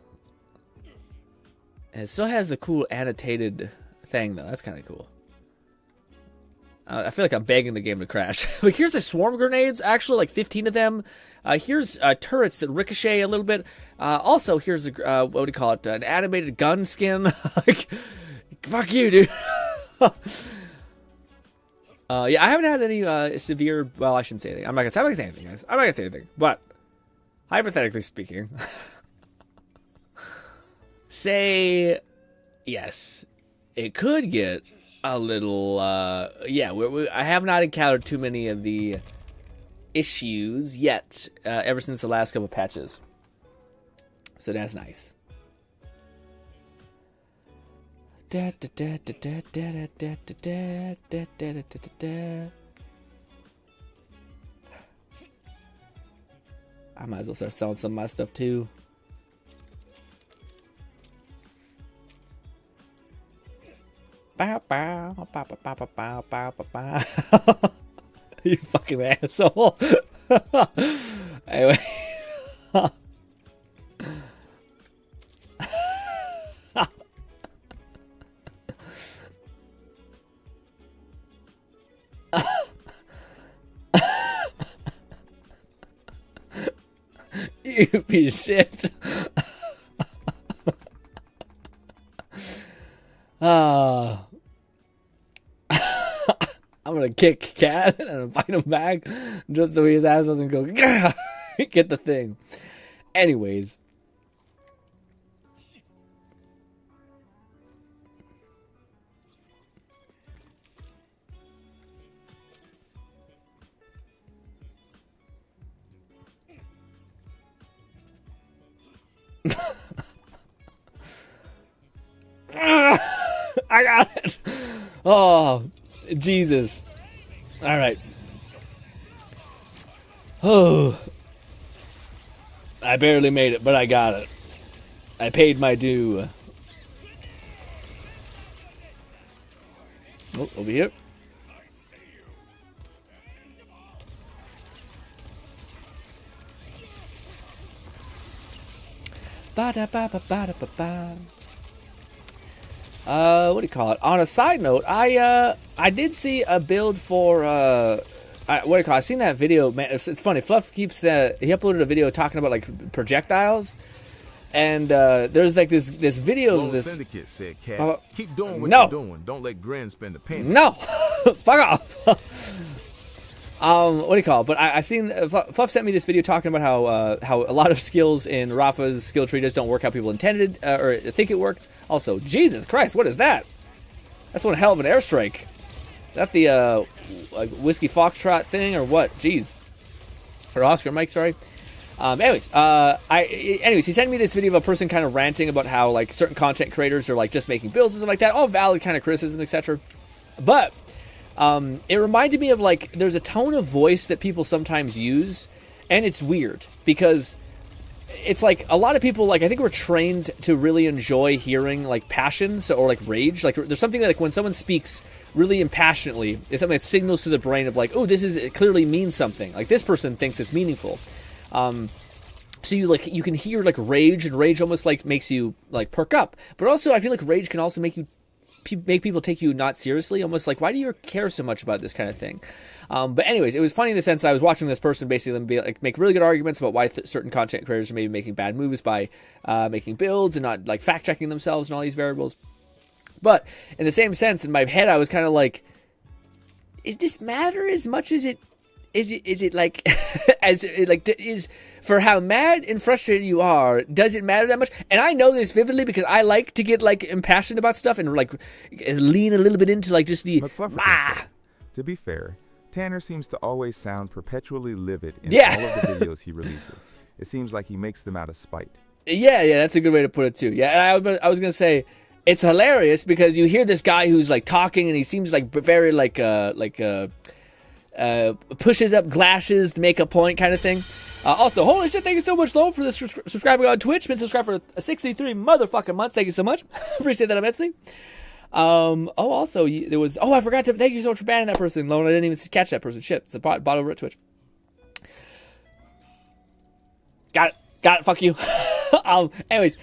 And it still has the cool annotated thing, though. That's kind of cool. I feel like I'm begging the game to crash. Like, here's a swarm grenades, actually, like 15 of them. Here's turrets that ricochet a little bit. Also, here's a, what do you call it? An animated gun skin. Like, fuck you, dude. Yeah, I haven't had any severe. Well, I shouldn't say anything. I'm not gonna say anything, guys. I'm not gonna say anything. But hypothetically speaking, say yes, it could get a little. Yeah, I have not encountered too many of the issues yet. Ever since the last couple patches, so that's nice. I might as well start selling some of my stuff too. Bow, bow, bow, bow, bow, bow, bow, bow, bow. You fucking asshole. Anyway. You piece of shit. I'm gonna kick Cat and invite him back just so his ass doesn't go get the thing. Anyways. I got it. Oh, Jesus. All right. Oh, I barely made it, but I got it. I paid my due. Oh, over here. Ba-da-ba-ba-ba-da-ba-ba. What do you call it? On a side note, I did see a build for what do you call it? I seen that video, man. It's funny. Fluff keeps he uploaded a video talking about like projectiles, and there's like this video of this. Syndicate said, Cat, keep doing what you're doing. Don't let Grin spend the penny. No, fuck off. What do you call it? But I seen Fluff sent me this video talking about how a lot of skills in Rafa's skill tree just don't work how people intended or think it works. Also, Jesus Christ, what is that? That's one hell of an airstrike. Is that the like whiskey foxtrot thing or what? Jeez. Or Oscar Mike, sorry. Anyways, he sent me this video of a person kind of ranting about how like certain content creators are like just making builds and stuff like that. All valid kind of criticism, etc. But it reminded me of like there's a tone of voice that people sometimes use, and it's weird because it's like a lot of people, like I think we're trained to really enjoy hearing like passion, or like rage. Like there's something that, like when someone speaks really impassionately, it's something that signals to the brain of like, oh, it clearly means something. Like this person thinks it's meaningful. So you can hear like rage, and rage almost like makes you like perk up. But also I feel like rage can also make people take you not seriously, almost like, why do you care so much about this kind of thing? But anyways, it was funny in the sense that I was watching this person basically make really good arguments about why certain content creators are maybe making bad moves by making builds and not like fact checking themselves and all these variables. But in the same sense, in my head, I was kind of like, is this matter as much as it like is for how mad and frustrated you are, does it matter that much? And I know this vividly because I like to get like impassioned about stuff and like lean a little bit into like just the To be fair, Tanner seems to always sound perpetually livid in all of the videos he releases. It seems like he makes them out of spite. Yeah, that's a good way to put it too. Yeah, and I was gonna say it's hilarious because you hear this guy who's like talking and he seems like very pushes up glasses to make a point kind of thing. Also, holy shit, thank you so much, Lo, for this subscribing on Twitch. Been subscribed for 63 motherfucking months. Thank you so much. Appreciate that immensely. Also, there was... Oh, I forgot to... Thank you so much for banning that person, Lo. I didn't even catch that person. Shit, it's a bot over at Twitch. Got it. Fuck you. Anyways,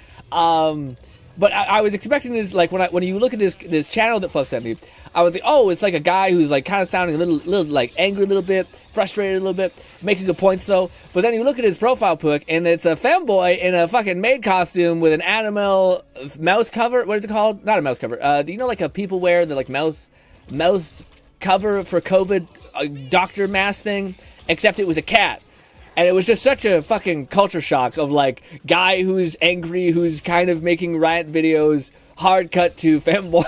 But I was expecting this, like, when you look at this channel that Fluff sent me, I was like, oh, it's like a guy who's like kind of sounding a little like angry a little bit, frustrated a little bit, making good points though. But then you look at his profile pic, and it's a femboy in a fucking maid costume with an animal mouse cover. What is it called? Not a mouse cover. You know, like a people wear the like mouth cover for COVID doctor mask thing, except it was a cat. And it was just such a fucking culture shock of, like, guy who's angry, who's kind of making riot videos, hard cut to femboy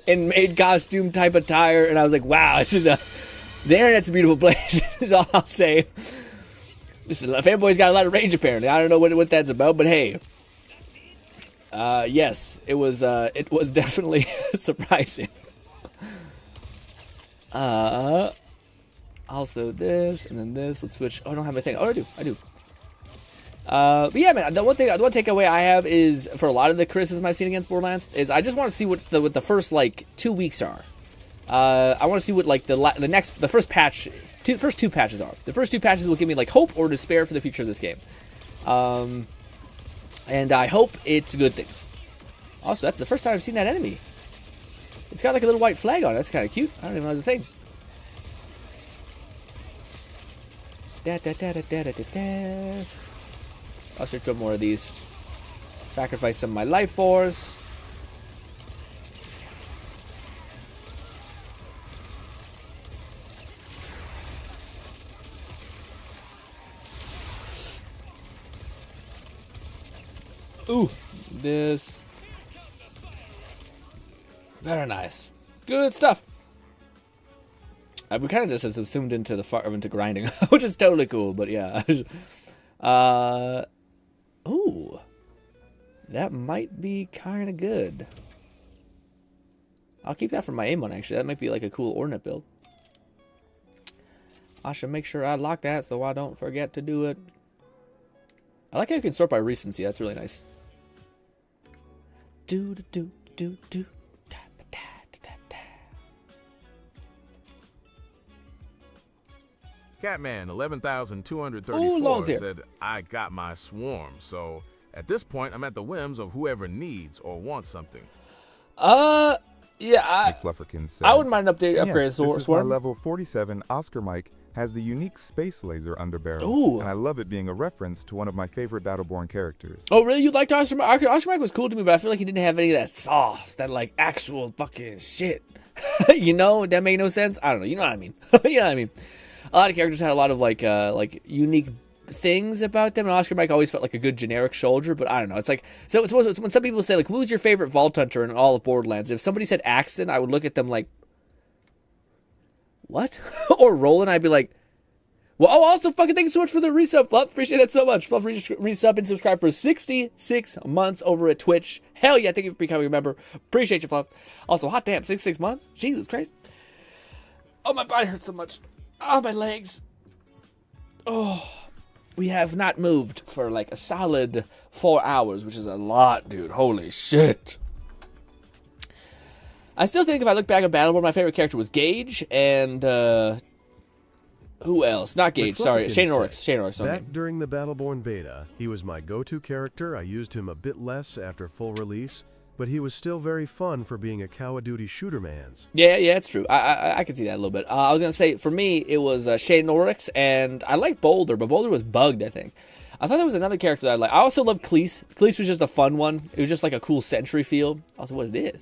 in maid costume type attire. And I was like, wow, the internet's a beautiful place, is all I'll say. Listen, femboy's got a lot of range, apparently. I don't know what that's about, but hey. Yes, it was definitely surprising. Also this, and then this. Let's switch. Oh, I don't have my thing. Oh, I do. But yeah, man, the one takeaway I have is, for a lot of the criticism I've seen against Borderlands, is I just want to see what the first, like, 2 weeks are. I want to see what, like, the first patch, first two patches are. The first two patches will give me, like, hope or despair for the future of this game. And I hope it's good things. Also, that's the first time I've seen that enemy. It's got, like, a little white flag on it. That's kind of cute. I don't even know it was a thing. I'll search for more of these. Sacrifice some of my life force. Ooh, this. Very nice. Good stuff. We kind of just have subsumed into grinding, which is totally cool, but yeah. Ooh. That might be kind of good. I'll keep that for my aim one, actually. That might be like a cool ordnance build. I should make sure I lock that so I don't forget to do it. I like how you can sort by recency. That's really nice. Do. Catman 11,234 said, I got my swarm, so at this point I'm at the whims of whoever needs or wants something. Yeah, McFlufferkin said, I wouldn't mind upgrade this is swarm. My level 47 Oscar Mike has the unique space laser underbarrel, Ooh. and I love it being a reference to one of my favorite Battleborn characters. Oh, really? You liked Oscar Mike? Oscar Mike was cool to me, but I feel like he didn't have any of that sauce, that, like, actual fucking shit. You know? That made no sense? I don't know. You know what I mean? You know what I mean? A lot of characters had a lot of, like unique things about them, and Oscar Mike always felt like a good generic soldier, but I don't know. It's like, so it's when some people say, like, who's your favorite Vault Hunter in all of Borderlands? If somebody said Axton, I would look at them like, what? Or Roland, I'd be like, well, oh, also fucking thank you so much for the resub, Fluff. Appreciate it so much. Fluff resub and subscribe for 66 months over at Twitch. Hell yeah, thank you for becoming a member. Appreciate you, Fluff. Also, hot damn, 66 months? Jesus Christ. Oh, my body hurts so much. Oh, my legs. Oh. We have not moved for like a solid 4 hours, which is a lot, dude. Holy shit. I still think if I look back at Battleborn, my favorite character was Gage, and who else? Not Gage, sorry. Shane Oryx. Back during the Battleborn beta, he was my go-to character. I used him a bit less after full release, but he was still very fun for being a Call of Duty shooter mans. Yeah, it's true. I can see that a little bit. I was going to say, for me, it was Shane Oryx, and I like Boulder, but Boulder was bugged, I think. I thought there was another character that I liked. I also love Cleese. Cleese was just a fun one. It was just like a cool sentry feel. Also, what is this?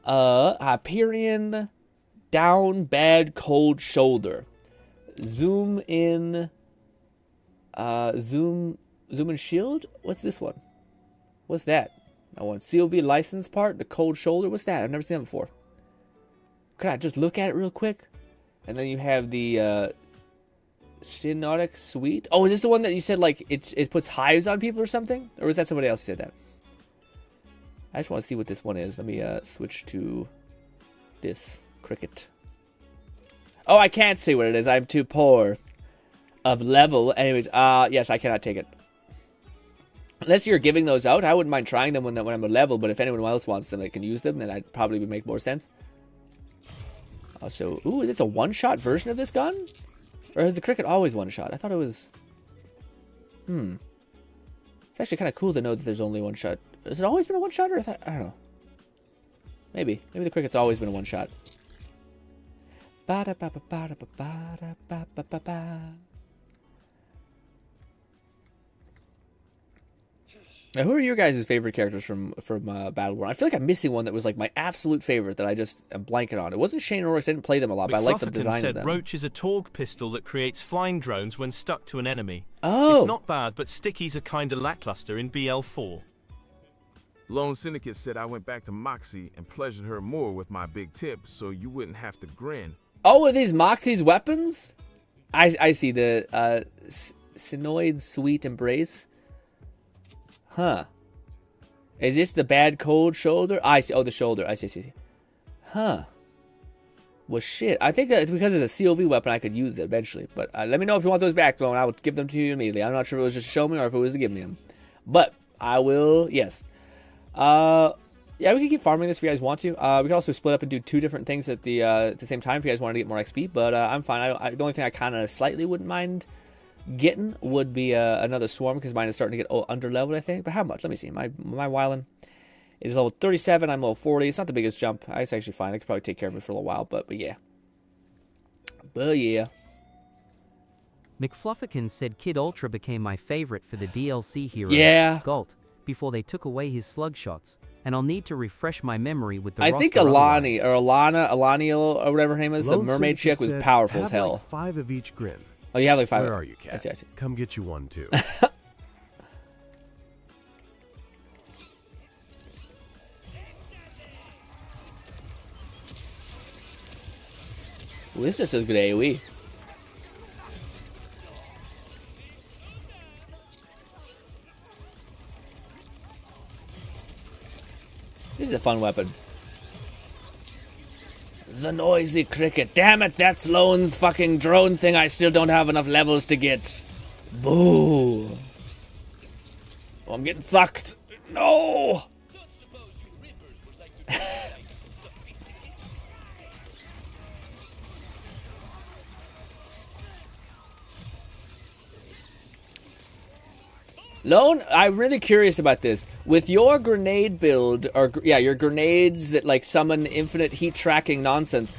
Hyperion, down, bad, cold shoulder. Zoom in, zoom in shield? What's this one? What's that? I want COV license part, the cold shoulder. What's that? I've never seen that before. Could I just look at it real quick? And then you have the Synotic Suite. Oh, is this the one that you said like it puts hives on people or something? Or was that somebody else who said that? I just want to see what this one is. Let me switch to this cricket. Oh, I can't see what it is. I'm too poor of level. Anyways, yes, I cannot take it. Unless you're giving those out, I wouldn't mind trying them when I'm a level, but if anyone else wants them, they can use them, then I'd probably would make more sense. Also, ooh, is this a one-shot version of this gun? Or is the cricket always one-shot? I thought it was... It's actually kind of cool to know that there's only one shot. Has it always been a one shot, or I don't know. Maybe the cricket's always been a one shot. Now, who are your guys' favorite characters from Battleborn? I feel like I'm missing one that was like my absolute favorite that I just am blanking on. It wasn't Shane or Oryx. I didn't play them a lot, but I like the design said of them. Roach is a Torg pistol that creates flying drones when stuck to an enemy. Oh. It's not bad, but stickies are kinda lackluster in BL4. Lone Syndicate said I went back to Moxie and pleasured her more with my big tip, so you wouldn't have to grin. Oh, are these Moxie's weapons? I see the Sinoid Sweet Embrace. Huh. Is this the bad cold shoulder? I see. Oh, the shoulder. I see. Huh. Well, shit. I think that it's because of the COV weapon I could use it eventually. But let me know if you want those back, Lone. I will give them to you immediately. I'm not sure if it was just to show me or if it was to give me them. But I will, yes. Yeah, we can keep farming this if you guys want to. We can also split up and do 2 different things at the same time if you guys wanted to get more XP. But I'm fine. The only thing I kind of slightly wouldn't mind getting would be another swarm, because mine is starting to get under leveled, I think. But how much? Let me see. My Wylan is level 37. I'm level 40. It's not the biggest jump. It's actually fine. I could probably take care of it for a little while. But yeah. McFluffikins said Kid Ultra became my favorite for the DLC heroes. Yeah. Galt, before they took away his slug shots, and I'll need to refresh my memory with the I roster think Alani or Alaniel or whatever her name is, Lone the mermaid chick, was Syndicate powerful said, as hell. Like 5 of each grin. Oh, you have like 5. Where are you, cat? I see. Come get you one too. Well, this just does good AoE. This is a fun weapon. The noisy cricket. Damn it, that's Lone's fucking drone thing I still don't have enough levels to get. Boo. Oh, I'm getting sucked. No! Lone, I'm really curious about this. With your grenade build, or yeah, your grenades that like summon infinite heat tracking nonsense,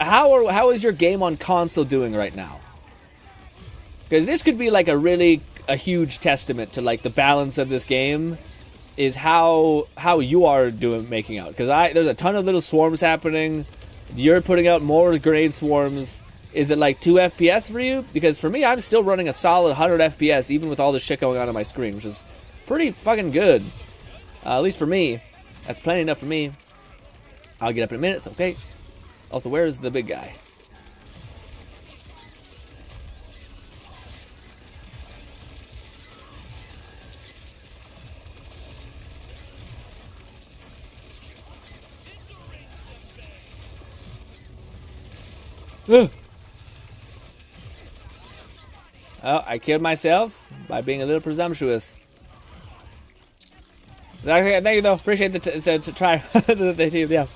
how is your game on console doing right now? Because this could be like a huge testament to like the balance of this game, is how you are making out. Because there's a ton of little swarms happening. You're putting out more grenade swarms. Is it like 2 FPS for you? Because for me, I'm still running a solid 100 FPS, even with all the shit going on my screen, which is pretty fucking good. At least for me. That's plenty enough for me. I'll get up in a minute, it's okay. Also, where's the big guy? Ugh. Oh, I killed myself by being a little presumptuous. Thank you, though. Appreciate the try. Yeah.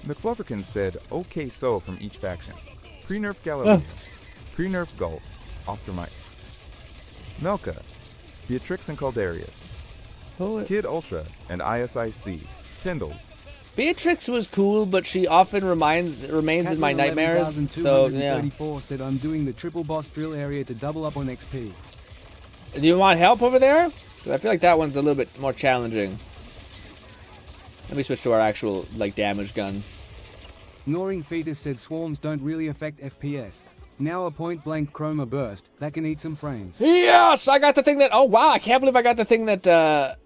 McFlufferkin said, okay so from each faction. Pre-nerf Galileo. Pre-nerf Gulf. Oscar Mike. Melka. Beatrix and Caldarius. Kid Ultra and ISIC. Pendles. Beatrix was cool, but she often remains in my nightmares. So yeah. Said I'm doing the triple boss drill area to double up on XP. Do you want help over there? 'Cause I feel like that one's a little bit more challenging. Let me switch to our actual like damage gun. Gnawing Fetus said swarms don't really affect FPS. Now a point blank chroma burst that can eat some frames. Yes, I got the thing that. Oh wow, I can't believe I got the thing that.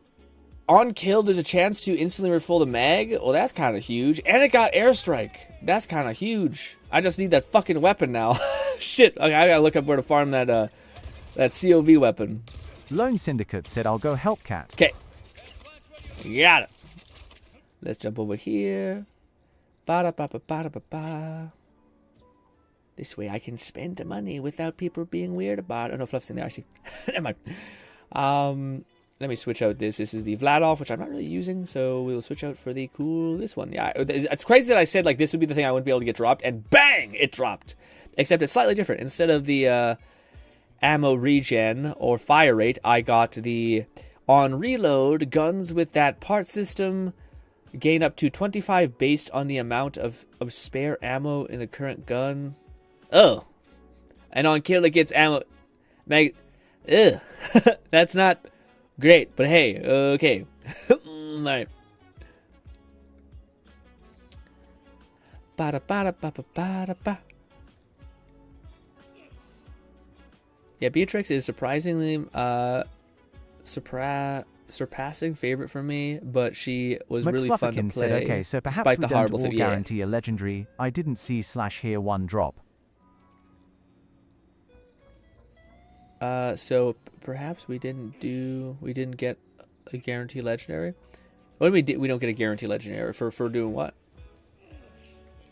On kill, there's a chance to instantly refill the mag. Well, that's kind of huge. And it got airstrike. That's kind of huge. I just need that fucking weapon now. Shit. Okay, I gotta look up where to farm that COV weapon. Lone Syndicate said I'll go help Cat. Okay. Got it. Let's jump over here. Ba-da-ba-ba-ba-da-ba-ba. This way I can spend the money without people being weird about it. Oh no, Fluff's in there, I see. Never mind. Let me switch out this. This is the Vladov, which I'm not really using, so we'll switch out for the cool, this one. Yeah, it's crazy that I said, like, this would be the thing I wouldn't be able to get dropped, and bang! It dropped. Except it's slightly different. Instead of the ammo regen or fire rate, I got the on reload guns with that part system gain up to 25 based on the amount of spare ammo in the current gun. Oh. And on kill it gets ammo. Ugh. That's not great, but hey, okay. Alright. Ba-da-ba-da-ba-ba-ba-da-ba. Yeah, Beatrix is surprisingly surpassing favorite for me, but she was really fun to play. Said, okay, so perhaps despite we the don't horrible all guarantee a legendary. I didn't see /here one drop. So perhaps we didn't get a guarantee legendary. What do we do? We don't get a guarantee legendary for doing what?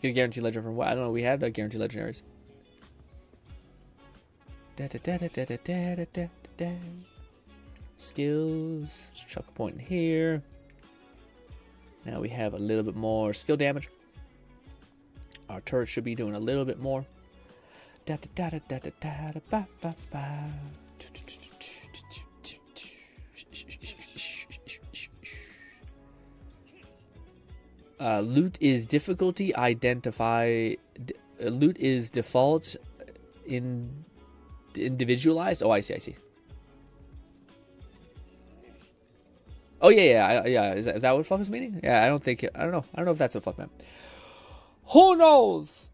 Get a guarantee legendary for what? I don't know. We had guarantee legendaries. Skills. Let's chuck a point in here. Now we have a little bit more skill damage. Our turret should be doing a little bit more. Loot is difficulty identify. Loot is default individualized. Oh, I see. Oh yeah. Is that what Fluff is meaning? Yeah, I don't know if that's what Fluff meant. Who knows?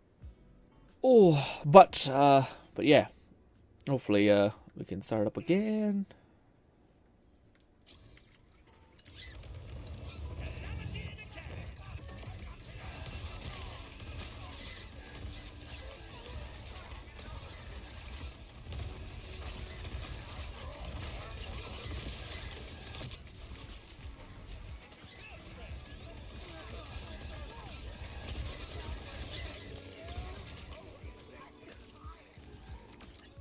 Oh, but yeah. Hopefully, we can start up again.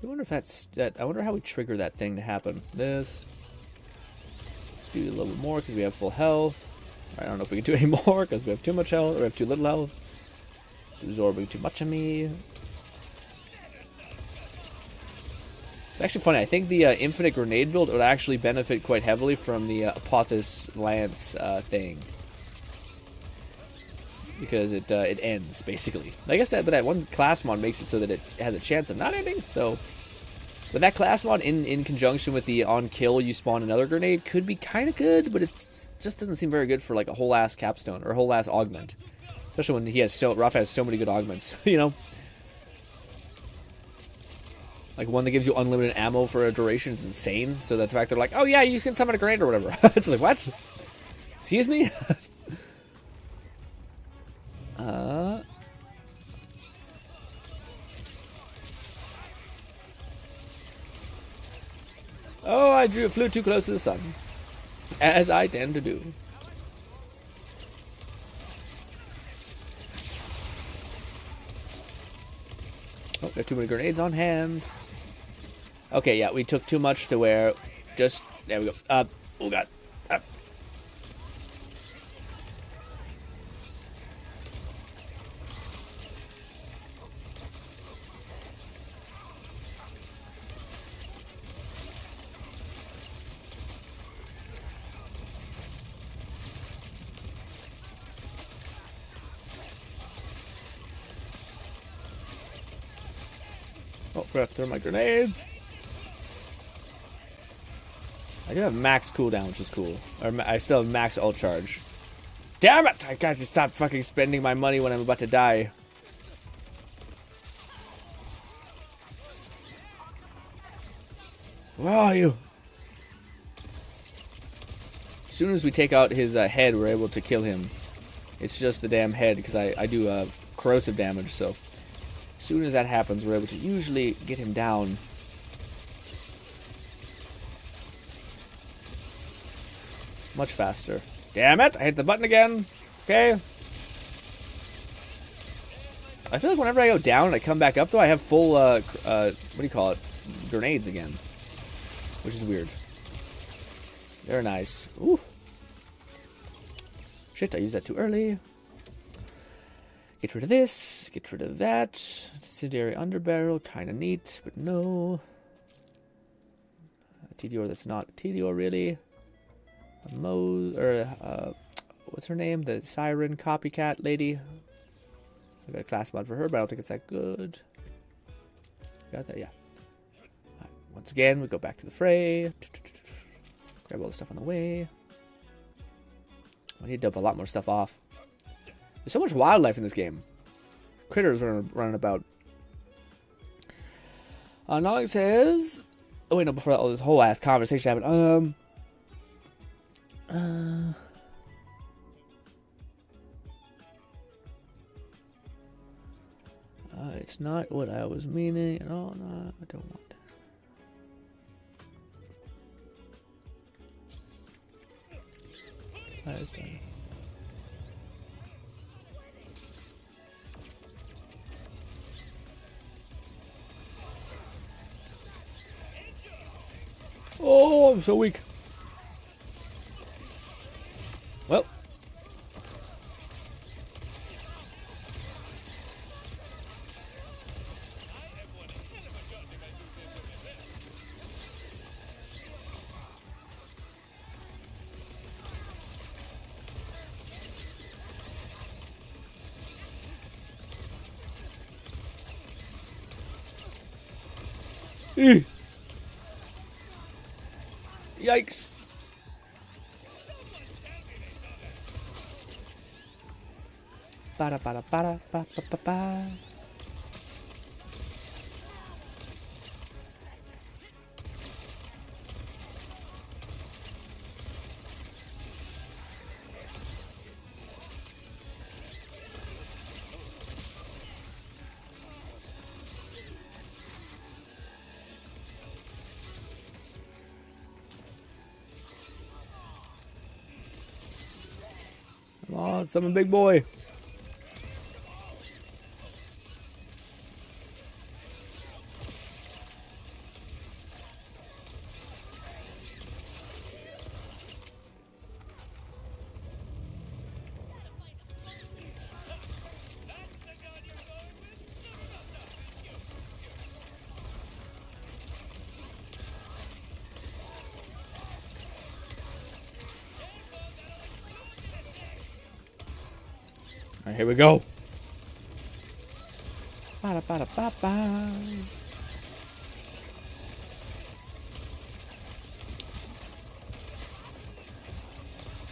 I wonder if I wonder how we trigger that thing to happen. Let's do a little bit more because we have full health. I don't know if we can do any more because we have too much health or we have too little health. It's absorbing too much of me. It's actually funny. I think the infinite grenade build would actually benefit quite heavily from the Apothis Lance thing. Because it ends, basically. I guess but that one class mod makes it so that it has a chance of not ending, so... But that class mod in conjunction with the on kill you spawn another grenade could be kind of good, but it just doesn't seem very good for like a whole ass capstone or a whole ass augment. Especially when Ruff has so many good augments, you know? Like one that gives you unlimited ammo for a duration is insane, so that the fact they're like, oh yeah, you can summon a grenade or whatever. It's like, what? Excuse me? Oh, I flew too close to the sun. As I tend to do. Oh, got too many grenades on hand. Okay, yeah, we took too much to where just... There we go. Oh, God. Oh, forgot to throw my grenades. I do have max cooldown, which is cool. Or I still have max ult charge. Damn it! I got to stop fucking spending my money when I'm about to die. Where are you? As soon as we take out his head, we're able to kill him. It's just the damn head, because I do corrosive damage, so... As soon as that happens, we're able to usually get him down. Much faster. Damn it! I hit the button again. It's okay. I feel like whenever I go down and I come back up, though, I have full, what do you call it? Grenades again. Which is weird. Very nice. Ooh. Shit, I used that too early. Get rid of this. Get rid of that. Incendiary underbarrel. Kind of neat, but no. Tediore that's not Tediore really. What's her name? The Siren copycat lady. I got a class mod for her, but I don't think it's that good. Got that? Yeah. Right, once again, we go back to the fray. Grab all the stuff on the way. I need to dump a lot more stuff off. There's so much wildlife in this game. Critters running about. Nog says... Oh, wait, no, before that, this whole ass conversation happened. It's not what I was meaning. Oh, no, I don't want that. That is done. Oh, I'm so weak. Well. Yikes. Ba ba ba ba ba ba. Come on, summon big boy. All right, here we go. Ba ba ba ba.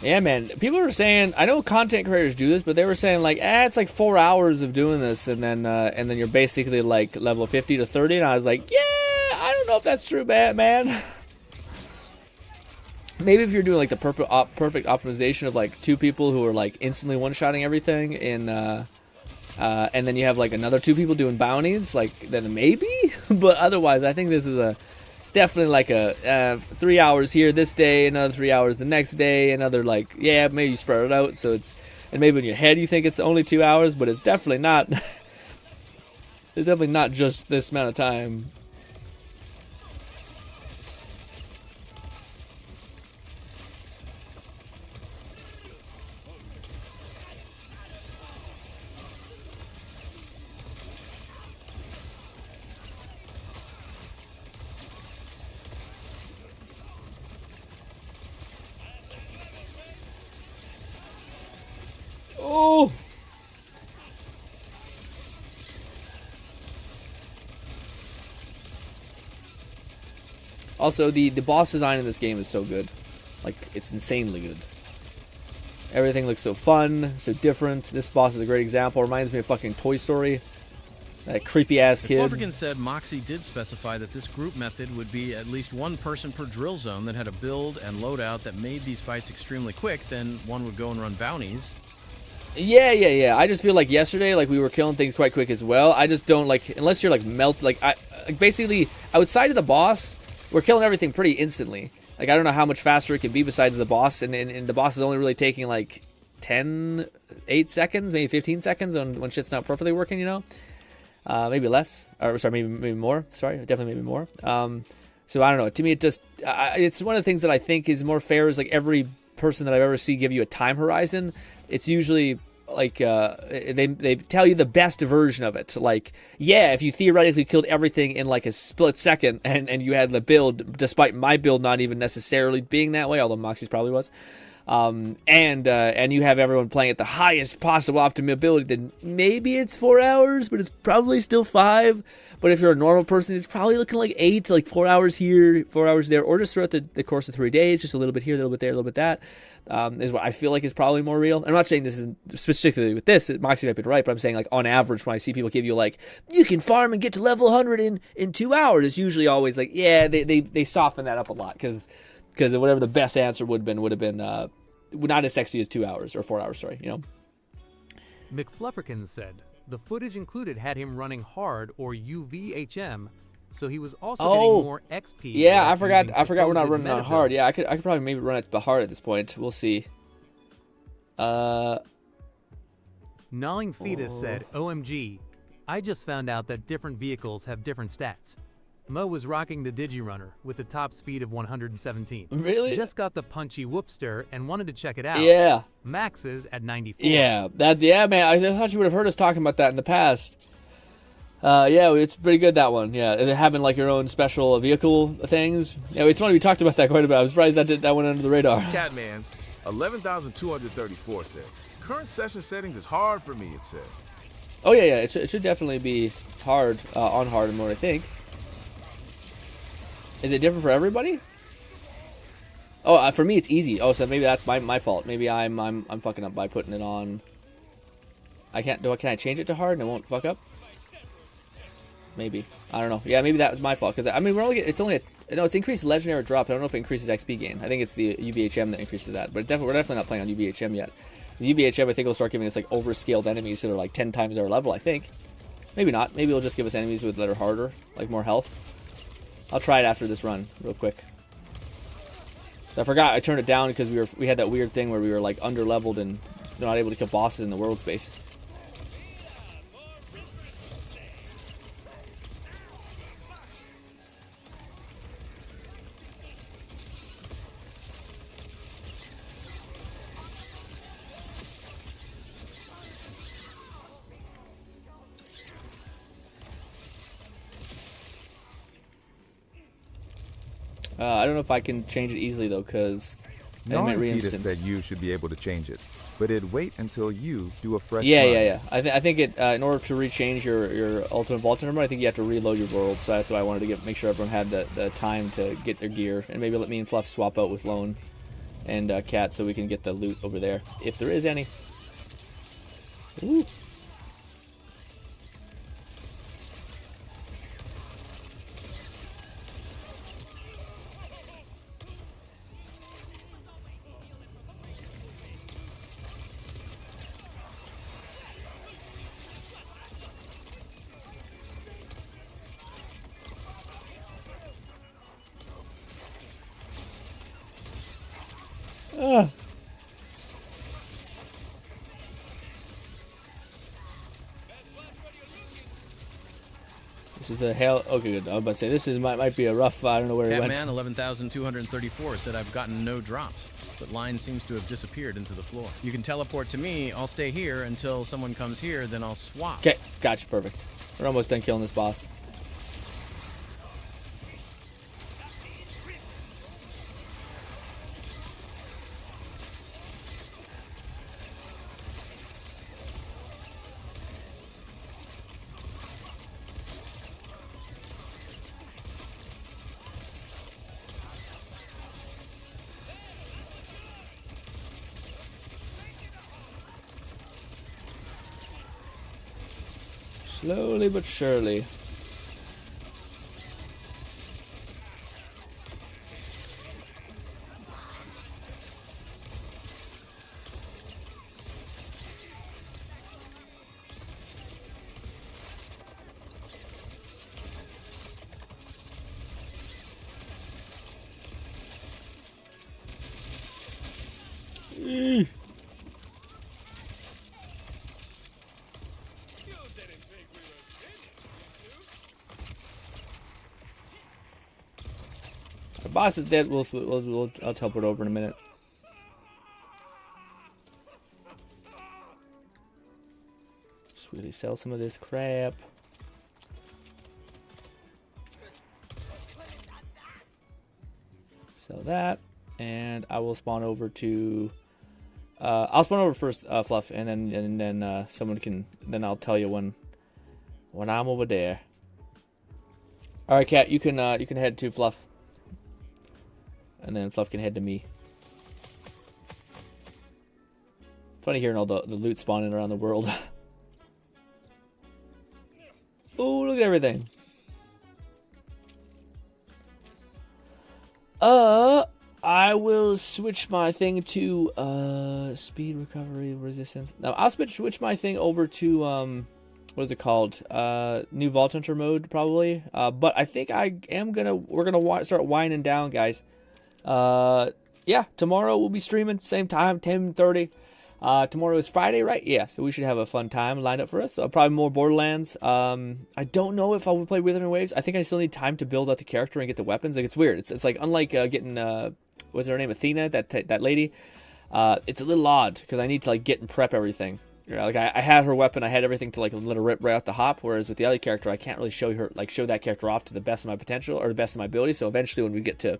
Yeah, man. People were saying, I know content creators do this, but they were saying like, it's like 4 hours of doing this, and then you're basically like level 50 to 30. And I was like, yeah, I don't know if that's true, man. Maybe if you're doing like the perfect optimization of like 2 people who are like instantly one-shotting everything, and then you have like another 2 people doing bounties, like then maybe. But otherwise, I think this is definitely like a 3 hours here this day, another 3 hours the next day, another like maybe you spread it out so it's, and maybe in your head you think it's only 2 hours, but it's definitely not. There's definitely not just this amount of time. Oh! Also, the boss design in this game is so good. Like, it's insanely good. Everything looks so fun, so different. This boss is a great example. Reminds me of fucking Toy Story. That creepy-ass kid. McFlufferkin said Moxie did specify that this group method would be at least 1 person per drill zone that had a build and loadout that made these fights extremely quick. Then one would go and run bounties. Yeah. I just feel like yesterday, like, we were killing things quite quick as well. I just don't, like, unless you're, like, basically, outside of the boss, we're killing everything pretty instantly. Like, I don't know how much faster it can be besides the boss, and the boss is only really taking, like, 8 seconds, maybe 15 seconds when shit's not perfectly working, you know? Maybe less, or sorry, maybe more. Sorry, definitely maybe more. So I don't know. To me, it just it's one of the things that I think is more fair is like every person that I've ever seen give you a time horizon. It's usually they tell you the best version of it. Like, yeah, if you theoretically killed everything in like a split second and you had the build, despite my build not even necessarily being that way, although Moxie's probably was, and you have everyone playing at the highest possible optimal ability, then maybe it's 4 hours, but it's probably still 5. But if you're a normal person, it's probably looking like 8, like 4 hours here, 4 hours there, or just throughout the course of 3 days, just a little bit here, a little bit there, a little bit that. Is what I feel like is probably more real. I'm not saying this is specifically with this. Moxie might be right, but I'm saying like on average, when I see people give you like, you can farm and get to level 100 in 2 hours, it's usually always like, yeah, they soften that up a lot because whatever the best answer would have been not as sexy as 2 hours or 4 hours. Sorry, you know. McFlufferkin said the footage included had him running hard or UVHM. So he was also getting more XP. Yeah, I forgot we're not running on hard. Yeah, I could probably maybe run it to hard at this point. We'll see. Gnawing Fetus said, OMG, I just found out that different vehicles have different stats. Mo was rocking the Digirunner with a top speed of 117. Really? Just got the punchy Whoopster and wanted to check it out. Yeah. Max is at 94. Yeah, man. I thought you would have heard us talking about that in the past. Yeah, it's pretty good, that one. Yeah, and having like your own special vehicle things. Yeah, it's funny, we talked about that quite a bit. I was surprised that went under the radar. Catman, 11,234 said. Current session settings is hard for me, it says. Oh yeah, it should definitely be hard on hard mode, I think. Is it different for everybody? Oh, for me it's easy. Oh, so maybe that's my fault. Maybe I'm fucking up by putting it on. Can I change it to hard and it won't fuck up? Maybe. I don't know. Yeah, maybe that was my fault. Because, I mean, it's increased legendary drop. I don't know if it increases XP gain. I think it's the UVHM that increases that. But we're definitely not playing on UVHM yet. The UVHM, I think, will start giving us, like, overscaled enemies that are, like, 10 times our level, I think. Maybe not. Maybe it'll just give us enemies that are harder, like, more health. I'll try it after this run, real quick. So I forgot. I turned it down because we had that weird thing where we were, like, under-leveled and not able to kill bosses in the world space. I don't know if I can change it easily though, because Gnawing Fetus said you should be able to change it, but it'd wait until you do a fresh run. Yeah. I think it in order to rechange your ultimate vault number, I think you have to reload your world. So that's why I wanted to make sure everyone had the time to get their gear, and maybe let me and Fluff swap out with Lone and Cat so we can get the loot over there if there is any. Ooh. This is a hell. Okay, good. I was about to say this might be a rough. I don't know where it went. Catman 11,234 said I've gotten no drops, but line seems to have disappeared into the floor. You can teleport to me. I'll stay here until someone comes here. Then I'll swap. Okay, gotcha. Perfect. We're almost done killing this boss. Slowly but surely. The boss is dead. I'll teleport over in a minute. sell some of this crap. Sell that, and I will spawn over to. I'll spawn over first, Fluff, and then someone can. Then I'll tell you when I'm over there. All right, Cat, you can head to Fluff, and then Fluff can head to me. Funny hearing all the loot spawning around the world. Oh, look at everything. I will switch my thing to speed, recovery, resistance. No, I'll switch my thing over to what is it called? New Vault Hunter mode probably. But I think we're gonna start winding down, guys. Yeah, tomorrow we'll be streaming same time, 10:30. Tomorrow is Friday, right? Yeah, so we should have a fun time lined up for us. Probably more Borderlands. I don't know if I will play Withering Waves. I think I still need time to build out the character and get the weapons. Like, it's weird. It's like unlike getting what's her name, Athena, that lady. It's a little odd because I need to like get and prep everything. Yeah, like I had her weapon, I had everything to like let her rip right off the hop. Whereas with the other character, I can't really show that character off to the best of my potential or the best of my ability. So eventually, when we get to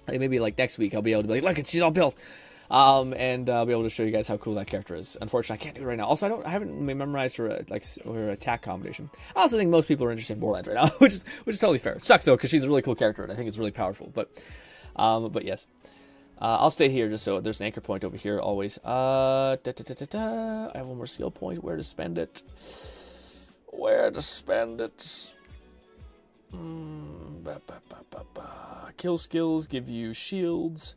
maybe like next week, I'll be able to be like, look, she's all built. And I'll be able to show you guys how cool that character is. Unfortunately, I can't do it right now. Also, I haven't memorized her her attack combination. I also think most people are interested in Borderlands right now, which is totally fair. It sucks though, because she's a really cool character, and I think it's really powerful. But yes, I'll stay here just so there's an anchor point over here always. I have one more skill point. Where to spend it? Kill skills give you shields.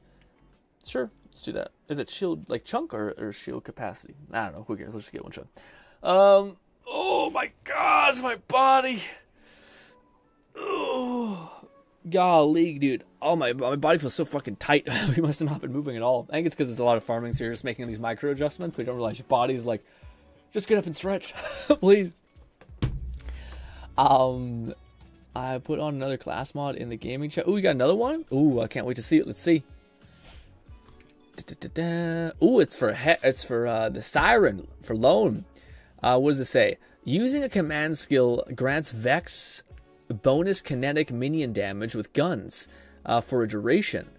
Sure. Let's do that. Is it shield like chunk or shield capacity? I don't know. Who cares? Let's just get one chunk. Oh my God, my body. Oh, golly, dude. Oh my body feels so fucking tight. We must have not been moving at all. I think it's because it's a lot of farming, so you're just making these micro adjustments, but you don't realize your body's like, just get up and stretch, please. I put on another class mod in the gaming chat. Ooh, we got another one. Ooh, I can't wait to see it. Let's see. Ooh, it's for the Siren for Lone. What does it say? Using a command skill grants Vex bonus kinetic minion damage with guns for a duration.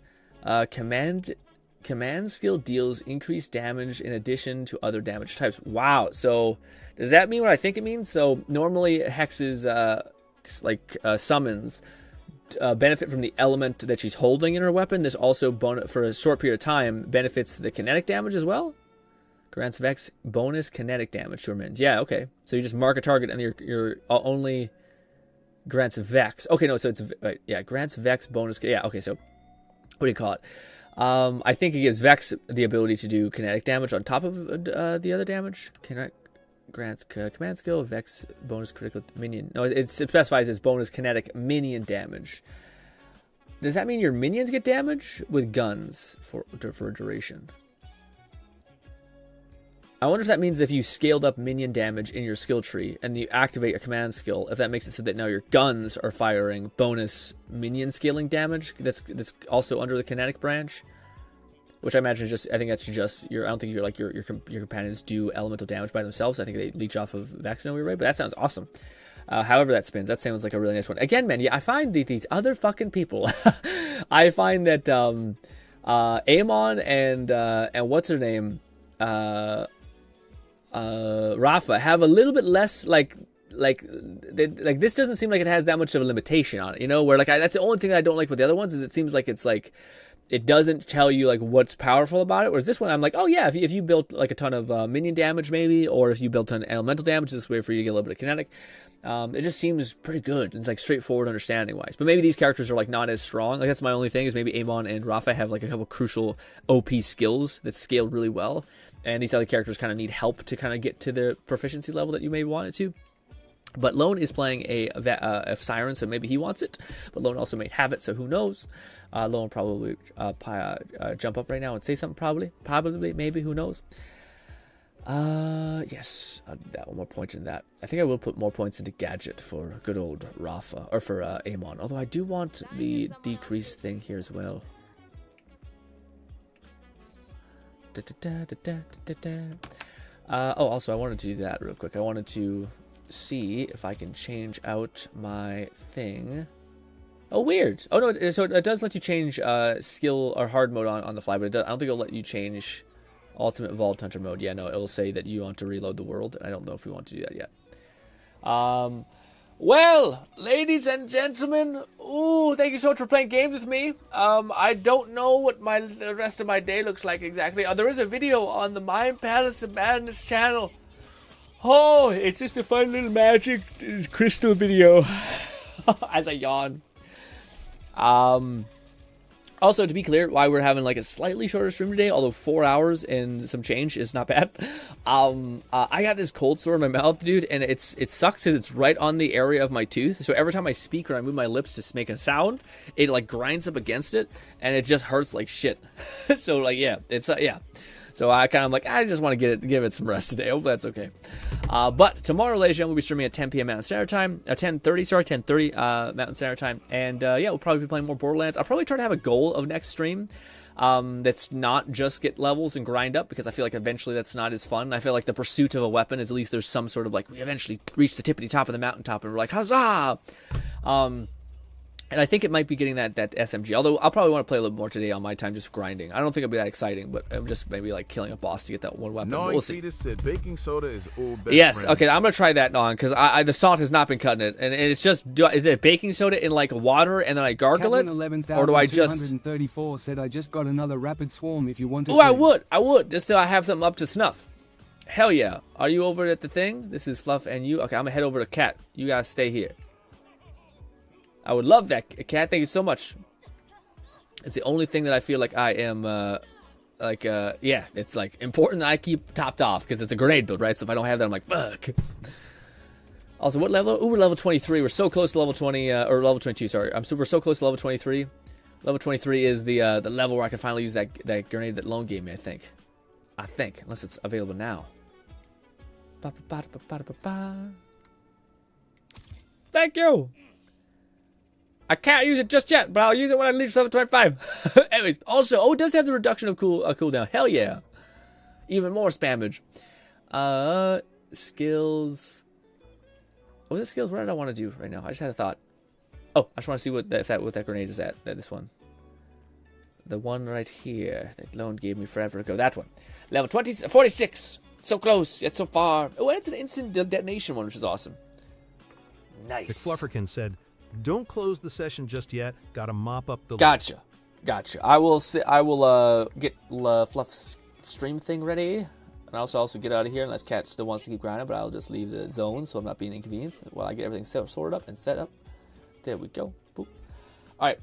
Command skill deals increased damage in addition to other damage types. Wow. So does that mean what I think it means? So normally Hex's summons benefit from the element that she's holding in her weapon. This also, for a short period of time, benefits the kinetic damage as well. Grants Vex bonus kinetic damage to her minions. Yeah, okay. So you just mark a target and you're only grants Vex. Okay, no, so it's, right, yeah, grants Vex bonus. Yeah, okay, so what do you call it? I think it gives Vex the ability to do kinetic damage on top of the other damage. Grants command skill, Vex bonus critical minion. No, it specifies as bonus kinetic minion damage. Does that mean your minions get damage with guns for a duration? I wonder if that means if you scaled up minion damage in your skill tree and you activate a command skill, if that makes it so that now your guns are firing bonus minion scaling damage that's also under the kinetic branch. Which I imagine is just, I think that's just I don't think your companions do elemental damage by themselves. I think they leech off of Vex in a weird way, but that sounds awesome. However that spins, that sounds like a really nice one. Again, man, yeah, I find these other fucking people, I find that Amon and what's her name, Rafa have a little bit less like this doesn't seem like it has that much of a limitation on it, you know, where that's the only thing I don't like with the other ones is it seems like it's like it doesn't tell you like what's powerful about it. Whereas this one, I'm like, oh yeah, if you built like a ton of minion damage maybe, or if you built an elemental damage, this way for you to get a little bit of kinetic. It just seems pretty good. It's like straightforward understanding wise. But maybe these characters are like not as strong. Like that's my only thing is maybe Amon and Rafa have like a couple crucial OP skills that scaled really well, and these other characters kind of need help to kind of get to the proficiency level that you may want it to. But Lone is playing a Siren, so maybe he wants it. But Lone also may have it, so who knows? Lone probably jump up right now and say something, probably, maybe, who knows? Yes, that one more point in that. I think I will put more points into Gadget for good old Rafa, or for Amon. Although I do want the decrease thing here as well. Oh, also, I wanted to do that real quick. I wanted to see if I can change out my thing. Oh, weird. Oh, no, so it does let you change skill or hard mode on the fly, but I don't think it'll let you change ultimate Vault Hunter mode. Yeah, no, it'll say that you want to reload the world. I don't know if we want to do that yet. Well, ladies and gentlemen, ooh, thank you so much for playing games with me. I don't know what the rest of my day looks like exactly. There is a video on the Mind Palace of Madness channel. Oh, it's just a fun little magic crystal video. As I yawn. Also, to be clear, why we're having like a slightly shorter stream today, although 4 hours and some change is not bad. I got this cold sore in my mouth, dude, and it sucks because it's right on the area of my tooth. So every time I speak or I move my lips to make a sound, it like grinds up against it, and it just hurts like shit. So like, yeah, it's yeah. So I kind of like, I just want to give it some rest today. Hopefully that's okay. But tomorrow, ladies and gentlemen, we'll be streaming at 10 p.m. Mountain Standard Time. 10:30 Mountain Standard Time. And yeah, we'll probably be playing more Borderlands. I'll probably try to have a goal of next stream that's not just get levels and grind up, because I feel like eventually that's not as fun. I feel like the pursuit of a weapon is at least there's some sort of like, we eventually reach the tippity top of the mountaintop and we're like, huzzah! And I think it might be getting that SMG. Although I'll probably want to play a little more today on my time, just grinding. I don't think it'll be that exciting, but I'm just maybe like killing a boss to get that one weapon. We'll see. Said baking soda is old best yes, friend. okay, I'm gonna try that on because the salt has not been cutting it, and it's just. Is it baking soda in like water and then I gargle it, or do I just? 11,234 said I just got another rapid swarm. If you wanted. Oh, I would, just so I have something up to snuff. Hell yeah! Are you over at the thing? This is Fluff and you. Okay, I'm gonna head over to Cat. You guys stay here. I would love that, Cat. Thank you so much. It's the only thing that I feel like I am, yeah, it's like important that I keep topped off because it's a grenade build, right? So if I don't have that, I'm like, fuck. Also, what level? Ooh, we're level 23. We're so close to level 20, or level 22, sorry. We're so close to level 23. Level 23 is the level where I can finally use that grenade that Lone gave me, I think. Unless it's available now. Thank you! I can't use it just yet, but I'll use it when I reach level 25. Anyways, also, it does have the reduction of cooldown. Hell yeah. Even more spammage. Skills. What are the skills? What did I want to do right now? I just had a thought. Oh, I just want to see what that grenade is at. This one. The one right here that Lone gave me forever ago. That one. Level 46. So close, yet so far. Oh, and it's an instant detonation one, which is awesome. Nice. McFlufferkin said, "Don't close the session just yet. Gotta mop up the." Gotcha. I will get Fluff's stream thing ready, and also get out of here unless Cat still wants to keep grinding. But I'll just leave the zone so I'm not being inconvenienced while I get everything sorted up and set up. There we go. Boop. All right.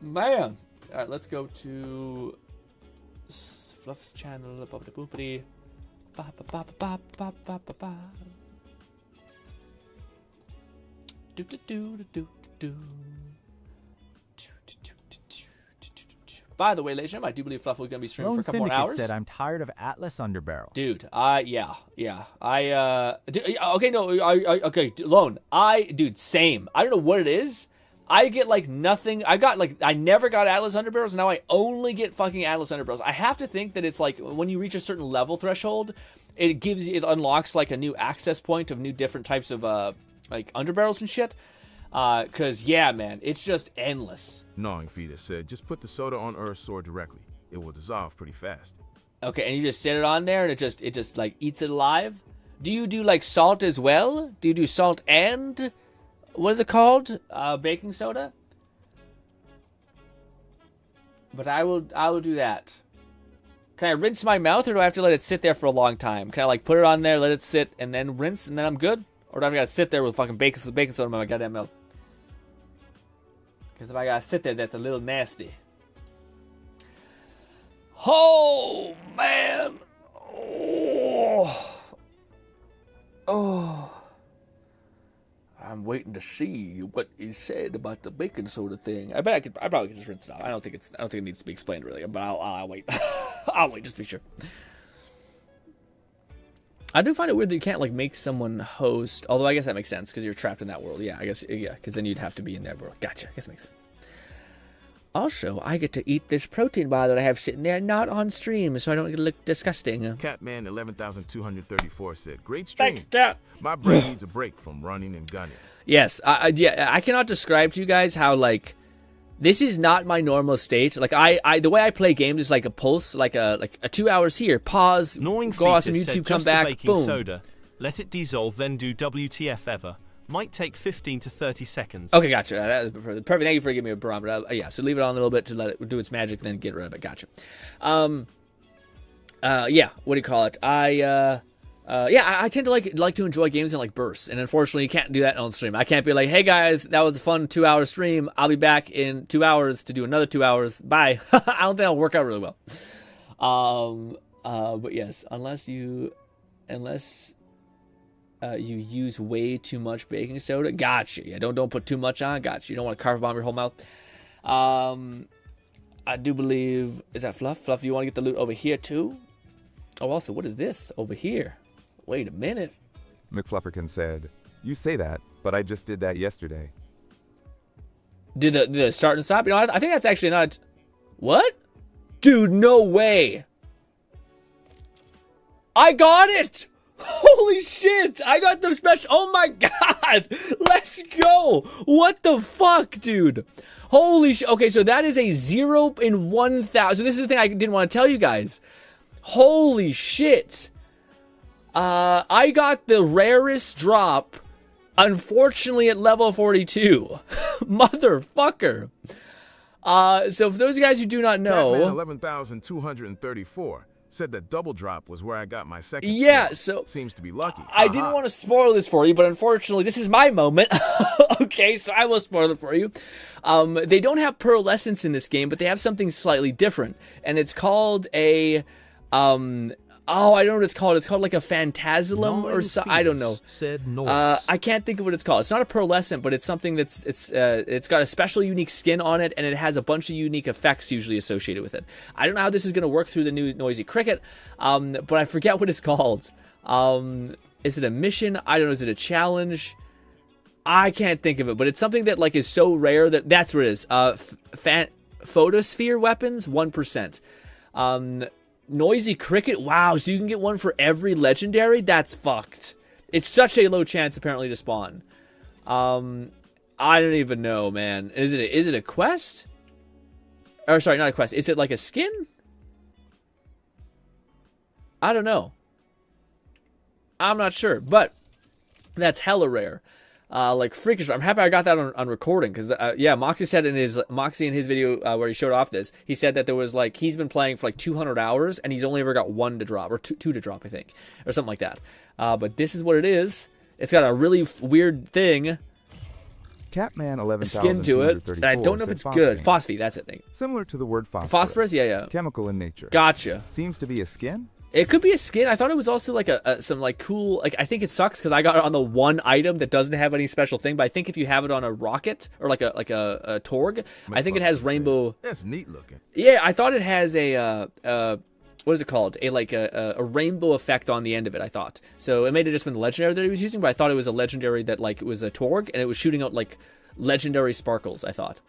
Man. All right. Let's go to Fluff's channel. Boopity. Ba ba ba ba ba ba ba ba. By the way, ladies and gentlemen, I do believe Fluff was going to be streaming for a couple more hours. Said, "I'm tired of Atlas underbarrels." Dude, yeah. Okay, no, okay, Lone. Dude, same. I don't know what it is. I get like nothing. I never got Atlas underbarrels, and now I only get fucking Atlas underbarrels. I have to think that it's like when you reach a certain level threshold, it unlocks like a new access point of new different types of like underbarrels and shit. Cause yeah, man, it's just endless. Gnawing Fetus said, "Just put the soda on Earth's sword directly. It will dissolve pretty fast." Okay, and you just set it on there, and it just like eats it alive. Do you do like salt as well? Do you do salt and what is it called? Baking soda. But I will do that. Can I rinse my mouth, or do I have to let it sit there for a long time? Can I like put it on there, let it sit, and then rinse, and then I'm good? Or do I gotta sit there with fucking baking soda in my goddamn mouth? Because if I gotta sit there, that's a little nasty. Oh, man. Oh. I'm waiting to see what is said about the baking soda thing. I probably could just rinse it off. I don't think it needs to be explained really, but I'll wait. I'll wait just to be sure. I do find it weird that you can't like make someone host, although I guess that makes sense because you're trapped in that world. Yeah, I guess, yeah, because then you'd have to be in that world. Gotcha. I guess it makes sense. Also, I get to eat this protein bar that I have sitting there, not on stream, so I don't look disgusting. Catman 11,234 said, "Great stream. Thank you, Cat. My brain needs a break from running and gunning." Yes, I cannot describe to you guys how, like, this is not my normal state. Like, the way I play games is like a pulse, like a 2 hours here, pause, Gnawing go off some Fetus YouTube, said, come just the back, baking boom. soda. Let it dissolve, then do WTF ever. Might take 15 to 30 seconds. Okay, gotcha. Perfect. Thank you for giving me a barometer. Yeah, so leave it on a little bit to let it do its magic, then get rid of it. Gotcha. Yeah, what do you call it? I tend to like to enjoy games in like bursts, and unfortunately, you can't do that on stream. I can't be like, "Hey guys, that was a fun 2-hour stream. I'll be back in 2 hours to do another 2 hours. Bye." I don't think that'll work out really well. But yes, unless you use way too much baking soda, gotcha. Yeah, don't put too much on, gotcha. You don't want to carve bomb your whole mouth. I do believe, is that Fluff? Fluff, do you want to get the loot over here too? Oh, also, what is this over here? Wait a minute. McFlufferkin said, "You say that, but I just did that yesterday." Did the start and stop? You know, I think that's actually not. What? Dude, no way. I got it. Holy shit. I got the special. Oh my god. Let's go. What the fuck, dude? Holy shit. Okay, so that is a 0 in 1,000. So this is the thing I didn't want to tell you guys. Holy shit. I got the rarest drop, unfortunately, at level 42. Motherfucker. So for those guys who do not know, Catman 11,234 said that double drop was where I got my second. Yeah, kill. so seems to be lucky. I didn't want to spoil this for you, but unfortunately, this is my moment. Okay, so I will spoil it for you. They don't have pearlescence in this game, but they have something slightly different, and it's called a oh, I don't know what it's called. It's called like a phantasmalum or so. I don't know. Said Norse. I can't think of what it's called. It's not a pearlescent, but it's something that's it's got a special unique skin on it, and it has a bunch of unique effects usually associated with it. I don't know how this is going to work through the new Noisy Cricket, but I forget what it's called. Is it a mission? I don't know. Is it a challenge? I can't think of it, but it's something that like is so rare that's what it is. Photosphere weapons, 1%. Noisy Cricket, wow, so you can get one for every legendary? That's fucked. It's such a low chance apparently to spawn. I don't even know, man. Is it a quest? Or sorry, not a quest. Is it like a skin? I don't know. I'm not sure, but that's hella rare. Like freakish. I'm happy I got that on recording because yeah, Moxie said in his video where he showed off this, he said that there was like he's been playing for like 200 hours and he's only ever got 1 to drop or two to drop, I think, or something like that. But this is what it is. It's got a really weird thing. Catman 11,234 skin to it. And I don't know if it's good. Phosphine, that's it. Thing. Similar to the word phosphorus. Phosphorus, yeah. Chemical in nature. Gotcha. Seems to be a skin. It could be a skin. I thought it was also like some like cool, like I think it sucks because I got it on the one item that doesn't have any special thing. But I think if you have it on a rocket or like a Torg, I think it has rainbow. That's neat looking. Yeah, I thought it has a what is it called? A rainbow effect on the end of it. I thought so. It may have just been the legendary that he was using, but I thought it was a legendary that like it was a Torg and it was shooting out like legendary sparkles. I thought,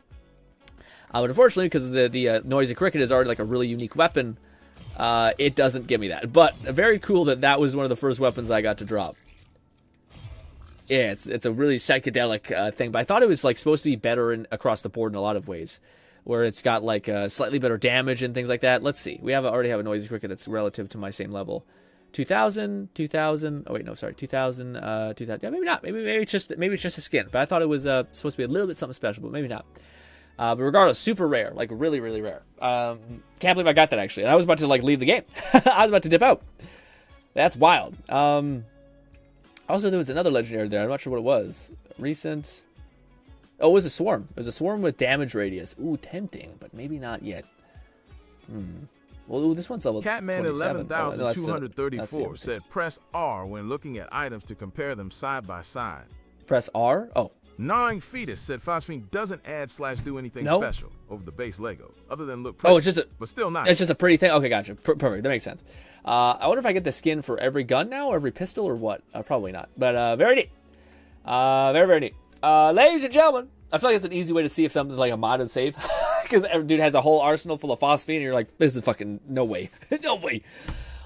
but unfortunately, because the Noisy Cricket is already like a really unique weapon. It doesn't give me that, but very cool that was one of the first weapons I got to drop. Yeah, it's a really psychedelic thing, but I thought it was like supposed to be better across the board in a lot of ways, where it's got like slightly better damage and things like that. Let's see, we already have a Noisy Cricket that's relative to my same level. 2000. Oh wait, no, sorry, 2000. 2000. Yeah, maybe not. Maybe it's just a skin, but I thought it was supposed to be a little bit something special, but maybe not. But regardless, super rare, like really, really rare. Can't believe I got that actually. And I was about to like leave the game. I was about to dip out. That's wild. Also, there was another legendary there. I'm not sure what it was. Recent. Oh, it was a swarm. It was a swarm with damage radius. Ooh, tempting, but maybe not yet. Well, this one's level Catman 27. 11,234 said press R when looking at items to compare them side by side. Press R? Oh. Gnawing Fetus said Phosphine doesn't add / do anything special over the base Lego, other than look pretty. Oh, it's just but still nice. It's just a pretty thing. Okay, gotcha. Perfect. That makes sense. I wonder if I get the skin for every gun now, or every pistol, or what? Probably not. But very neat. Very, very neat. Ladies and gentlemen, I feel like it's an easy way to see if something's like a modded save. Because dude has a whole arsenal full of phosphine, and you're like, this is fucking no way. No way.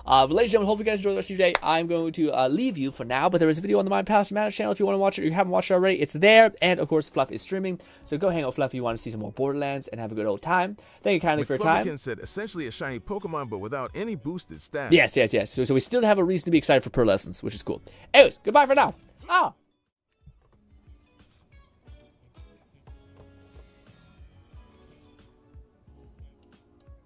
But ladies and gentlemen, hopefully you guys enjoy the rest of your day. I'm going to leave you for now, but there is a video on the Mind Palace Madness channel if you want to watch it or you haven't watched it already. It's there, and of course, Fluff is streaming. So go hang out with Fluff if you want to see some more Borderlands and have a good old time. Thank you kindly for your time. Said essentially a shiny Pokemon, but without any boosted stats. Yes. So we still have a reason to be excited for Pearlescence, which is cool. Anyways, goodbye for now. Ah.